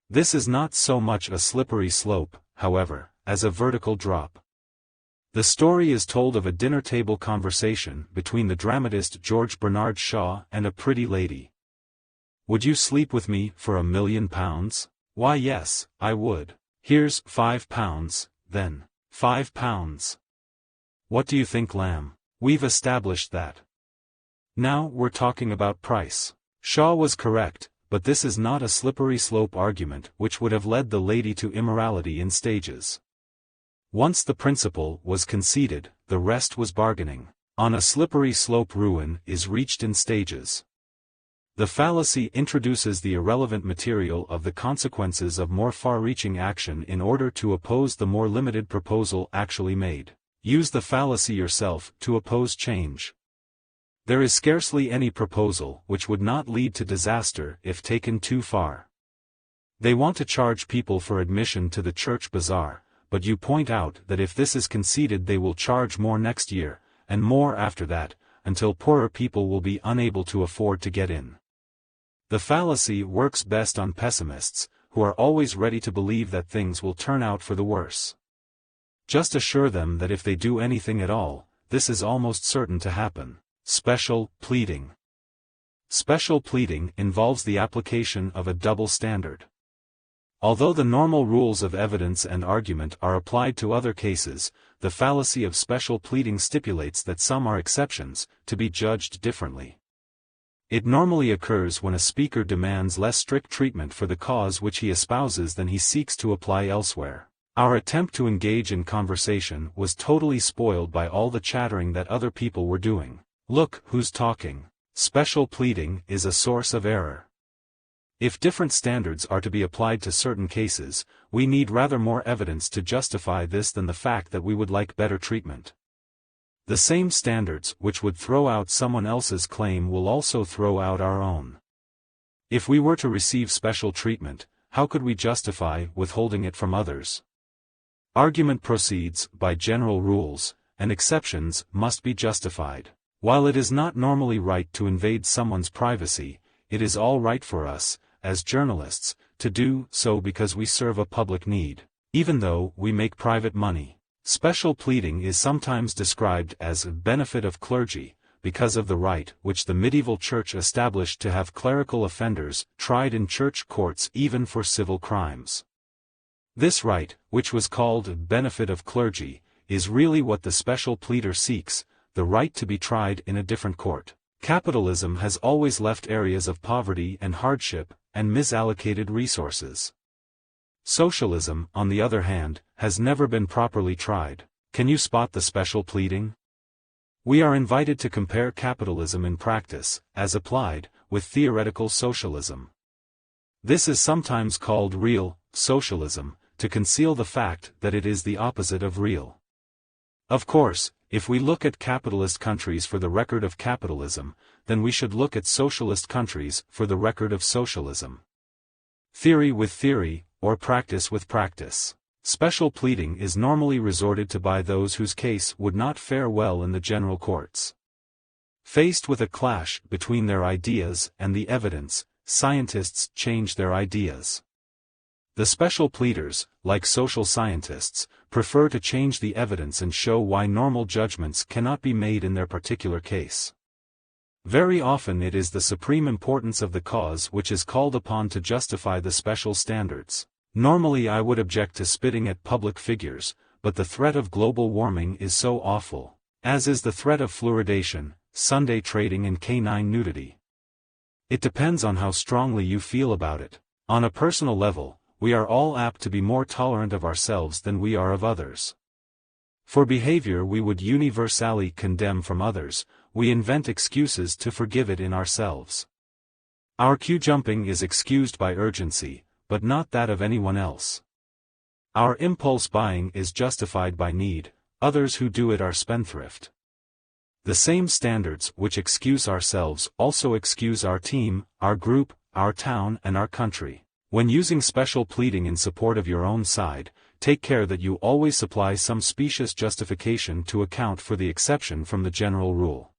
This is not so much a slippery slope, however, as a vertical drop. The story is told of a dinner-table conversation between the dramatist George Bernard Shaw and a pretty lady. "Would you sleep with me for £1,000,000? "Why yes, I would." "Here's £5, then. £5. What do you think, lamb? We've established that. Now we're talking about price." Shaw was correct, but this is not a slippery slope argument which would have led the lady to immorality in stages. Once the principle was conceded, the rest was bargaining. On a slippery slope ruin is reached in stages. The fallacy introduces the irrelevant material of the consequences of more far-reaching action in order to oppose the more limited proposal actually made. Use the fallacy yourself to oppose change. There is scarcely any proposal which would not lead to disaster if taken too far. They want to charge people for admission to the church bazaar, but you point out that if this is conceded they will charge more next year, and more after that, until poorer people will be unable to afford to get in. The fallacy works best on pessimists, who are always ready to believe that things will turn out for the worse. Just assure them that if they do anything at all, this is almost certain to happen. Special pleading. Special pleading involves the application of a double standard. Although the normal rules of evidence and argument are applied to other cases, the fallacy of special pleading stipulates that some are exceptions, to be judged differently. It normally occurs when a speaker demands less strict treatment for the cause which he espouses than he seeks to apply elsewhere. Our attempt to engage in conversation was totally spoiled by all the chattering that other people were doing. Look who's talking. Special pleading is a source of error. If different standards are to be applied to certain cases, we need rather more evidence to justify this than the fact that we would like better treatment. The same standards which would throw out someone else's claim will also throw out our own. If we were to receive special treatment, how could we justify withholding it from others? Argument proceeds by general rules, and exceptions must be justified. While it is not normally right to invade someone's privacy, it is all right for us, as journalists, to do so because we serve a public need, even though we make private money. Special pleading is sometimes described as a benefit of clergy, because of the right which the medieval church established to have clerical offenders tried in church courts even for civil crimes. This right, which was called benefit of clergy, is really what the special pleader seeks, the right to be tried in a different court. Capitalism has always left areas of poverty and hardship, and misallocated resources. Socialism, on the other hand, has never been properly tried. Can you spot the special pleading? We are invited to compare capitalism in practice, as applied, with theoretical socialism. This is sometimes called real socialism, to conceal the fact that it is the opposite of real. Of course, if we look at capitalist countries for the record of capitalism, then we should look at socialist countries for the record of socialism. Theory with theory, or practice with practice. Special pleading is normally resorted to by those whose case would not fare well in the general courts. Faced with a clash between their ideas and the evidence, scientists change their ideas. The special pleaders, like social scientists, prefer to change the evidence and show why normal judgments cannot be made in their particular case. Very often it is the supreme importance of the cause which is called upon to justify the special standards. Normally I would object to spitting at public figures, but the threat of global warming is so awful, as is the threat of fluoridation, Sunday trading and canine nudity. It depends on how strongly you feel about it. On a personal level, we are all apt to be more tolerant of ourselves than we are of others. For behavior we would universally condemn from others, we invent excuses to forgive it in ourselves. Our queue jumping is excused by urgency, but not that of anyone else. Our impulse buying is justified by need, others who do it are spendthrift. The same standards which excuse ourselves also excuse our team, our group, our town and our country. When using special pleading in support of your own side, take care that you always supply some specious justification to account for the exception from the general rule.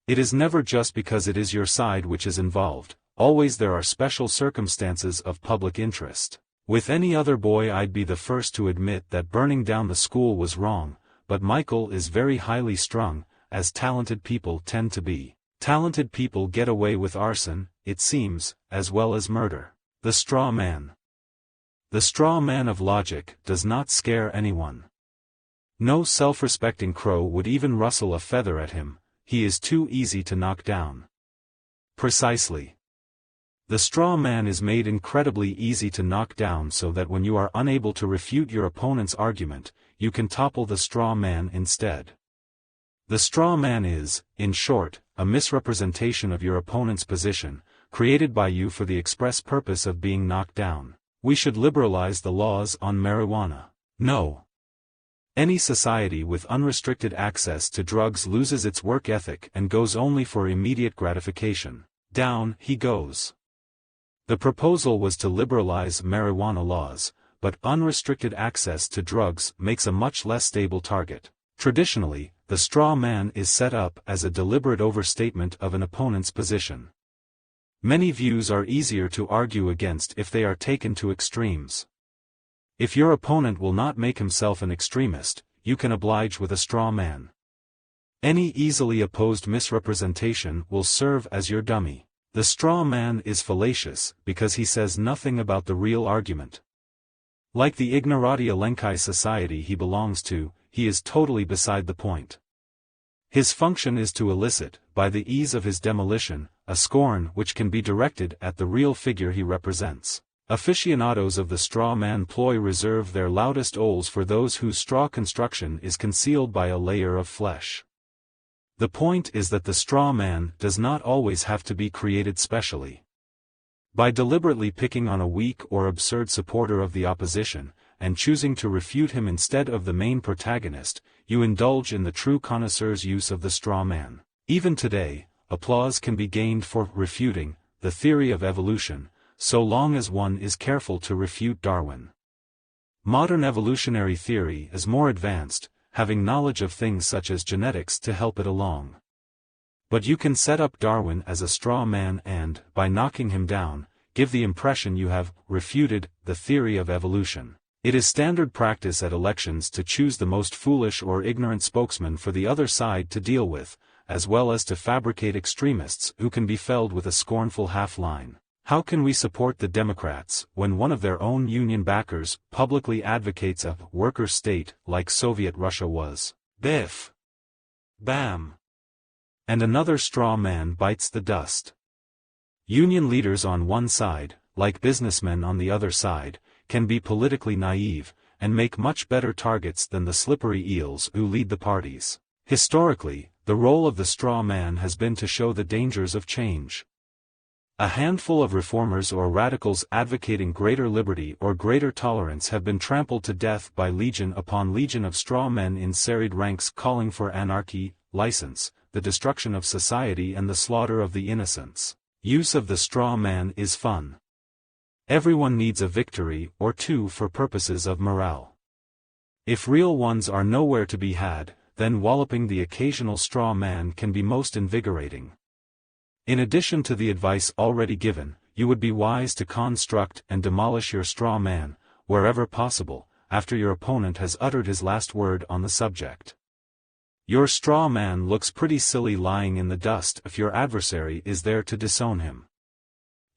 It is never just because it is your side which is involved, always there are special circumstances of public interest. With any other boy I'd be the first to admit that burning down the school was wrong, but Michael is very highly strung, as talented people tend to be. Talented people get away with arson, it seems, as well as murder. The straw man. The straw man of logic does not scare anyone. No self-respecting crow would even rustle a feather at him, he is too easy to knock down. Precisely. The straw man is made incredibly easy to knock down so that when you are unable to refute your opponent's argument, you can topple the straw man instead. The straw man is, in short, a misrepresentation of your opponent's position, created by you for the express purpose of being knocked down. We should liberalize the laws on marijuana. No. Any society with unrestricted access to drugs loses its work ethic and goes only for immediate gratification. Down he goes. The proposal was to liberalize marijuana laws, but unrestricted access to drugs makes a much less stable target. Traditionally, the straw man is set up as a deliberate overstatement of an opponent's position. Many views are easier to argue against if they are taken to extremes. If your opponent will not make himself an extremist, you can oblige with a straw man. Any easily opposed misrepresentation will serve as your dummy. The straw man is fallacious because he says nothing about the real argument. Like the ignorati elenchi society he belongs to, he is totally beside the point. His function is to elicit, by the ease of his demolition, a scorn which can be directed at the real figure he represents. Aficionados of the straw man ploy reserve their loudest oles for those whose straw construction is concealed by a layer of flesh. The point is that the straw man does not always have to be created specially. By deliberately picking on a weak or absurd supporter of the opposition, and choosing to refute him instead of the main protagonist, you indulge in the true connoisseur's use of the straw man. Even today, applause can be gained for refuting the theory of evolution, so long as one is careful to refute Darwin. Modern evolutionary theory is more advanced, having knowledge of things such as genetics to help it along. But you can set up Darwin as a straw man and, by knocking him down, give the impression you have refuted the theory of evolution. It is standard practice at elections to choose the most foolish or ignorant spokesman for the other side to deal with, as well as to fabricate extremists who can be felled with a scornful half-line. How can we support the Democrats when one of their own union backers publicly advocates a worker state like Soviet Russia was? Biff! Bam! And another straw man bites the dust. Union leaders on one side, like businessmen on the other side, can be politically naive, and make much better targets than the slippery eels who lead the parties. Historically, the role of the straw man has been to show the dangers of change. A handful of reformers or radicals advocating greater liberty or greater tolerance have been trampled to death by legion upon legion of straw men in serried ranks calling for anarchy, license, the destruction of society and the slaughter of the innocents. Use of the straw man is fun. Everyone needs a victory or two for purposes of morale. If real ones are nowhere to be had, then walloping the occasional straw man can be most invigorating. In addition to the advice already given, you would be wise to construct and demolish your straw man, wherever possible, after your opponent has uttered his last word on the subject. Your straw man looks pretty silly lying in the dust if your adversary is there to disown him.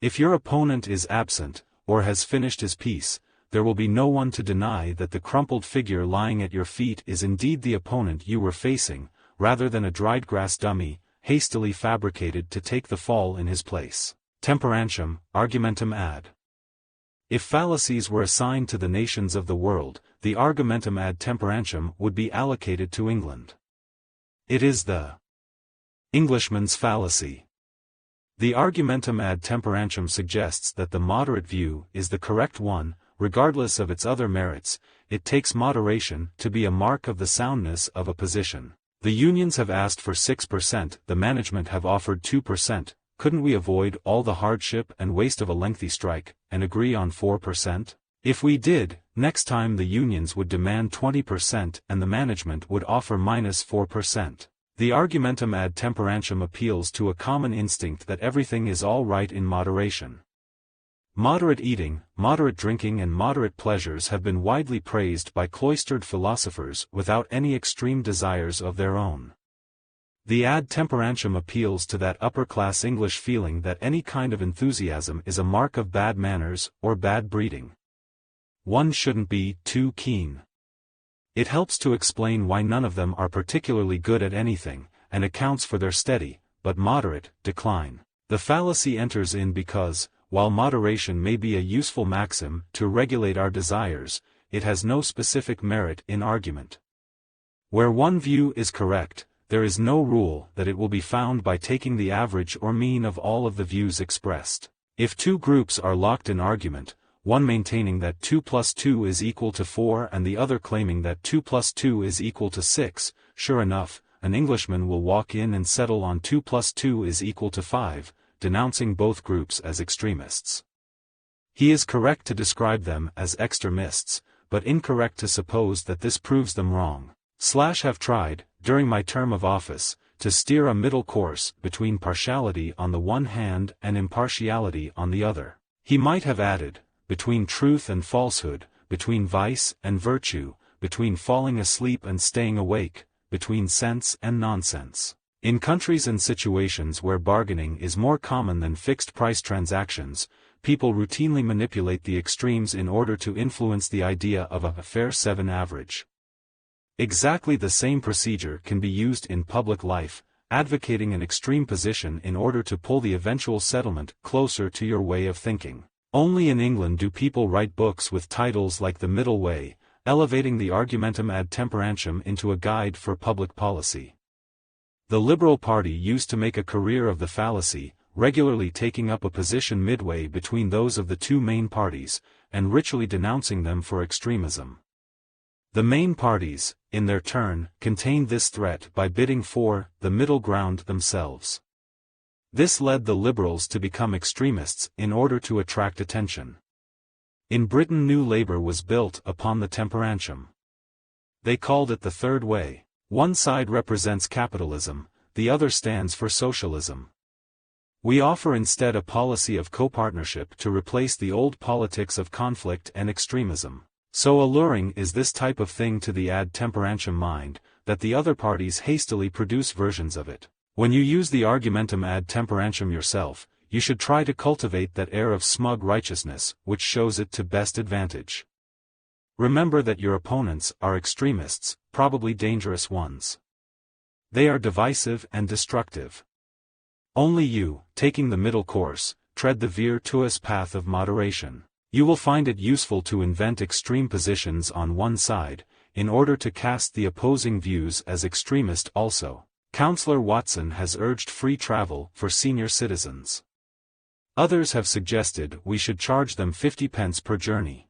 If your opponent is absent, or has finished his piece, there will be no one to deny that the crumpled figure lying at your feet is indeed the opponent you were facing, rather than a dried grass dummy, hastily fabricated to take the fall in his place. Temperantium, argumentum ad. If fallacies were assigned to the nations of the world, the argumentum ad temperantium would be allocated to England. It is the Englishman's fallacy. The argumentum ad temperantium suggests that the moderate view is the correct one, regardless of its other merits. It takes moderation to be a mark of the soundness of a position. The unions have asked for 6%, the management have offered 2%, couldn't we avoid all the hardship and waste of a lengthy strike, and agree on 4%? If we did, next time the unions would demand 20% and the management would offer -4%. The argumentum ad temperantium appeals to a common instinct that everything is all right in moderation. Moderate eating, moderate drinking and moderate pleasures have been widely praised by cloistered philosophers without any extreme desires of their own. The ad temperantium appeals to that upper-class English feeling that any kind of enthusiasm is a mark of bad manners or bad breeding. One shouldn't be too keen. It helps to explain why none of them are particularly good at anything, and accounts for their steady, but moderate, decline. The fallacy enters in because, while moderation may be a useful maxim to regulate our desires, it has no specific merit in argument. Where one view is correct, there is no rule that it will be found by taking the average or mean of all of the views expressed. If two groups are locked in argument, one maintaining that 2 + 2 is equal to 4 and the other claiming that 2 + 2 is equal to 6, sure enough, an Englishman will walk in and settle on 2 + 2 is equal to 5, denouncing both groups as extremists. He is correct to describe them as extremists, but incorrect to suppose that this proves them wrong. Have tried, during my term of office, to steer a middle course between partiality on the one hand and impartiality on the other. He might have added, between truth and falsehood, between vice and virtue, between falling asleep and staying awake, between sense and nonsense. In countries and situations where bargaining is more common than fixed-price transactions, people routinely manipulate the extremes in order to influence the idea of a fair 7 average. Exactly the same procedure can be used in public life, advocating an extreme position in order to pull the eventual settlement closer to your way of thinking. Only in England do people write books with titles like The Middle Way, elevating the argumentum ad temperantium into a guide for public policy. The Liberal Party used to make a career of the fallacy, regularly taking up a position midway between those of the two main parties, and ritually denouncing them for extremism. The main parties, in their turn, contained this threat by bidding for the middle ground themselves. This led the Liberals to become extremists in order to attract attention. In Britain, New Labour was built upon the temperantium. They called it the third way. One side represents capitalism, the other stands for socialism. We offer instead a policy of copartnership to replace the old politics of conflict and extremism. So alluring is this type of thing to the ad temperantium mind, that the other parties hastily produce versions of it. When you use the argumentum ad temperantium yourself, you should try to cultivate that air of smug righteousness which shows it to best advantage. Remember that your opponents are extremists, probably dangerous ones. They are divisive and destructive. Only you, taking the middle course, tread the virtuous path of moderation. You will find it useful to invent extreme positions on one side, in order to cast the opposing views as extremist also. Councillor Watson has urged free travel for senior citizens. Others have suggested we should charge them 50 pence per journey.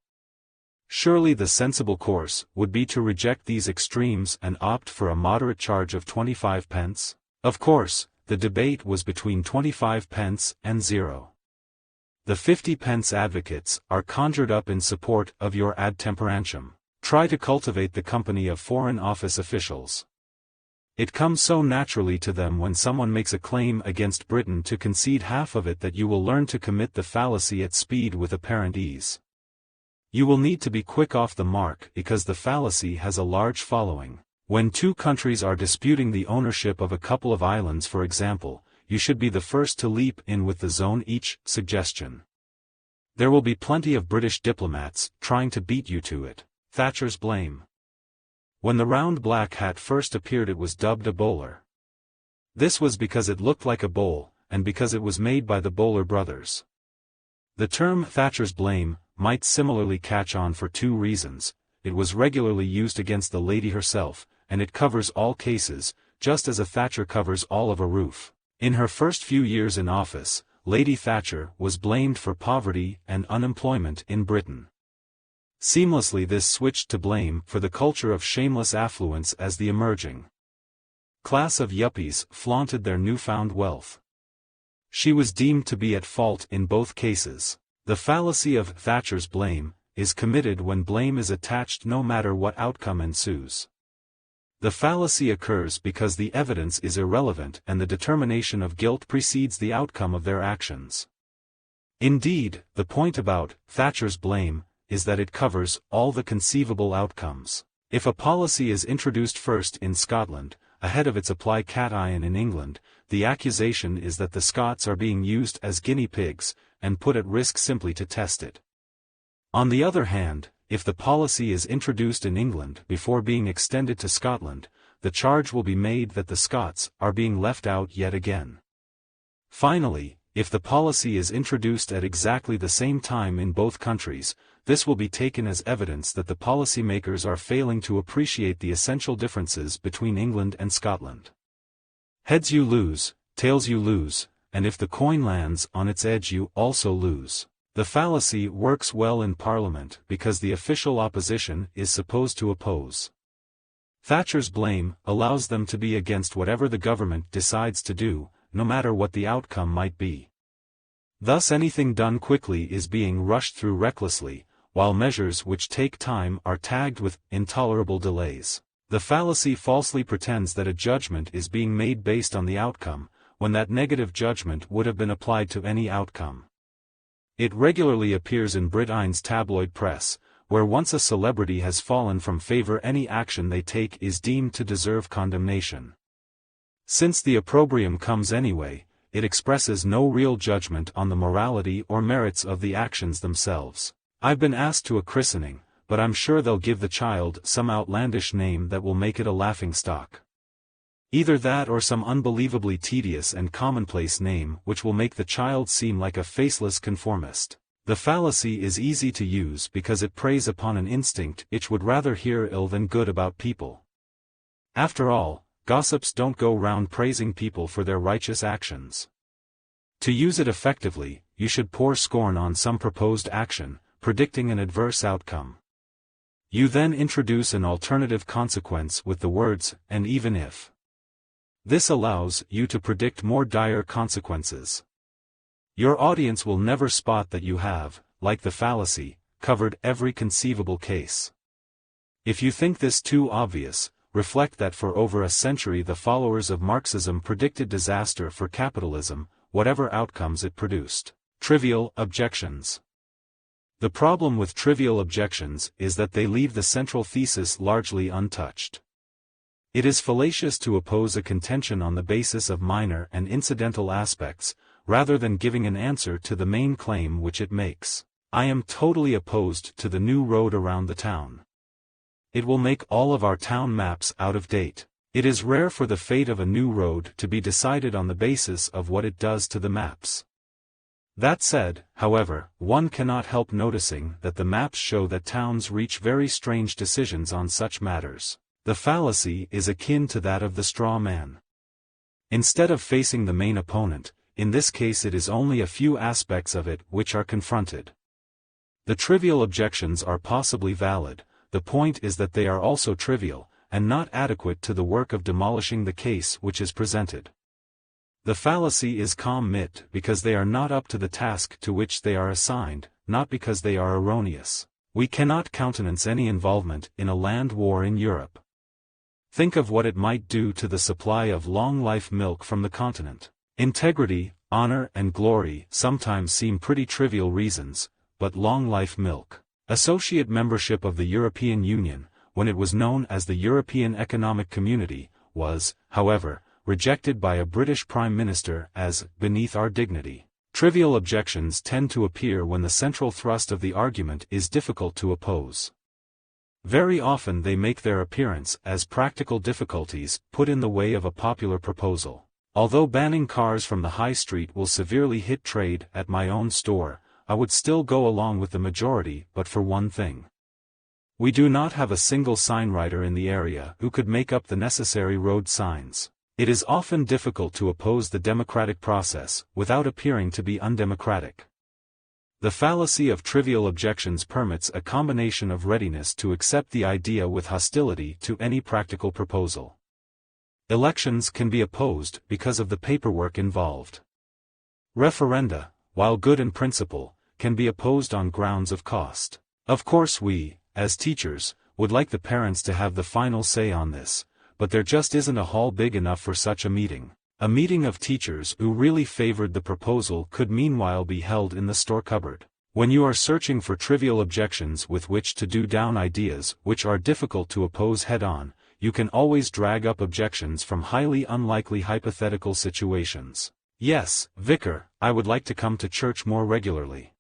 Surely the sensible course would be to reject these extremes and opt for a moderate charge of 25 pence. Of course, the debate was between 25 pence and 0. The 50 pence advocates are conjured up in support of your ad temperantium. Try to cultivate the company of Foreign Office officials. It comes so naturally to them when someone makes a claim against Britain to concede half of it that you will learn to commit the fallacy at speed with apparent ease. You will need to be quick off the mark because the fallacy has a large following. When two countries are disputing the ownership of a couple of islands, for example, you should be the first to leap in with the zone each suggestion. There will be plenty of British diplomats trying to beat you to it. Thatcher's blame. When the round black hat first appeared, it was dubbed a bowler. This was because it looked like a bowl, and because it was made by the Bowler brothers. The term Thatcher's blame might similarly catch on for two reasons. It was regularly used against the lady herself, and it covers all cases, just as a thatcher covers all of a roof. In her first few years in office, Lady Thatcher was blamed for poverty and unemployment in Britain. Seamlessly this switched to blame for the culture of shameless affluence as the emerging class of yuppies flaunted their newfound wealth. She was deemed to be at fault in both cases. The fallacy of Thatcher's blame is committed when blame is attached no matter what outcome ensues. The fallacy occurs because the evidence is irrelevant and the determination of guilt precedes the outcome of their actions. Indeed, the point about Thatcher's blame is that it covers all the conceivable outcomes. If a policy is introduced first in Scotland, ahead of its apply cation in England, the accusation is that the Scots are being used as guinea pigs, and put at risk simply to test it. On the other hand, if the policy is introduced in England before being extended to Scotland, the charge will be made that the Scots are being left out yet again. Finally, if the policy is introduced at exactly the same time in both countries, this will be taken as evidence that the policymakers are failing to appreciate the essential differences between England and Scotland. Heads you lose, tails you lose, and if the coin lands on its edge you also lose. The fallacy works well in Parliament because the official opposition is supposed to oppose. Thatcher's blame allows them to be against whatever the government decides to do, no matter what the outcome might be. Thus anything done quickly is being rushed through recklessly, while measures which take time are tagged with intolerable delays. The fallacy falsely pretends that a judgment is being made based on the outcome, when that negative judgment would have been applied to any outcome. It regularly appears in Britain's tabloid press, where once a celebrity has fallen from favor any action they take is deemed to deserve condemnation. Since the opprobrium comes anyway, it expresses no real judgment on the morality or merits of the actions themselves. I've been asked to a christening, but I'm sure they'll give the child some outlandish name that will make it a laughingstock. Either that or some unbelievably tedious and commonplace name which will make the child seem like a faceless conformist. The fallacy is easy to use because it preys upon an instinct which would rather hear ill than good about people. After all, gossips don't go round praising people for their righteous actions. To use it effectively, you should pour scorn on some proposed action, predicting an adverse outcome. You then introduce an alternative consequence with the words, and even if. This allows you to predict more dire consequences. Your audience will never spot that you have, like the fallacy, covered every conceivable case. If you think this too obvious, reflect that for over a century the followers of Marxism predicted disaster for capitalism, whatever outcomes it produced. Trivial objections. The problem with trivial objections is that they leave the central thesis largely untouched. It is fallacious to oppose a contention on the basis of minor and incidental aspects, rather than giving an answer to the main claim which it makes. I am totally opposed to the new road around the town. It will make all of our town maps out of date. It is rare for the fate of a new road to be decided on the basis of what it does to the maps. That said, however, one cannot help noticing that the maps show that towns reach very strange decisions on such matters. The fallacy is akin to that of the straw man. Instead of facing the main opponent, in this case it is only a few aspects of it which are confronted. The trivial objections are possibly valid, the point is that they are also trivial, and not adequate to the work of demolishing the case which is presented. The fallacy is commit because they are not up to the task to which they are assigned, not because they are erroneous. We cannot countenance any involvement in a land war in Europe. Think of what it might do to the supply of long-life milk from the continent. Integrity, honor and glory sometimes seem pretty trivial reasons, but long-life milk. Associate membership of the European Union, when it was known as the European Economic Community, was, however, rejected by a British Prime Minister as beneath our dignity. Trivial objections tend to appear when the central thrust of the argument is difficult to oppose. Very often they make their appearance as practical difficulties put in the way of a popular proposal. Although banning cars from the high street will severely hit trade at my own store, I would still go along with the majority but for one thing. We do not have a single signwriter in the area who could make up the necessary road signs. It is often difficult to oppose the democratic process without appearing to be undemocratic. The fallacy of trivial objections permits a combination of readiness to accept the idea with hostility to any practical proposal. Elections can be opposed because of the paperwork involved. Referenda, while good in principle, can be opposed on grounds of cost. Of course we, as teachers, would like the parents to have the final say on this, but there just isn't a hall big enough for such a meeting. A meeting of teachers who really favored the proposal could meanwhile be held in the store cupboard. When you are searching for trivial objections with which to do down ideas which are difficult to oppose head-on, you can always drag up objections from highly unlikely hypothetical situations. Yes, Vicar, I would like to come to church more regularly.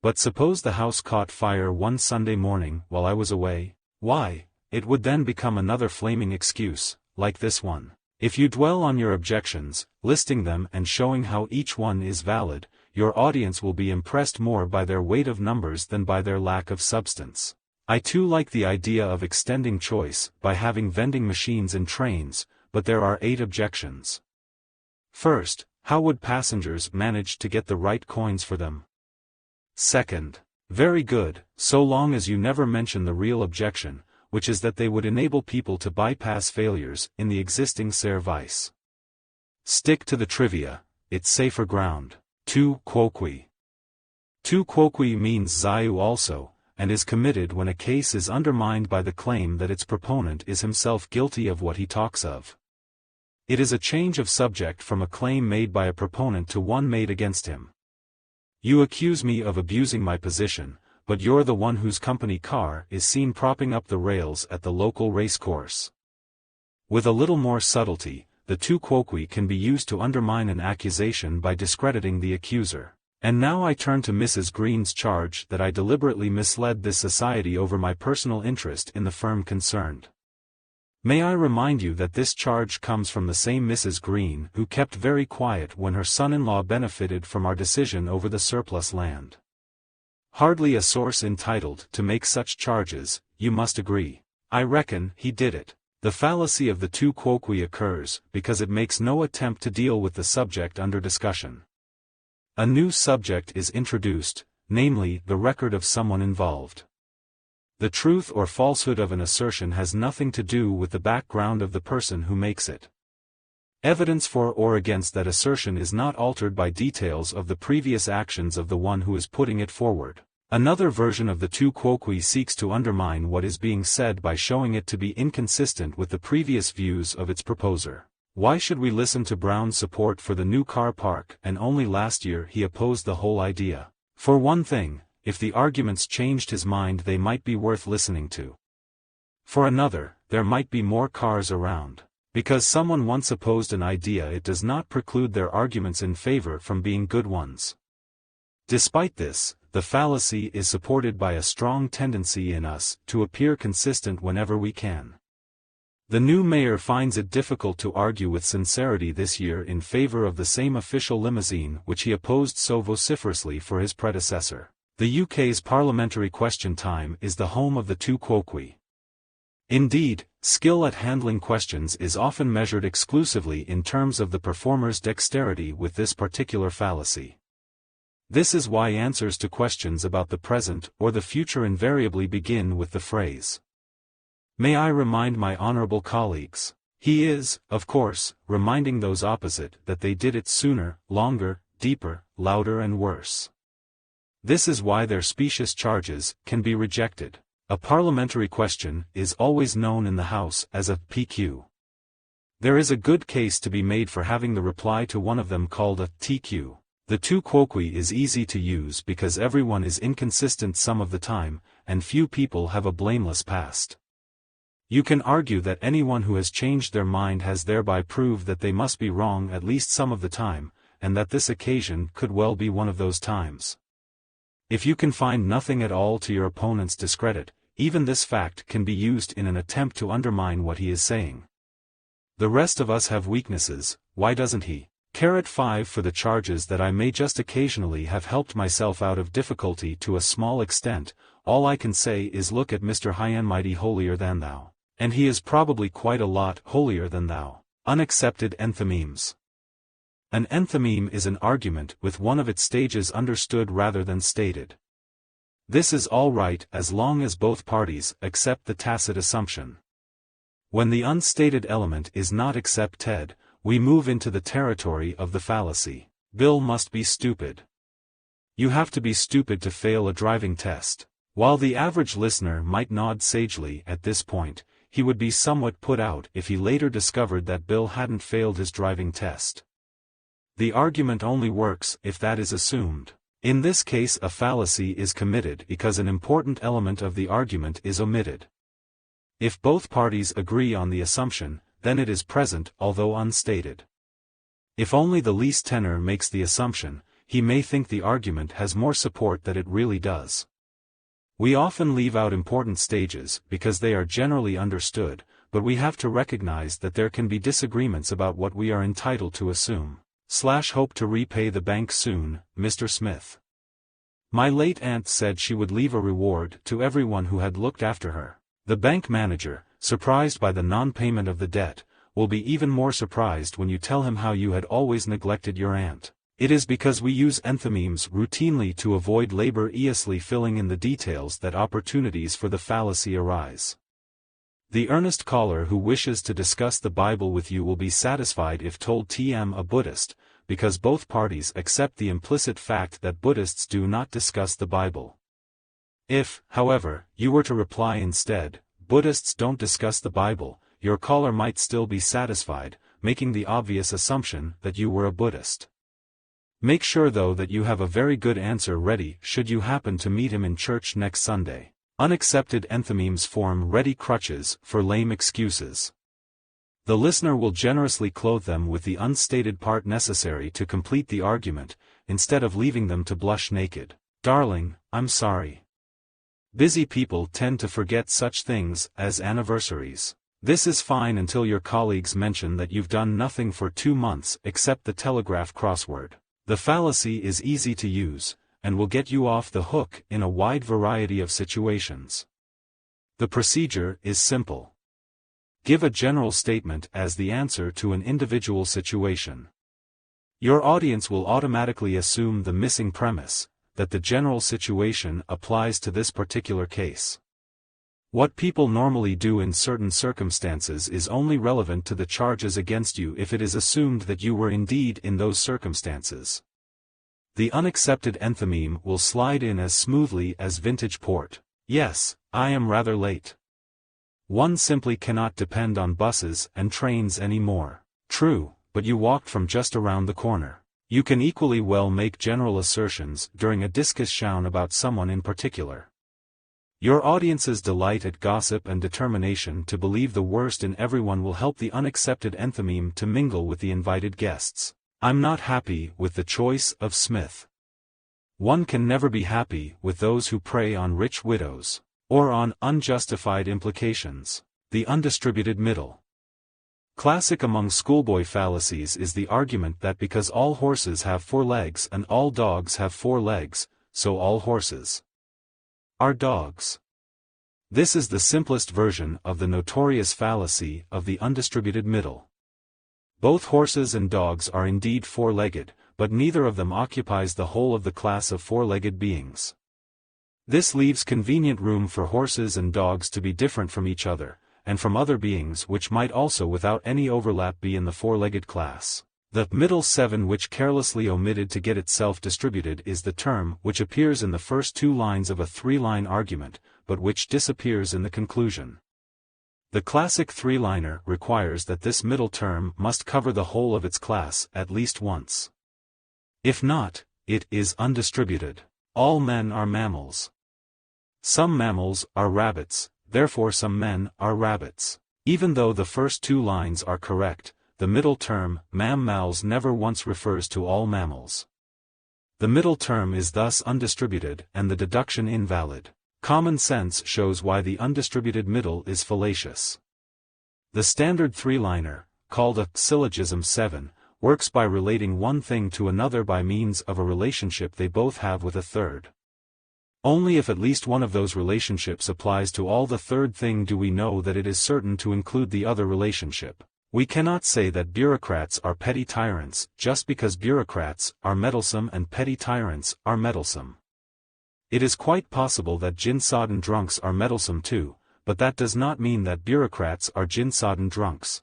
But suppose the house caught fire one Sunday morning while I was away? Why, it would then become another flaming excuse, like this one. If you dwell on your objections, listing them and showing how each one is valid, your audience will be impressed more by their weight of numbers than by their lack of substance. I too like the idea of extending choice by having vending machines in trains, but there are 8 objections. First, how would passengers manage to get the right coins for them? Second, very good, so long as you never mention the real objection, which is that they would enable people to bypass failures in the existing service. Stick to the trivia, it's safer ground. Tu quoque. Tu quoque means zaiu also, and is committed when a case is undermined by the claim that its proponent is himself guilty of what he talks of. It is a change of subject from a claim made by a proponent to one made against him. You accuse me of abusing my position, but you're the one whose company car is seen propping up the rails at the local race course. With a little more subtlety, the tu quoque can be used to undermine an accusation by discrediting the accuser. And now I turn to Mrs. Green's charge that I deliberately misled this society over my personal interest in the firm concerned. May I remind you that this charge comes from the same Mrs. Green who kept very quiet when her son-in-law benefited from our decision over the surplus land. Hardly a source entitled to make such charges, you must agree. I reckon he did it. The fallacy of the tu quoque occurs because it makes no attempt to deal with the subject under discussion. A new subject is introduced, namely the record of someone involved. The truth or falsehood of an assertion has nothing to do with the background of the person who makes it. Evidence for or against that assertion is not altered by details of the previous actions of the one who is putting it forward. Another version of the tu quoque seeks to undermine what is being said by showing it to be inconsistent with the previous views of its proposer. Why should we listen to Brown's support for the new car park, and only last year he opposed the whole idea? For one thing, if the arguments changed his mind, they might be worth listening to. For another, there might be more cars around. Because someone once opposed an idea, it does not preclude their arguments in favor from being good ones. Despite this, the fallacy is supported by a strong tendency in us to appear consistent whenever we can. The new mayor finds it difficult to argue with sincerity this year in favor of the same official limousine which he opposed so vociferously for his predecessor. The UK's parliamentary question time is the home of the tu quoque. Indeed, skill at handling questions is often measured exclusively in terms of the performer's dexterity with this particular fallacy. This is why answers to questions about the present or the future invariably begin with the phrase, "May I remind my honorable colleagues?" He is, of course, reminding those opposite that they did it sooner, longer, deeper, louder and worse. This is why their specious charges can be rejected. A parliamentary question is always known in the House as a PQ. There is a good case to be made for having the reply to one of them called a TQ. The tu quoque is easy to use because everyone is inconsistent some of the time, and few people have a blameless past. You can argue that anyone who has changed their mind has thereby proved that they must be wrong at least some of the time, and that this occasion could well be one of those times. If you can find nothing at all to your opponent's discredit, even this fact can be used in an attempt to undermine what he is saying. The rest of us have weaknesses, why doesn't he? 5 For the charges that I may just occasionally have helped myself out of difficulty to a small extent, all I can say is look at Mr. High and Mighty holier than thou. And he is probably quite a lot holier than thou. Unaccepted enthymemes. An enthymeme is an argument with one of its stages understood rather than stated. This is all right as long as both parties accept the tacit assumption. When the unstated element is not accepted, we move into the territory of the fallacy. Bill must be stupid. You have to be stupid to fail a driving test. While the average listener might nod sagely at this point, he would be somewhat put out if he later discovered that Bill hadn't failed his driving test. The argument only works if that is assumed. In this case, a fallacy is committed because an important element of the argument is omitted. If both parties agree on the assumption, then it is present although unstated. If only the least tenor makes the assumption, he may think the argument has more support than it really does. We often leave out important stages because they are generally understood, but we have to recognize that there can be disagreements about what we are entitled to assume. Hope to repay the bank soon, Mr. Smith. My late aunt said she would leave a reward to everyone who had looked after her. The bank manager, surprised by the non-payment of the debt, will be even more surprised when you tell him how you had always neglected your aunt. It is because we use enthymemes routinely to avoid laboriously filling in the details that opportunities for the fallacy arise. The earnest caller who wishes to discuss the Bible with you will be satisfied if told "I'm a Buddhist," because both parties accept the implicit fact that Buddhists do not discuss the Bible. If, however, you were to reply instead, "Buddhists don't discuss the Bible," your caller might still be satisfied, making the obvious assumption that you were a Buddhist. Make sure though that you have a very good answer ready should you happen to meet him in church next Sunday. Unaccepted enthymemes form ready crutches for lame excuses. The listener will generously clothe them with the unstated part necessary to complete the argument, instead of leaving them to blush naked. Darling, I'm sorry. Busy people tend to forget such things as anniversaries. This is fine until your colleagues mention that you've done nothing for 2 months except the telegraph crossword. The fallacy is easy to use, and will get you off the hook in a wide variety of situations. The procedure is simple. Give a general statement as the answer to an individual situation. Your audience will automatically assume the missing premise, that the general situation applies to this particular case. What people normally do in certain circumstances is only relevant to the charges against you if it is assumed that you were indeed in those circumstances. The unaccepted enthymeme will slide in as smoothly as vintage port. Yes, I am rather late. One simply cannot depend on buses and trains anymore. True, but you walked from just around the corner. You can equally well make general assertions during a discussion about someone in particular. Your audience's delight at gossip and determination to believe the worst in everyone will help the unaccepted enthymeme to mingle with the invited guests. I'm not happy with the choice of Smith. One can never be happy with those who prey on rich widows, or on unjustified implications. The undistributed middle. Classic among schoolboy fallacies is the argument that because all horses have 4 legs and all dogs have 4 legs, so all horses are dogs. This is the simplest version of the notorious fallacy of the undistributed middle. Both horses and dogs are indeed 4-legged, but neither of them occupies the whole of the class of 4-legged beings. This leaves convenient room for horses and dogs to be different from each other, and from other beings which might also without any overlap be in the 4-legged class. The middle 7 which carelessly omitted to get itself distributed is the term which appears in the first 2 lines of a 3-line argument, but which disappears in the conclusion. The classic 3-liner requires that this middle term must cover the whole of its class at least once. If not, it is undistributed. All men are mammals. Some mammals are rabbits, therefore some men are rabbits. Even though the first 2 lines are correct, the middle term, mammals, never once refers to all mammals. The middle term is thus undistributed and the deduction invalid. Common sense shows why the undistributed middle is fallacious. The standard 3-liner, called a syllogism 7, works by relating one thing to another by means of a relationship they both have with a third. Only if at least one of those relationships applies to all the third thing do we know that it is certain to include the other relationship. We cannot say that bureaucrats are petty tyrants just because bureaucrats are meddlesome and petty tyrants are meddlesome. It is quite possible that gin-sodden drunks are meddlesome too, but that does not mean that bureaucrats are gin-sodden drunks.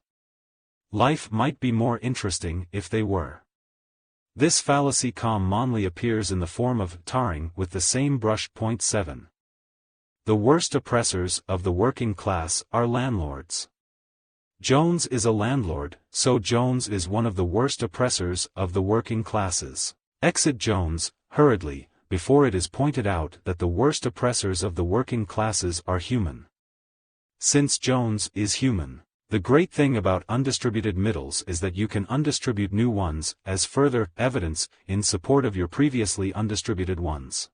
Life might be more interesting if they were. This fallacy commonly appears in the form of tarring with the same brush. Point 7. The worst oppressors of the working class are landlords. Jones is a landlord, so Jones is one of the worst oppressors of the working classes. Exit Jones, hurriedly, before it is pointed out that the worst oppressors of the working classes are human. Since Jones is human. The great thing about undistributed middles is that you can undistribute new ones, as further evidence in support of your previously undistributed ones.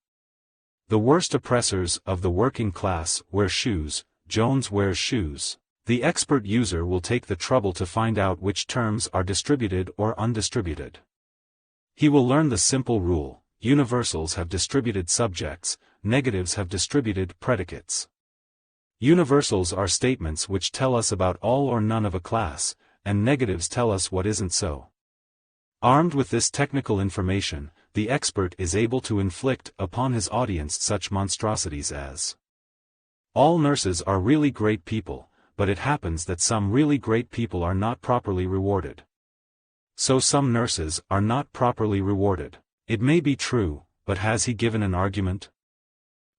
The worst oppressors of the working class wear shoes, Jones wears shoes. The expert user will take the trouble to find out which terms are distributed or undistributed. He will learn the simple rule: universals have distributed subjects, negatives have distributed predicates. Universals are statements which tell us about all or none of a class, and negatives tell us what isn't so. Armed with this technical information, the expert is able to inflict upon his audience such monstrosities as: all nurses are really great people, but it happens that some really great people are not properly rewarded. So some nurses are not properly rewarded. It may be true, but has he given an argument?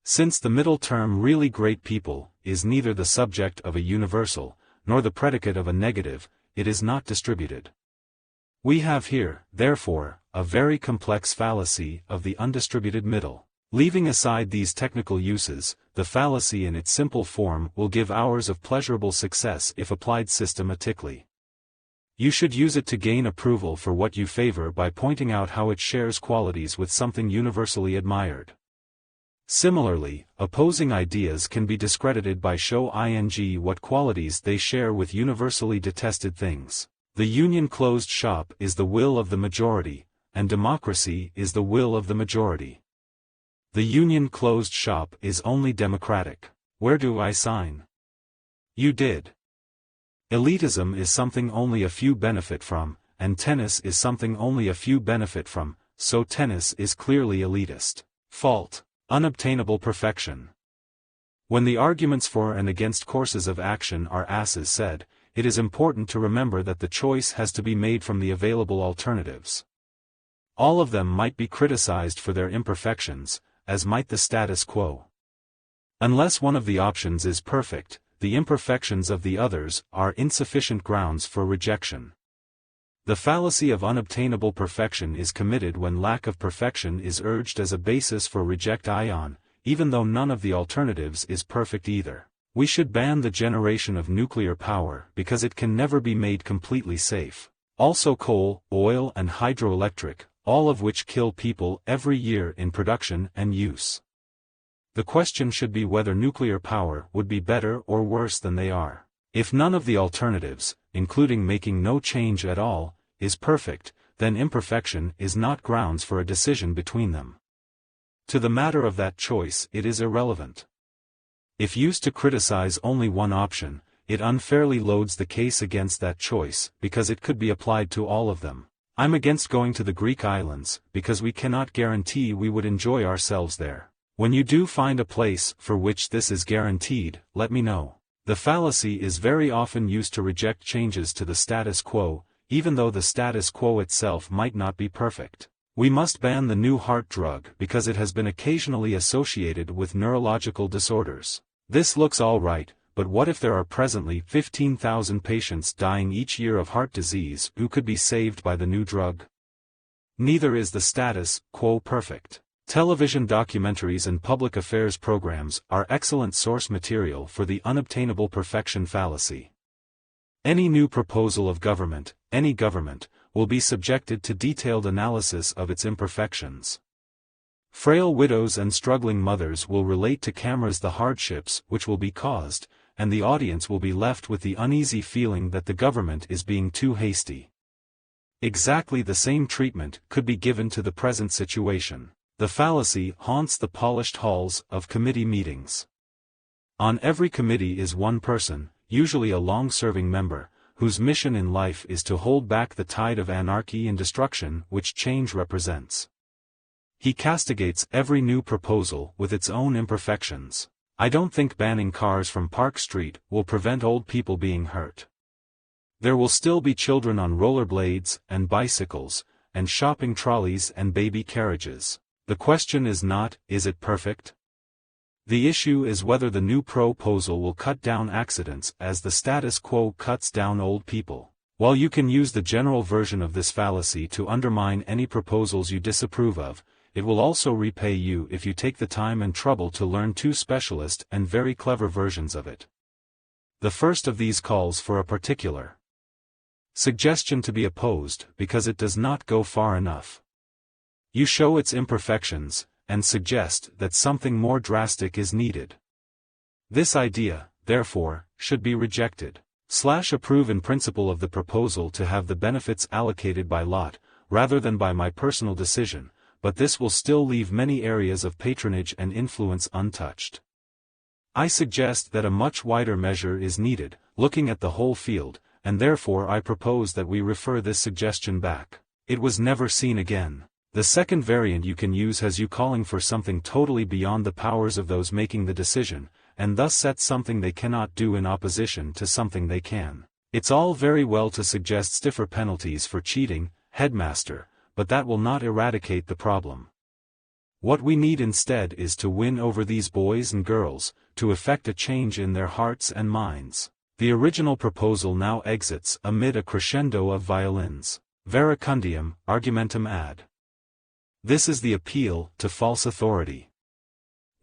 Since the middle term really great people is neither the subject of a universal, nor the predicate of a negative, it is not distributed. We have here, therefore, a very complex fallacy of the undistributed middle. Leaving aside these technical uses, the fallacy in its simple form will give hours of pleasurable success if applied systematically. You should use it to gain approval for what you favor by pointing out how it shares qualities with something universally admired. Similarly, opposing ideas can be discredited by showing what qualities they share with universally detested things. The union closed shop is the will of the majority, and democracy is the will of the majority. The union closed shop is only democratic. Where do I sign? You did. Elitism is something only a few benefit from, and tennis is something only a few benefit from, so tennis is clearly elitist. Fault. Unobtainable perfection. When the arguments for and against courses of action are as said, it is important to remember that the choice has to be made from the available alternatives. All of them might be criticized for their imperfections, as might the status quo. Unless one of the options is perfect, the imperfections of the others are insufficient grounds for rejection. The fallacy of unobtainable perfection is committed when lack of perfection is urged as a basis for rejection, even though none of the alternatives is perfect either. We should ban the generation of nuclear power because it can never be made completely safe. Also coal, oil and hydroelectric, all of which kill people every year in production and use. The question should be whether nuclear power would be better or worse than they are. If none of the alternatives, including making no change at all, is perfect, then imperfection is not grounds for a decision between them. To the matter of that choice it is irrelevant. If used to criticize only one option, it unfairly loads the case against that choice because it could be applied to all of them. I'm against going to the Greek islands because we cannot guarantee we would enjoy ourselves there. When you do find a place for which this is guaranteed, let me know. The fallacy is very often used to reject changes to the status quo, even though the status quo itself might not be perfect. We must ban the new heart drug because it has been occasionally associated with neurological disorders. This looks all right, but what if there are presently 15,000 patients dying each year of heart disease who could be saved by the new drug? Neither is the status quo perfect. Television documentaries and public affairs programs are excellent source material for the unobtainable perfection fallacy. Any new proposal of government, any government, will be subjected to detailed analysis of its imperfections. Frail widows and struggling mothers will relate to cameras the hardships which will be caused, and the audience will be left with the uneasy feeling that the government is being too hasty. Exactly the same treatment could be given to the present situation. The fallacy haunts the polished halls of committee meetings. On every committee is one person, usually a long-serving member, whose mission in life is to hold back the tide of anarchy and destruction which change represents. He castigates every new proposal with its own imperfections. I don't think banning cars from Park Street will prevent old people being hurt. There will still be children on rollerblades and bicycles, and shopping trolleys and baby carriages. The question is not, is it perfect? The issue is whether the new proposal will cut down accidents as the status quo cuts down old people. While you can use the general version of this fallacy to undermine any proposals you disapprove of, it will also repay you if you take the time and trouble to learn two specialist and very clever versions of it. The first of these calls for a particular suggestion to be opposed because it does not go far enough. You show its imperfections, and suggest that something more drastic is needed. This idea, therefore, should be rejected. Approve in principle of the proposal to have the benefits allocated by lot, rather than by my personal decision, but this will still leave many areas of patronage and influence untouched. I suggest that a much wider measure is needed, looking at the whole field, and therefore I propose that we refer this suggestion back. It was never seen again. The second variant you can use has you calling for something totally beyond the powers of those making the decision, and thus set something they cannot do in opposition to something they can. It's all very well to suggest stiffer penalties for cheating, headmaster, but that will not eradicate the problem. What we need instead is to win over these boys and girls, to effect a change in their hearts and minds. The original proposal now exits amid a crescendo of violins. Veracundium, argumentum ad. This is the appeal to false authority.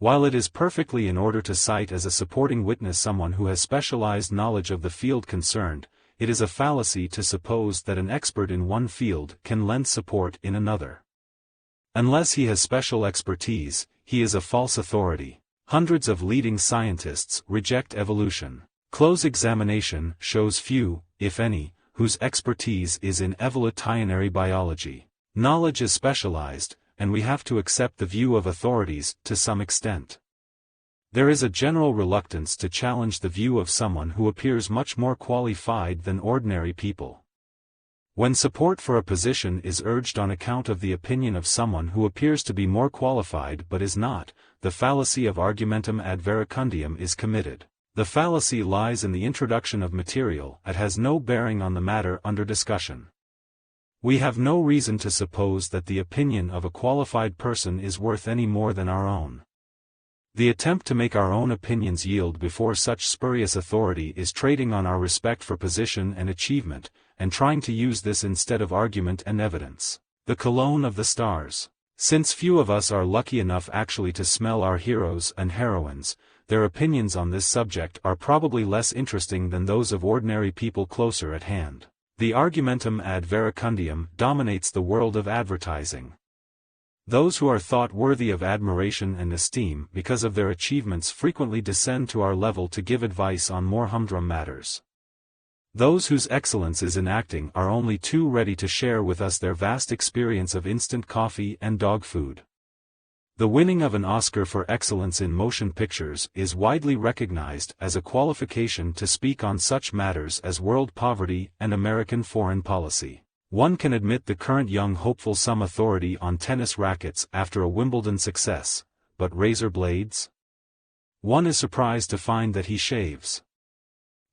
While it is perfectly in order to cite as a supporting witness someone who has specialized knowledge of the field concerned, it is a fallacy to suppose that an expert in one field can lend support in another. Unless he has special expertise, he is a false authority. Hundreds of leading scientists reject evolution. Close examination shows few, if any, whose expertise is in evolutionary biology. Knowledge is specialized, and we have to accept the view of authorities to some extent. There is a general reluctance to challenge the view of someone who appears much more qualified than ordinary people. When support for a position is urged on account of the opinion of someone who appears to be more qualified but is not, the fallacy of argumentum ad verecundiam is committed. The fallacy lies in the introduction of material that has no bearing on the matter under discussion. We have no reason to suppose that the opinion of a qualified person is worth any more than our own. The attempt to make our own opinions yield before such spurious authority is trading on our respect for position and achievement, and trying to use this instead of argument and evidence. The cologne of the stars. Since few of us are lucky enough actually to smell our heroes and heroines, their opinions on this subject are probably less interesting than those of ordinary people closer at hand. The argumentum ad verecundiam dominates the world of advertising. Those who are thought worthy of admiration and esteem because of their achievements frequently descend to our level to give advice on more humdrum matters. Those whose excellence is in acting are only too ready to share with us their vast experience of instant coffee and dog food. The winning of an Oscar for excellence in motion pictures is widely recognized as a qualification to speak on such matters as world poverty and American foreign policy. One can admit the current young hopeful some authority on tennis rackets after a Wimbledon success, but razor blades? One is surprised to find that he shaves.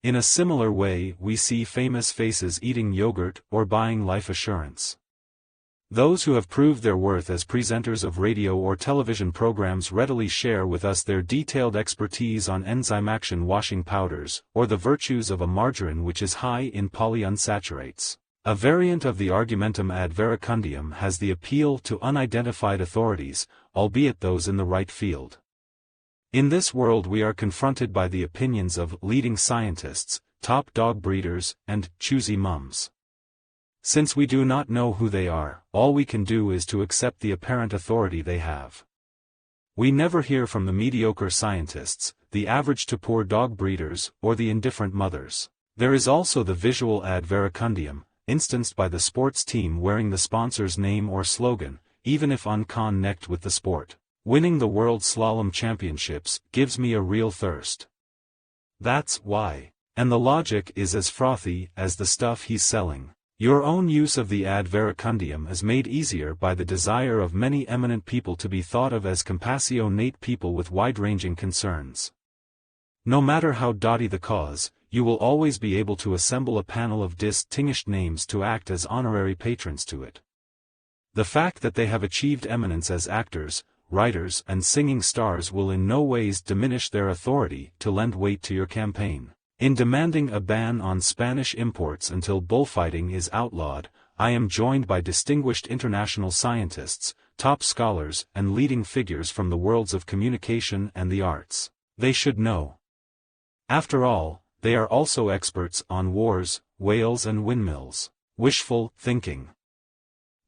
In a similar way, we see famous faces eating yogurt or buying life assurance. Those who have proved their worth as presenters of radio or television programs readily share with us their detailed expertise on enzyme action washing powders, or the virtues of a margarine which is high in polyunsaturates. A variant of the argumentum ad verecundiam has the appeal to unidentified authorities, albeit those in the right field. In this world we are confronted by the opinions of leading scientists, top dog breeders, and choosy mums. Since we do not know who they are, all we can do is to accept the apparent authority they have. We never hear from the mediocre scientists, the average to poor dog breeders, or the indifferent mothers. There is also the visual ad verecundiam, instanced by the sports team wearing the sponsor's name or slogan, even if unconnected with the sport. Winning the World Slalom Championships gives me a real thirst. That's why. And the logic is as frothy as the stuff he's selling. Your own use of the ad verecundiam is made easier by the desire of many eminent people to be thought of as compassionate people with wide-ranging concerns. No matter how dotty the cause, you will always be able to assemble a panel of distinguished names to act as honorary patrons to it. The fact that they have achieved eminence as actors, writers, and singing stars will in no ways diminish their authority to lend weight to your campaign. In demanding a ban on Spanish imports until bullfighting is outlawed, I am joined by distinguished international scientists, top scholars, and leading figures from the worlds of communication and the arts. They should know. After all, they are also experts on wars, whales and windmills. Wishful thinking.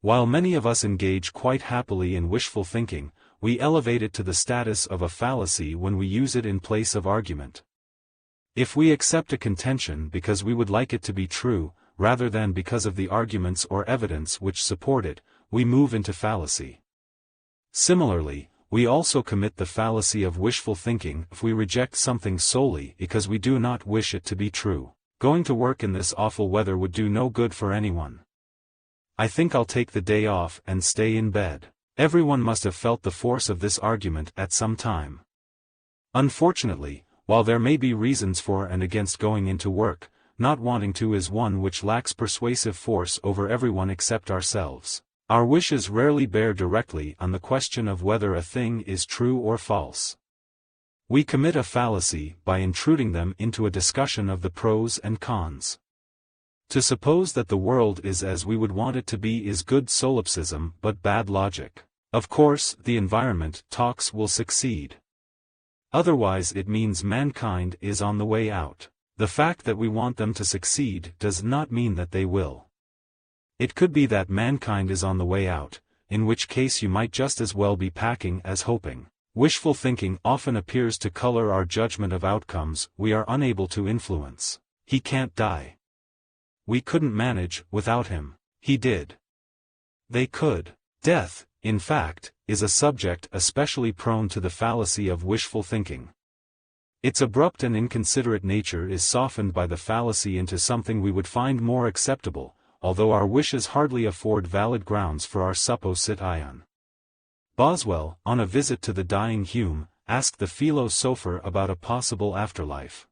While many of us engage quite happily in wishful thinking, we elevate it to the status of a fallacy when we use it in place of argument. If we accept a contention because we would like it to be true, rather than because of the arguments or evidence which support it, we move into fallacy. Similarly, we also commit the fallacy of wishful thinking if we reject something solely because we do not wish it to be true. Going to work in this awful weather would do no good for anyone. I think I'll take the day off and stay in bed. Everyone must have felt the force of this argument at some time. Unfortunately, while there may be reasons for and against going into work, not wanting to is one which lacks persuasive force over everyone except ourselves. Our wishes rarely bear directly on the question of whether a thing is true or false. We commit a fallacy by intruding them into a discussion of the pros and cons. To suppose that the world is as we would want it to be is good solipsism but bad logic. Of course, the environment talks will succeed. Otherwise it means mankind is on the way out. The The fact that we want them to succeed does not mean that they will. It could be that mankind is on the way out, in which case you might just as well be packing as hoping. Wishful thinking often appears to color our judgment of outcomes we are unable to influence. He can't die. We couldn't manage without him. He did. They could. Death, in fact, is a subject especially prone to the fallacy of wishful thinking. Its abrupt and inconsiderate nature is softened by the fallacy into something we would find more acceptable, although our wishes hardly afford valid grounds for our supposition. Boswell, on a visit to the dying Hume, asked the philosopher about a possible afterlife.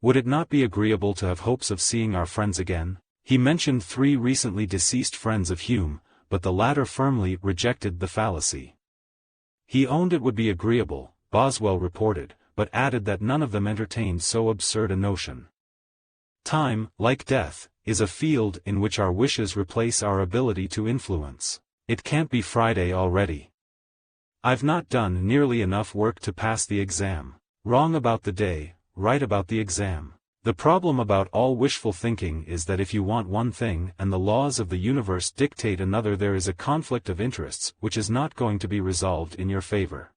Would it not be agreeable to have hopes of seeing our friends again? He mentioned 3 recently deceased friends of Hume, but the latter firmly rejected the fallacy. He owned it would be agreeable, Boswell reported, but added that none of them entertained so absurd a notion. Time, like death, is a field in which our wishes replace our ability to influence. It can't be Friday already. I've not done nearly enough work to pass the exam. Wrong about the day, right about the exam. The problem about all wishful thinking is that if you want one thing and the laws of the universe dictate another, there is a conflict of interests which is not going to be resolved in your favor.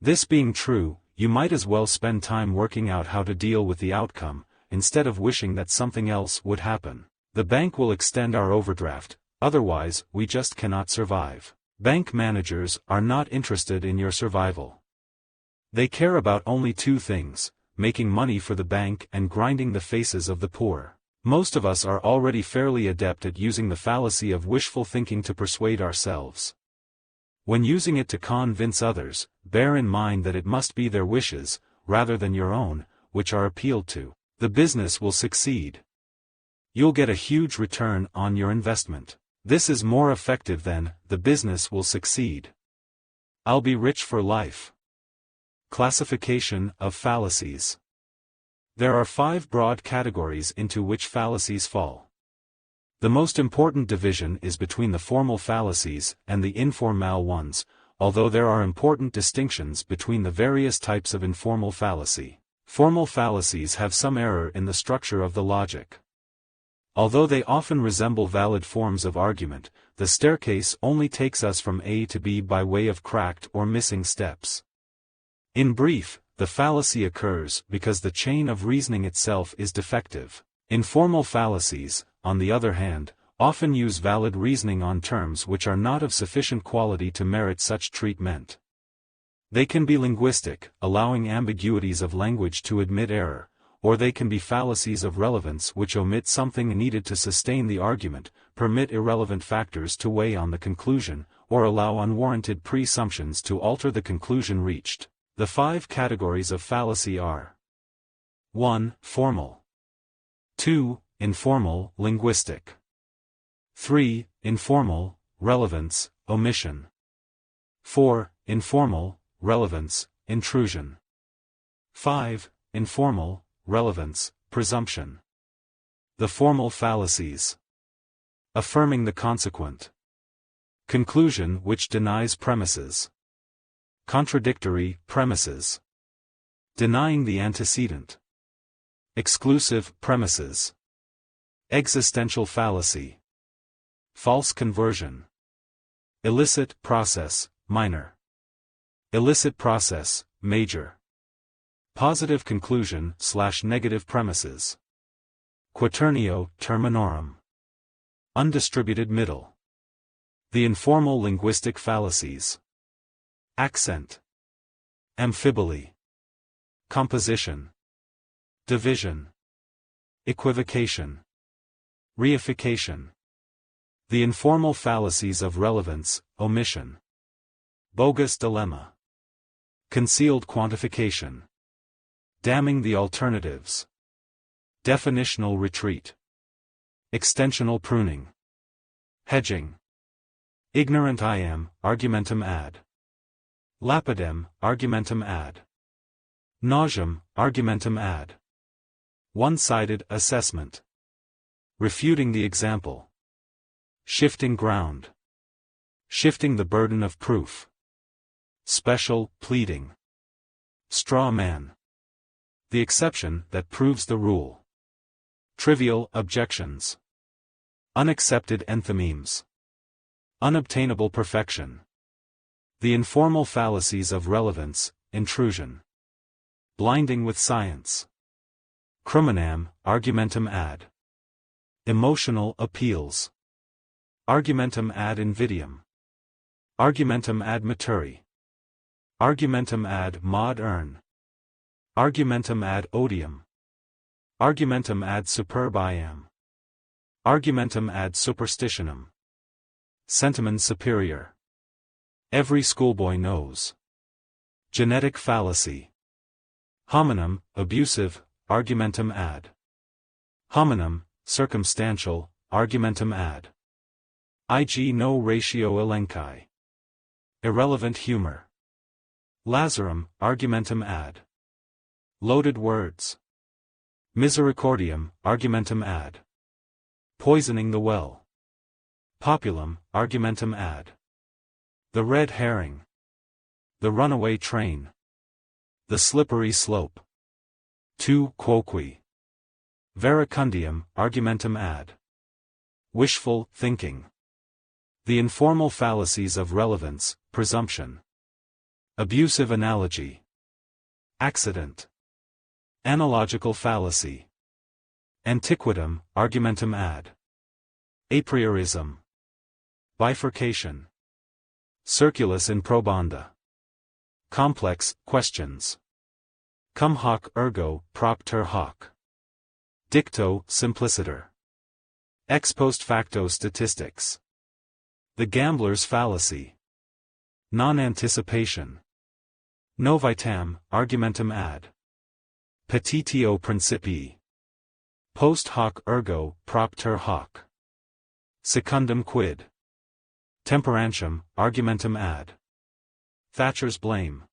This being true, you might as well spend time working out how to deal with the outcome, instead of wishing that something else would happen. The bank will extend our overdraft, otherwise we just cannot survive. Bank managers are not interested in your survival. They care about only 2 things, making money for the bank and grinding the faces of the poor. Most of us are already fairly adept at using the fallacy of wishful thinking to persuade ourselves. When using it to convince others, bear in mind that it must be their wishes, rather than your own, which are appealed to. The business will succeed. You'll get a huge return on your investment. This is more effective than, the business will succeed. I'll be rich for life. Classification of fallacies. There are 5 broad categories into which fallacies fall. The most important division is between the formal fallacies and the informal ones, although there are important distinctions between the various types of informal fallacy. Formal fallacies have some error in the structure of the logic. Although they often resemble valid forms of argument, the staircase only takes us from A to B by way of cracked or missing steps. In brief, the fallacy occurs because the chain of reasoning itself is defective. Informal fallacies, on the other hand, often use valid reasoning on terms which are not of sufficient quality to merit such treatment. They can be linguistic, allowing ambiguities of language to admit error, or they can be fallacies of relevance which omit something needed to sustain the argument, permit irrelevant factors to weigh on the conclusion, or allow unwarranted presumptions to alter the conclusion reached. The 5 categories of fallacy are: 1. Formal. 2. Informal, linguistic. 3. Informal, relevance, omission. 4. Informal, relevance, intrusion. 5. Informal, relevance, presumption. The formal fallacies. Affirming the consequent. Conclusion which denies premises. Contradictory premises. Denying the antecedent. Exclusive premises. Existential fallacy. False conversion. Illicit process, minor. Illicit process, major. Positive conclusion / negative premises. Quaternio terminorum. Undistributed middle. The informal linguistic fallacies. Accent. Amphibole. Composition. Division. Equivocation. Reification. The informal fallacies of relevance, omission. Bogus dilemma. Concealed quantification. Damning the alternatives. Definitional retreat. Extensional pruning. Hedging. Ignorant I am, argumentum ad. Lapidem, argumentum ad. Nauseam, argumentum ad. One-sided assessment. Refuting the example. Shifting ground. Shifting the burden of proof. Special pleading. Straw man. The exception that proves the rule. Trivial objections. Unaccepted enthymemes. Unobtainable perfection. The informal fallacies of relevance, intrusion. Blinding with science. Crumenam, argumentum ad. Emotional appeals. Argumentum ad invidium. Argumentum ad maturi. Argumentum ad mod urn. Argumentum ad odium. Argumentum ad superbiam. Argumentum ad superstitionem. Sentiment superior. Every schoolboy knows. Genetic fallacy. Homonym, abusive, argumentum ad. Homonym, circumstantial, argumentum ad. Ig no ratio elenchi. Irrelevant humor. Lazarum, argumentum ad. Loaded words. Misericordiam, argumentum ad. Poisoning the well. Populum, argumentum ad. The red herring. The runaway train. The slippery slope. Tu quoque. Verecundium, argumentum ad. Wishful thinking. The informal fallacies of relevance, presumption. Abusive analogy. Accident. Analogical fallacy. Antiquitam, argumentum ad. Apriorism. Bifurcation. Circulus in probanda. Complex questions. Cum hoc ergo propter hoc. Dicto simpliciter. Ex-post-facto statistics. The gambler's fallacy. Non-anticipation. Novitam, argumentum ad. Petitio principii. Post hoc ergo propter hoc. Secundum quid. Temperantium, argumentum ad. Thatcher's blame.